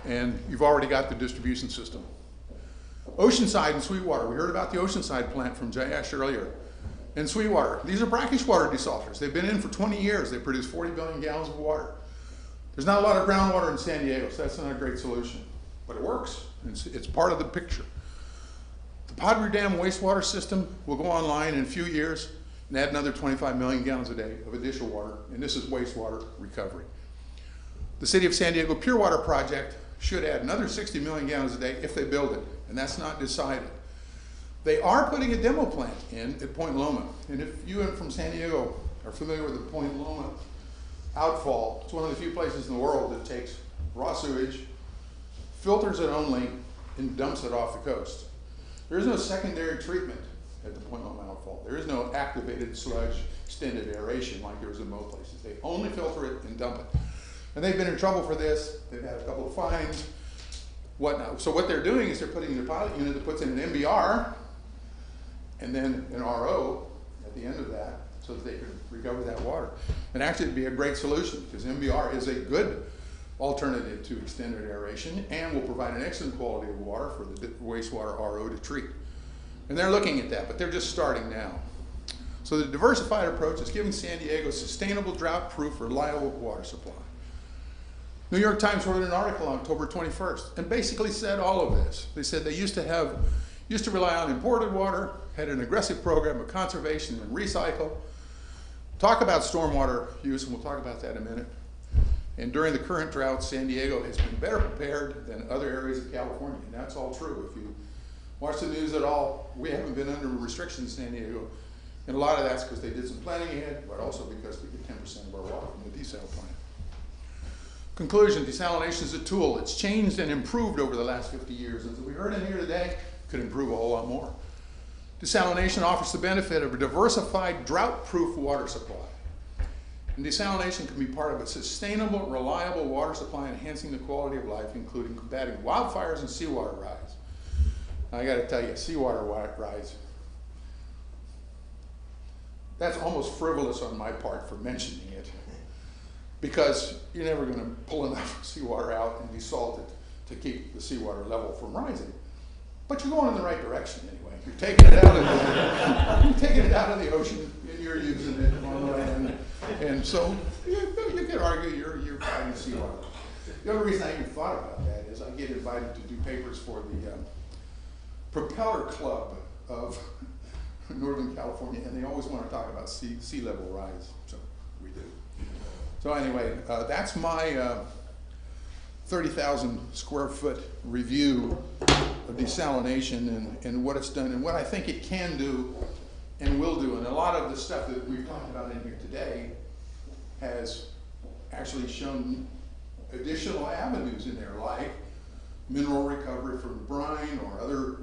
and you've already got the distribution system. Oceanside and Sweetwater, we heard about the Oceanside plant from Jayesh earlier. And Sweetwater, these are brackish water desalters. They've been in for 20 years. They produce 40 billion gallons of water. There's not a lot of groundwater in San Diego, so that's not a great solution. But it works. It's part of the picture. The Padre Dam wastewater system will go online in a few years. and add another 25 million gallons a day of additional water, and this is wastewater recovery. The City of San Diego Pure Water Project should add another 60 million gallons a day if they build it, and that's not decided. They are putting a demo plant in at Point Loma, and if you from San Diego are familiar with the Point Loma outfall, it's one of the few places in the world that takes raw sewage, filters it only, and dumps it off the coast. There is no secondary treatment at the Point Loma outfall. There is no activated sludge, extended aeration like there is in most places. They only filter it and dump it. And they've been in trouble for this. They've had a couple of fines, whatnot. So what they're doing is they're putting in a pilot unit that puts in an MBR and then an RO at the end of that so that they can recover that water. And actually it'd be a great solution because MBR is a good alternative to extended aeration and will provide an excellent quality of water for the wastewater RO to treat. And they're looking at that, but they're just starting now. So the diversified approach is giving San Diego sustainable, drought-proof, reliable water supply. New York Times wrote an article on October 21st and basically said all of this. They said they used to rely on imported water, had an aggressive program of conservation and recycle, talk about stormwater use, and we'll talk about that in a minute. And during the current drought, San Diego has been better prepared than other areas of California, and that's all true. If you watch the news at all, we haven't been under restrictions in San Diego, and a lot of that's because they did some planning ahead, but also because we get 10% of our water from the desal plant. Conclusion, desalination is a tool. It's changed and improved over the last 50 years. As we heard in here today, could improve a whole lot more. Desalination offers the benefit of a diversified, drought-proof water supply. And desalination can be part of a sustainable, reliable water supply, enhancing the quality of life, including combating wildfires and seawater rise. I got to tell you, seawater rise, that's almost frivolous on my part for mentioning it, because you're never going to pull enough seawater out and desalt it to keep the seawater level from rising. But you're going in the right direction anyway. You're taking it out of the ocean, and you're using it on the land. And so you could argue you're fighting seawater. The only reason I even thought about that is I get invited to do papers for the Propeller Club of Northern California, and they always want to talk about sea level rise. So we do. So anyway, that's my 30,000 square foot review of desalination and what it's done and what I think it can do and will do. And a lot of the stuff that we've talked about in here today has actually shown additional avenues in there, like mineral recovery from brine or other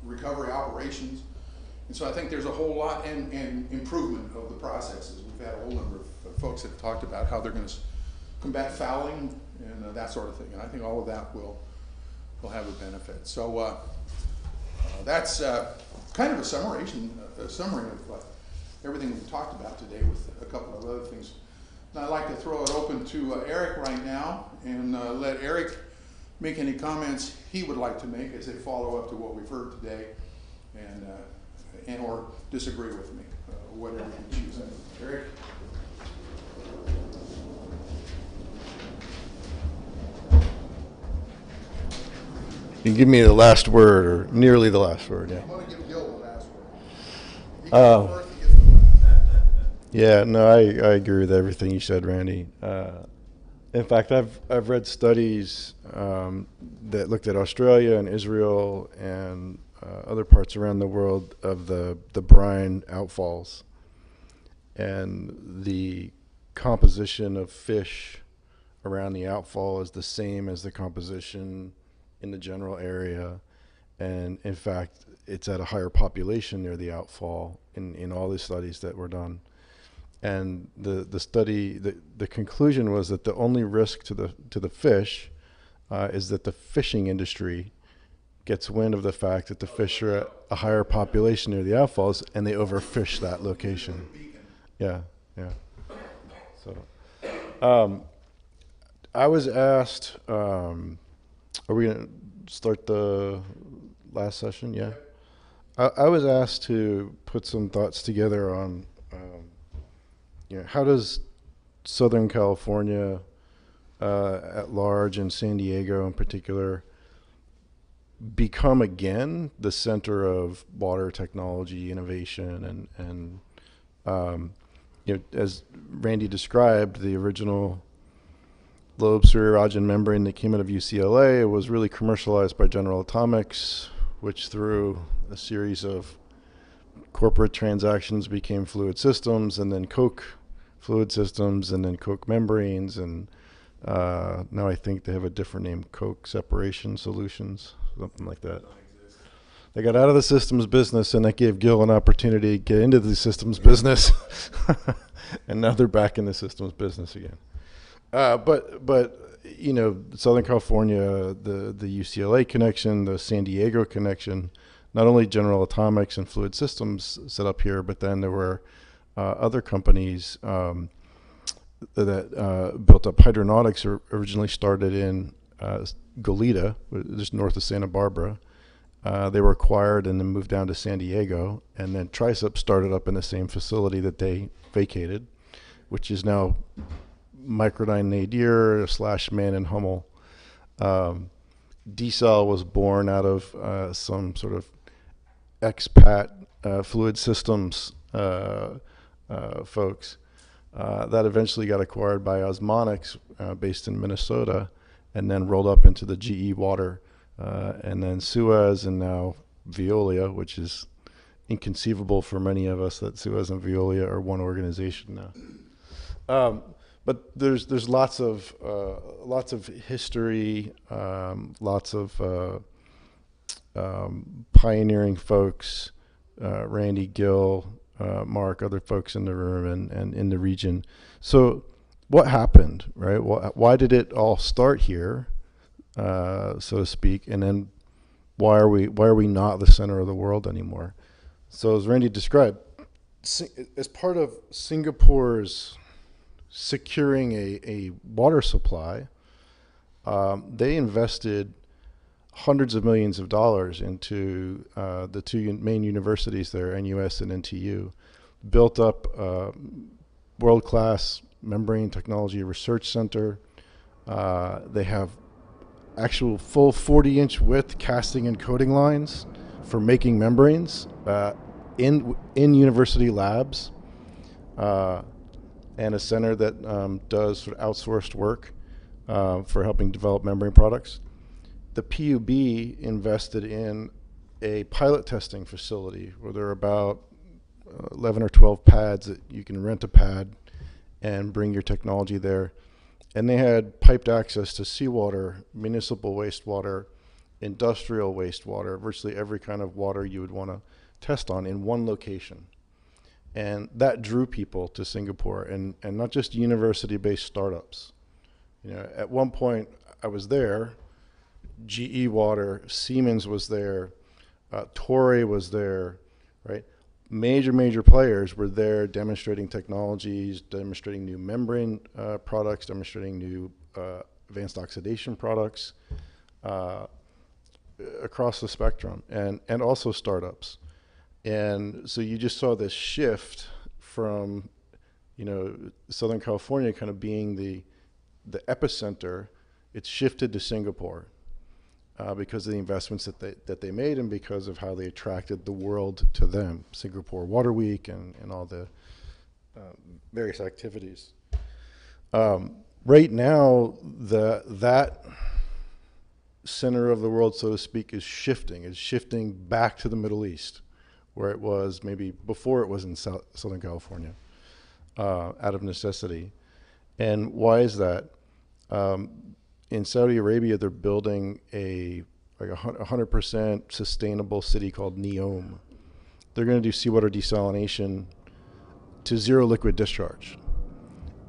recovery operations. And so I think there's a whole lot and improvement of the processes. We've had a whole number of folks that have talked about how they're going to combat fouling and that sort of thing. And I think all of that will have a benefit. So that's kind of a summary of everything we've talked about today with a couple of other things. And I'd like to throw it open to Eric right now and let Eric make any comments he would like to make as a follow-up to what we've heard today and or disagree with me, whatever you choose. Eric? You can give me the last word, or nearly the last word, yeah. I want to give Gil the last word. He gets the first, he gets the last. Yeah, no, I agree with everything you said, Randy. In fact, I've read studies that looked at Australia and Israel and other parts around the world of the brine outfalls, and the composition of fish around the outfall is the same as the composition in the general area, and in fact, it's at a higher population near the outfall in all these studies that were done. And the conclusion was that the only risk to the fish is that the fishing industry gets wind of the fact that the fish are at a higher population near the outfalls and they overfish that location. Yeah. So, I was asked, are we going to start the last session? Yeah. I was asked to put some thoughts together on how does Southern California at large and San Diego in particular become again the center of water technology innovation, and as Randy described, the original lobe suryarogen membrane that came out of UCLA was really commercialized by General Atomics, which through a series of corporate transactions became Fluid Systems, and then Koch Fluid Systems, and then Koch Membranes, and now I think they have a different name, Koch Separation Solutions, something like that. They got out of the systems business, and that gave Gil an opportunity to get into the systems business, and now they're back in the systems business again. But Southern California, the UCLA connection, the San Diego connection, not only General Atomics and Fluid Systems set up here, but then there were other companies that built up. Hydronautics originally started in Goleta, just north of Santa Barbara. They were acquired and then moved down to San Diego, and then Tricep started up in the same facility that they vacated, which is now Microdyne Nadir / Man and Hummel. Desal was born out of some sort of expat Fluid Systems folks. That eventually got acquired by Osmonics, based in Minnesota, and then rolled up into the GE Water, and then Suez, and now Veolia, which is inconceivable for many of us that Suez and Veolia are one organization now. But there's lots of history, lots of pioneering folks, Randy, Gil, Mark, other folks in the room and in the region. So what happened, right? Why did it all start here, so to speak, and then why are we not the center of the world anymore? So as Randy described, as part of Singapore's securing a water supply, they invested hundreds of millions of dollars into the two main universities there, NUS and NTU, built up a world-class membrane technology research center. They have actual full 40-inch width casting and coating lines for making membranes in university labs, and a center that does sort of outsourced work for helping develop membrane products. The PUB invested in a pilot testing facility where there are about 11 or 12 pads that you can rent a pad and bring your technology there. And they had piped access to seawater, municipal wastewater, industrial wastewater, virtually every kind of water you would want to test on in one location. And that drew people to Singapore, and not just university-based startups. At one point I was there, GE Water, Siemens was there, Toray was there, right? Major players were there demonstrating technologies, demonstrating new membrane products, demonstrating new advanced oxidation products across the spectrum, and also startups. And so you just saw this shift from, Southern California kind of being the epicenter. It's shifted to Singapore because of the investments that they made, and because of how they attracted the world to them. Singapore Water Week and all the various activities. Right now, that center of the world, so to speak, is shifting back to the Middle East, where it was maybe before it was in Southern California, out of necessity. And why is that? In Saudi Arabia, they're building a 100% sustainable city called Neom. They're going to do seawater desalination to zero liquid discharge.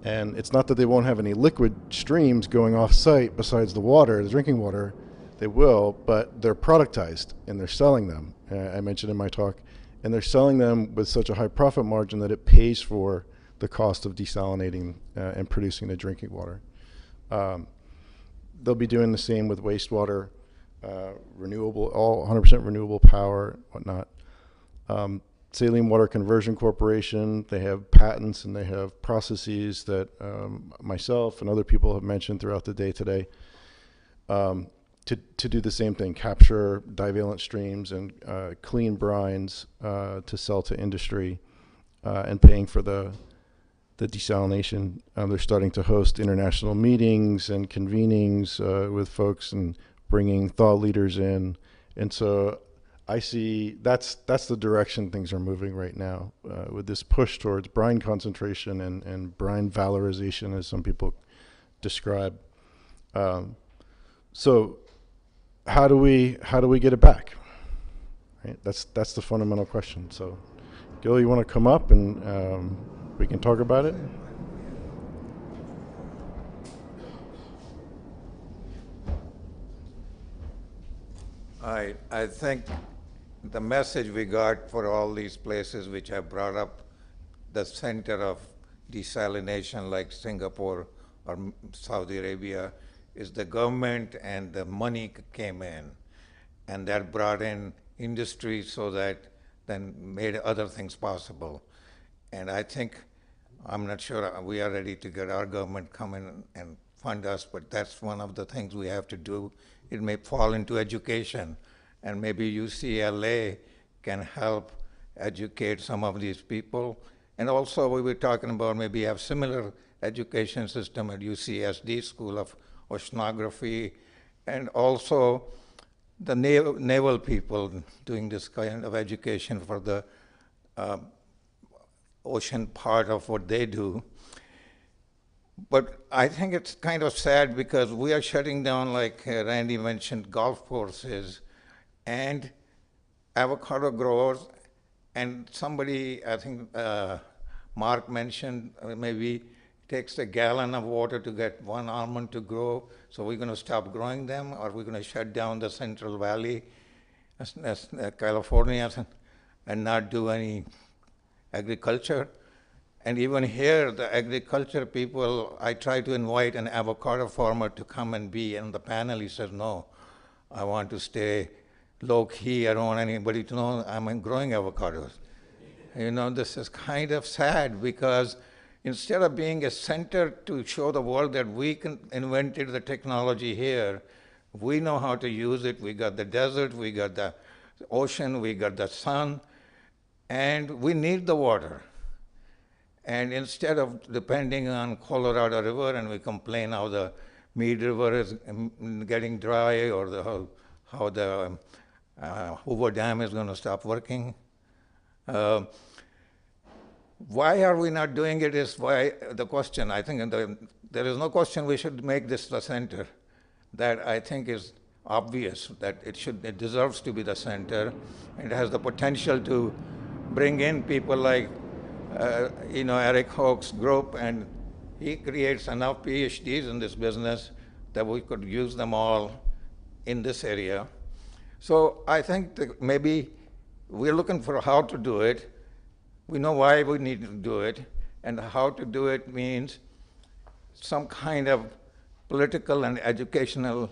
And it's not that they won't have any liquid streams going off site besides the water, the drinking water. They will, but they're productized and they're selling them. I mentioned in my talk, and they're selling them with such a high profit margin that it pays for the cost of desalinating and producing the drinking water. They'll be doing the same with wastewater, renewable, all 100% renewable power, whatnot. Saline Water Conversion Corporation, they have patents and they have processes that myself and other people have mentioned throughout the day today. to do the same thing, capture divalent streams and clean brines to sell to industry, and paying for the desalination. They're starting to host international meetings and convenings with folks and bringing thought leaders in. And so I see that's the direction things are moving right now, with this push towards brine concentration and brine valorization, as some people describe. So how do we get it back? Right? That's the fundamental question. So Gil, you want to come up and we can talk about it? I think the message we got for all these places which have brought up the center of desalination like Singapore or Saudi Arabia is the government and the money came in, and that brought in industry so that then made other things possible. And I think, I'm not sure we are ready to get our government come in and fund us, but that's one of the things we have to do. It may fall into education, and maybe UCLA can help educate some of these people. And also we were talking about maybe have similar education system at UCSD School of Oceanography, and also the naval people doing this kind of education for the ocean part of what they do. But I think it's kind of sad because we are shutting down, like Randy mentioned, golf courses and avocado growers. And somebody, I think Mark mentioned, maybe it takes a gallon of water to get one almond to grow. So we're going to stop growing them, or we're going to shut down the Central Valley, California, and not do any agriculture. And even here, the agriculture people, I try to invite an avocado farmer to come and be in the panel. He says, no, I want to stay low key. I don't want anybody to know I'm growing avocados. You know, this is kind of sad because instead of being a center to show the world that we invented the technology here, we know how to use it. We got the desert, we got the ocean, we got the sun, and we need the water. And instead of depending on Colorado River, and we complain how the Mead River is getting dry, or how the Hoover Dam is going to stop working. Why are we not doing it is why the question. I think there is no question we should make this the center. That I think is obvious, that it deserves to be the center. It has the potential to bring in people like Eric Hoch's group, and he creates enough PhDs in this business that we could use them all in this area. So I think that maybe we're looking for how to do it. We know why we need to do it, and how to do it means some kind of political and educational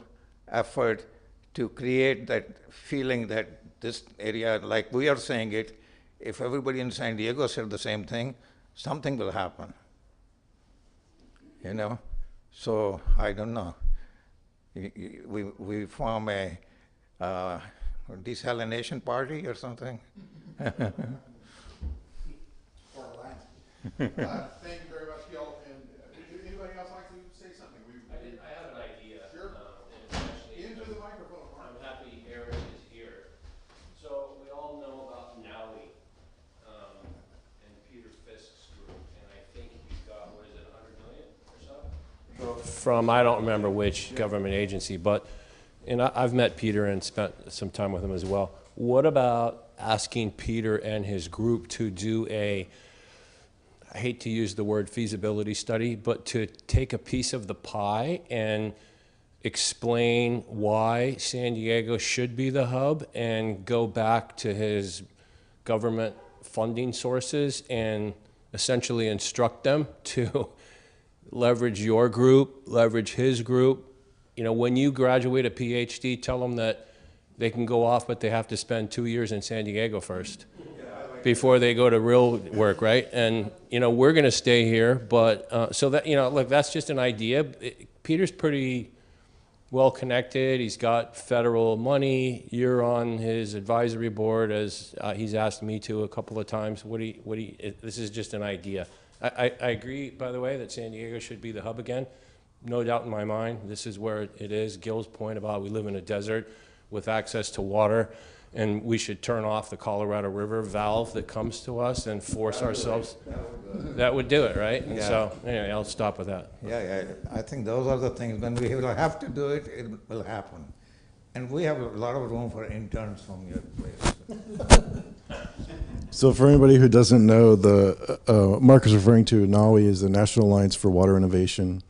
effort to create that feeling that this area, like we are saying it, if everybody in San Diego said the same thing, something will happen. You know? So I don't know. We form a desalination party or something. Thank you very much, Gil. And anybody else like to say something? I have an idea. Sure. Into the microphone. I'm happy Eric is here. So we all know about NAUI and Peter Fisk's group, and I think he's got, what is it, 100 million or so? From, I don't remember which government agency, but, and I've met Peter and spent some time with him as well. What about asking Peter and his group to do I hate to use the word feasibility study, but to take a piece of the pie and explain why San Diego should be the hub, and go back to his government funding sources and essentially instruct them to leverage your group, leverage his group. You know, when you graduate a PhD, tell them that they can go off, but they have to spend 2 years in San Diego first before they go to real work, right? And, you know, we're going to stay here, but so that, you know, look, that's just an idea. Peter's pretty well connected. He's got federal money. You're on his advisory board, as he's asked me to a couple of times. This is just an idea. I agree, by the way, that San Diego should be the hub again. No doubt in my mind. This is where it is. Gil's point about we live in a desert with access to water, and we should turn off the Colorado River valve that comes to us and force ourselves. That would do it, right? And so, anyway, I'll stop with that. Yeah, I think those are the things. When we will have to do it, it will happen. And we have a lot of room for interns from your place. So for anybody who doesn't know, the Mark is referring to NAWI is the National Alliance for Water Innovation.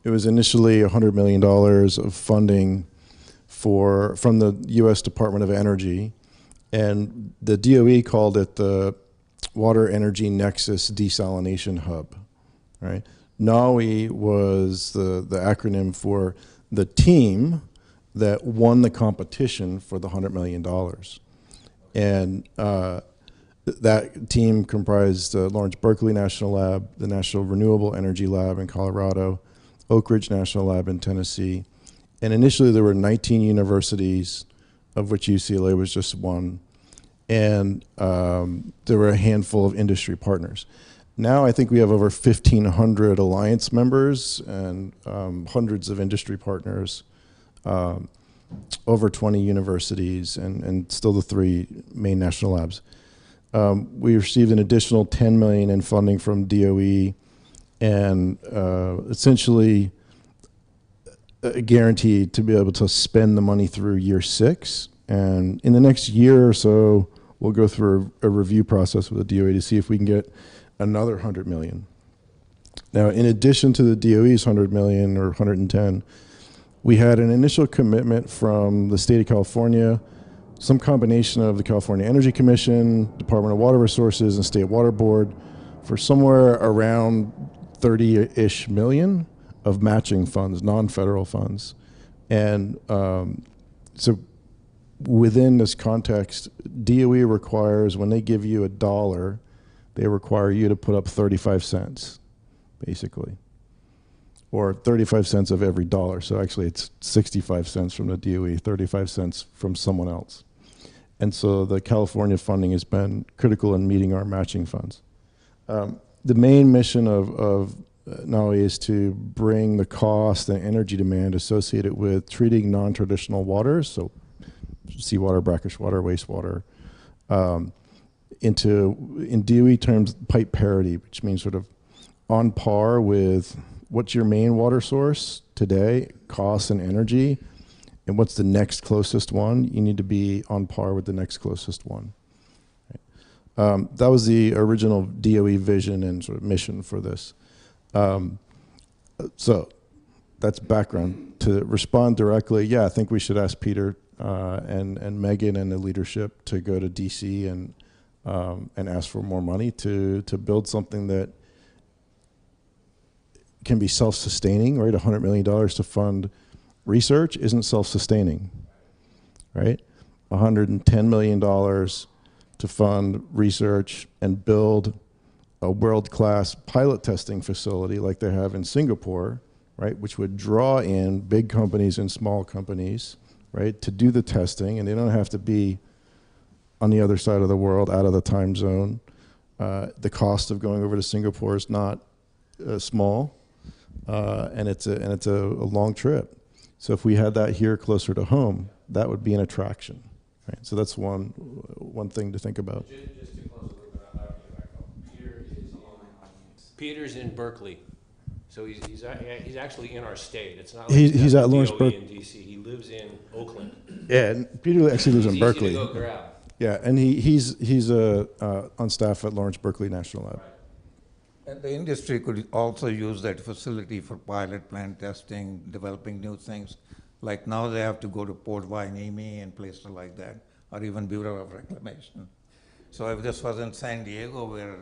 It was initially $100 million of funding from the U.S. Department of Energy, and the DOE called it the Water Energy Nexus Desalination Hub, right? NAWI was the acronym for the team that won the competition for the $100 million. And that team comprised Lawrence Berkeley National Lab, the National Renewable Energy Lab in Colorado, Oak Ridge National Lab in Tennessee. And initially there were 19 universities, of which UCLA was just one. And there were a handful of industry partners. Now I think we have over 1,500 alliance members and hundreds of industry partners, over 20 universities, and still the 3 main national labs. We received an additional $10 million in funding from DOE, and essentially guaranteed to be able to spend the money through year 6. And in the next year or so, we'll go through a review process with the DOE to see if we can get another $100 million. Now, in addition to the DOE's $100 million or 110, we had an initial commitment from the state of California, some combination of the California Energy Commission, Department of Water Resources, and State Water Board for somewhere around 30-ish million of matching funds, non-federal funds. And so within this context, DOE requires, when they give you $1, they require you to put up 35 cents, basically, or 35 cents of every dollar. So actually it's 65 cents from the DOE, 35 cents from someone else. And so the California funding has been critical in meeting our matching funds. The main mission of NAWI is to bring the cost and energy demand associated with treating non-traditional waters, so seawater, brackish water, wastewater, into, in DOE terms, pipe parity, which means sort of on par with what's your main water source today, cost and energy, and what's the next closest one. You need to be on par with the next closest one. Right? That was the original DOE vision and sort of mission for this. So that's background. To respond directly, yeah, I think we should ask Peter and Megan and the leadership to go to DC and ask for more money to build something that can be self-sustaining, right? $100 million to fund research isn't self-sustaining, right? $110 million to fund research and build a world-class pilot testing facility like they have in Singapore, right? Which would draw in big companies and small companies, right? To do the testing, and they don't have to be on the other side of the world, out of the time zone. The cost of going over to Singapore is not small, and it's a long trip. So if we had that here closer to home, that would be an attraction, right? So that's one thing to think about. Just to close a little bit, I'll get back up. Peter's in Berkeley, so he's actually in our state. It's not like he's at Lawrence Berkeley in DC. He lives in Oakland. Yeah, and Peter actually lives in Berkeley. Easy to go grab. Yeah, and he's on staff at Lawrence Berkeley National Lab. And the industry could also use that facility for pilot plant testing, developing new things. Like now they have to go to Port Hueneme and places like that, or even Bureau of Reclamation. So if this was in San Diego, where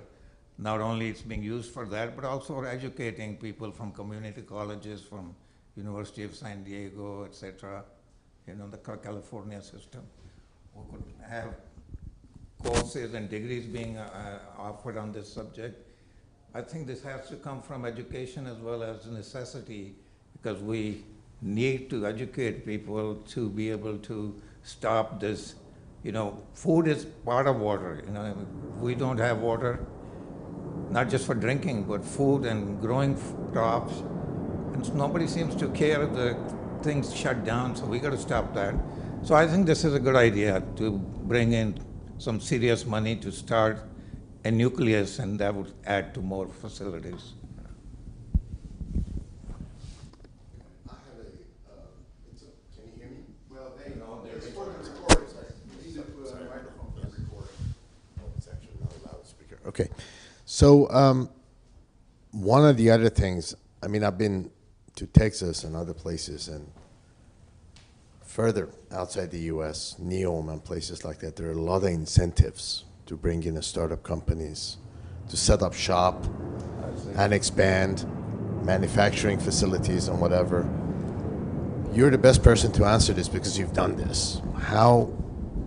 not only it's being used for that, but also for educating people from community colleges, from University of San Diego, etc., you know, the California system, who could have courses and degrees being offered on this subject. I think this has to come from education as well as necessity, because we need to educate people to be able to stop this. You know, food is part of water. You know, if we don't have water, not just for drinking, but food and growing crops. And nobody seems to care if the things shut down, so we got to stop that. So I think this is a good idea to bring in some serious money to start a nucleus, and that would add to more facilities. Okay, so one of the other things, I mean, I've been to Texas and other places, and further outside the U.S., NEOM and places like that, there are a lot of incentives to bring in startup companies, to set up shop and expand manufacturing facilities and whatever. You're the best person to answer this because you've done this. How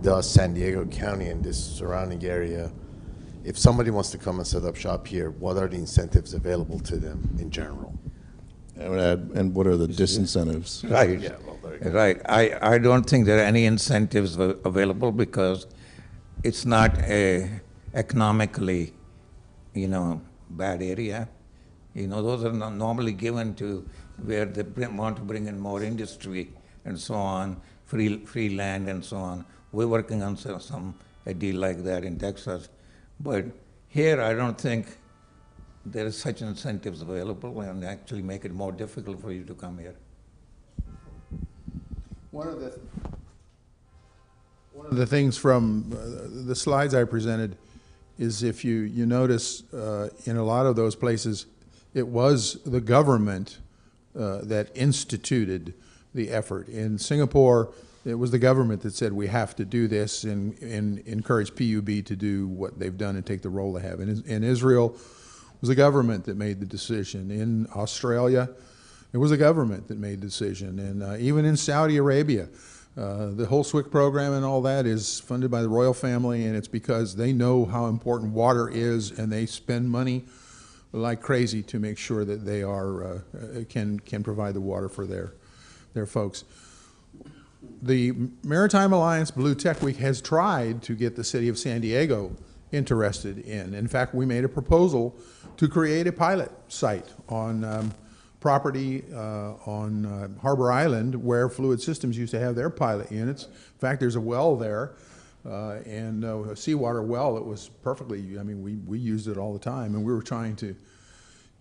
does San Diego County and this surrounding area, if somebody wants to come and set up shop here, what are the incentives available to them in general? I would add, and what are the disincentives? Right. Yeah, well, Right. I don't think there are any incentives available because it's not a economically, you know, bad area. You know, those are not normally given to where they want to bring in more industry and so on, free land and so on. We're working on a deal like that in Texas. But here, I don't think there is such incentives available and actually make it more difficult for you to come here. One of the things from the slides I presented is if you notice in a lot of those places, it was the government that instituted the effort. In Singapore, it was the government that said we have to do this and encourage PUB to do what they've done and take the role they have. In Israel, it was the government that made the decision. In Australia, it was the government that made the decision. And even in Saudi Arabia, the whole SWIC program and all that is funded by the royal family, and it's because they know how important water is, and they spend money like crazy to make sure that they are can provide the water for their folks. The Maritime Alliance BlueTech Week has tried to get the city of San Diego interested in. In fact, we made a proposal to create a pilot site on property on Harbor Island where Fluid Systems used to have their pilot units. In fact, there's a well there, and a seawater well that was perfectly, I mean, we used it all the time, and we were trying to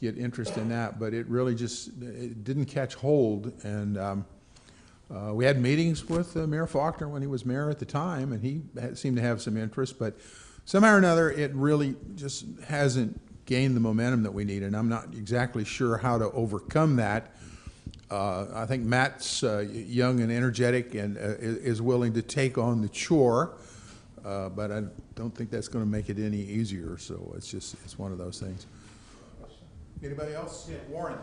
get interest in that, but it really just, it didn't catch hold. And we had meetings with Mayor Faulkner when he was mayor at the time, and he seemed to have some interest, but somehow or another, it really just hasn't gained the momentum that we need, and I'm not exactly sure how to overcome that. I think Matt's young and energetic and is willing to take on the chore, but I don't think that's going to make it any easier, so it's one of those things. Anybody else? Yeah, Warren.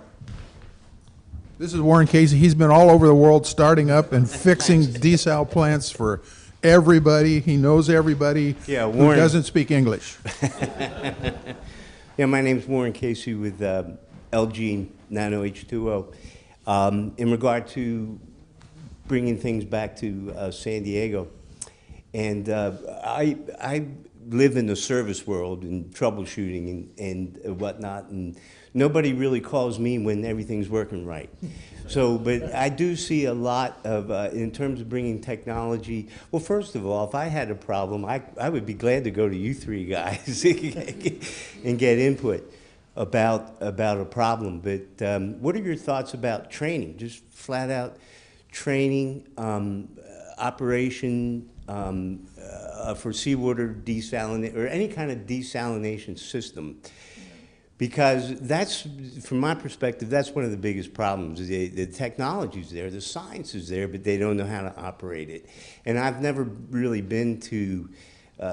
This is Warren Casey. He's been all over the world starting up and fixing desal plants for everybody. He knows everybody who doesn't speak English. Yeah, my name's Warren Casey with LG Nano H2O. In regard to bringing things back to San Diego, and I live in the service world and troubleshooting and whatnot, and nobody really calls me when everything's working right. So, but I do see a lot of, in terms of bringing technology, well, first of all, if I had a problem, I would be glad to go to you three guys and get input about a problem. But what are your thoughts about training, just flat out training, operation for seawater desalination, or any kind of desalination system? Because that's, from my perspective, that's one of the biggest problems. The technology's there, the science is there, but they don't know how to operate it. And I've never really been to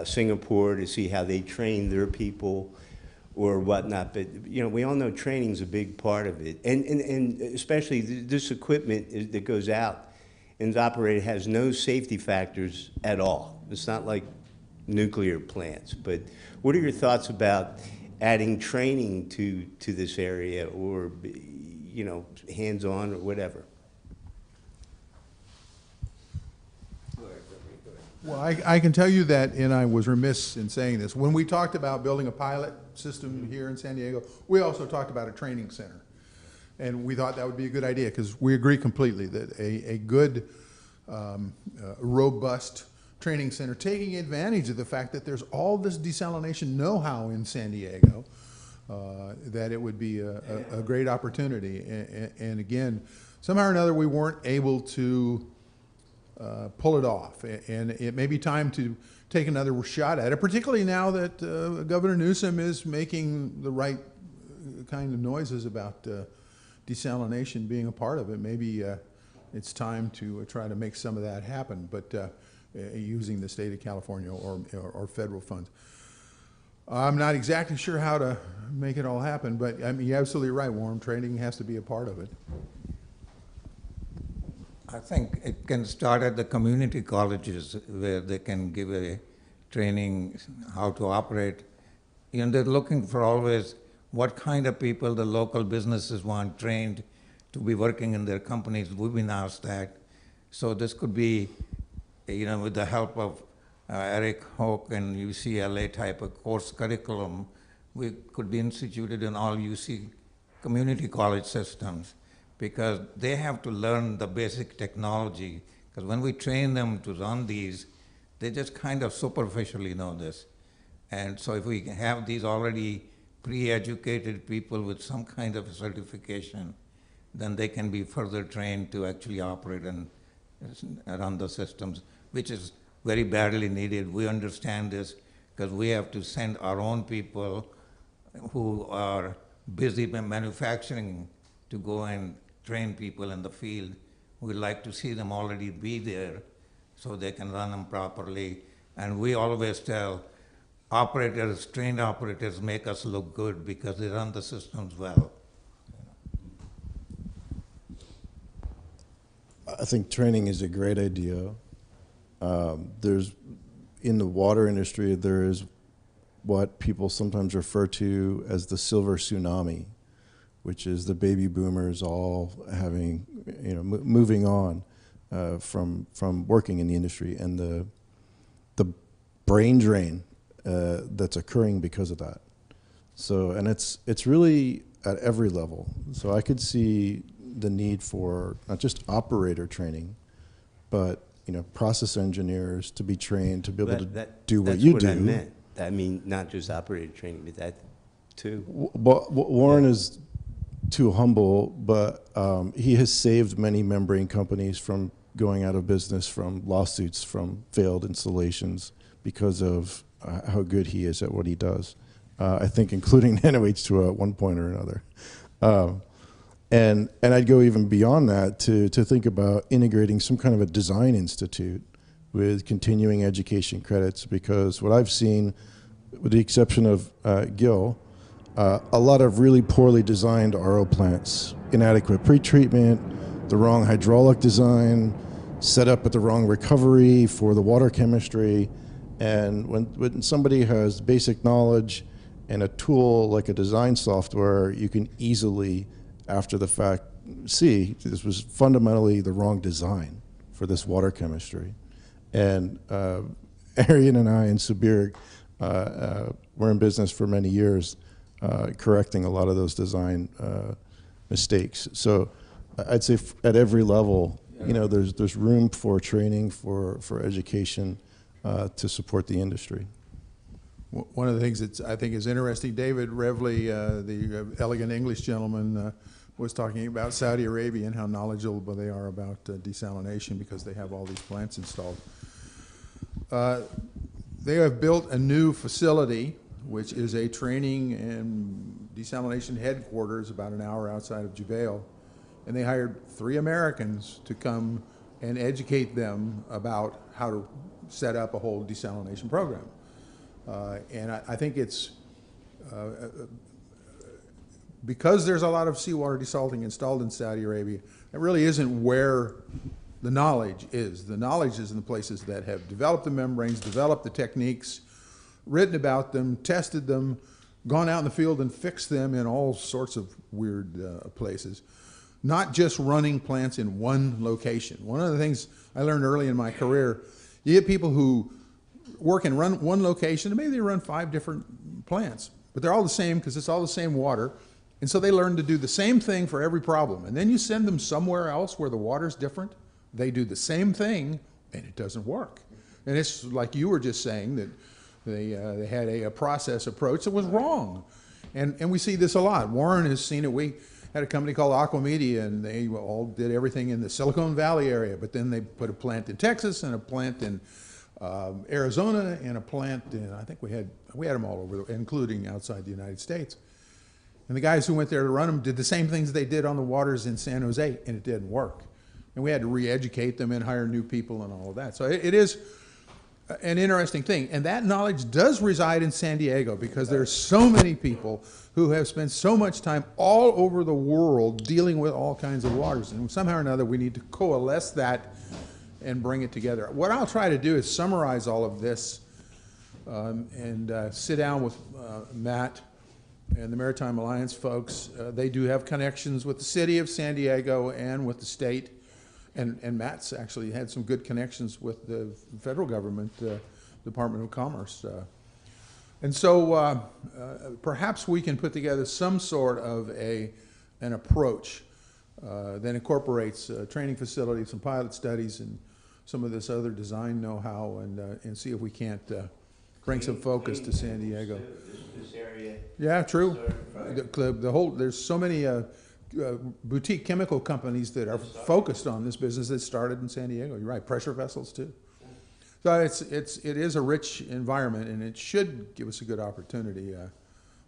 Singapore to see how they train their people or whatnot, but you know, we all know training's a big part of it. And especially this equipment that goes out and is operated has no safety factors at all. It's not like nuclear plants. But what are your thoughts about adding training to this area, or, you know, hands-on or whatever? Well, I can tell you that, and I was remiss in saying this, when we talked about building a pilot system here in San Diego, we also talked about a training center. And we thought that would be a good idea, because we agree completely that a good, robust training center, taking advantage of the fact that there's all this desalination know-how in San Diego, that it would be a great opportunity. And again, somehow or another, we weren't able to pull it off. And it may be time to take another shot at it, particularly now that Governor Newsom is making the right kind of noises about desalination being a part of it. Maybe it's time to try to make some of that happen, but using the state of California or federal funds. I'm not exactly sure how to make it all happen, but I mean, you're absolutely right, Warren. Training has to be a part of it. I think it can start at the community colleges where they can give a training how to operate. You know, they're looking for always what kind of people the local businesses want trained to be working in their companies. We've been asked that. So this could be, you know, with the help of Eric Hoke and UCLA type of course curriculum, we could be instituted in all UC community college systems, because they have to learn the basic technology. Because when we train them to run these, they just kind of superficially know this. And so if we have these already pre-educated people with some kind of certification, then they can be further trained to actually operate and run the systems, which is very badly needed. We understand this because we have to send our own people who are busy manufacturing to go and train people in the field. We'd like to see them already be there so they can run them properly. And we always tell operators, trained operators make us look good because they run the systems well. I think training is a great idea. There's, in the water industry, there is what people sometimes refer to as the silver tsunami, which is the baby boomers all having, you know, moving on from working in the industry, and the brain drain that's occurring because of that. So, and it's really at every level. So I could see the need for not just operator training, but, you know, process engineers to be trained to be able to do what you do. That's what I meant. I mean, not just operator training, but that too. Well, Warren is too humble, but he has saved many membrane companies from going out of business, from lawsuits, from failed installations, because of how good he is at what he does. I think including NOH2O at one point or another. And I'd go even beyond that to think about integrating some kind of a design institute with continuing education credits, because what I've seen, with the exception of Gil, a lot of really poorly designed RO plants, inadequate pretreatment, the wrong hydraulic design, set up at the wrong recovery for the water chemistry. And when somebody has basic knowledge and a tool like a design software, you can easily, after the fact, see this was fundamentally the wrong design for this water chemistry. And Arian and I and Subir were in business for many years, correcting a lot of those design mistakes. So I'd say at every level, you know, there's room for training, for education to support the industry. One of the things that I think is interesting, David Revley, the elegant English gentleman, was talking about Saudi Arabia and how knowledgeable they are about desalination because they have all these plants installed. They have built a new facility, which is a training and desalination headquarters about an hour outside of Jubail, and they hired 3 Americans to come and educate them about how to set up a whole desalination program. And I think it's, because there's a lot of seawater desalting installed in Saudi Arabia, it really isn't where the knowledge is. The knowledge is in the places that have developed the membranes, developed the techniques, written about them, tested them, gone out in the field and fixed them in all sorts of weird places. Not just running plants in one location. One of the things I learned early in my career You get people who work and run one location, and maybe they run 5 different plants, but they're all the same because it's all the same water. And so they learn to do the same thing for every problem. And then you send them somewhere else where the water's different. They do the same thing, and it doesn't work. And it's like you were just saying that they had a process approach that was wrong. And we see this a lot. Warren has seen it. We had a company called Aquamedia, and they all did everything in the Silicon Valley area. But then they put a plant in Texas and a plant in Arizona and a plant in, I think we had them all over, including outside the United States. And the guys who went there to run them did the same things they did on the waters in San Jose, and it didn't work. And we had to re-educate them and hire new people and all of that. So it is an interesting thing. And that knowledge does reside in San Diego because there are so many people who have spent so much time all over the world dealing with all kinds of waters. And somehow or another, we need to coalesce that and bring it together. What I'll try to do is summarize all of this and sit down with Matt and the Maritime Alliance folks. They do have connections with the city of San Diego and with the state. And Matt's actually had some good connections with the federal government, Department of Commerce. And so perhaps we can put together some sort of an approach that incorporates training facilities, some pilot studies, and some of this other design know-how, and see if we can't bring some focus to San Diego. This area. Yeah, true. The whole, there's so many boutique chemical companies that are focused on this business that started in San Diego. You're right, pressure vessels too. So it is a rich environment, and it should give us a good opportunity.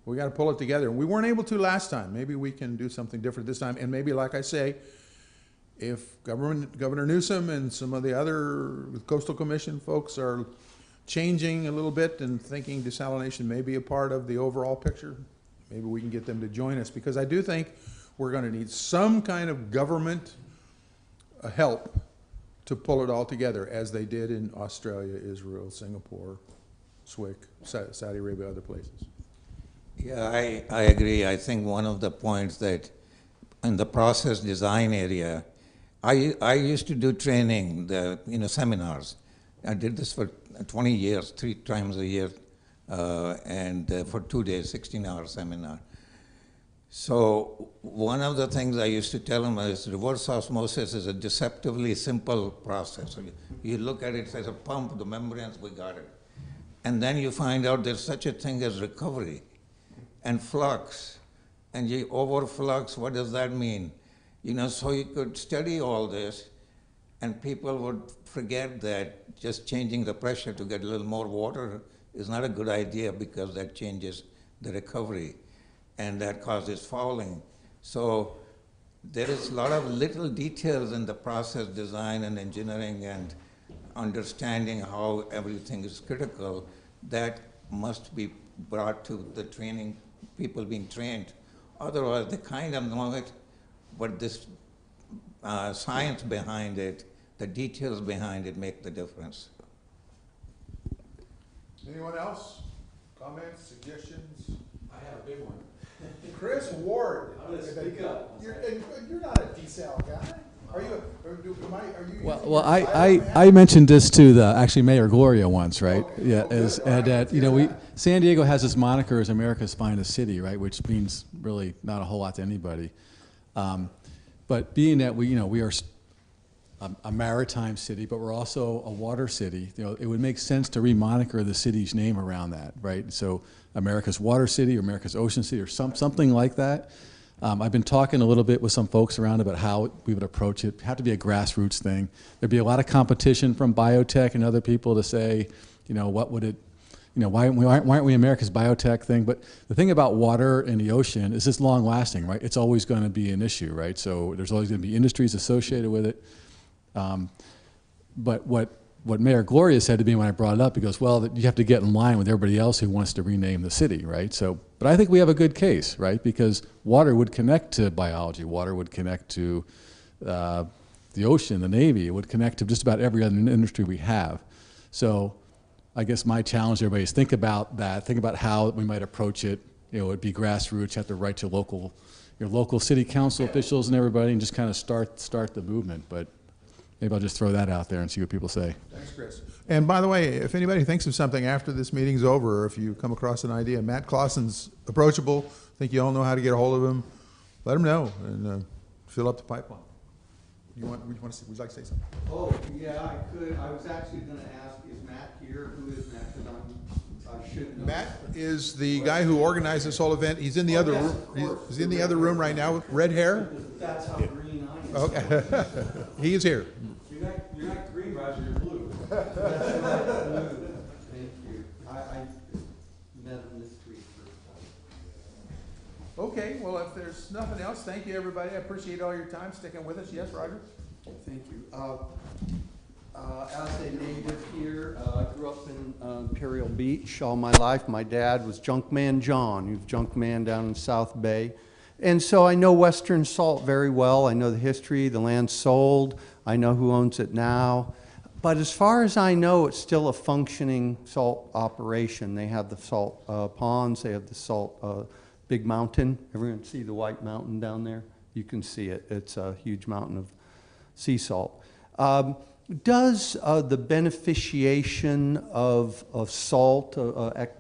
We got to pull it together. We weren't able to last time. Maybe we can do something different this time. And maybe, like I say, if Governor Newsom and some of the other Coastal Commission folks are changing a little bit and thinking desalination may be a part of the overall picture, maybe we can get them to join us, because I do think we're going to need some kind of government help to pull it all together, as they did in Australia, Israel, Singapore, SWIC, Saudi Arabia, other places. Yeah, I agree. I think one of the points that in the process design area, I used to do training, seminars. I did this for 20 years, 3 times a year, and for 2 days, 16-hour seminar. So one of the things I used to tell them is reverse osmosis is a deceptively simple process. So you look at it as a pump, the membranes, we got it. And then you find out there's such a thing as recovery and flux. And you overflux, what does that mean? So you could study all this, and people would forget that just changing the pressure to get a little more water is not a good idea, because that changes the recovery, and that causes fouling. So there is a lot of little details in the process design and engineering and understanding how everything is critical that must be brought to the training, people being trained. Otherwise, they kind of know it, but this science behind it, the details behind it make the difference. Anyone else? Comments, suggestions? I have a big one. Chris Ward. I'm going to speak up. You're not a desal guy. Are you? Well, I mentioned this to actually Mayor Gloria once, right? Okay. Yeah, San Diego has this moniker as America's finest city, right? Which means really not a whole lot to anybody. But being that we are a maritime city, but we're also a water city, it would make sense to remoniker the city's name around that, right? So America's water city, or America's ocean city, or something like that. I've been talking a little bit with some folks around about how we would approach it. It'd have to be a grassroots thing. There'd be a lot of competition from biotech and other people to say, what would it, why aren't we America's biotech thing? But the thing about water and the ocean is it's long lasting, right? It's always going to be an issue, right? So there's always going to be industries associated with it. But what Mayor Gloria said to me when I brought it up, he goes, well, you have to get in line with everybody else who wants to rename the city, right? So, but I think we have a good case, right? Because water would connect to biology, water would connect to the ocean, the Navy, it would connect to just about every other industry we have. So I guess my challenge to everybody is think about that, think about how we might approach it. It'd be grassroots, you have to write to your local city council officials and everybody, and just kind of start the movement. But maybe I'll just throw that out there and see what people say. Thanks, Chris. And by the way, if anybody thinks of something after this meeting's over, or if you come across an idea, Matt Clausen's approachable. I think you all know how to get a hold of him. Let him know and fill up the pipeline. Would you like to say something? Oh, yeah, I could. I was actually going to ask, is Matt here? Who is Matt? I should know. Matt is the guy who organized this whole event. He's in the other room. He's in the other room right now with red hair. That's how green I am. Okay. He is here. You're not green, Roger. You're blue. That's right, blue. Thank you. I met him this week. Okay, well, if there's nothing else, thank you, everybody. I appreciate all your time sticking with us. Yes, Roger? Thank you. As a native here, I grew up in Imperial Beach all my life. My dad was Junkman John, who's Junkman down in South Bay. And so I know Western Salt very well. I know the history, the land sold. I know who owns it now. But as far as I know, it's still a functioning salt operation. They have the salt ponds, they have the salt big mountain. Everyone see the white mountain down there? You can see it. It's a huge mountain of sea salt. Does the beneficiation of salt,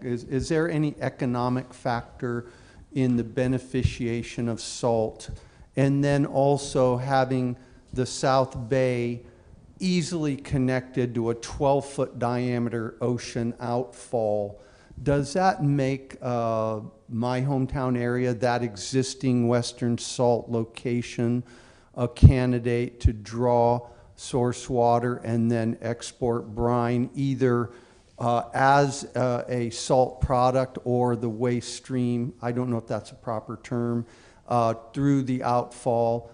is there any economic factor in the beneficiation of salt? And then also having the South Bay easily connected to a 12-foot diameter ocean outfall, does that make my hometown area, that existing Western Salt location, a candidate to draw source water and then export brine either as a salt product or the waste stream, I don't know if that's a proper term, through the outfall?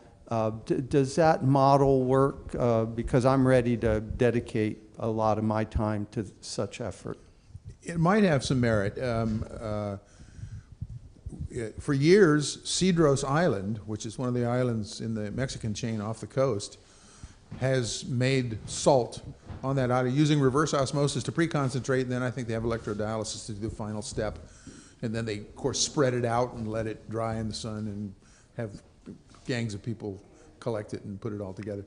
Does that model work? Because I'm ready to dedicate a lot of my time to such effort. It might have some merit. For years, Cedros Island, which is one of the islands in the Mexican chain off the coast, has made salt on that island using reverse osmosis to pre-concentrate, and then I think they have electrodialysis to do the final step. And then they, of course, spread it out and let it dry in the sun and have gangs of people collect it and put it all together.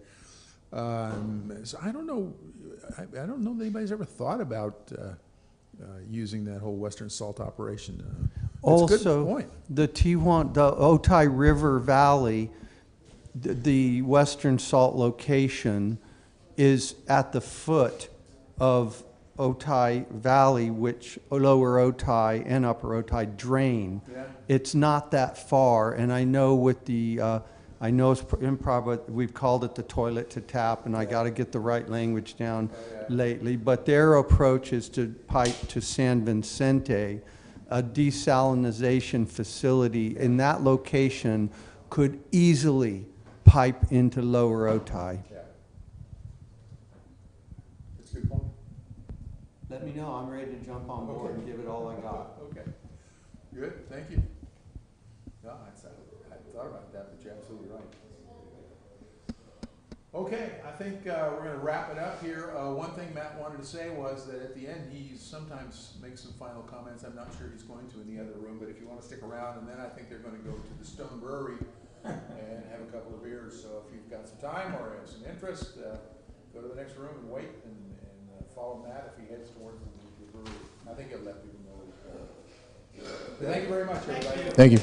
So I don't know that anybody's ever thought about using that whole Western Salt operation. Also, a good point. the Otay River Valley, the Western Salt location is at the foot of Otay Valley, which Lower Otay and Upper Otay drain. Yeah. It's not that far, and I know with the, I know it's improv, but we've called it the toilet to tap, and I got to get the right language down lately. But their approach is to pipe to San Vicente. A desalinization facility in that location could easily pipe into Lower Otay. Yeah. That's a good point. Let me know. I'm ready to jump on board and give it all I got. Okay. Good. Thank you. No, I hadn't thought about that, but you're absolutely right. Okay, I think we're going to wrap it up here. One thing Matt wanted to say was that at the end he sometimes makes some final comments. I'm not sure he's going to in the other room, but if you want to stick around, and then I think they're going to go to the Stone Brewery and have a couple of beers. So if you've got some time or have some interest, go to the next room and wait and follow Matt if he heads towards the brewery. I think he'll let people know. Thank you very much, everybody. Thank you.